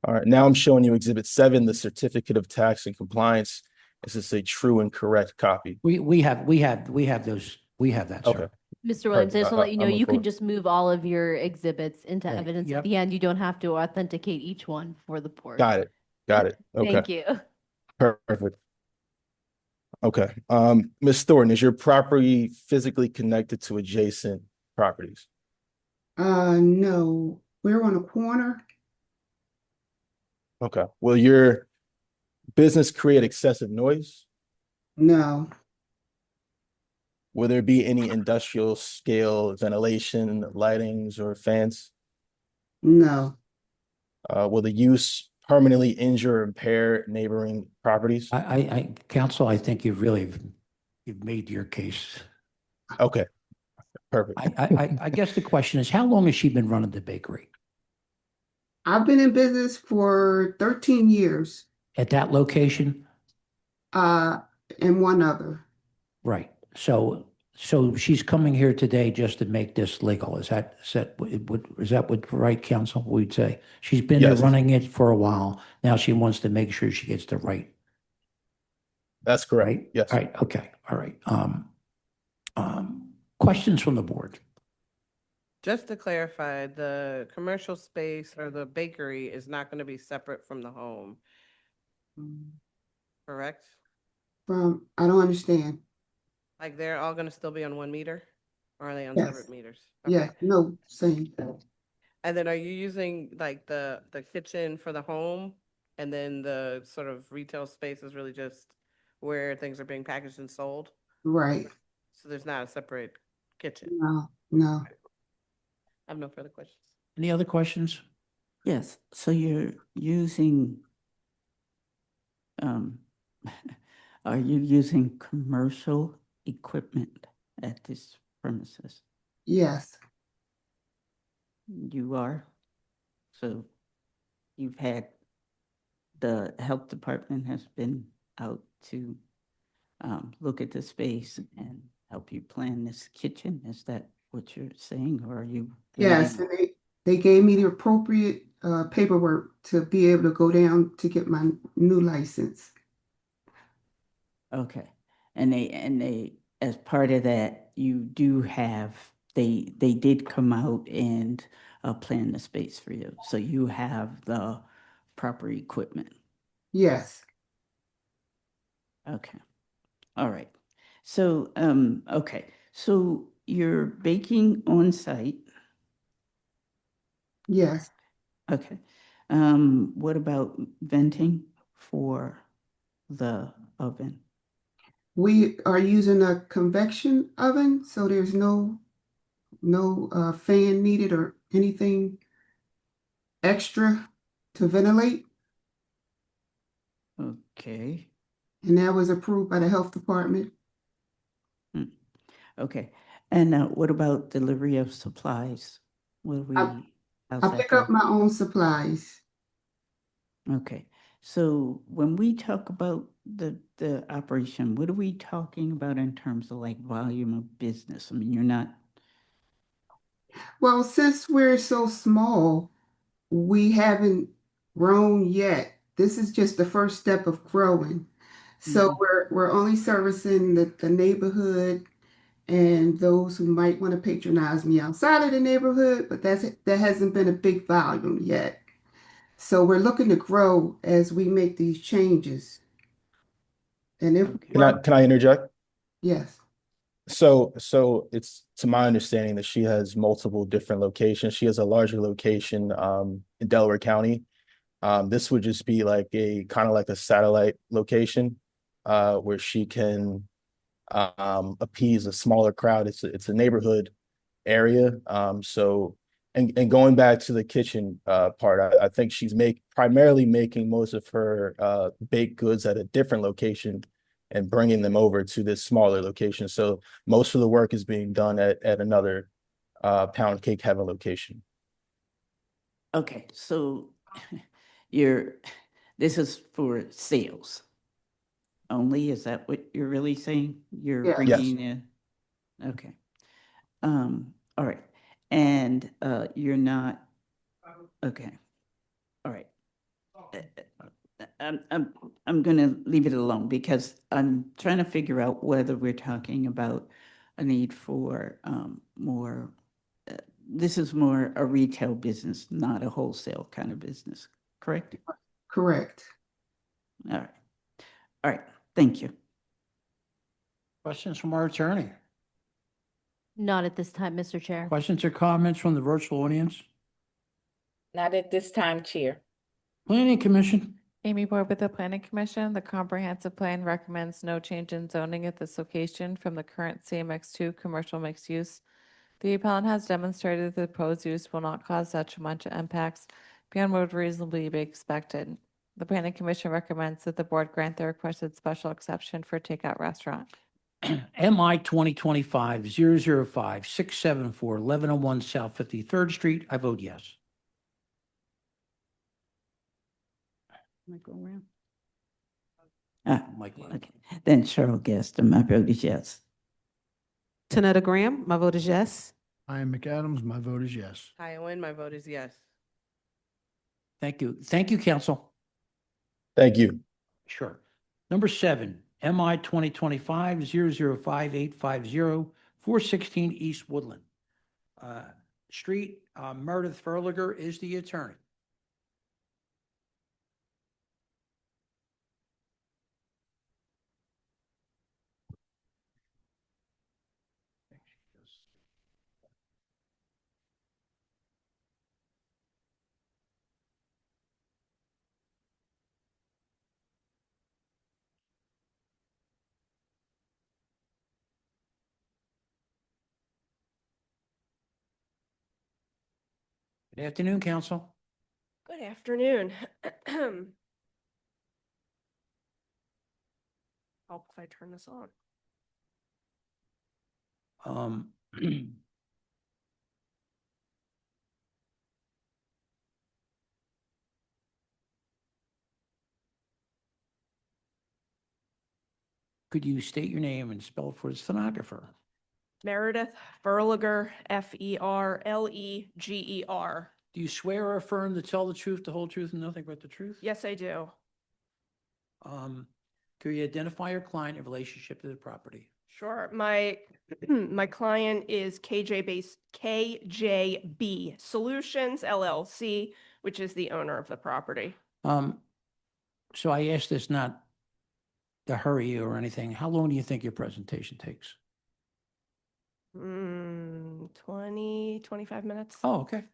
All right, now I'm showing you Exhibit 7, the Certificate of Tax and Compliance. Is this a true and correct copy? We have those, we have that, Okay. sir. Mr. Williams, I just want to let you know, I'm you can for- just move all of your exhibits into Right, evidence yep. at the end. You don't have to authenticate each one for the board. Got it. Okay. Thank you. Perfect. Okay. Ms. Thornton, is your property physically connected to adjacent properties? No, we're on a corner. Okay. Will your business create excessive noise? No, Will there be any industrial scale ventilation, lightings, or fans? no, Will the use permanently injure or impair neighboring properties? Counsel, I think you've made your case. Okay, perfect. I guess the question is, how long has she been running the bakery? I've been in business for 13 years, At that location? and one other. Right. So she's coming here today just to make this legal. Is that what right, counsel, we'd say? She's been there Yes. running it for a while. Now she wants to make sure she gets the right. That's correct. Right? Yes. All right. Okay. All right. Questions from the board? Just to clarify, the commercial space or the bakery is not going to be separate from the home, correct? I don't understand. Like they're all going to still be on 1 meter? Or are they on Yes. separate meters? Yeah, Okay. no, same. And then are you using like the kitchen for the home? And then the sort of retail space is really just where things are being packaged and sold? Right. So there's not a separate kitchen? No. I have no further questions. Any other questions? Yes, so you're using, are you using commercial equipment at this premises? Yes. You are? So you've had, the health department has been out to look at the space and help you plan this kitchen? Is that what you're saying, or are you? Yes, and they gave me the appropriate paperwork to be able to go down to get my new license. Okay, and they, as part of that, you do have, they did come out and plan the space for you, so you have the proper equipment. Yes. Okay, all right. So, okay, so you're baking on site. Yes. Okay. What about venting for the oven? We are using a convection oven, so there's no fan needed or anything extra to ventilate. Okay. And that was approved by the health department. Okay. And what about delivery of supplies? How's I that pick up going? my own supplies. Okay. So when we talk about the operation, what are we talking about in terms of like volume of business? I mean, you're not Well, since we're so small, we haven't grown yet. This is just the first step of growing. So we're only servicing the neighborhood and those who might want to patronize me outside of the neighborhood, but that hasn't been a big volume yet. So we're looking to grow as we make these changes. And if Can I interject? yes. So it's to my understanding that she has multiple different locations. She has a larger location in Delaware County. This would just be like a kind of like a satellite location where she can appease a smaller crowd. It's a neighborhood area. So and going back to the kitchen part, I think she's primarily making most of her baked goods at a different location and bringing them over to this smaller location. So most of the work is being done at another Pound Cake Heaven location. Okay, so this is for sales only? Is that what you're really saying? You're Yes. bringing in? Okay. All right. And you're not, okay. All right. I'm gonna leave it alone because I'm trying to figure out whether we're talking about a need for more, this is more a retail business, not a wholesale kind of business, correct? Correct. All right. All right. Thank you. Questions from our attorney? Not at this time, Mr. Chair. Questions or comments from the virtual audience? Not at this time, Chair. Planning Commission? Amy Boyd with the Planning Commission. The comprehensive plan recommends no change in zoning at this location from the current CMX2 commercial mixed use. The appellant has demonstrated that the proposed use will not cause detrimental impacts beyond what would reasonably be expected. The Planning Commission recommends that the board grant the requested special exception for takeout restaurant. MI 2025-005-674, 1101 South 53rd Street. I vote yes. Am I going around? Mike. Okay. Then Cheryl Gaston, my vote is yes. Tanetta Graham, my vote is yes. Ian McAdams, my vote is yes. Hi, Owen, my vote is yes. Thank you. Thank you, council. Thank you. Sure. Number 7, MI 2025-005-850, 416 East Woodland Street. Meredith Furliger is the attorney. Good afternoon, council. Good afternoon. Help if I turn this on. Could you state your name and spell for the stenographer? Meredith Ferliger, Ferleger. Do you swear or affirm to tell the truth, the whole truth, and nothing but the truth? Yes, I do. Could you identify your client in relationship to the property? Sure. My my client is KJB Solutions LLC, which is the owner of the property. So I asked this not to hurry you or anything. How long do you think your presentation takes? 20, 25 minutes. Oh, okay.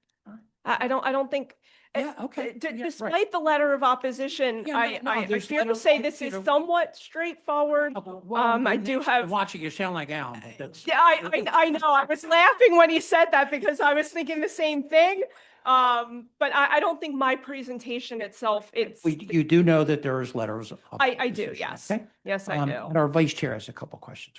I don't think. Yeah, okay. Despite the letter of opposition, I fear to say this is somewhat straightforward. I do have. Watching you sound like Alan, but that's. Yeah, I know. I was laughing when he said that because I was thinking the same thing. But I don't think my presentation itself, You do know that there is letters of I do, opposition, yes. okay? Yes, I do. And our vice chair has a couple questions.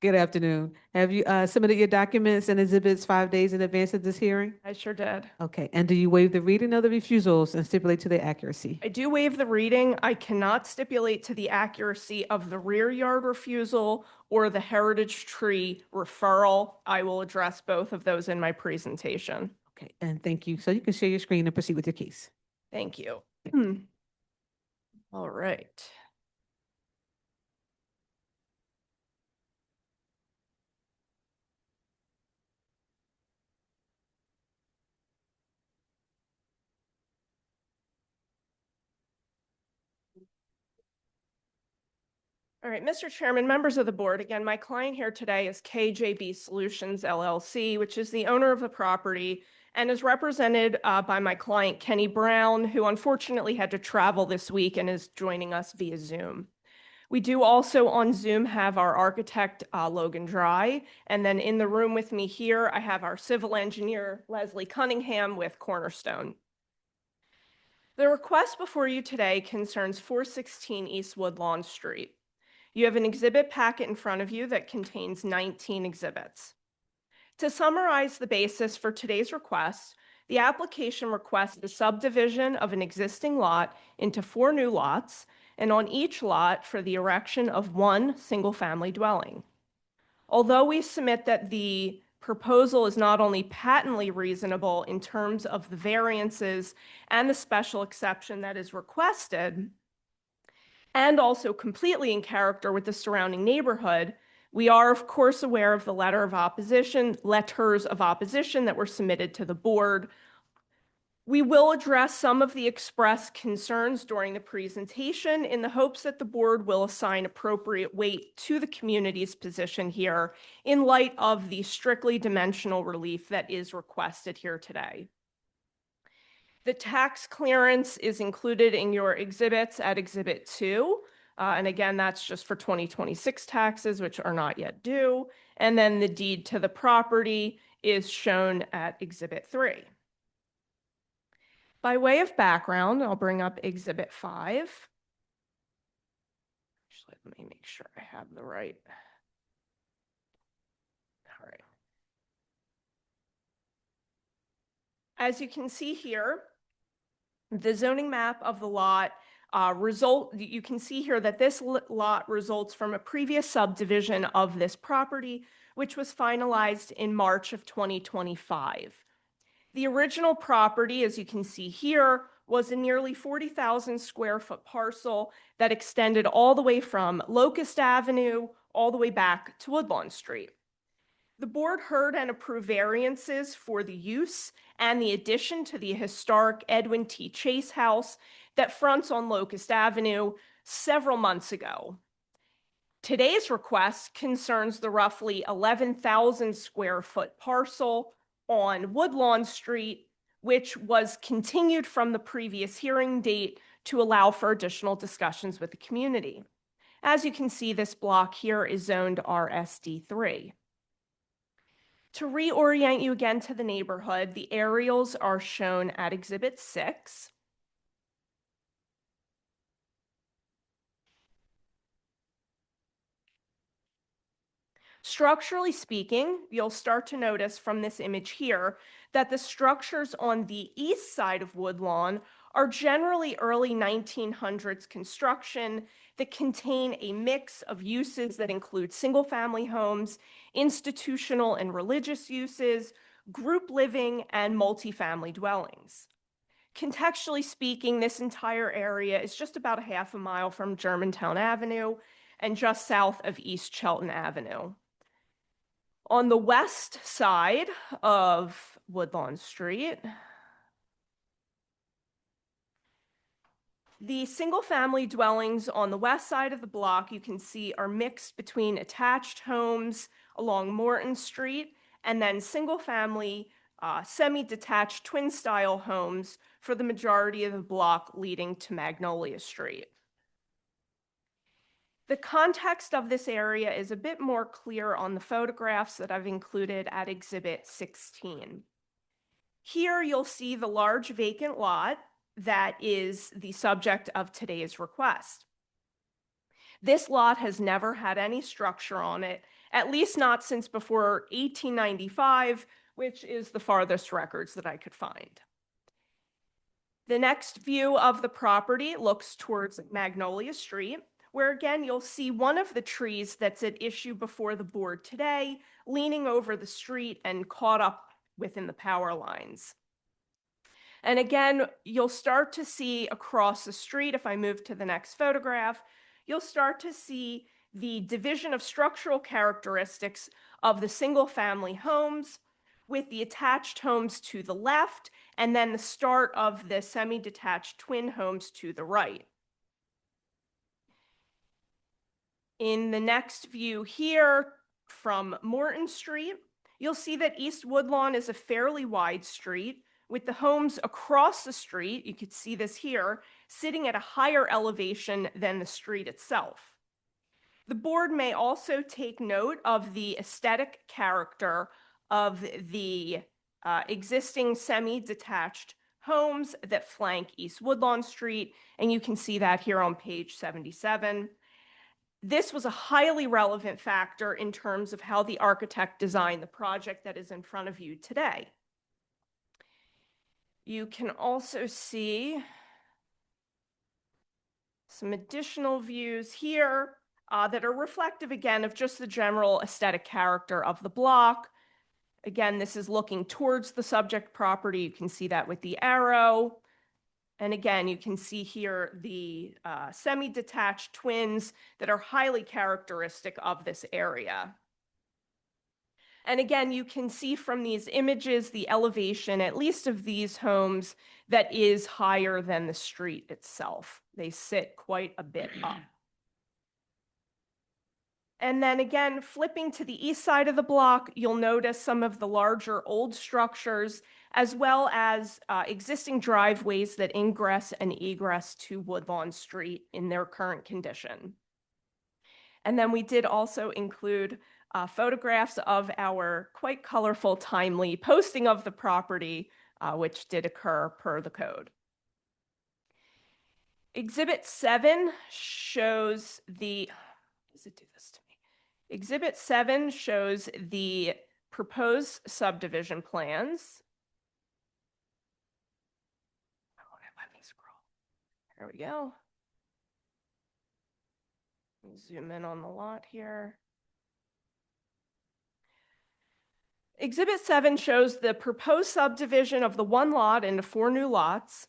Good afternoon. Have you submitted your documents and exhibits 5 days in advance of this hearing? I sure did. Okay, and do you waive the reading of the refusals and stipulate to their accuracy? I do waive the reading. I cannot stipulate to the accuracy of the rear yard refusal or the heritage tree referral. I will address both of those in my presentation. Okay, and thank you. So you can share your screen and proceed with your case. Thank you. All right. All right, Mr. Chairman, members of the board, again, my client here today is KJB Solutions LLC, which is the owner of the property and is represented by my client, Kenny Brown, who unfortunately had to travel this week and is joining us via Zoom. We do also on Zoom have our architect, Logan Dry, and then in the room with me here, I have our civil engineer, Leslie Cunningham with Cornerstone. The request before you today concerns 416 East Woodlawn Street. You have an exhibit packet in front of you that contains 19 exhibits. To summarize the basis for today's request, the application requests the subdivision of an existing lot into 4 new lots, and on each lot for the erection of 1 single-family dwelling. Although we submit that the proposal is not only patently reasonable in terms of the variances and the special exception that is requested, and also completely in character with the surrounding neighborhood, we are of course aware of the letters of opposition that were submitted to the board. We will address some of the expressed concerns during the presentation in the hopes that the board will assign appropriate weight to the community's position here in light of the strictly dimensional relief that is requested here today. The tax clearance is included in your exhibits at Exhibit 2. And again, that's just for 2026 taxes, which are not yet due. And then the deed to the property is shown at Exhibit 3. By way of background, I'll bring up Exhibit 5. Actually, let me make sure I have the right. All right. As you can see here, the zoning map of the lot you can see here that this lot results from a previous subdivision of this property, which was finalized in March of 2025. The original property, as you can see here, was a nearly 40,000 square foot parcel that extended all the way from Locust Avenue all the way back to Woodlawn Street. The board heard and approved variances for the use and the addition to the historic Edwin T. Chase house that fronts on Locust Avenue several months ago. Today's request concerns the roughly 11,000 square foot parcel on Woodlawn Street, which was continued from the previous hearing date to allow for additional discussions with the community. As you can see, this block here is zoned RSD3. To reorient you again to the neighborhood, the aerials are shown at Exhibit 6. Structurally speaking, you'll start to notice from this image here that the structures on the east side of Woodlawn are generally early 1900s construction that contain a mix of uses that include single-family homes, institutional and religious uses, group living, and multifamily dwellings. Contextually speaking, this entire area is just about a half a mile from Germantown Avenue and just south of East Chelton Avenue. On the west side of Woodlawn Street, the single-family dwellings on the west side of the block you can see are mixed between attached homes along Morton Street and then single-family semi-detached twin-style homes for the majority of the block leading to Magnolia Street. The context of this area is a bit more clear on the photographs that I've included at Exhibit 16. Here you'll see the large vacant lot that is the subject of today's request. This lot has never had any structure on it at least not since before 1895, which is the farthest records that I could find. The next view of the property looks towards Magnolia Street, where again, you'll see one of the trees that's at issue before the board today, leaning over the street and caught up within the power lines. And again, you'll start to see across the street, if I move to the next photograph, you'll start to see the division of structural characteristics of the single-family homes, with the attached homes to the left, and then the start of the semi-detached twin homes to the right. In the next view here from Morton Street, you'll see that East Woodlawn is a fairly wide street with the homes across the street, you could see this here, sitting at a higher elevation than the street itself. The board may also take note of the aesthetic character of the existing semi-detached homes that flank East Woodlawn Street, and you can see that here on page 77. This was a highly relevant factor in terms of how the architect designed the project that is in front of you today. You can also see some additional views here that are reflective again of just the general aesthetic character of the block. Again, this is looking towards the subject property. You can see that with the arrow. And again, you can see here the semi-detached twins that are highly characteristic of this area. And again, you can see from these images the elevation, at least of these homes, that is higher than the street itself. They sit quite a bit up. And then again, flipping to the east side of the block, you'll notice some of the larger old structures, as well as existing driveways that ingress and egress to Woodlawn Street in their current condition. And then we did also include photographs of our quite colorful, timely posting of the property, which did occur per the code. Exhibit 7 shows the, does it do this to me? Exhibit 7 shows the proposed subdivision plans. Oh, let me scroll. There we go. Zoom in on the lot here. Exhibit 7 shows the proposed subdivision of the one lot into 4 new lots.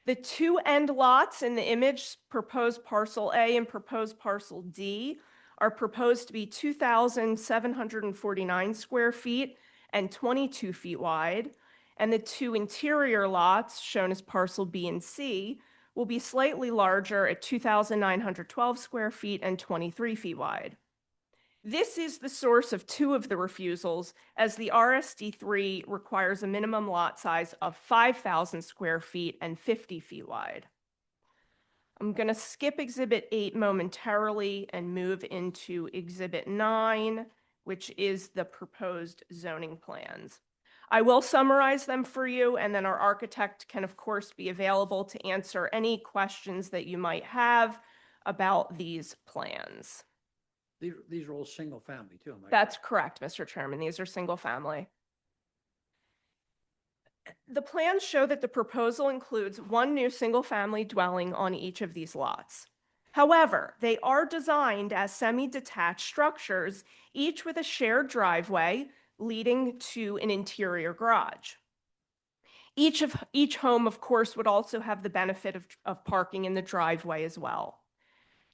The 2 end lots in the image, proposed parcel A and proposed parcel D, are proposed to be 2,749 square feet and 22 feet wide. And the 2 interior lots, shown as parcel B and C, will be slightly larger at 2,912 square feet and 23 feet wide. This is the source of 2 of the refusals, as the RSD3 requires a minimum lot size of 5,000 square feet and 50 feet wide. I'm going to skip Exhibit 8 momentarily and move into Exhibit 9, which is the proposed zoning plans. I will summarize them for you, and then our architect can, of course, be available to answer any questions that you might have about these plans. These are all single family too, am I That's correct, Mr. Chairman. These are single family. The plans show that the proposal includes 1 new single-family dwelling on each of these lots. However, they are designed as semi-detached structures, each with a shared driveway leading to an interior garage. Each home, of course, would also have the benefit of parking in the driveway as well.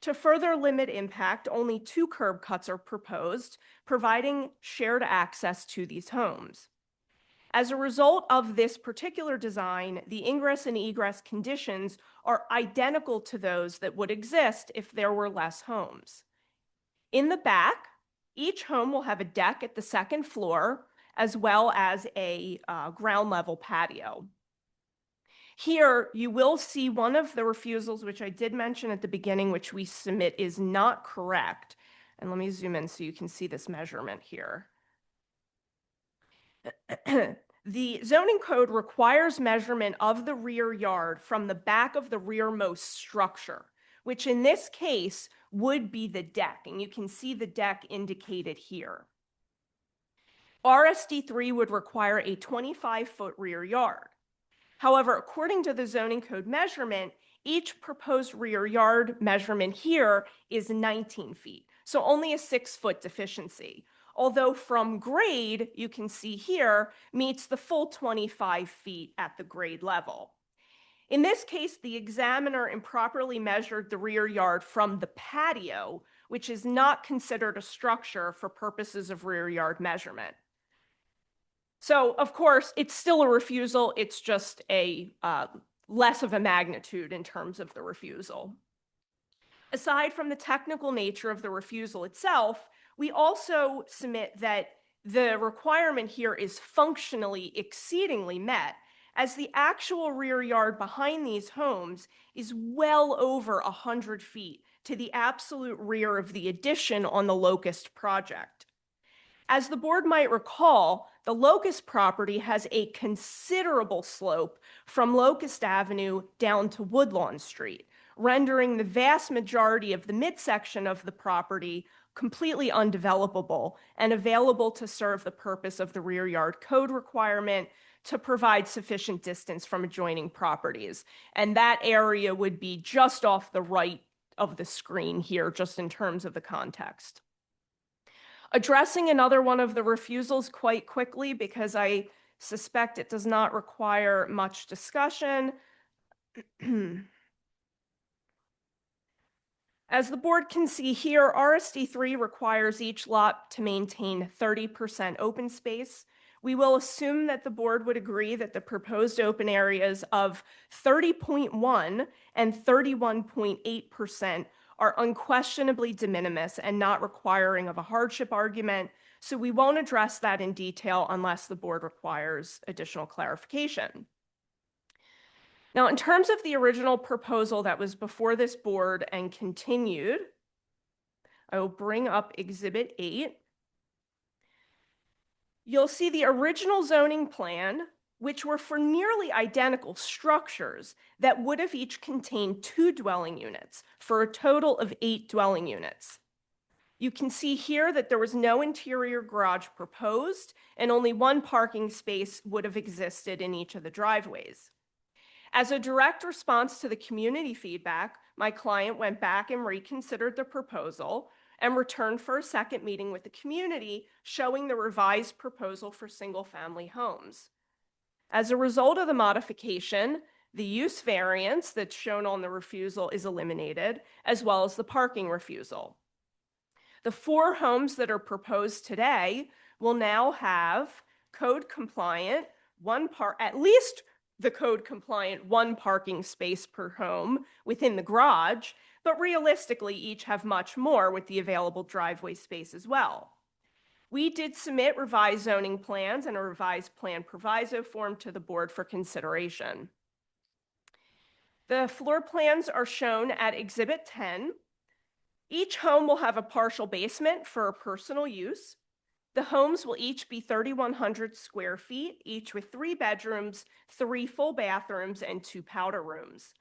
To further limit impact, only 2 curb cuts are proposed, providing shared access to these homes. As a result of this particular design, the ingress and egress conditions are identical to those that would exist if there were less homes. In the back, each home will have a deck at the 2nd floor, as well as a ground level patio. Here, you will see one of the refusals, which I did mention at the beginning, which we submit is not correct. And let me zoom in so you can see this measurement here. The zoning code requires measurement of the rear yard from the back of the rearmost structure, which in this case would be the deck, and you can see the deck indicated here. RSD3 would require a 25-foot rear yard. However, according to the zoning code measurement, each proposed rear yard measurement here is 19 feet, so only a 6-foot deficiency. Although from grade, you can see here, meets the full 25 feet at the grade level. In this case, the examiner improperly measured the rear yard from the patio, which is not considered a structure for purposes of rear yard measurement. So, of course, it's still a refusal. It's just a less of a magnitude in terms of the refusal. Aside from the technical nature of the refusal itself, we also submit that the requirement here is functionally exceedingly met, as the actual rear yard behind these homes is well over 100 feet to the absolute rear of the addition on the Locust project. As the board might recall, the Locust property has a considerable slope from Locust Avenue down to Woodlawn Street, rendering the vast majority of the midsection of the property completely undevelopable and available to serve the purpose of the rear yard code requirement to provide sufficient distance from adjoining properties. And that area would be just off the right of the screen here, just in terms of the context. Addressing another one of the refusals quite quickly, because I suspect it does not require much discussion. As the board can see here, RSD3 requires each lot to maintain 30% open space. We will assume that the board would agree that the proposed open areas of 30.1 and 31.8% are unquestionably de minimis and not requiring of a hardship argument, so we won't address that in detail unless the board requires additional clarification. Now, in terms of the original proposal that was before this board and continued, I will bring up Exhibit 8. You'll see the original zoning plan, which were for nearly identical structures that would have each contained 2 dwelling units for a total of 8 dwelling units. You can see here that there was no interior garage proposed and only 1 parking space would have existed in each of the driveways. As a direct response to the community feedback, my client went back and reconsidered the proposal and returned for a second meeting with the community, showing the revised proposal for single-family homes. As a result of the modification, the use variance that's shown on the refusal is eliminated, as well as the parking refusal. The 4 homes that are proposed today will now have code compliant, at least the code compliant 1 parking space per home within the garage, but realistically each have much more with the available driveway space as well. We did submit revised zoning plans and a revised plan proviso form to the board for consideration. The floor plans are shown at Exhibit 10. Each home will have a partial basement for personal use. The homes will each be 3,100 square feet, each with 3 bedrooms, 3 full bathrooms, and 2 powder rooms.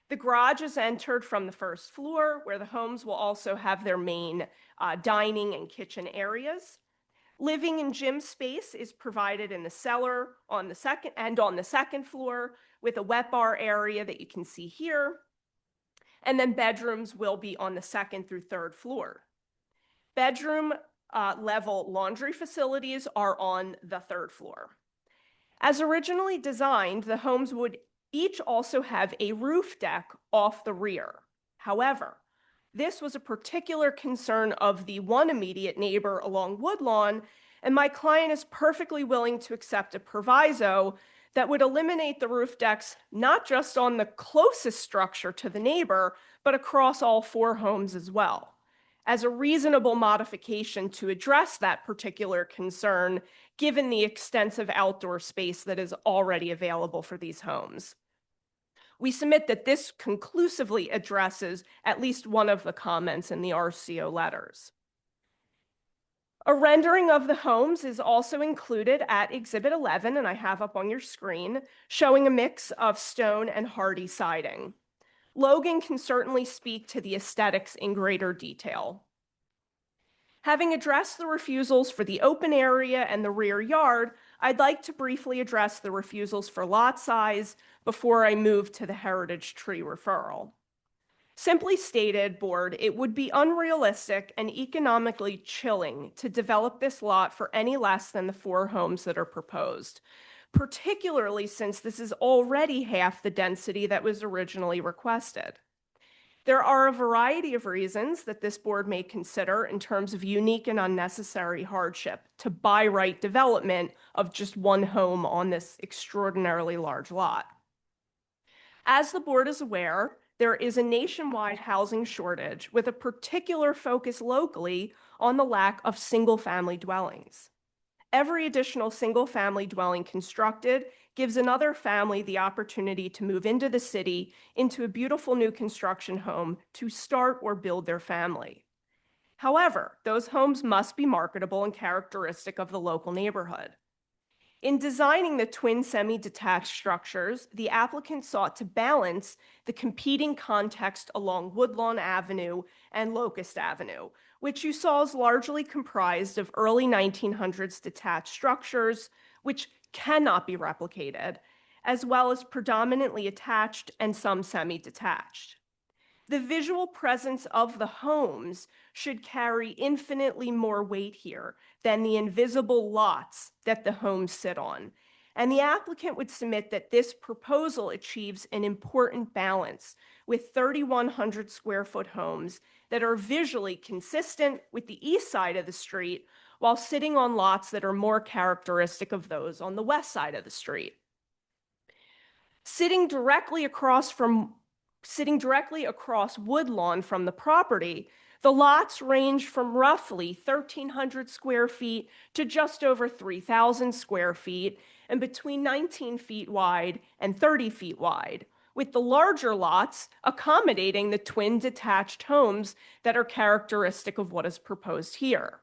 The garage is entered from the first floor, where the homes will also have their main dining and kitchen areas. Living and gym space is provided in the cellar on the second floor, with a wet bar area that you can see here. And then bedrooms will be on the 2nd through 3rd floor. Bedroom level laundry facilities are on the 3rd floor. As originally designed, the homes would each also have a roof deck off the rear. However, this was a particular concern of the one immediate neighbor along Woodlawn, and my client is perfectly willing to accept a proviso that would eliminate the roof decks not just on the closest structure to the neighbor, but across all 4 homes as well, as a reasonable modification to address that particular concern, given the extensive outdoor space that is already available for these homes. We submit that this conclusively addresses at least one of the comments in the RCO letters. A rendering of the homes is also included at Exhibit 11, and I have up on your screen, showing a mix of stone and hardy siding. Logan can certainly speak to the aesthetics in greater detail. Having addressed the refusals for the open area and the rear yard, I'd like to briefly address the refusals for lot size before I move to the heritage tree referral. Simply stated, Board, it would be unrealistic and economically chilling to develop this lot for any less than the 4 homes that are proposed, particularly since this is already half the density that was originally requested. There are a variety of reasons that this board may consider in terms of unique and unnecessary hardship to by right development of just 1 home on this extraordinarily large lot. As the board is aware, there is a nationwide housing shortage with a particular focus locally on the lack of single-family dwellings. Every additional single-family dwelling constructed gives another family the opportunity to move into the city into a beautiful new construction home to start or build their family. However, those homes must be marketable and characteristic of the local neighborhood. In designing the twin semi-detached structures, the applicant sought to balance the competing context along Woodlawn Avenue and Locust Avenue, which you saw is largely comprised of early 1900s detached structures, which cannot be replicated, as well as predominantly attached and some semi-detached. The visual presence of the homes should carry infinitely more weight here than the invisible lots that the homes sit on. And the applicant would submit that this proposal achieves an important balance with 3,100 square foot homes that are visually consistent with the east side of the street while sitting on lots that are more characteristic of those on the west side of the street. Sitting directly across Woodlawn from the property, the lots range from roughly 1,300 square feet to just over 3,000 square feet and between 19 feet wide and 30 feet wide, with the larger lots accommodating the twin detached homes that are characteristic of what is proposed here.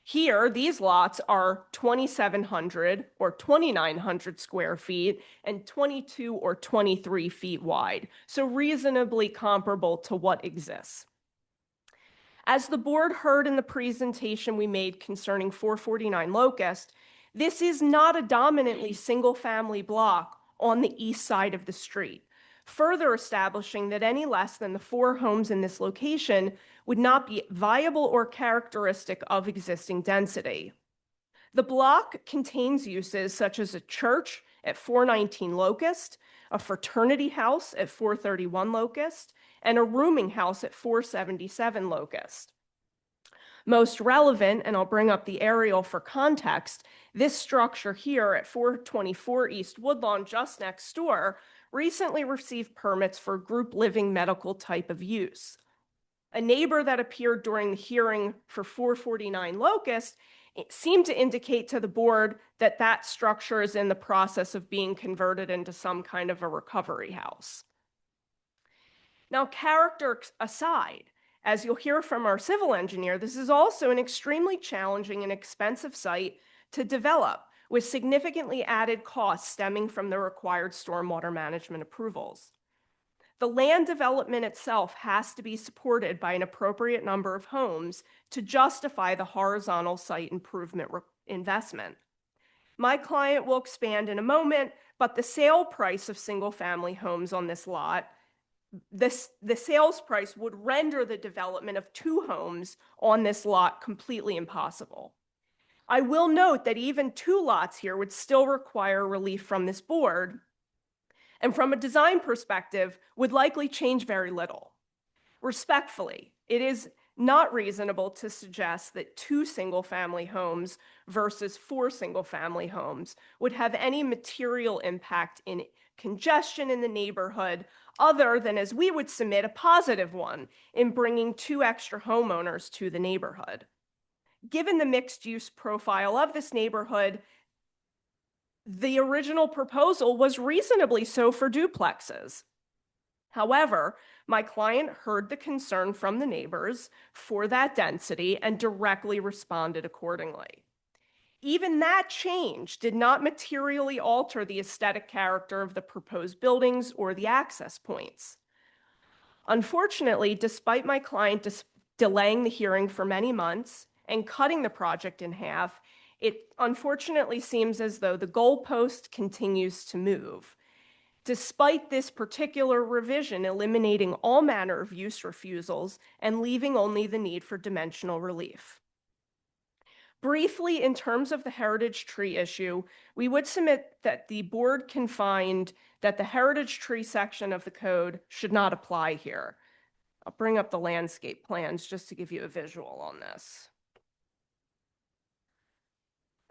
Here, these lots are 2,700 or 2,900 square feet and 22 or 23 feet wide, so reasonably comparable to what exists. As the board heard in the presentation we made concerning 449 Locust, this is not a dominantly single-family block on the east side of the street, further establishing that any less than the 4 homes in this location would not be viable or characteristic of existing density. The block contains uses such as a church at 419 Locust, a fraternity house at 431 Locust, and a rooming house at 477 Locust. Most relevant, and I'll bring up the aerial for context, this structure here at 424 East Woodlawn, just next door, recently received permits for group living medical type of use. A neighbor that appeared during the hearing for 449 Locust seemed to indicate to the board that that structure is in the process of being converted into some kind of a recovery house. Now, character aside, as you'll hear from our civil engineer, this is also an extremely challenging and expensive site to develop, with significantly added costs stemming from the required stormwater management approvals. The land development itself has to be supported by an appropriate number of homes to justify the horizontal site improvement investment. My client will expand in a moment, but the sale price of single-family homes on this lot, the sales price would render the development of 2 homes on this lot completely impossible. I will note that even 2 lots here would still require relief from this board, and from a design perspective, would likely change very little. Respectfully, it is not reasonable to suggest that 2 single-family homes versus 4 single-family homes would have any material impact in congestion in the neighborhood, other than, as we would submit, a positive one in bringing 2 extra homeowners to the neighborhood. Given the mixed-use profile of this neighborhood, the original proposal was reasonably so for duplexes. However, my client heard the concern from the neighbors for that density and directly responded accordingly. Even that change did not materially alter the aesthetic character of the proposed buildings or the access points. Unfortunately, despite my client delaying the hearing for many months and cutting the project in half, it unfortunately seems as though the goalpost continues to move. Despite this particular revision eliminating all manner of use refusals and leaving only the need for dimensional relief. Briefly, in terms of the heritage tree issue, we would submit that the board can find that the heritage tree section of the code should not apply here. I'll bring up the landscape plans just to give you a visual on this.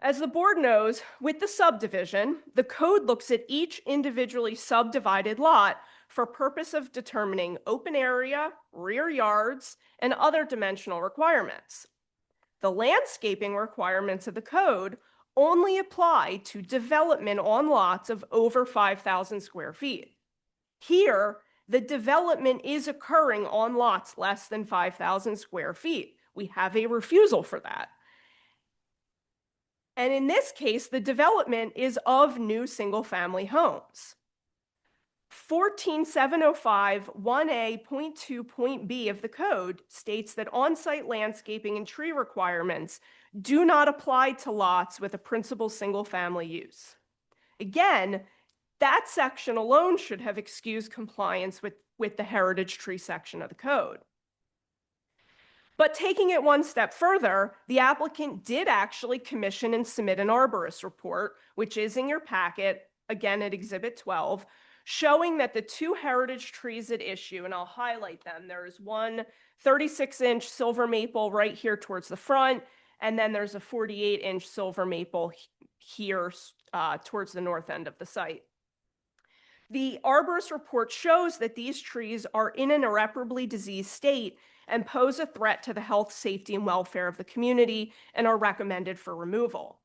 As the board knows, with the subdivision, the code looks at each individually subdivided lot for purpose of determining open area, rear yards, and other dimensional requirements. The landscaping requirements of the code only apply to development on lots of over 5,000 square feet. Here, the development is occurring on lots less than 5,000 square feet. We have a refusal for that. And in this case, the development is of new single-family homes. 14705 1A.2.b of the code states that on-site landscaping and tree requirements do not apply to lots with a principal single-family use. Again, that section alone should have excused compliance with the heritage tree section of the code. But taking it one step further, the applicant did actually commission and submit an arborist report, which is in your packet, again at Exhibit 12, showing that the two heritage trees at issue, and I'll highlight them, there is one 36-inch silver maple right here towards the front, and then there's a 48-inch silver maple here towards the north end of the site. The arborist report shows that these trees are in an irreparably diseased state and pose a threat to the health, safety, and welfare of the community and are recommended for removal.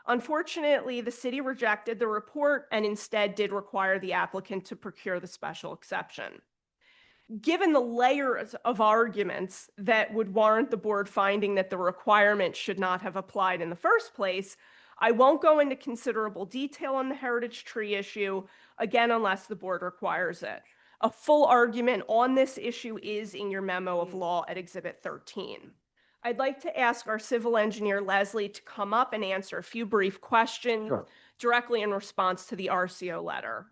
Unfortunately, the city rejected the report and instead did require the applicant to procure the special exception. Given the layers of arguments that would warrant the board finding that the requirement should not have applied in the first place, I won't go into considerable detail on the heritage tree issue, again, unless the board requires it. A full argument on this issue is in your memo of law at Exhibit 13. I'd like to ask our civil engineer, Leslie, to come up and answer a few brief questions directly in response to the RCO letter.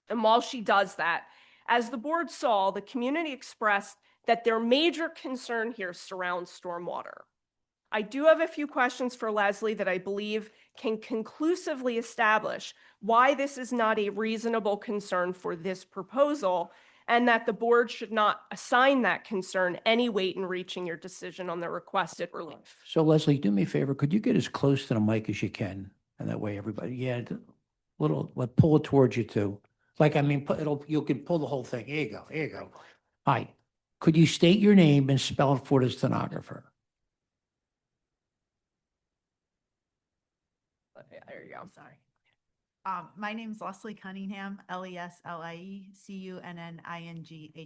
And while she does that, as the board saw, the community expressed that their major concern here surrounds stormwater. I do have a few questions for Leslie that I believe can conclusively establish why this is not a reasonable concern for this proposal and that the board should not assign that concern any weight in reaching your decision on the requested relief. So Leslie, do me a favor, could you get as close to the mic as you can? And that way everybody, pull it towards you too. Like, I mean, you can pull the whole thing. Here you go, here you go. Hi, could you state your name and spell it for the stenographer? There you go. Sorry. My name's Leslie Cunningham, Leslie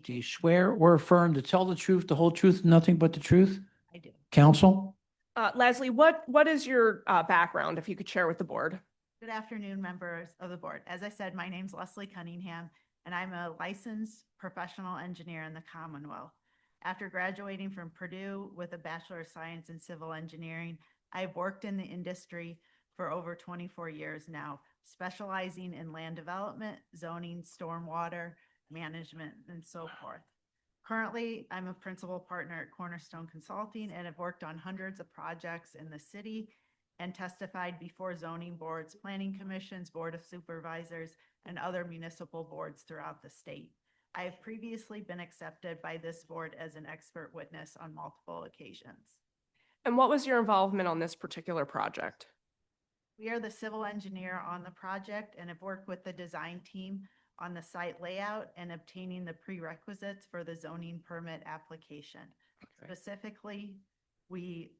Do you swear or affirm to tell the truth, the whole truth, nothing but the truth? I do. Counsel? Leslie, what is your background, if you could share with the board? Good afternoon, members of the board. As I said, my name's Leslie Cunningham, and I'm a licensed professional engineer in the Commonwealth. After graduating from Purdue with a Bachelor of Science in Civil Engineering, I've worked in the industry for over 24 years now, specializing in land development, zoning, stormwater management, and so forth. Currently, I'm a principal partner at Cornerstone Consulting and have worked on hundreds of projects in the city and testified before zoning boards, planning commissions, board of supervisors, and other municipal boards throughout the state. I have previously been accepted by this board as an expert witness on multiple occasions. And what was your involvement on this particular project? We are the civil engineer on the project and have worked with the design team on the site layout and obtaining the prerequisites for the zoning permit application. Specifically, we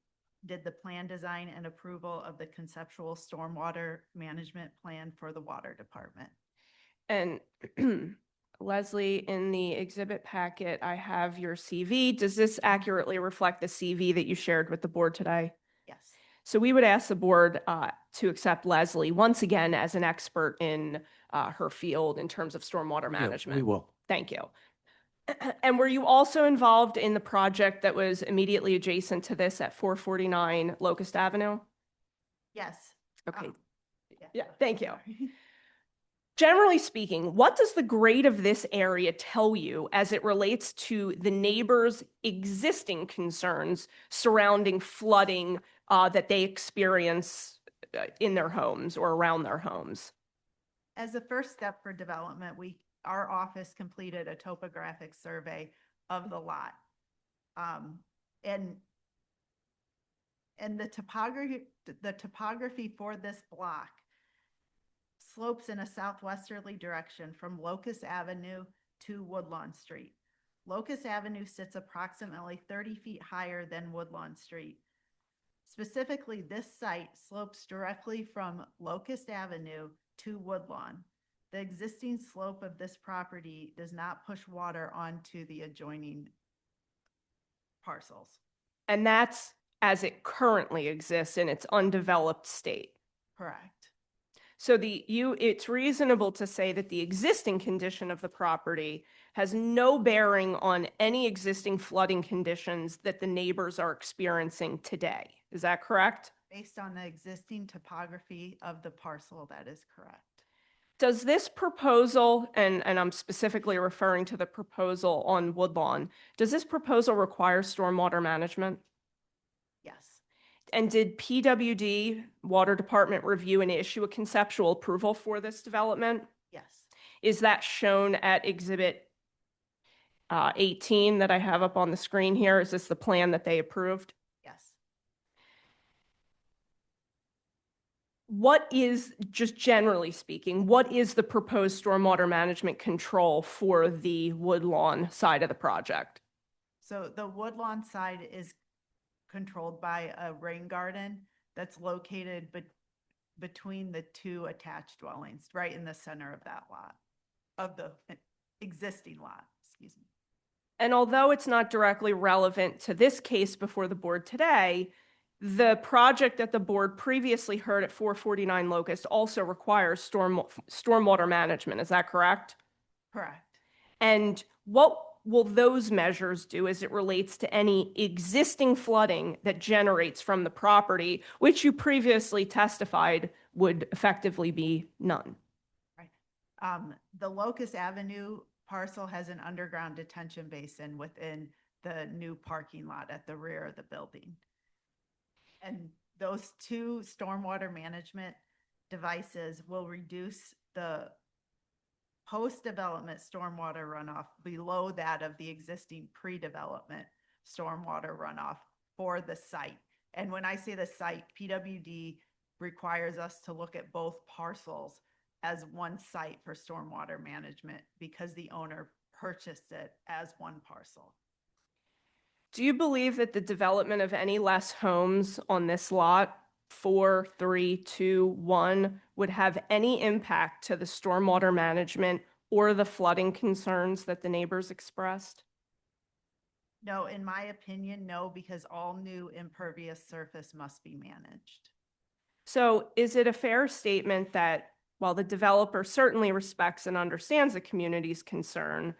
did the plan design and approval of the conceptual stormwater management plan for the water department. And Leslie, in the exhibit packet, I have your CV. Does this accurately reflect the CV that you shared with the board today? Yes. So we would ask the board to accept Leslie once again as an expert in her field in terms of stormwater management. We will. Thank you. And were you also involved in the project that was immediately adjacent to this at 449 Locust Avenue? Yes. Okay. Yeah. Yeah, thank you. Generally speaking, what does the grade of this area tell you as it relates to the neighbors' existing concerns surrounding flooding that they experience in their homes or around their homes? As a first step for development, our office completed a topographic survey of the lot. And the topography for this block slopes in a southwesterly direction from Locust Avenue to Woodlawn Street. Locust Avenue sits approximately 30 feet higher than Woodlawn Street. Specifically, this site slopes directly from Locust Avenue to Woodlawn. The existing slope of this property does not push water onto the adjoining parcels. And that's as it currently exists in its undeveloped state. Correct. So it's reasonable to say that the existing condition of the property has no bearing on any existing flooding conditions that the neighbors are experiencing today. Is that correct? Based on the existing topography of the parcel, that is correct. Does this proposal, and I'm specifically referring to the proposal on Woodlawn, does this proposal require stormwater management? Yes. And did PWD, Water Department, review and issue a conceptual approval for this development? Yes. Is that shown at Exhibit 18 that I have up on the screen here? Is this the plan that they approved? Yes. What is, just generally speaking, what is the proposed stormwater management control for the Woodlawn side of the project? So the Woodlawn side is controlled by a rain garden that's located between the two attached dwellings, right in the center of that lot, of the existing lot, excuse me. And although it's not directly relevant to this case before the board today, the project that the board previously heard at 449 Locust also requires stormwater management. Is that correct? Correct. And what will those measures do as it relates to any existing flooding that generates from the property, which you previously testified would effectively be none? Right. The Locust Avenue parcel has an underground detention basin within the new parking lot at the rear of the building. And those two stormwater management devices will reduce the post-development stormwater runoff below that of the existing pre-development stormwater runoff for the site. And when I say the site, PWD requires us to look at both parcels as one site for stormwater management because the owner purchased it as one parcel. Do you believe that the development of any less homes on this lot, 4, 3, 2, 1, would have any impact to the stormwater management or the flooding concerns that the neighbors expressed? No, in my opinion, no, because all new impervious surface must be managed. So is it a fair statement that while the developer certainly respects and understands the community's concern,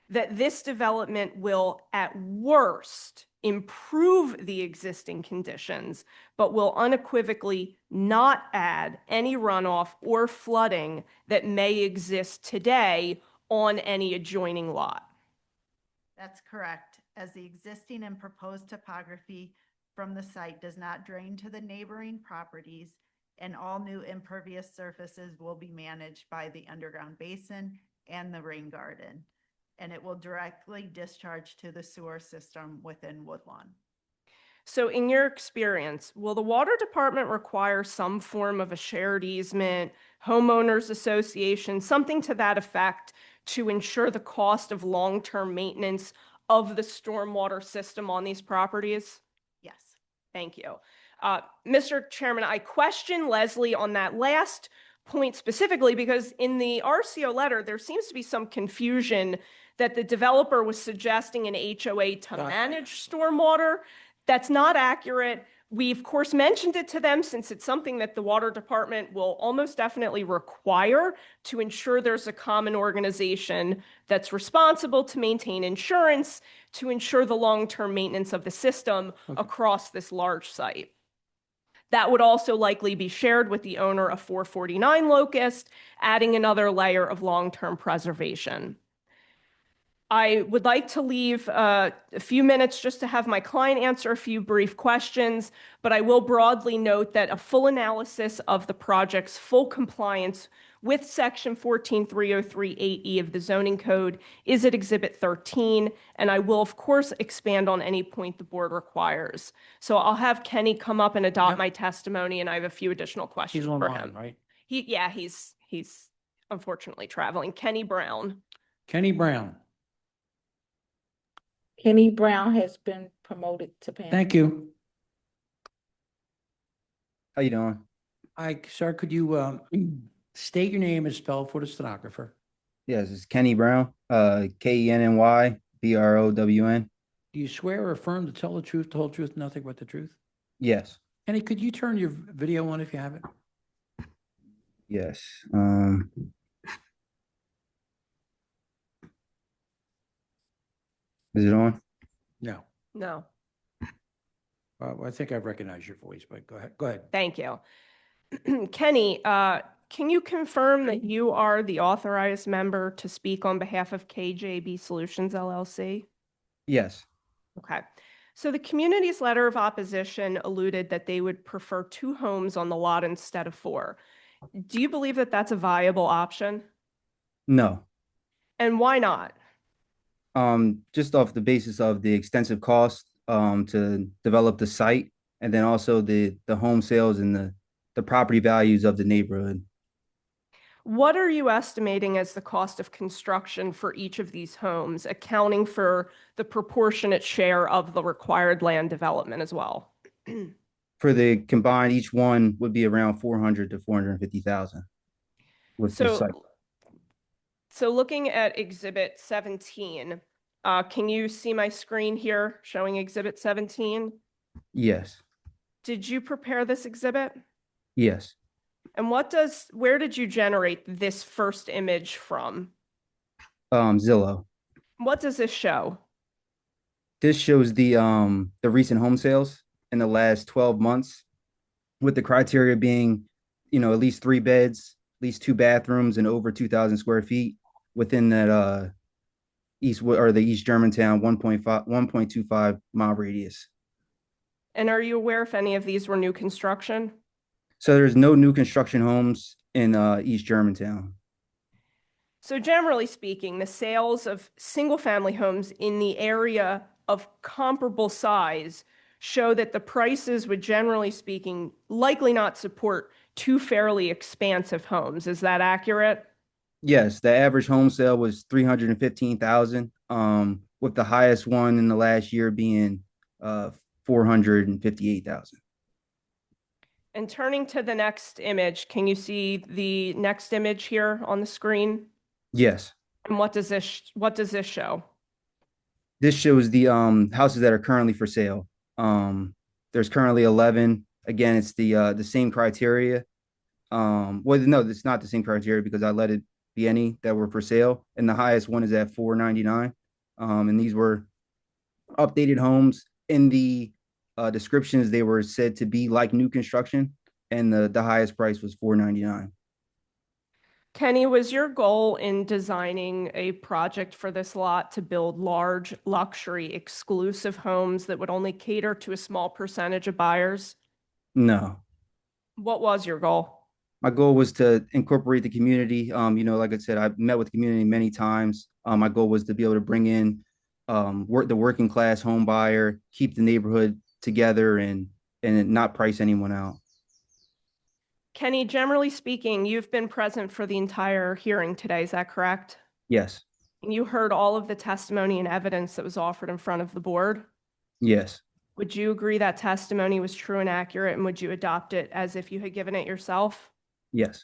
that this development will at worst improve the existing conditions, but will unequivocally not add any runoff or flooding that may exist today on any adjoining lot? That's correct, as the existing and proposed topography from the site does not drain to the neighboring properties, and all new impervious surfaces will be managed by the underground basin and the rain garden, and it will directly discharge to the sewer system within Woodlawn. So in your experience, will the water department require some form of a shared easement, homeowners association, something to that effect to ensure the cost of long-term maintenance of the stormwater system on these properties? Yes. Thank you. Mr. Chairman, I question Leslie on that last point specifically because in the RCO letter, there seems to be some confusion that the developer was suggesting an HOA to manage stormwater. That's not accurate. We, of course, mentioned it to them since it's something that the water department will almost definitely require to ensure there's a common organization that's responsible to maintain insurance, to ensure the long-term maintenance of the system across this large site. That would also likely be shared with the owner of 449 Locust, adding another layer of long-term preservation. I would like to leave a few minutes just to have my client answer a few brief questions, but I will broadly note that a full analysis of the project's full compliance with Section 14303(8)(e) of the zoning code is at Exhibit 13, and I will, of course, expand on any point the board requires. So I'll have Kenny come up and adopt my testimony, and I have a few additional questions He's for online, him. right? He's unfortunately traveling. Kenny Brown. Kenny Brown. Kenny Brown has been promoted to panel. Thank you. How you doing? Sir, could you state your name and spell for the stenographer? Yes, it's Kenny Brown, Kenny Brown. Do you swear or affirm to tell the truth, the whole truth, nothing but the truth? Yes, Kenny, could you turn your video on if you have it? yes. Is it on? No. No. I think I recognize your voice, but go ahead. Go ahead. Thank you. Kenny, can you confirm that you are the authorized member to speak on behalf of KJB Solutions LLC? Yes, Okay. So the community's letter of opposition alluded that they would prefer 2 homes on the lot instead of 4. Do you believe that that's a viable option? no. And why not? Just off the basis of the extensive cost to develop the site, and then also the home sales and the property values of the neighborhood. What are you estimating as the cost of construction for each of these homes, accounting for the proportionate share of the required land development as well? For the combined, each one would be around 400 to 450,000 with the site. So looking at Exhibit 17, can you see my screen here showing Exhibit 17? Yes, Did you prepare this exhibit? yes. And where did you generate this first image from? Zillow. What does this show? This shows the recent home sales in the last 12 months, with the criteria being, at least 3 beds, at least 2 bathrooms, and over 2,000 square feet within that the East Germantown 1.25 mile radius. And are you aware if any of these were new construction? So there's no new construction homes in East Germantown. So generally speaking, the sales of single-family homes in the area of comparable size show that the prices would, generally speaking, likely not support 2 fairly expansive homes. Is that accurate? Yes, the average home sale was 315,000, with the highest one in the last year being 458,000. And turning to the next image, can you see the next image here on the screen? Yes. And what does this show? This shows the houses that are currently for sale. There's currently 11. Again, it's the same criteria. Well, no, it's not the same criteria because I let it be any that were for sale, and the highest one is at 499. And these were updated homes. In the descriptions, they were said to be like new construction, and the highest price was 499. Kenny, was your goal in designing a project for this lot to build large, luxury, exclusive homes that would only cater to a small percentage of buyers? No. What was your goal? My goal was to incorporate the community. Like I said, I've met with the community many times. My goal was to be able to bring in the working class home buyer, keep the neighborhood together, and not price anyone out. Kenny, generally speaking, you've been present for the entire hearing today, is that correct? Yes. You heard all of the testimony and evidence that was offered in front of the board? Yes. Would you agree that testimony was true and accurate, and would you adopt it as if you had given it yourself? Yes.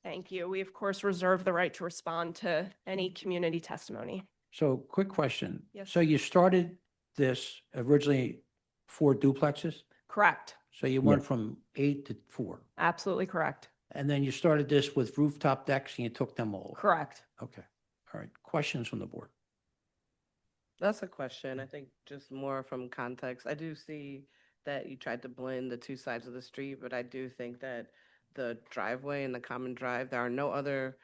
Thank you. We, of course, reserve the right to respond to any community testimony. So quick question. Yes. So you started this originally 4 duplexes? Correct. So you went from 8 to 4. Absolutely correct. And then you started this with rooftop decks and you took them all. Correct. Okay. All right. Questions from the board? That's a question. I think just more from context. I do see that you tried to blend the two sides of the street, but I do think that the driveway and the common drive, there are no other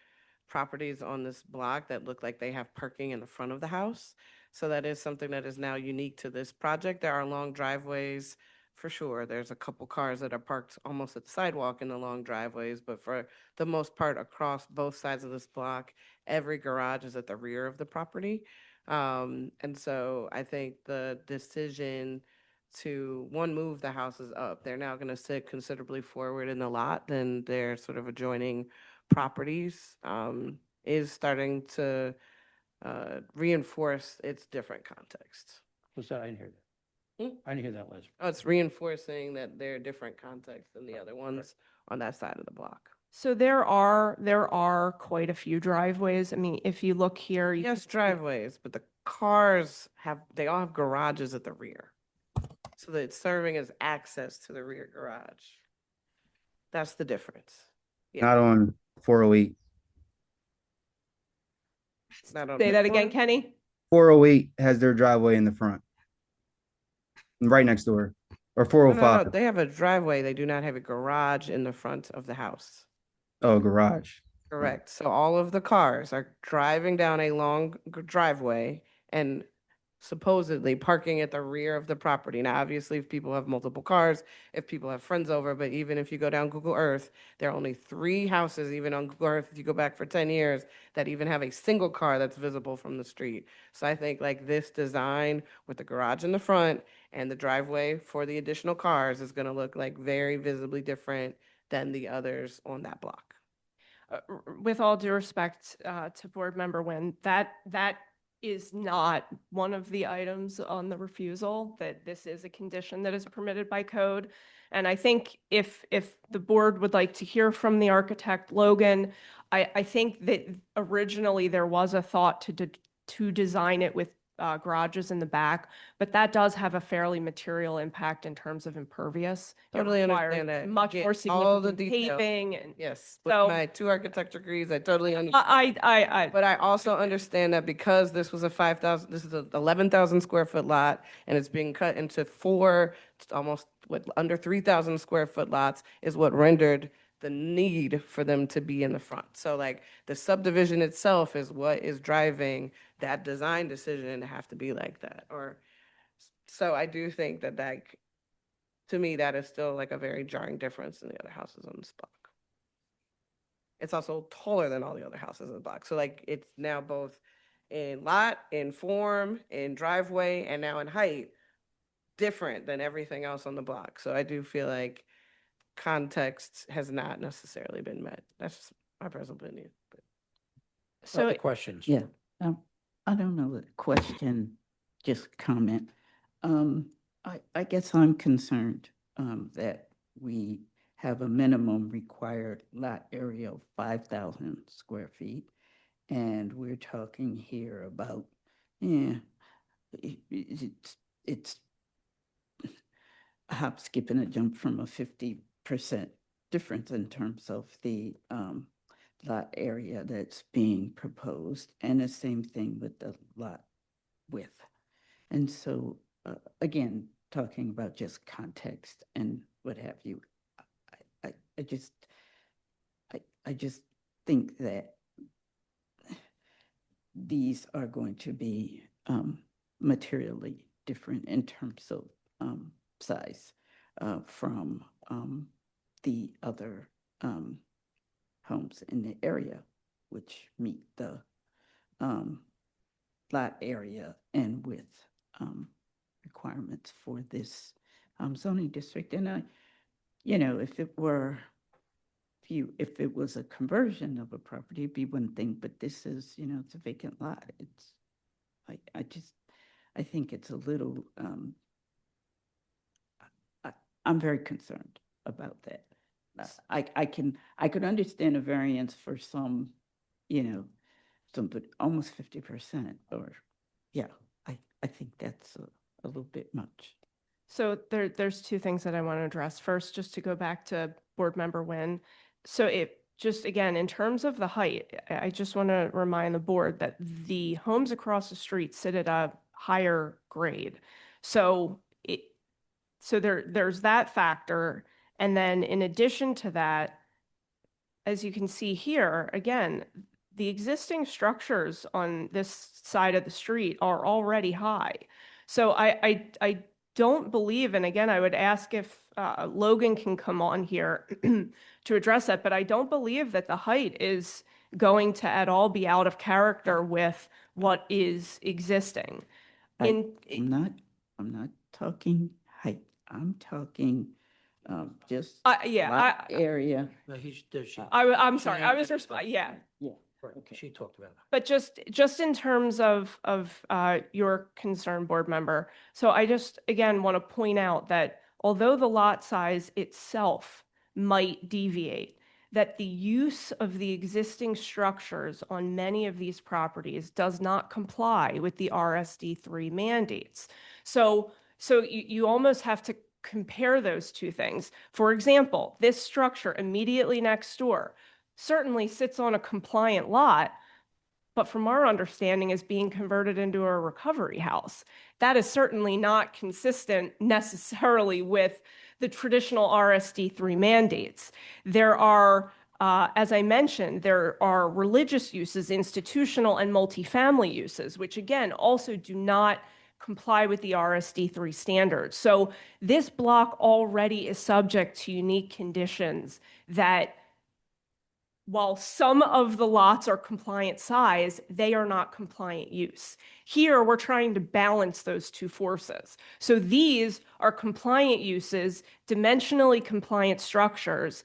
properties on this block that look like they have parking in the front of the house. So that is something that is now unique to this project. There are long driveways for sure. There's a couple cars that are parked almost at the sidewalk in the long driveways, but for the most part, across both sides of this block, every garage is at the rear of the property. And so I think the decision to, one, move the houses up, they're now going to sit considerably forward in the lot than their sort of adjoining properties, is starting to reinforce its different context. What's that? I didn't hear that. I didn't hear that, Leslie. Oh, it's reinforcing that they're different contexts than the other ones on that side of the block. So there are quite a few driveways. I mean, if you look here, you Yes, driveways, but the cars they all have garages at the rear. So that it's serving as access to the rear garage. That's the difference. Yeah. Not on 408. Not on say that again, Pittsburgh. Kenny. 408 has their driveway in the front. Right next door. Or No, 405. they have a driveway. They do not have a garage in the front of the house. Oh, garage. Correct. So all of the cars are driving down a long driveway and supposedly parking at the rear of the property. Now, obviously, if people have multiple cars, if people have friends over, but even if you go down Google Earth, there are only 3 houses, even on Google Earth, if you go back for 10 years, that even have a single car that's visible from the street. So I think like this design with the garage in the front and the driveway for the additional cars is going to look like very visibly different than the others on that block. With all due respect to Board Member Nguyen, that is not one of the items on the refusal, that this is a condition that is permitted by code. And I think if the board would like to hear from the architect, Logan, I think that originally there was a thought to design it with garages in the back, but that does have a fairly material impact in terms of impervious. It Totally requires understand that. much Get more all the significant details. paving and Yes, with so my 2 architecture degrees, I totally understand. I But I also understand that because this was this is an 11,000 square foot lot, and it's being cut into 4, almost under 3,000 square foot lots, is what rendered the need for them to be in the front. So like the subdivision itself is what is driving that design decision to have to be like that. So I do think that to me, that is still like a very jarring difference in the other houses on this block. It's also taller than all the other houses in the block. So like it's now both in lot, in form, in driveway, and now in height, different than everything else on the block. So I do feel like context has not necessarily been met. That's just my personal opinion. So Other questions? Yeah, I don't know the question, just comment. I guess I'm concerned that we have a minimum required lot area of 5,000 square feet. And we're talking here about, it's a hop, skip, and a jump from a 50% difference in terms of the lot area that's being proposed, and the same thing with the lot width. And so, again, talking about just context and what have you, I just think that these are going to be materially different in terms of size from the other homes in the area, which meet the lot area and width requirements for this zoning district. And if it was a conversion of a property, it'd be one thing, but this is, it's a vacant lot. I think it's a little, I'm very concerned about that. I could understand a variance for some, but almost 50%, or, yeah, I think that's a little bit much. So there's two things that I want to address. First, just to go back to Board Member Nguyen. So it just, again, in terms of the height, I just want to remind the board that the homes across the street sit at a higher grade. So there's that factor. And then in addition to that, as you can see here, again, the existing structures on this side of the street are already high. So I don't believe, and again, I would ask if Logan can come on here to address that, but I don't believe that the height is going to at all be out of character with what is existing. I'm not talking height. I'm talking just Yeah, lot area. No, I'm She sorry, I was answered. yeah. Yeah. Right, she talked about it. But just in terms of your concern, board member, so I just, again, want to point out that although the lot size itself might deviate, that the use of the existing structures on many of these properties does not comply with the RSD3 mandates. So you almost have to compare those two things. For example, this structure immediately next door certainly sits on a compliant lot, but from our understanding is being converted into a recovery house. That is certainly not consistent necessarily with the traditional RSD3 mandates. There are, as I mentioned, there are religious uses, institutional and multifamily uses, which again also do not comply with the RSD3 standards. So this block already is subject to unique conditions that, while some of the lots are compliant size, they are not compliant use. Here, we're trying to balance those two forces. So these are compliant uses, dimensionally compliant structures,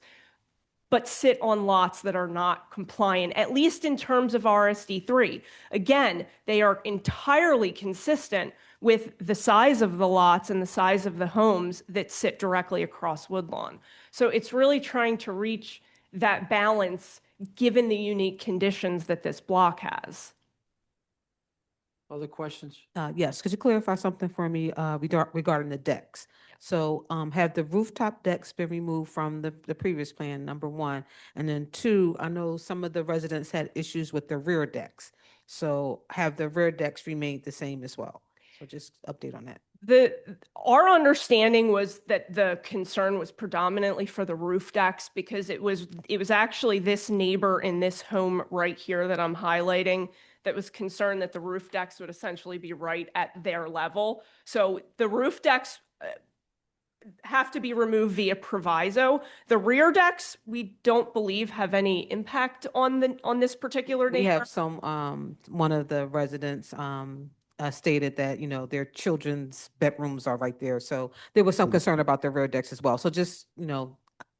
but sit on lots that are not compliant, at least in terms of RSD3. Again, they are entirely consistent with the size of the lots and the size of the homes that sit directly across Woodlawn. So it's really trying to reach that balance given the unique conditions that this block has. Other questions? Yes, could you clarify something for me regarding the decks? So have the rooftop decks been removed from the previous plan, number one? And then two, I know some of the residents had issues with the rear decks. So have the rear decks remained the same as well? So just update on that. Our understanding was that the concern was predominantly for the roof decks because it was actually this neighbor in this home right here that I'm highlighting that was concerned that the roof decks would essentially be right at their level. So the roof decks have to be removed via proviso. The rear decks, we don't believe have any impact on this particular neighbor. We have some, one of the residents stated that, their children's bedrooms are right there. So there was some concern about the rear decks as well. So just,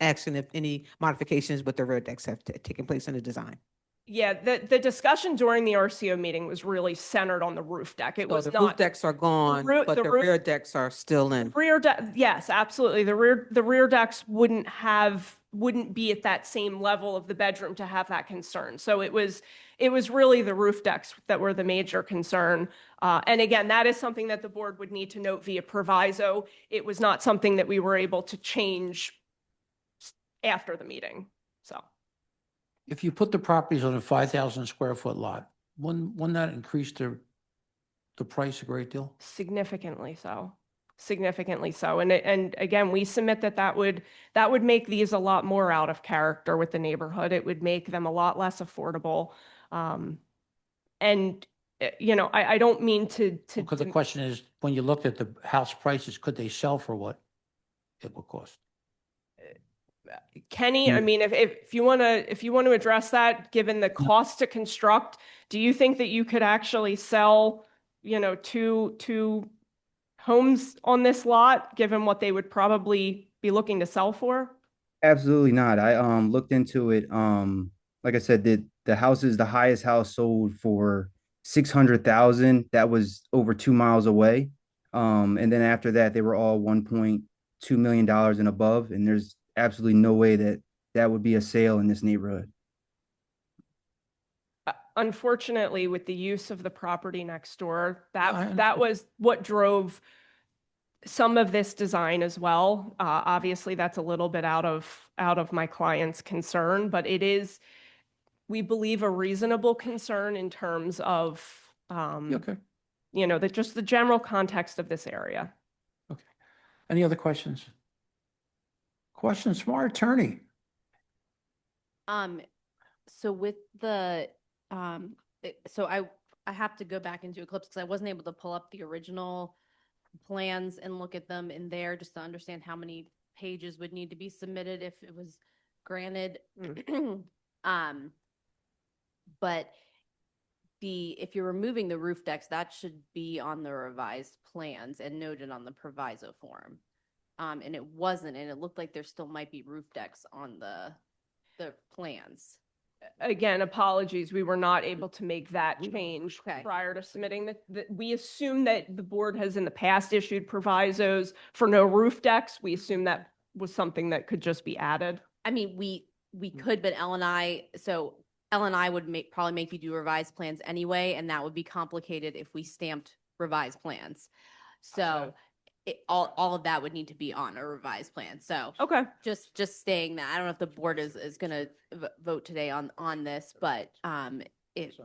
asking if any modifications with the rear decks have taken place in the design. Yeah, the discussion during the RCO meeting was really centered on the roof deck. It So was the not. roof decks are gone, but the rear decks are still in. Rear deck, yes, absolutely. The rear decks wouldn't be at that same level of the bedroom to have that concern. So it was really the roof decks that were the major concern. And again, that is something that the board would need to note via proviso. It was not something that we were able to change after the meeting. So If you put the properties on a 5,000 square foot lot, wouldn't that increase the price a great deal? significantly so. Significantly so. And again, we submit that would make these a lot more out of character with the neighborhood. It would make them a lot less affordable. I don't mean to. Because the question is, when you looked at the house prices, could they sell for what it would cost? Kenny, I mean, if you want to address that, given the cost to construct, do you think that you could actually sell, two homes on this lot, given what they would probably be looking to sell for? Absolutely not. I looked into it. Like I said, the house is the highest house sold for 600,000. That was over 2 miles away. And then after that, they were all $1.2 million and above. And there's absolutely no way that would be a sale in this neighborhood. Unfortunately, with the use of the property next door, that was what drove some of this design as well. Obviously, that's a little bit out of my client's concern, but it is, we believe, a reasonable concern in terms of, Okay. that just the general context of this area. Any other questions? Questions from our attorney? So with the, so I have to go back into Eclipse because I wasn't able to pull up the original plans and look at them in there just to understand how many pages would need to be submitted if it was granted. But if you're removing the roof decks, that should be on the revised plans and noted on the proviso form. And it wasn't, and it looked like there still might be roof decks on the plans. Again, apologies, we were not able to make that change Okay. prior to submitting we assume that the board has in the past issued provisos for no roof decks. We assume that was something that could just be added. I mean, we could, but Ellen and I would probably make you do revised plans anyway, and that would be complicated if we stamped revised plans. So all of that would need to be on a revised plan. So Okay. just staying that. I don't know if the board is going to vote today on this, but if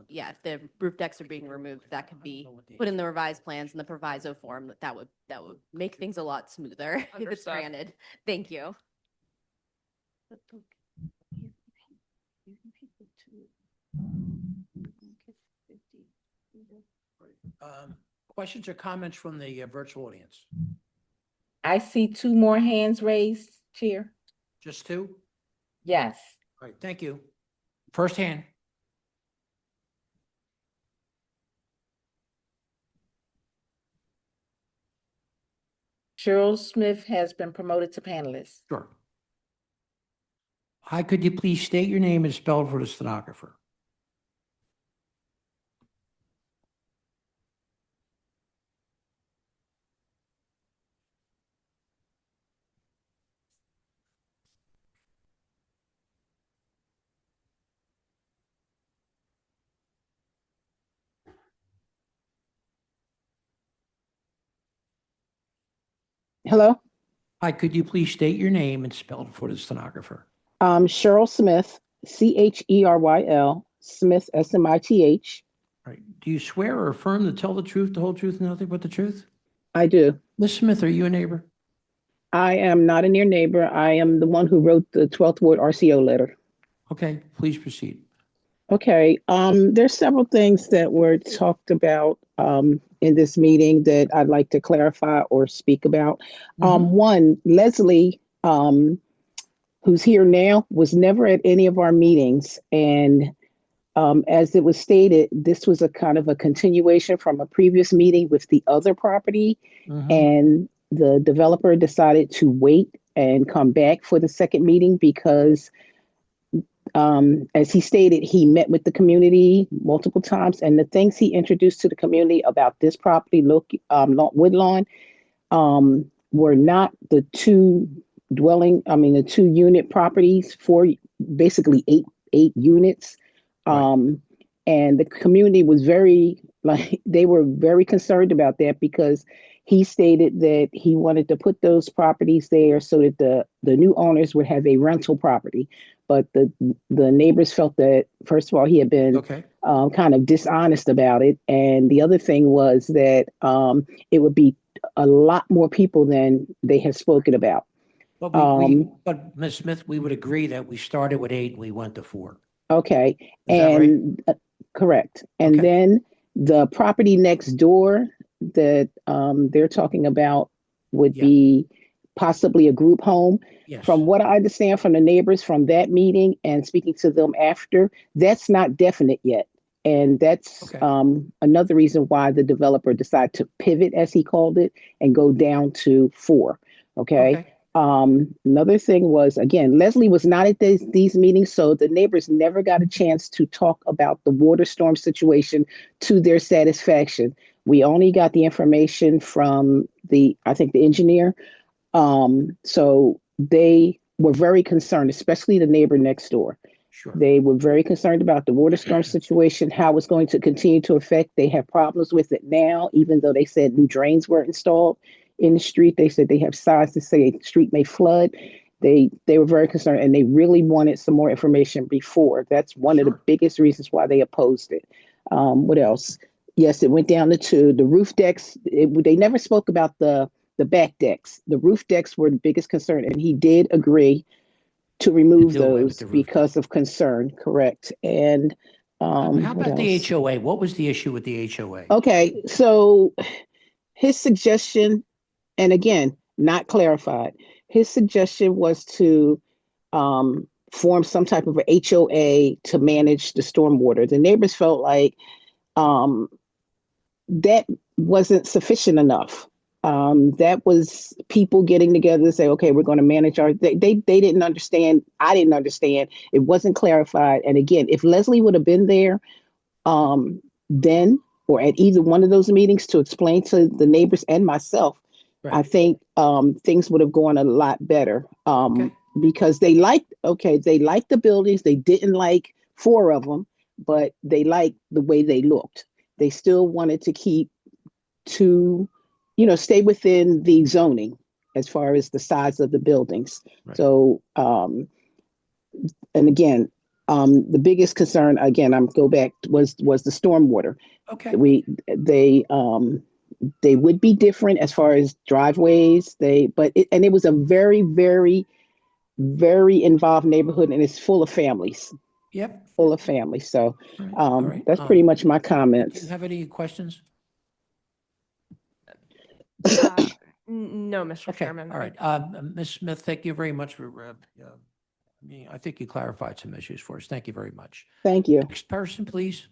the roof decks are being removed, that could be put in the revised plans in the proviso form. That would make things a lot smoother if it's Understood. granted. Thank you. Questions or comments from the virtual audience? I see two more hands raised, Chair. Just two? Yes. All right, thank you. First hand. Cheryl Smith has been promoted to panelist. Sure. Hi, could you please state your name and spell it for the stenographer? Hello, Hi, could you please state your name and spell it for the stenographer? Cheryl Smith, Cheryl, Smith, Smith. All right. Do you swear or affirm to tell the truth, the whole truth, and nothing but the truth? I do. Ms. Smith, are you a neighbor? I am not a near neighbor. I am the one who wrote the 12th Ward RCO letter. Okay, please proceed. Okay, there's several things that were talked about in this meeting that I'd like to clarify or speak about. One, Leslie, who's here now, was never at any of our meetings. And as it was stated, this was a kind of a continuation from a previous meeting with the other property. And the developer decided to wait and come back for the second meeting because as he stated, he met with the community multiple times, and the things he introduced to the community about this property, Woodlawn, were not the two unit properties, basically eight units. And the community was they were very concerned about that because he stated that he wanted to put those properties there so that the new owners would have a rental property. But the neighbors felt that, first of all, he had been kind of dishonest about it. And the other thing was that it would be a lot more people than they had spoken about. But Ms. Smith, we would agree that we started with 8 and we went to 4. Okay. Is that right? Correct. And then the property next door that they're talking about would be possibly a group home. Yes. From what I understand from the neighbors from that meeting and speaking to them after, that's not definite yet. And that's another reason why the developer decided to pivot, as he called it, and go down to 4. Okay. Another thing was, again, Leslie was not at these meetings, so the neighbors never got a chance to talk about the water storm situation to their satisfaction. We only got the information from the engineer. So they were very concerned, especially the neighbor next door. Sure. They were very concerned about the water storm situation, how it's going to continue to affect. They have problems with it now, even though they said new drains were installed. in the street. They said they have signs to say a street may flood. They were very concerned, and they really wanted some more information before. That's one of the biggest reasons why they opposed it. What else? Yes, it went down to 2. The roof decks, they never spoke about the back decks. The roof decks were the biggest concern, and he did agree to remove do away with those the roof because of concern. Correct. And How what about the else? HOA? What was the issue with the HOA? Okay, so his suggestion, and again, not clarified, his suggestion was to form some type of a HOA to manage the stormwater. The neighbors felt like that wasn't sufficient enough. That was people getting together to say, okay, we're going to manage our, they didn't understand. I didn't understand. It wasn't clarified. And again, if Leslie would have been there then, or at either one of those meetings to explain to the neighbors and myself, I think things would have gone a lot better. Because they liked the buildings. They didn't like 4 of them, but they liked the way they looked. They still wanted to keep stay within the zoning as far as the size of the buildings. So, and again, the biggest concern, again, was the stormwater. Okay. They would be different as far as driveways. It was a very, very, very involved neighborhood, and it's full of families. Yep. Full of families. So, that's pretty much my Do comments. you have any questions? No, Mr. Okay, Chairman. all right. Ms. Smith, thank you very much for, I think you clarified some issues for us. Thank you very much. Thank you. Next person, please.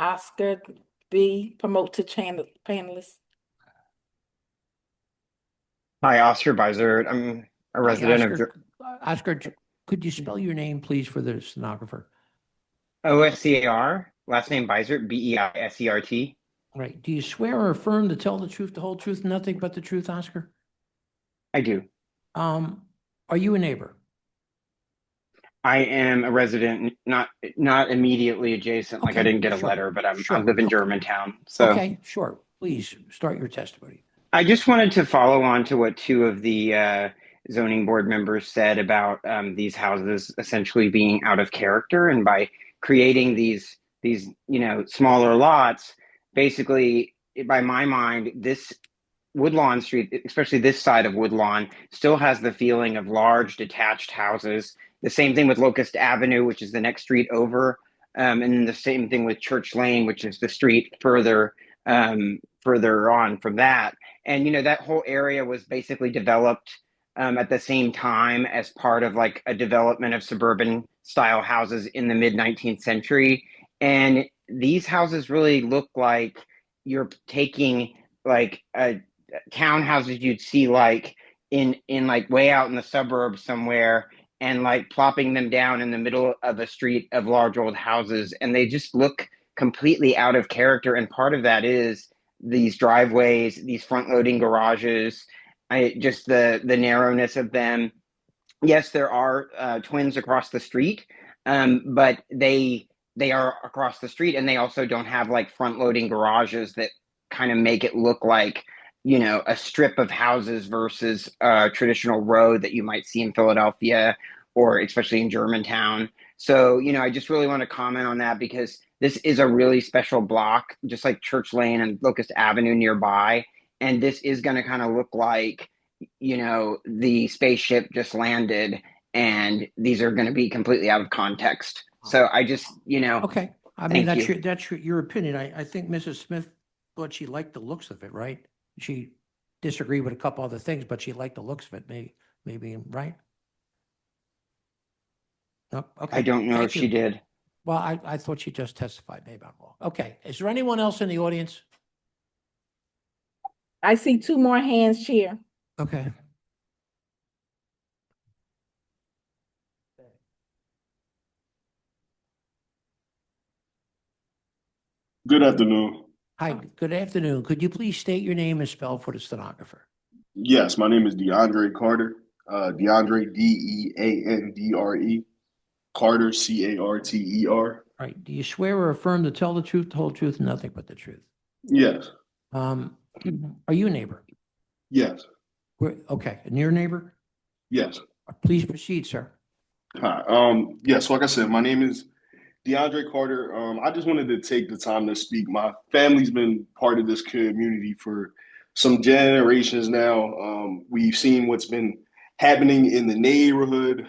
Oscar B, promote to panelist. Hi, Oscar Beiser. I'm a resident of Oscar, could you spell your name, please, for the stenographer? OSCAR, last name Beisert, BEISERT. Right. Do you swear or affirm to tell the truth, the whole truth, and nothing but the truth, Oscar? I do. Are you a neighbor? I am a resident, not immediately adjacent. Like I Okay, didn't get a sure, letter, but I sure, live in okay. Germantown. So Okay, sure. Please start your testimony. I just wanted to follow on to what 2 of the zoning board members said about these houses essentially being out of character, and by creating these smaller lots, basically, by my mind, this Woodlawn Street, especially this side of Woodlawn, still has the feeling of large detached houses. The same thing with Locust Avenue, which is the next street over, and then the same thing with Church Lane, which is the street further on from that. And that whole area was basically developed at the same time as part of like a development of suburban style houses in the mid 19th century. And these houses really look like you're taking like townhouses you'd see like in like way out in the suburbs somewhere, and like plopping them down in the middle of a street of large old houses, and they just look completely out of character. And part of that is these driveways, these front loading garages, just the narrowness of them. Yes, there are twins across the street, but they are across the street, and they also don't have like front loading garages that kind of make it look like a strip of houses versus a traditional road that you might see in Philadelphia or especially in Germantown. So, I just really want to comment on that because this is a really special block, just like Church Lane and Locust Avenue nearby. And this is going to kind of look like, the spaceship just landed, and these are going to be completely out of context. So I just, Okay. I mean, thank that's your opinion. I think Mrs. Smith thought she liked the looks of it, right? She disagreed with a couple other things, but she liked the looks of it, maybe, right? No, okay. I don't know Thank if she you. did. Well, I thought she just testified. Maybe I'm wrong. Okay. Is there anyone else in the audience? I see 2 more hands, Chair. Okay. Good afternoon. Hi, good afternoon. Could you please state your name and spell for the stenographer? Yes, my name is DeAndre Carter. DeAndre, DeAndre. Carter, Carter. Right. Do you swear or affirm to tell the truth, the whole truth, and nothing but the truth? Yes. Are you a neighbor? Yes. Okay, and your neighbor? Yes. Please proceed, sir. Hi. So like I said, my name is DeAndre Carter. I just wanted to take the time to speak. My family's been part of this community for some generations now. We've seen what's been happening in the neighborhood.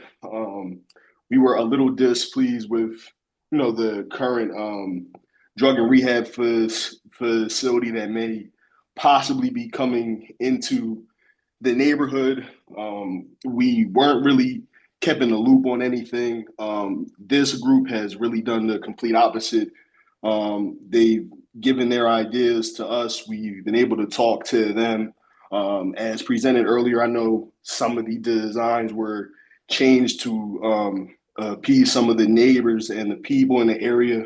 We were a little displeased with, the current drug and rehab facility that may possibly be coming into the neighborhood. We weren't really kept in the loop on anything. This group has really done the complete opposite. They've given their ideas to us. We've been able to talk to them. As presented earlier, I know some of the designs were changed to appease some of the neighbors and the people in the area.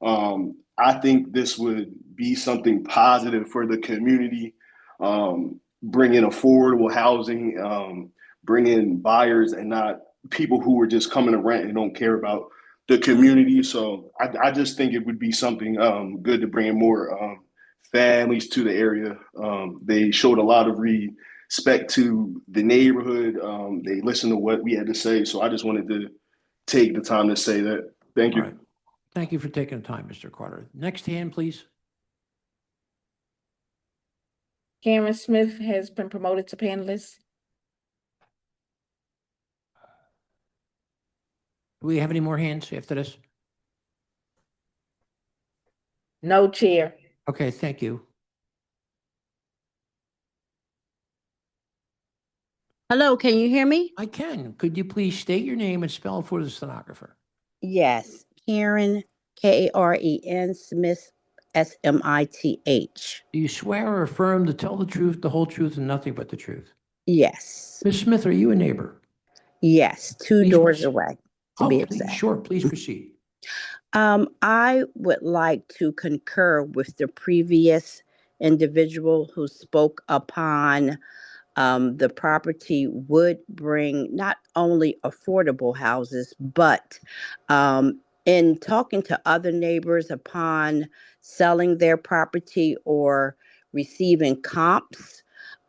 I think this would be something positive for the community. Bring in affordable housing, bring in buyers and not people who are just coming to rent and don't care about the community. So I just think it would be something good to bring in more families to the area. They showed a lot of respect to the neighborhood. They listened to what we had to say. So I just wanted to take the time to say that. Thank you. All right. Thank you for taking the time, Mr. Carter. Next hand, please. Karen Smith has been promoted to panelist. Do we have any more hands after this? No, Chair. Okay, thank you. Hello, can you hear me? I can. Could you please state your name and spell it for the stenographer? Yes, Karen, Karen Smith, Smith. Do you swear or affirm to tell the truth, the whole truth, and nothing but the truth? Yes, Ms. Smith, are you a neighbor? yes, two Please doors proceed. away, to Oh, be please, exact. sure, please proceed. I would like to concur with the previous individual who spoke upon the property would bring not only affordable houses, but in talking to other neighbors upon selling their property or receiving comps,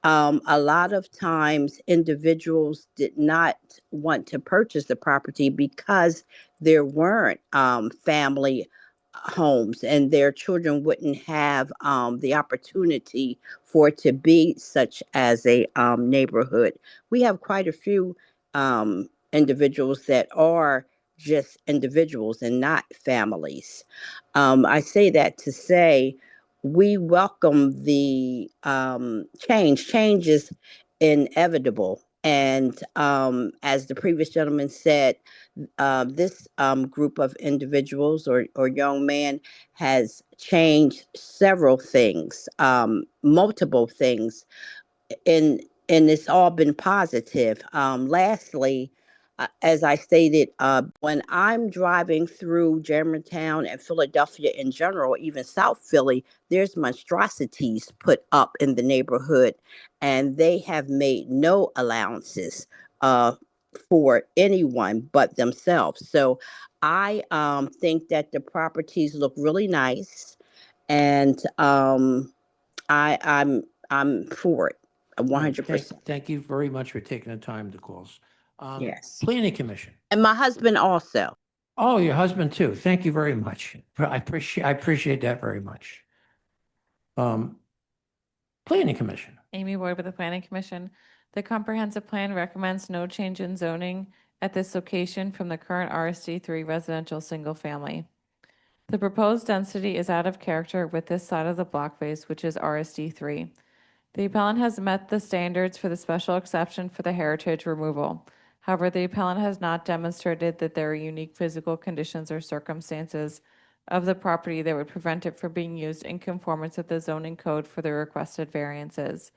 a lot of times individuals did not want to purchase the property because there weren't family homes and their children wouldn't have the opportunity for it to be such as a neighborhood. We have quite a few individuals that are just individuals and not families. I say that to say we welcome the change. Change is inevitable. And as the previous gentleman said, this group of individuals or young man has changed several things, multiple things, and it's all been positive. Lastly, as I stated, when I'm driving through Germantown and Philadelphia in general, even South Philly, there's monstrosities put up in the neighborhood, and they have made no allowances for anyone but themselves. So I think that the properties look really nice, and I'm for it. All right, 100%. Thank you very much for taking the time to call us. Yes. Planning Commission. And my husband also. Oh, your husband too. Thank you very much. I appreciate that very much. Planning Commission. Amy Ward with the Planning Commission. The comprehensive plan recommends no change in zoning at this location from the current RSD3 residential single family. The proposed density is out of character with this side of the block face, which is RSD3. The appellant has met the standards for the special exception for the heritage removal. However, the appellant has not demonstrated that there are unique physical conditions or circumstances of the property that would prevent it from being used in conformance with the zoning code for the requested variances.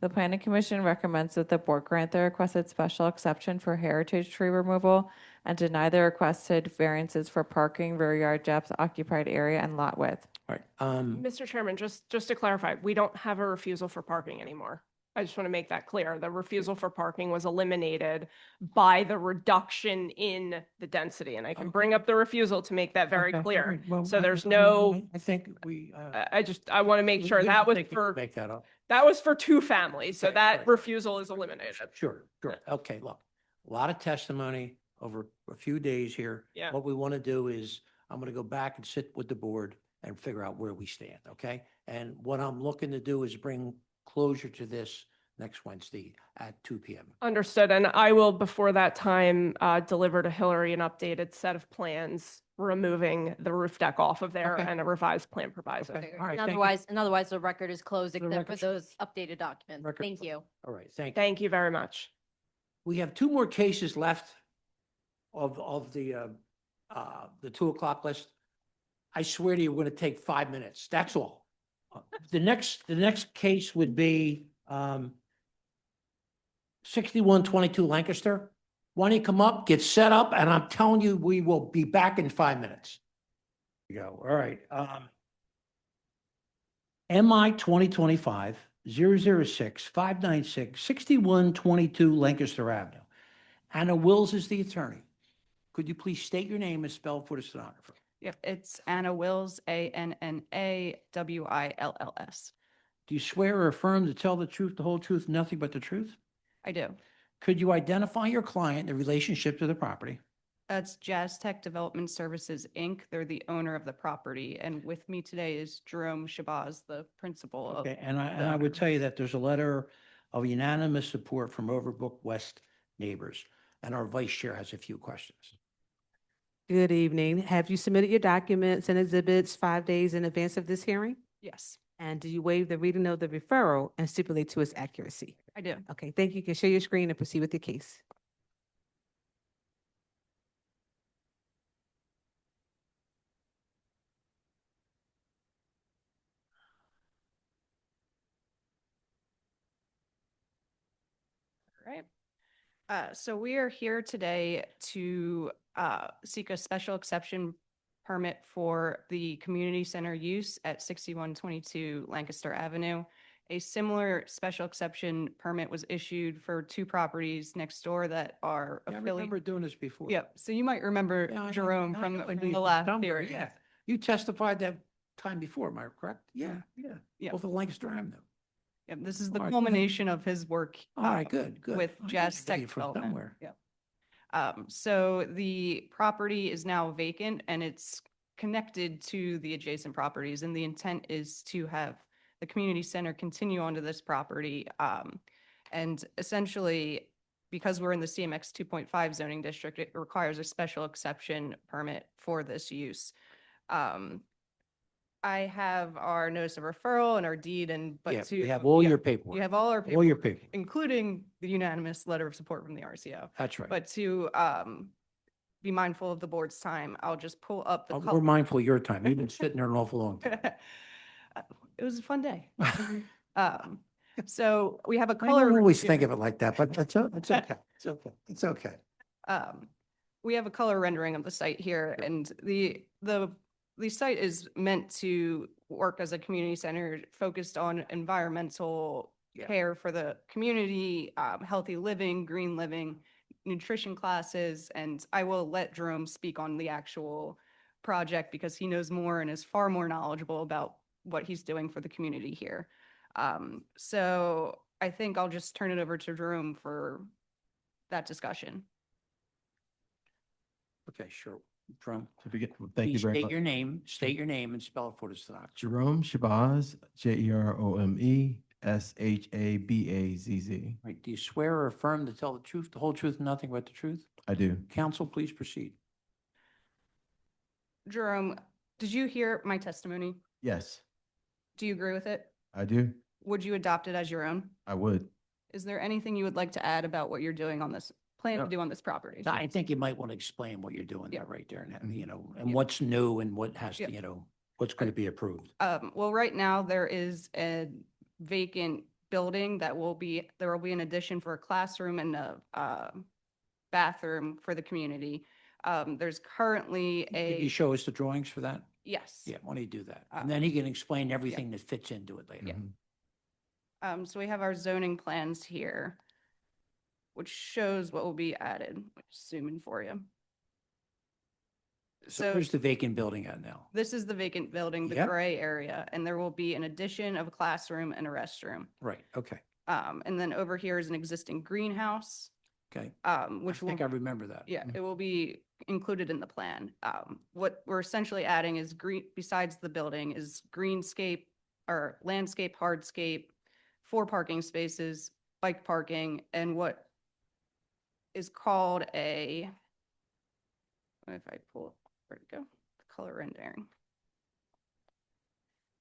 The Planning Commission recommends that the board grant the requested special exception for heritage tree removal and deny the requested variances for parking, rear yard depth, occupied area, and lot width. All right. Mr. Chairman, just to clarify, we don't have a refusal for parking anymore. I just want to make that clear. The refusal for parking was eliminated by the reduction in the density. And I can bring up the refusal to make that very Okay, all clear. right. Well, So there's no, I think we. I want to make sure that was for, Make that up. that was for two families. So Okay, that right. refusal is eliminated. Sure, sure. Okay, look, a lot of testimony over a few days here. Yeah. What we want to do is, I'm going to go back and sit with the board and figure out where we stand, okay? And what I'm looking to do is bring closure to this next Wednesday at 2 p.m. Understood. And I will, before that time, deliver to Hillary an updated set of plans, removing the roof deck off of there Okay. and a revised plan proviso. Okay, all right, And thank you. otherwise the record is closed The except for record's those updated documents. Record Thank closed. you. All right, thank you. Thank you very much. We have two more cases left of the 2 o'clock list. I swear to you, we're going to take 5 minutes. That's all. The next case would be 6122 Lancaster. Why don't you come up, get set up, and I'm telling you, we will be back in 5 minutes. Here we go. All right. MI 2025-006-596, 6122 Lancaster Avenue. Anna Wills is the attorney. Could you please state your name and spell for the stenographer? Yep, it's Anna Wills, ANNAWILLS. Do you swear or affirm to tell the truth, the whole truth, nothing but the truth? I do. Could you identify your client, the relationship to the property? That's Jazz Tech Development Services, Inc. They're the owner of the property. And with me today is Jerome Shabazz, the principal of. Okay, and I would tell you that there's a letter of unanimous support from Overbrook West neighbors, and our vice chair has a few questions. Good evening. Have you submitted your documents and exhibits 5 days in advance of this hearing? Yes, And do you waive the reading of the referral and stipulate to its accuracy? I do. Okay, thank you. You can share your screen and proceed with your case. All right. So we are here today to seek a special exception permit for the community center use at 6122 Lancaster Avenue. A similar special exception permit was issued for two properties next door that are Yeah, I remember affiliated. doing this before. Yep, so you might remember Yeah, I know. Jerome I from know. I know the you last somewhere, hearing. Yeah, you testified that time before, am I correct? Yeah, yeah. Yeah. Both of Lancaster Avenue. Yep, this is the All right, good. culmination of his work. All right, good, good. With I knew Jazz you'd get Tech it from Development. somewhere. Yep. So the property is now vacant and it's connected to the adjacent properties. And the intent is to have the community center continue onto this property. And essentially, because we're in the CMX 2.5 zoning district, it requires a special exception permit for this use. I have our notice of referral and our deed and, Yeah, but to. you have all yeah, your paperwork. You have all our paperwork. All your paperwork. Including the unanimous letter of support from the RCO. That's right. But to be mindful of the board's time, I'll just pull up the. We're mindful of your time. You've been sitting there an awful long time. It was a fun day. So we have a I color. don't always think of it like that, but it's okay. It's okay. It's okay. We have a color rendering of the site here, and the site is meant to work as a community center focused on environmental care for the community, healthy living, green living, nutrition classes, and I will let Jerome speak on the actual project because he knows more and is far more knowledgeable about what he's doing for the community here. So I think I'll just turn it over to Jerome for that discussion. Okay, sure. Jerome. To begin, thank you Please very state much. your name, state your name and spell it for the stenographer. Jerome Shabazz, JEROME, SHABAZZ. Right. Do you swear or affirm to tell the truth, the whole truth, and nothing but the truth? I do. Counsel, please proceed. Jerome, did you hear my testimony? Yes, Do you agree with it? I do. Would you adopt it as your own? I would. Is there anything you would like to add about what you're doing on this, plan to do on this property? I think you might want to explain what you're doing there right there, and, you know, and Yeah. what's new and what has to, Yeah. you know, what's going to be approved. Well, right now there is a vacant building there will be an addition for a classroom and a bathroom for the community. There's currently Can you a, show us the drawings for that? yes. Yeah, why don't you do that? And then he can explain everything that fits into it later. Yeah. So we have our zoning plans here, which shows what will be added. Just zooming for you. So So where's the vacant building at now? this is the vacant building, the Yep. gray area, and there will be an addition of a classroom and a restroom. Right, okay, And then over here is an existing greenhouse, okay. which I think will, I remember that. yeah, it will be included in the plan. What we're essentially adding is green, besides the building, is greenscape or landscape, hardscape, 4 parking spaces, bike parking, and what is called a, if I pull, up, where'd it go? The color rendering.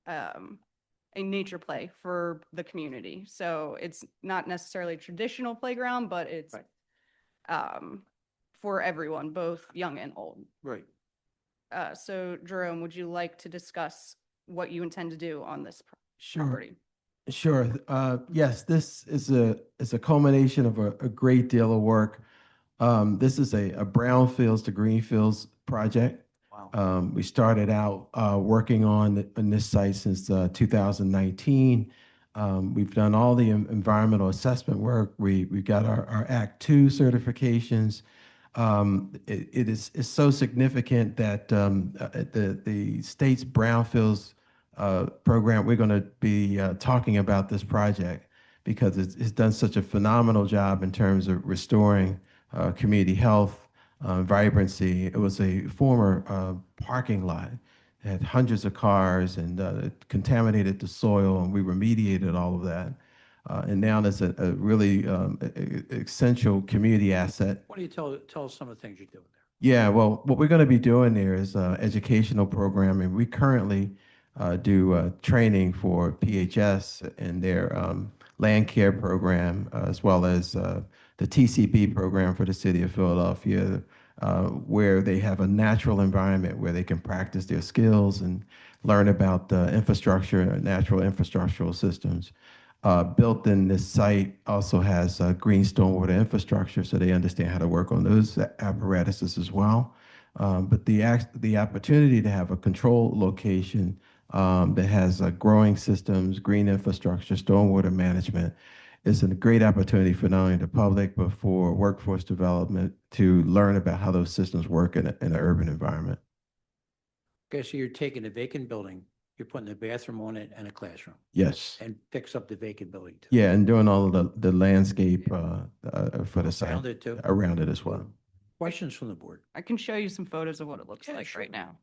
A nature play for the community. So it's not necessarily a traditional playground, but it's for everyone, both young and old. Right. So Jerome, would you like to discuss what you intend to do on this Sure. property? Sure. Yes, this is a culmination of a great deal of work. This is a brownfields to greenfields project. Wow. We started out working on this site since 2019. We've done all the environmental assessment work. We've got our Act 2 certifications. It's so significant that the state's brownfields program, we're going to be talking about this project because it's done such a phenomenal job in terms of restoring community health, vibrancy. It was a former parking lot. It had hundreds of cars and it contaminated the soil, and we remediated all of that. And now it's a really essential community asset. Why don't you tell us some of the things you're doing there? Yeah, well, what we're going to be doing there is educational programming. We currently do training for PHS and their land care program, as well as the TCP program for the city of Philadelphia, where they have a natural environment where they can practice their skills and learn about infrastructure, natural infrastructural systems. Built in this site also has green stormwater infrastructure, so they understand how to work on those apparatuses as well. But the opportunity to have a control location that has growing systems, green infrastructure, stormwater management is a great opportunity for not only the public, but for workforce development to learn about how those systems work in an urban environment. Okay, so you're taking a vacant building, you're putting a bathroom on it and a classroom. Yes. And fix up the vacant building too. Yeah, and doing all of the landscape for the site. Around it too? Around it as well. Questions from the board? I can show you some photos of what it looks Yeah, like sure. right now.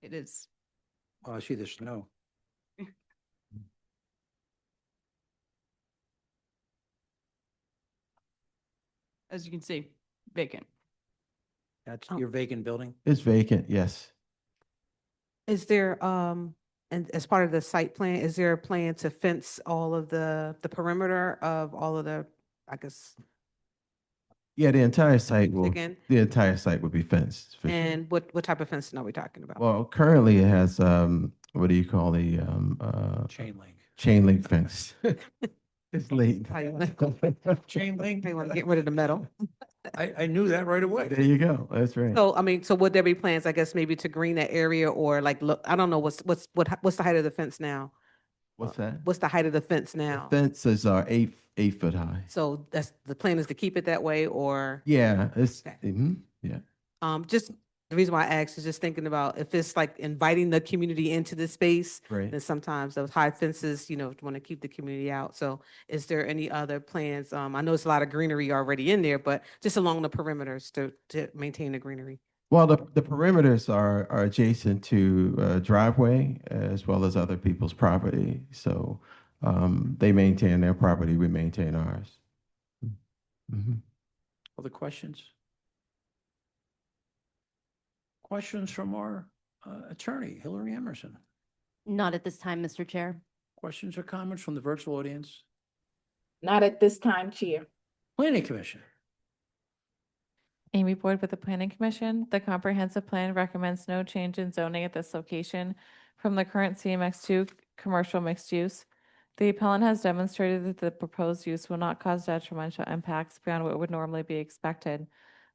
It is, Oh, I see the snow. as you can see, vacant. That's Oh. your vacant building? It's vacant, yes. Is there, and as part of the site plan, is there a plan to fence all of the perimeter of all of the, I guess, Yeah, the entire site will, Again? the entire site will be fenced. for sure. and what type of fencing are we talking about? Well, currently it has, what do you call the, Chain link. chain link fence. It's late. How you wanna- Chain link? They want to get rid of the metal. I knew that right away. There you go. That's right. So, I mean, so would there be plans, I guess, maybe to green that area or like, look, I don't know, what's the height of the fence now? What's that? What's the height of the fence The now? fences are 8 foot high. So the plan is to keep it that way or? Yeah, it's, Okay. yeah. Just the reason why I asked is just thinking about if it's like inviting the community into the space, Right. then sometimes those high fences, want to keep the community out. So is there any other plans? I know it's a lot of greenery already in there, but just along the perimeters to maintain the greenery. Well, the perimeters are adjacent to driveway as well as other people's property. So they maintain their property, we maintain ours. Mhm. Other questions? Questions from our attorney, Hillary Emerson? Not at this time, Mr. Chair. Questions or comments from the virtual audience? Not at this time, Chair. Planning Commission? Amy Boyd with the Planning Commission. The comprehensive plan recommends no change in zoning at this location from the current CMX2 commercial mixed use. The appellant has demonstrated that the proposed use will not cause detrimental impacts beyond what would normally be expected.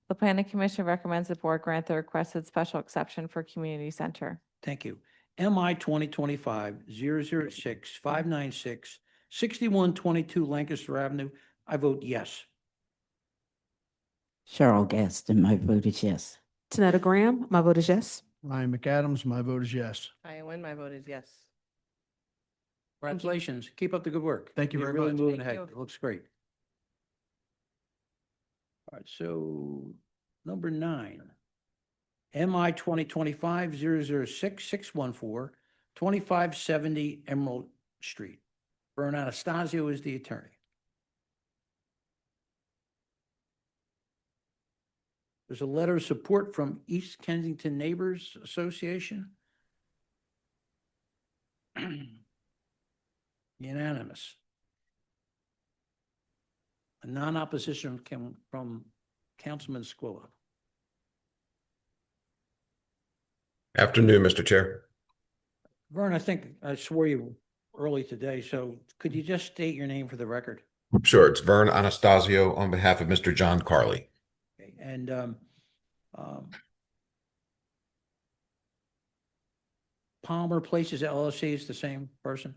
The Planning Commission recommends the board grant the requested special exception for community center. Thank you. MI 2025-006-596 6122 Lancaster Avenue. I vote yes. Cheryl Gaston, my vote is yes. Tanetta Graham, my vote is yes. Ryan McAdams, my vote is yes. Diane Nguyen, my vote is yes. Congratulations. Keep up the good work. Thank you You're very really much. moving Thank ahead. you. It looks great. All right, so number 9. MI 2025-006-614, 2570 Emerald Street. Vern Anastasio is the attorney. There's a letter of support from East Kensington Neighbors Association. Unanimous. A non-opposition from Councilman Squilla. Afternoon, Mr. Chair. Vern, I think I swore you early today, so could you just state your name for the record? Sure, it's Vern Anastasio on behalf of Mr. John Carley. Okay, and Palmer Places LLC is the same person?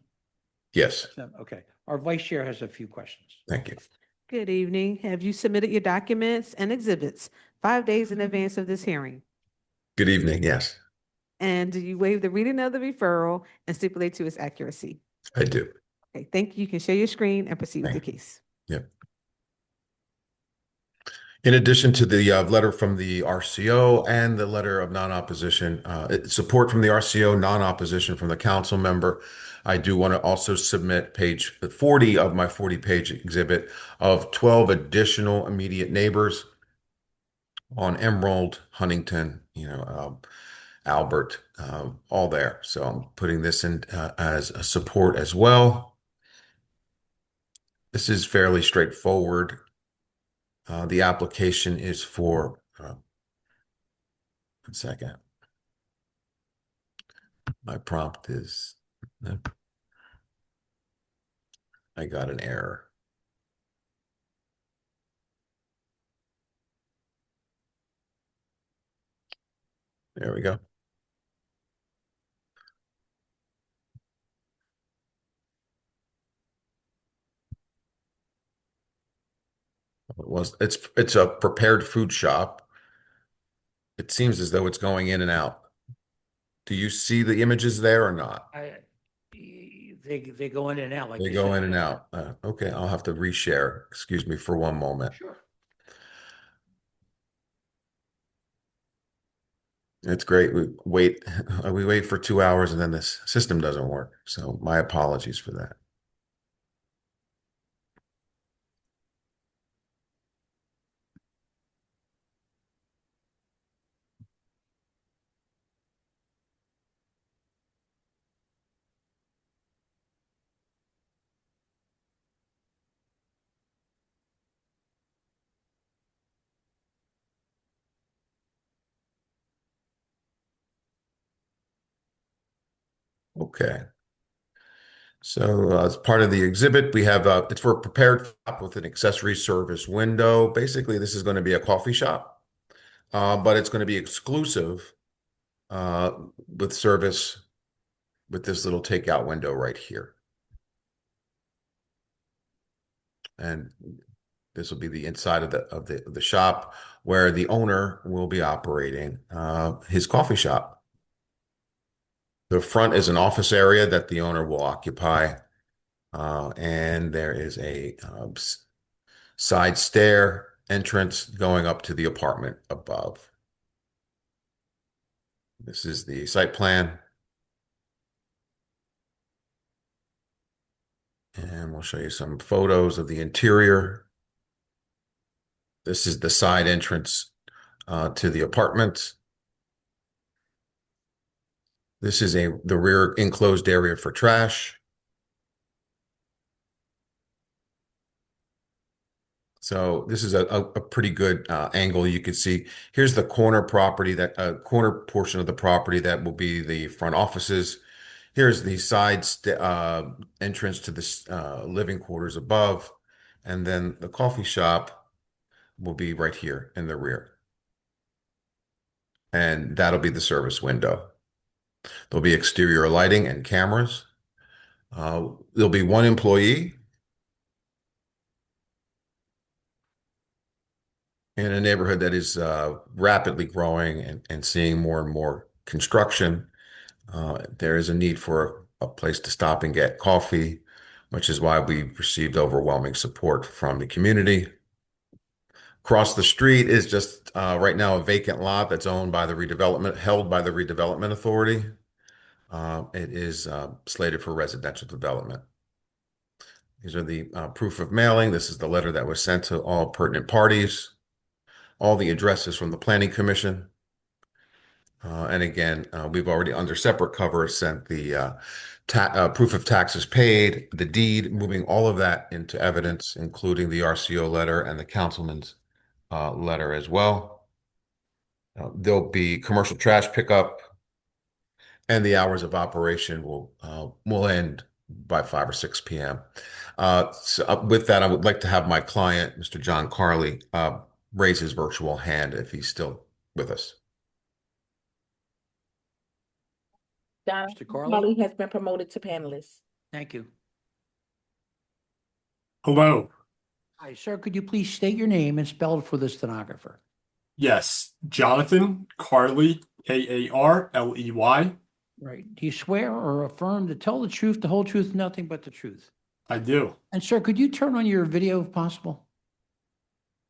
Yes, Okay, our vice chair has a few questions. thank you. Good evening. Have you submitted your documents and exhibits 5 days in advance of this hearing? Good evening, yes, And do you waive the reading of the referral and stipulate to its accuracy? I do. Okay, thank you. You can share your screen and proceed with the Thank case. Yep. In addition to the letter from the RCO and the letter of non-opposition, support from the RCO, non-opposition from the council member, I do want to also submit page 40 of my 40-page exhibit of 12 additional immediate neighbors on Emerald, Huntington, Albert, all there. So I'm putting this in as a support as well. This is fairly straightforward. The application is for, 1 second. My prompt is, I got an error. There we go. It's a prepared food shop. It seems as though it's going in and out. Do you see the images there or not? They go in and out like They you go said. in and out. Okay, I'll have to reshare. Excuse me for one moment. Sure. It's great. We wait for 2 hours and then this system doesn't work. So my apologies for that. Okay. So as part of the exhibit, we have it's for a prepared shop with an accessory service window. Basically, this is going to be a coffee shop, but it's going to be exclusive with service with this little takeout window right here. And this will be the inside of the shop where the owner will be operating his coffee shop. The front is an office area that the owner will occupy, and there is a side stair entrance going up to the apartment above. This is the site plan. And we'll show you some photos of the interior. This is the side entrance to the apartment. This is the rear enclosed area for trash. So this is a pretty good angle. You can see here's the corner property, that corner portion of the property that will be the front offices. Here's the side entrance to the living quarters above, and then the coffee shop will be right here in the rear. And that'll be the service window. There'll be exterior lighting and cameras. There'll be one employee in a neighborhood that is rapidly growing and seeing more and more construction. There is a need for a place to stop and get coffee, which is why we've received overwhelming support from the community. Across the street is just right now a vacant lot that's held by the redevelopment authority. It is slated for residential development. These are the proof of mailing. This is the letter that was sent to all pertinent parties. All the addresses from the Planning Commission. And again, we've already under separate cover sent the proof of taxes paid, the deed, moving all of that into evidence, including the RCO letter and the councilman's letter as well. There'll be commercial trash pickup, and the hours of operation will end by 5 or 6 p.m. With that, I would like to have my client, Mr. John Carley, raise his virtual hand if he's still with us. John Mr. Carley? Carley has been promoted to panelist. Thank you. Hello. Hi, sir, could you please state your name and spell it for the stenographer? Yes, Jonathan Carley, Karley. Right. Do you swear or affirm to tell the truth, the whole truth, nothing but the truth? I do. And sir, could you turn on your video if possible?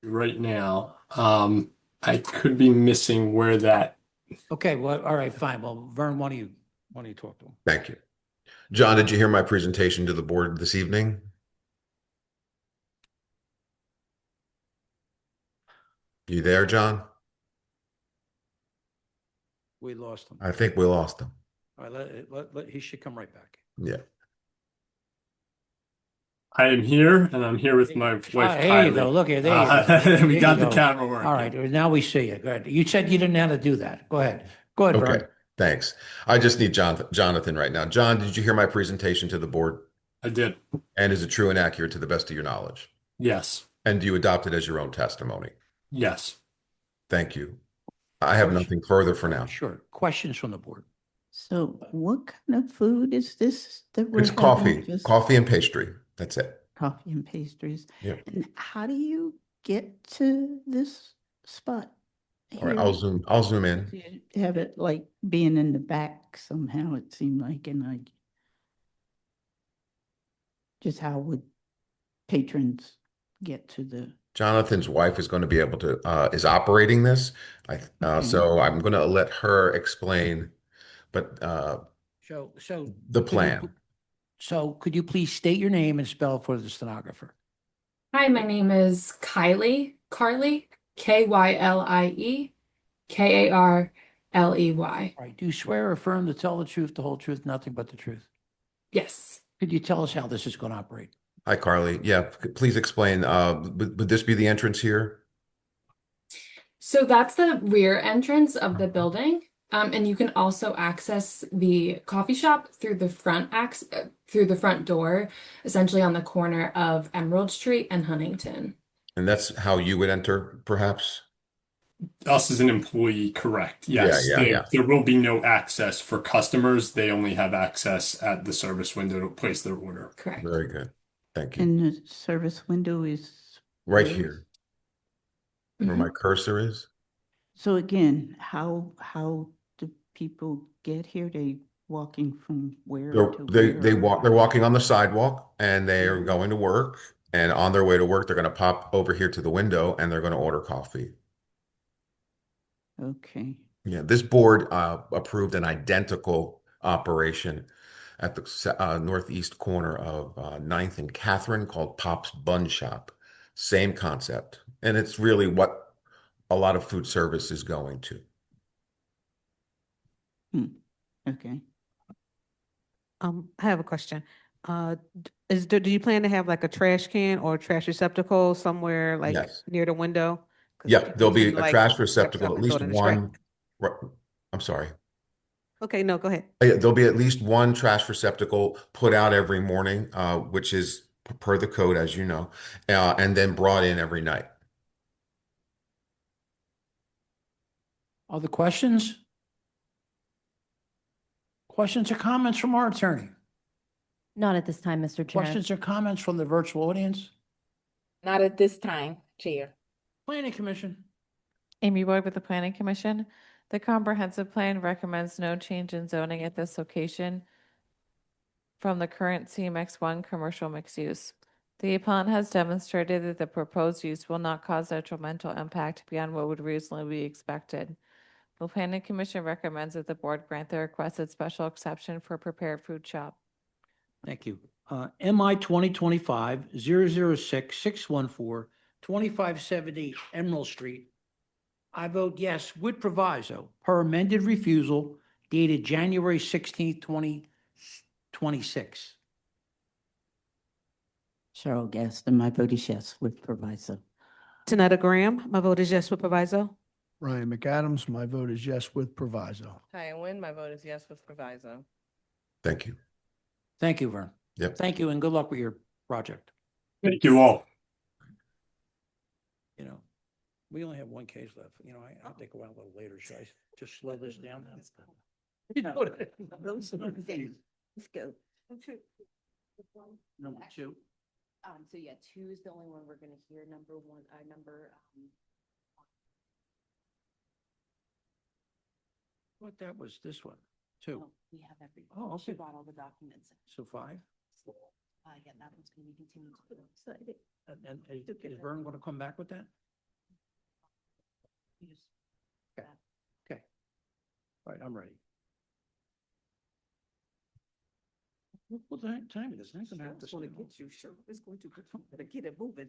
Right now. I could be missing where that. Okay, well, all right, fine. Well, Vern, why don't you talk to him? Thank you. John, did you hear my presentation to the board this evening? You there, John? We lost him. I think we lost him. All right, he should come right back. Yeah. I am here, and I'm here with my wife. Here you go. Look here. There you go. We There got you the go. camera working. All right, now we see you. Good. You said you didn't know how to do that. Go ahead. Go ahead, Okay, Vern. thanks. I just need Jonathan right now. John, did you hear my presentation to the board? I did. And is it true and accurate to the best of your knowledge? Yes. And do you adopt it as your own testimony? Yes. Thank you. I have nothing further for now. Sure. Questions from the board? So what kind of food is this that we're It's having? coffee, Just coffee and pastry. That's it. coffee and pastries. Yeah. And how do you get to this spot? All right, here? I'll zoom in. You have it like being in the back somehow, it seemed like, and like, just how would patrons get to the, Jonathan's wife is going to be able to is operating this. So I'm going to let her explain, but So the could you plan. pl- So could you please state your name and spell for the stenographer? Hi, my name is Kylie Carley, Kyle Karley. All right. Do you swear or affirm to tell the truth, the whole truth, nothing but the truth? Yes. Could you tell us how this is going to operate? Hi, Carly. Yeah, please explain. Would this be the entrance here? So that's the rear entrance of the building. And you can also access the coffee shop through the front door, essentially on the corner of Emerald Street and Huntington. And that's how you would enter, perhaps? Us as an employee, correct. Yes. Yeah. There will be no access for customers. They only have access at the service window to place their order. Correct. Very good. Thank you. and the service window is Right where? here, where my cursor is. So again, how do people get here? They walking from where to They're where? walking on the sidewalk and they're going to work. And on their way to work, they're going to pop over here to the window and they're going to order coffee. Okay. Yeah, this board approved an identical operation at the northeast corner of 9th and Catherine called Pop's Bun Shop. Same concept. And it's really what a lot of food service is going to. Okay. I have a question. Do you plan to have like a trash can or a trash receptacle somewhere like Yes. near the window? 'Cause Yeah, people there'll be tend to, a like, trash grab receptacle, stuff at and throw least it in the trash. one. I'm sorry. Okay, no, go ahead. There'll be at least one trash receptacle put out every morning, which is per the code, as you know, and then brought in every night. Other questions? Questions or comments from our attorney? Not at this time, Mr. Chair. Questions or comments from the virtual audience? Not at this time, Chair. Planning Commission. Amy Boyd with the Planning Commission. The comprehensive plan recommends no change in zoning at this location from the current CMX1 commercial mixed use. The appellant has demonstrated that the proposed use will not cause detrimental impact beyond what would reasonably be expected. The Planning Commission recommends that the board grant the requested special exception for prepared food shop. Thank you. MI 2025-006-614, 2570 Emerald Street. I vote yes with proviso per amended refusal dated January 16th, 2026. Cheryl Gaston, my vote is yes with proviso. Tanetta Graham, my vote is yes with proviso. Ryan McAdams, my vote is yes with proviso. Diane Nguyen, my vote is yes with proviso. Thank you. Thank you, Vern. Yep. Thank you and good luck with your project. Thank you all. You know, we only have one case left. You know, I'll take a while a little later. Should I just slow this down? You know what? Let's go. Number two. So yeah, 2 is the only one we're gonna hear. Number 1, What, that was this one, two. no, we have everything. Oh, She okay. brought all the documents. So five. Yeah, that one's gonna be continued. And is Vern going to come back with that? Okay. Okay. All right, I'm ready. What the time it is? I'm gonna have to. It's going to get you, sure. It's going to get it moving.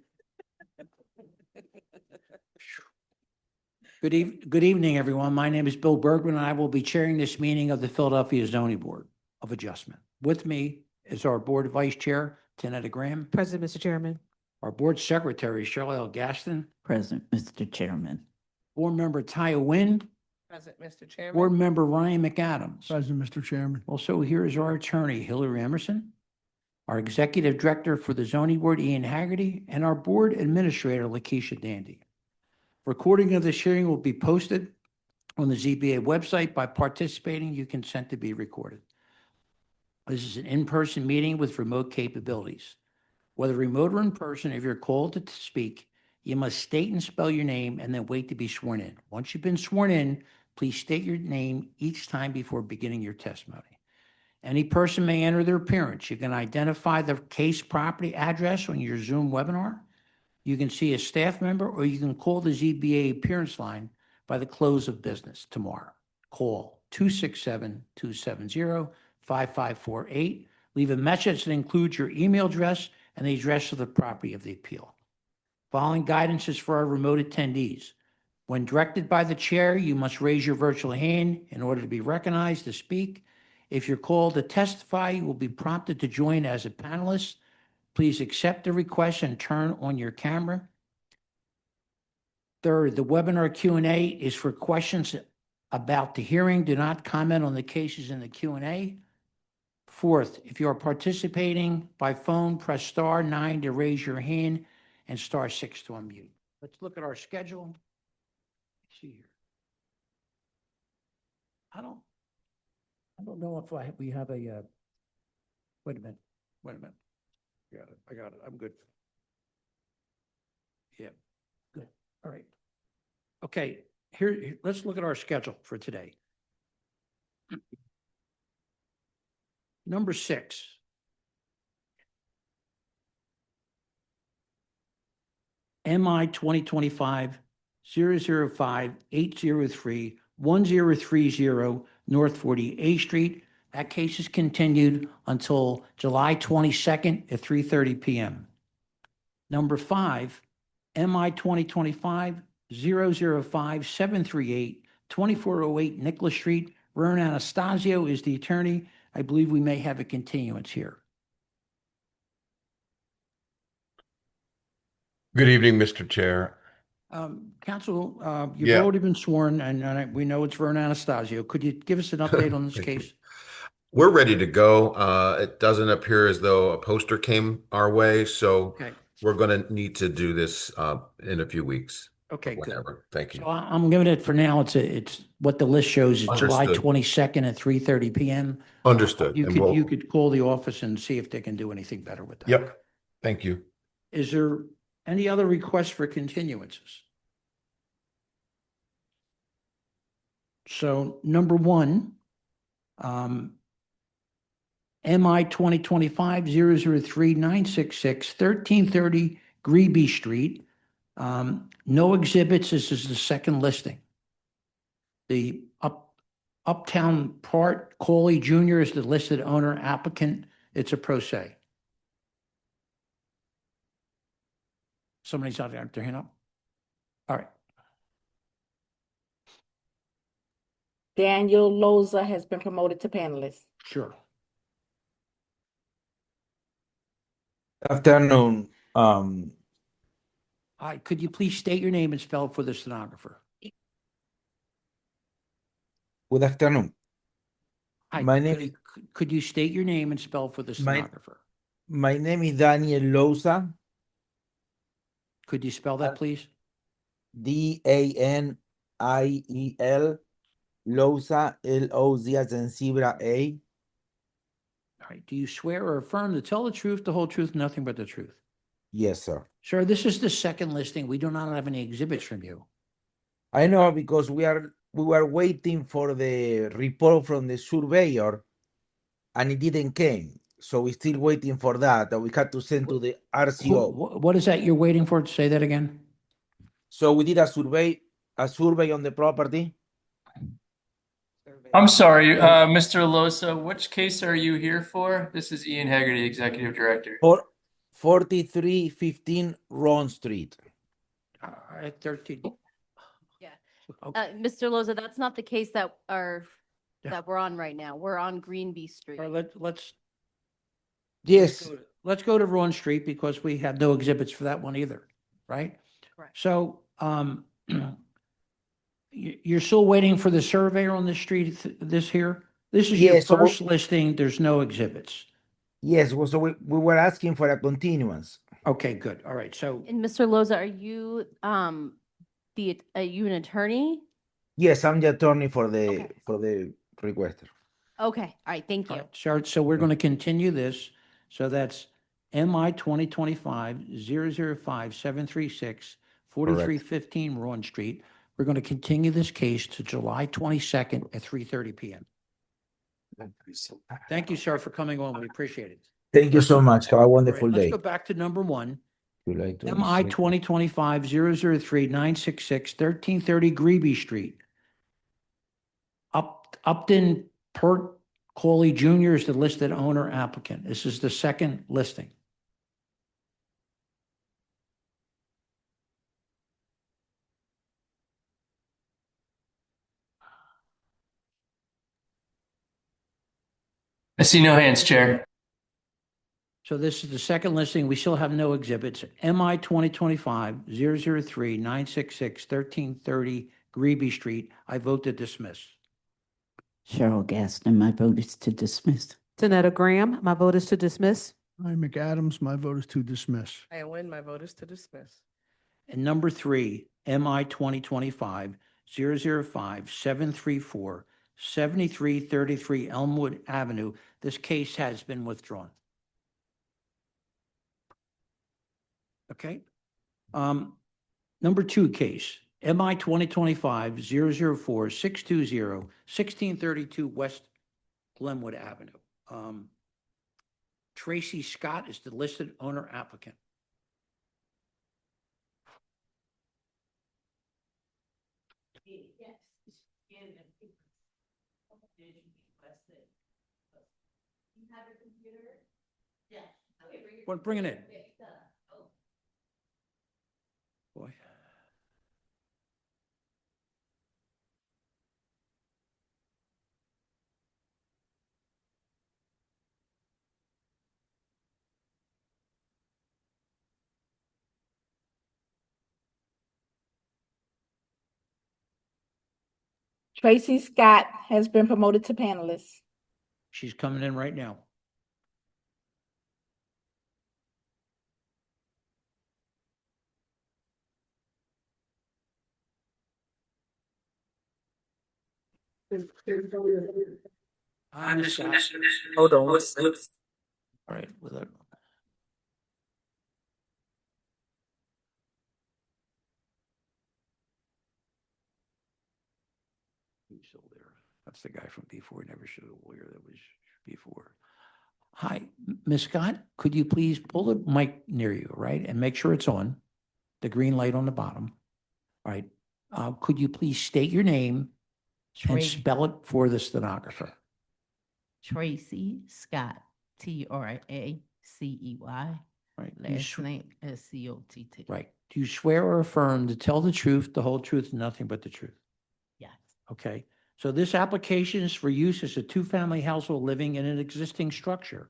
Good evening, everyone. My name is Bill Bergman, and I will be chairing this meeting of the Philadelphia Zoning Board of Adjustment. With me is our Board Vice Chair, Tanetta Graham, Present, Mr. Chairman. our Board Secretary, Shirley L. Gaston, Present, Mr. Chairman. Board Member Taya Nguyen, Present, Mr. Chairman. Board Member Ryan McAdams. Present, Mr. Chairman. Also, here is our attorney, Hillary Emerson, our Executive Director for the Zoning Board, Ian Haggerty, and our Board Administrator, Lakeisha Dandy. Recording of this hearing will be posted on the ZBA website. By participating, you consent to be recorded. This is an in-person meeting with remote capabilities. Whether remote or in person, if you're called to speak, you must state and spell your name and then wait to be sworn in. Once you've been sworn in, please state your name each time before beginning your testimony. Any person may enter their appearance. You can identify the case property address on your Zoom webinar. You can see a staff member, or you can call the ZBA appearance line by the close of business tomorrow. Call 267-270-5548. Leave a message that includes your email address and the address of the property of the appeal. Following guidance is for our remote attendees. When directed by the chair, you must raise your virtual hand in order to be recognized to speak. If you're called to testify, you will be prompted to join as a panelist. Please accept the request and turn on your camera. Third, the webinar Q&A is for questions about the hearing. Do not comment on the cases in the Q&A. Fourth, if you are participating by phone, press *9 to raise your hand and *6 to unmute. Let's look at our schedule. Let's see here. I don't know if we have a, wait a minute. I got it. I'm good. Yeah, good. All right. Okay, let's look at our schedule for today. Number 6. MI 2025-005-803-1030 North 48th Street. That case is continued until July 22nd at 3:30 p.m. Number 5, MI 2025-005-738-2408 Nicholas Street. Vern Anastasio is the attorney. I believe we may have a continuance here. Good evening, Mr. Chair. Counsel, you've Yeah. already been sworn, and we know it's Vern Anastasio. Could you give us an update on this Thank you. case? We're ready to go. It doesn't appear as though a poster came our way, so Okay. we're going to need to do this in a few weeks. Okay, good. whenever. Thank you. So I'm giving it for now. It's what the list shows is July Understood. 22nd at 3:30 PM. Understood. You And could, we'll- you could call the office and see if they can do anything better with that. Yep. Thank you. Is there any other requests for continuances? So number one, MI 2025-003-966, 1330 Greeby Street. No exhibits. This is the second listing. The Uptown Part, Coley Jr. is the listed owner applicant. It's a pro se. Somebody's out there, their hand up. All right. Daniel Loza has been promoted to panelist. Sure. Afternoon. Hi, could you please state your name and spell it for the stenographer? Good afternoon. Hi, My name could you state your name and spell for the stenographer? My name is Daniel Loza. Could you spell that, please? Daniel Loza, L-O-Z as in zebra A. All right. Do you swear or affirm to tell the truth, the whole truth, nothing but the truth? Yes, sir. Sir, this is the second listing. We do not have any exhibits from you. I know because we were waiting for the report from the surveyor and it didn't came. So we're still waiting for that we had to send to the RCO. What is that you're waiting for? Say that again. So we did a survey on the property. I'm sorry, Mr. Losa, which case are you here for? This is Ian Haggerty, Executive Director. For 4315 Ron Street. 13. Yeah. Mr. Loza, that's not the case that we're on right now. We're on Greenby Street. All right, let's Yes. let's go to Rowan Street because we have no exhibits for that one either, right? Correct. So, you're still waiting for the surveyor on this street, this here? This is your Yes, so first listing, there's no exhibits. Yes, well, so we were asking for a continuance. Okay, good, all right, so, And Mr. Loza, are you are you an attorney? Yes, I'm the attorney for the requester. Okay, all right, thank all you. right, so we're going to continue this, so that's MI 2025-005-736, 4315 Rowan Street. We're going to continue this case to July 22nd at 3:30 PM. Thank you, sir, for coming on, we appreciate it. Thank you so much. Have a All right, wonderful let's day. go back to number one. July MI 26th. 2025-003-966, 1330 Greeby Street. Upton Pert Coley Jr. is the listed owner applicant. This is the second listing. I see no hands, Chair. So this is the second listing. We still have no exhibits. MI 2025-003-966, 1330 Greeby Street. I vote to dismiss. Cheryl Gaston, my vote is to dismiss. Danetta Graham, my vote is to dismiss. Hi, McAdams. My vote is to dismiss. And when my vote is to dismiss. And number three, MI 2025-005-734, 7333 Elmwood Avenue. This case has been withdrawn. Okay. Number two case, MI 2025-004-620, 1632 West Glenwood Avenue. Tracy Scott is the listed owner applicant. Well, bring it in. Boy. Tracy Scott has been promoted to panelist. She's coming in right now. I'm Scott. Hold on. All right, with that. He's still there. That's the guy from before. Never showed a lawyer that was before. Hi, Ms. Scott, could you please pull the mic near you, right? And make sure it's on, the green light on the bottom. All right. Could you please state your name and Tracy, spell it for the stenographer? Tracy Scott, Tracey. Right. Last name Scott. Right. Do you swear or affirm to tell the truth, the whole truth, and nothing but the truth? Yes. Okay. So this application is for use as a two-family household living in an existing structure,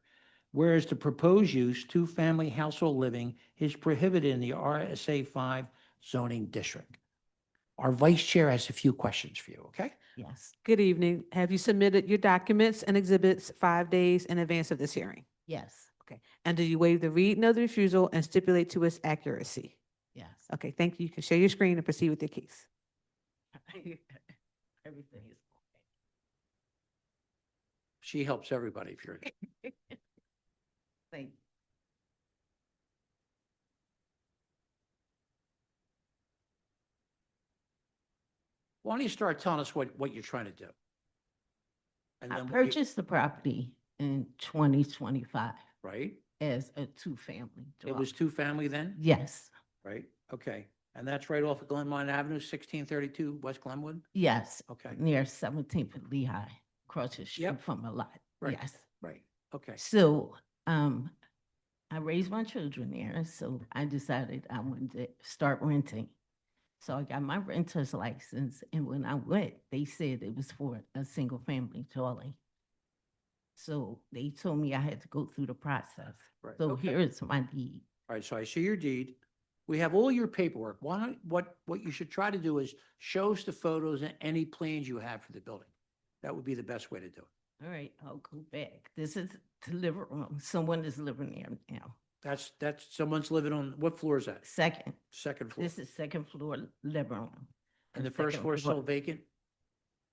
whereas the proposed use, two-family household living, is prohibited in the RSA 5 zoning district. Our vice chair has a few questions for you, okay? Yes. Good evening. Have you submitted your documents and exhibits 5 days in advance of this hearing? Yes. Okay. And do you waive the reading of the refusal and stipulate to its accuracy? Yes. Okay, thank you. You can share your screen and proceed with your case. Everything is She helps everybody if you're. okay. Thank you. Why don't you start telling us what you're trying to do? And I then purchased the property in 2025 right? as a two-family. It was two-family then? Yes. Right, okay. And that's right off of Glenmont Avenue, 1632 West Glenwood? Yes. Okay. Near 17th and Lehigh, across the street Yep. from a lot. Right. Yes. Right, okay. So, I raised my children there, so I decided I wanted to start renting. So I got my renter's license, and when I went, they said it was for a single family dwelling. So they told me I had to go through the process. Right, So okay. here is my deed. All right, so I see your deed. We have all your paperwork. Why don't, what you should try to do is show us the photos and any plans you have for the building. That would be the best way to do it. All right, I'll go back. This is the living room. Someone is living there now. That's someone's living on, what floor is that? Second. Second floor. This is second floor living room. And the first second floor is still vacant?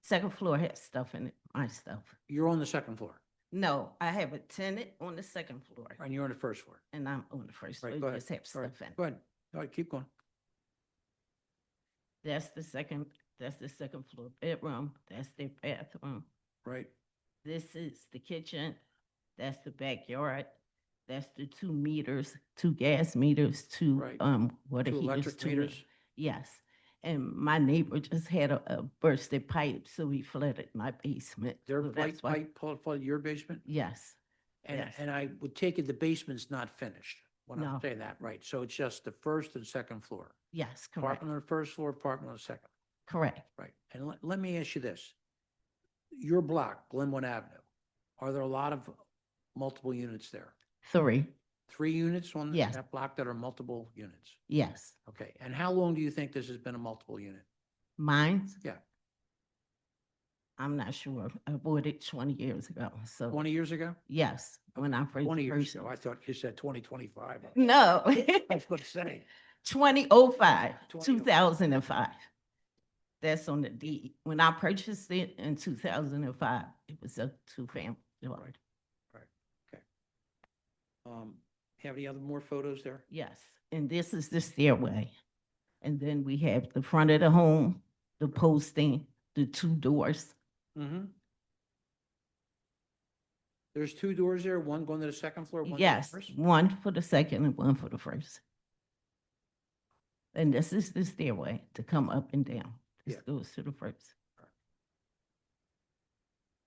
Second floor has stuff in it, my stuff. You're on the second floor No, I have a tenant on the second floor and you're on the first floor. and I'm on the first Right, floor. go ahead. Just have All right, stuff in it. go ahead. All right, keep going. That's the second floor bedroom. That's their bathroom. Right, This is the kitchen. That's the backyard. That's the 2 meters, 2 gas meters, Right. water Two heaters. electric 2 meters? Yes. And my neighbor just had a bursted pipe, so he flooded my basement. Their So that's why- pipe flooded your basement? Yes. And, Yes. and I would take it the basement's not finished when I'm No. saying that, right? So it's just the first and second floor. Yes, correct. Apartment on the first floor, apartment on the second. Correct. Right. And let me ask you this. Your block, Glenwood Avenue, are there a lot of multiple units there? 3. 3 units on Yes. that block that are multiple units? Yes. Okay. And how long do you think this has been a multiple unit? Mine? Yeah. I'm not sure. I bought it 20 years ago. So 20 years ago? yes, when I first 20 years purchased- ago. I thought you said 2025. No. I was going to say. 2005, 2005. 2005. That's on the deed. When I purchased it in 2005, it was a two-family dwelling. Have any other more photos there? Yes, and this is the stairway. And then we have the front of the home, the posting, the 2 doors. Mm-hmm. There's 2 doors there, one going to the second floor, one to the Yes, first? one for the second and one for the first. And this is the stairway to come up and down. This goes to the first.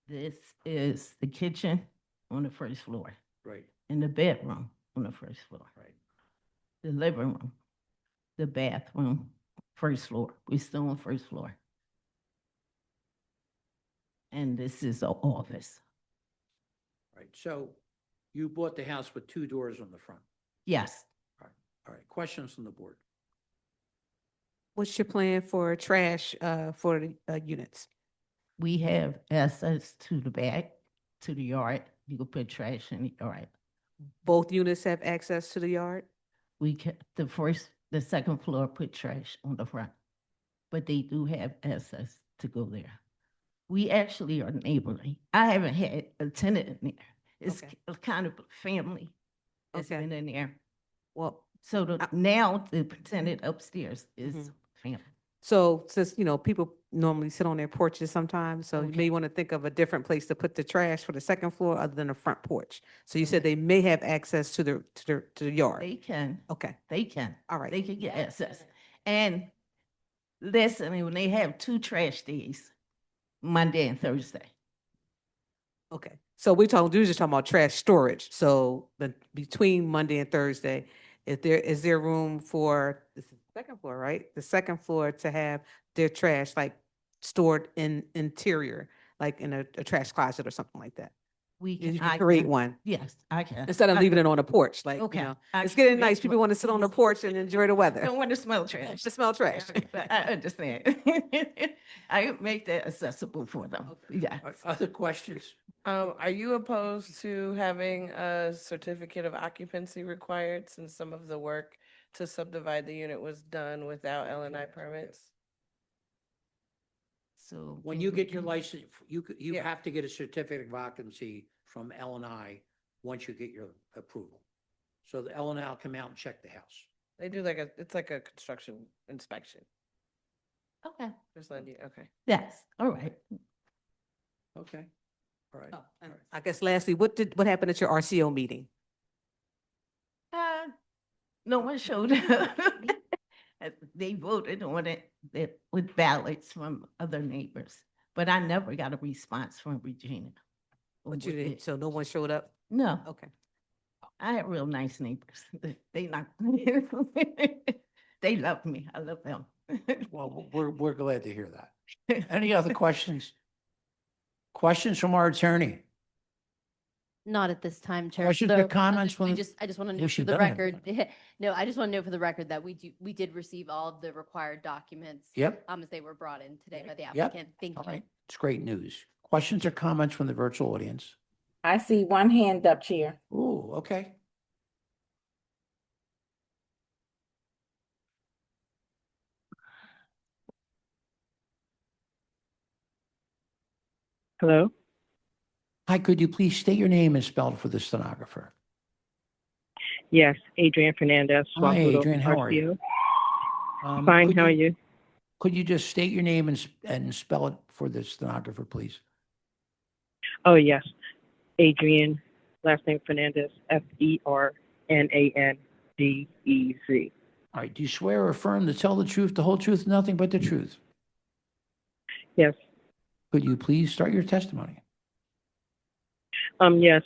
This is the kitchen on the first floor Right, and the bedroom on the first floor. right. The living room, the bathroom, first floor. We're still on first floor. And this is the office. Right. So you bought the house with 2 doors on the front. Yes, All right. Questions from the board? What's your plan for trash for the units? we have access to the back, to the yard. You can put trash in the yard. Both units have access to the yard? We can, the second floor put trash on the front, but they do have access to go there. We actually are neighborly. I haven't had a tenant in there. It's Okay. a kind of a family that's Okay. been in there. Well, So now the tenant upstairs is Mhm. family. so since, people normally sit on their porches sometimes, so you Okay. may want to think of a different place to put the trash for the second floor other than the front porch. So you said they may have access to the yard. They can. Okay, They can. all right. They can get access. And listen, when they have 2 trash days, Monday and Thursday. Okay, so we were just talking about trash storage. So between Monday and Thursday, is there room for this is the second floor, right? The second floor to have their trash like stored in interior, like in a trash closet or something like that? We You I can create can. one Yes, I can. instead of I leaving can. it on the porch, like, Okay, I it's can getting create nice. People one. want to sit on the porch and enjoy the weather. Don't want to smell trash. To smell trash. But I understand. I make that accessible for them. Yeah. Other questions? Are you opposed to having a certificate of occupancy required since some of the work to subdivide the unit was done without LNI permits? So When you get your license, you Yeah. have to get a certificate of occupancy from L&I once you get your approval. So the L&I will come out and check the house. They do it's like a construction inspection. Okay. Just letting you, okay. Yes. All right. Okay. All right. And I guess lastly, what happened at your RCO meeting? No one showed up. They voted on it with ballots from other neighbors, but I never got a response from Regina. But you didn't, so no one showed up? No, Okay. I have real nice neighbors. They not, they love me. I love them. Well, we're glad to hear that. Any other questions? Questions from our attorney? Not at this time, Chair. Questions or comments from I the- just want to Well, note she for the better have record, no, I just want to note for the record that we did receive all of the required documents. Yep. As they were brought in today by the Yep. applicant. Thank All you. right. It's great news. Questions or comments from the virtual audience? I see one hand up, Chair. Ooh, okay. Hello? Hi, could you please state your name and spell it for the stenographer? Yes, Adrian Fernandez. Hi, Swabudo, Adrian, how are you? Fine, could how are you? Could you just state your name and spell it for the stenographer, please? Oh, yes. Adrian, last name Fernandez, Fernandez. All right. Do you swear or affirm to tell the truth, the whole truth, nothing but the truth? Yes. Could you please start your testimony? Yes,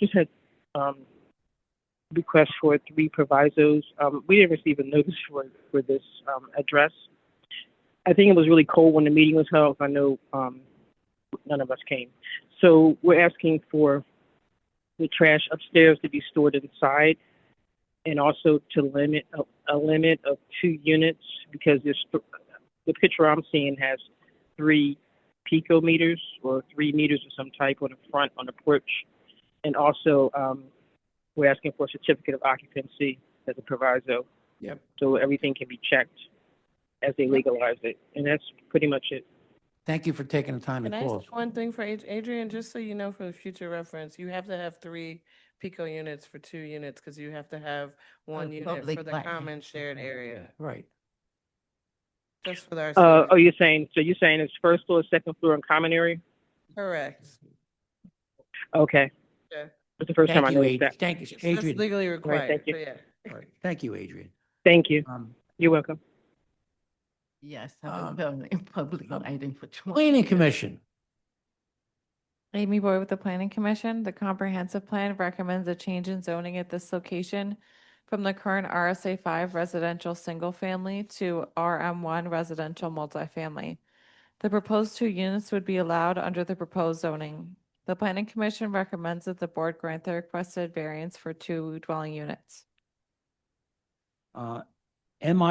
just had, request for 3 provisos. We didn't receive a notice for this, address. I think it was really cold when the meeting was held. I know, none of us came. So we're asking for the trash upstairs to be stored inside and also to limit a limit of 2 units because the picture I'm seeing has 3 picometers or 3 meters of some type on the front on the porch. And also, we're asking for a certificate of occupancy as a proviso. Yep. So everything can be checked as they legalize it. And that's pretty much it. Thank you for taking the time to Can I call us. say one thing for Adrian, just so you know, for the future reference, you have to have 3 pico units for 2 units because you have to have 1 unit public for the lighting. common shared area. Right. Just for the. You're saying it's first floor, second floor, and common area? Correct. Okay. Yeah. It's the first time I Thank you, noticed that. Thank you, That's Adrian. legally required. thank you. So, yeah. All right. Thank you, Adrian. Thank you. You're welcome. Yes, I've been in public lighting for 20 Planning years. Commission. Amy Boyd with the Planning Commission. The comprehensive plan recommends a change in zoning at this location from the current RSA 5 residential single family to RM1 residential multifamily. The proposed 2 units would be allowed under the proposed zoning. The Planning Commission recommends that the board grant the requested variance for 2 dwelling units. MI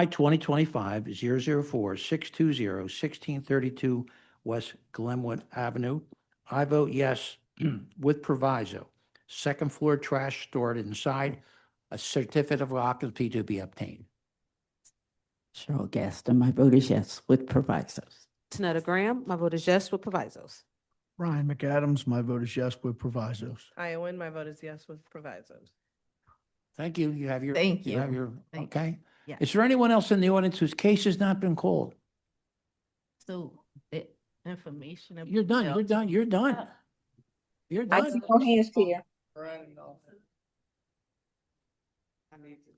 2025-004-620-1632 West Glenwood Avenue. I vote yes with proviso. Second floor trash stored inside, a certificate of occupancy to be obtained. Cheryl Gaston, my vote is yes with provisos. Tanetta Graham, my vote is yes with provisos. Ryan McAdams, my vote is yes with provisos. Iowan, my vote is yes with provisos. Thank you. You have your. Thank You have you. your, Thank okay. Yeah. Is there anyone else in the audience whose case has not been called? So the information. You're done. You're done. You're done. You're I done. see no hands, Chair.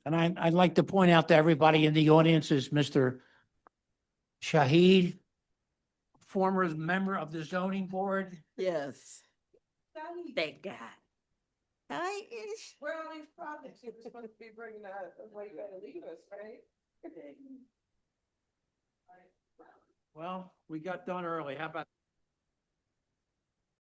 And I'd like to point out to everybody in the audience is Mr. Shahid, former member of the zoning board. Yes. Thank God. Hi, Where are these projects? You were supposed to be bringing that, why you gotta leave us, right? Well, we got done early. How about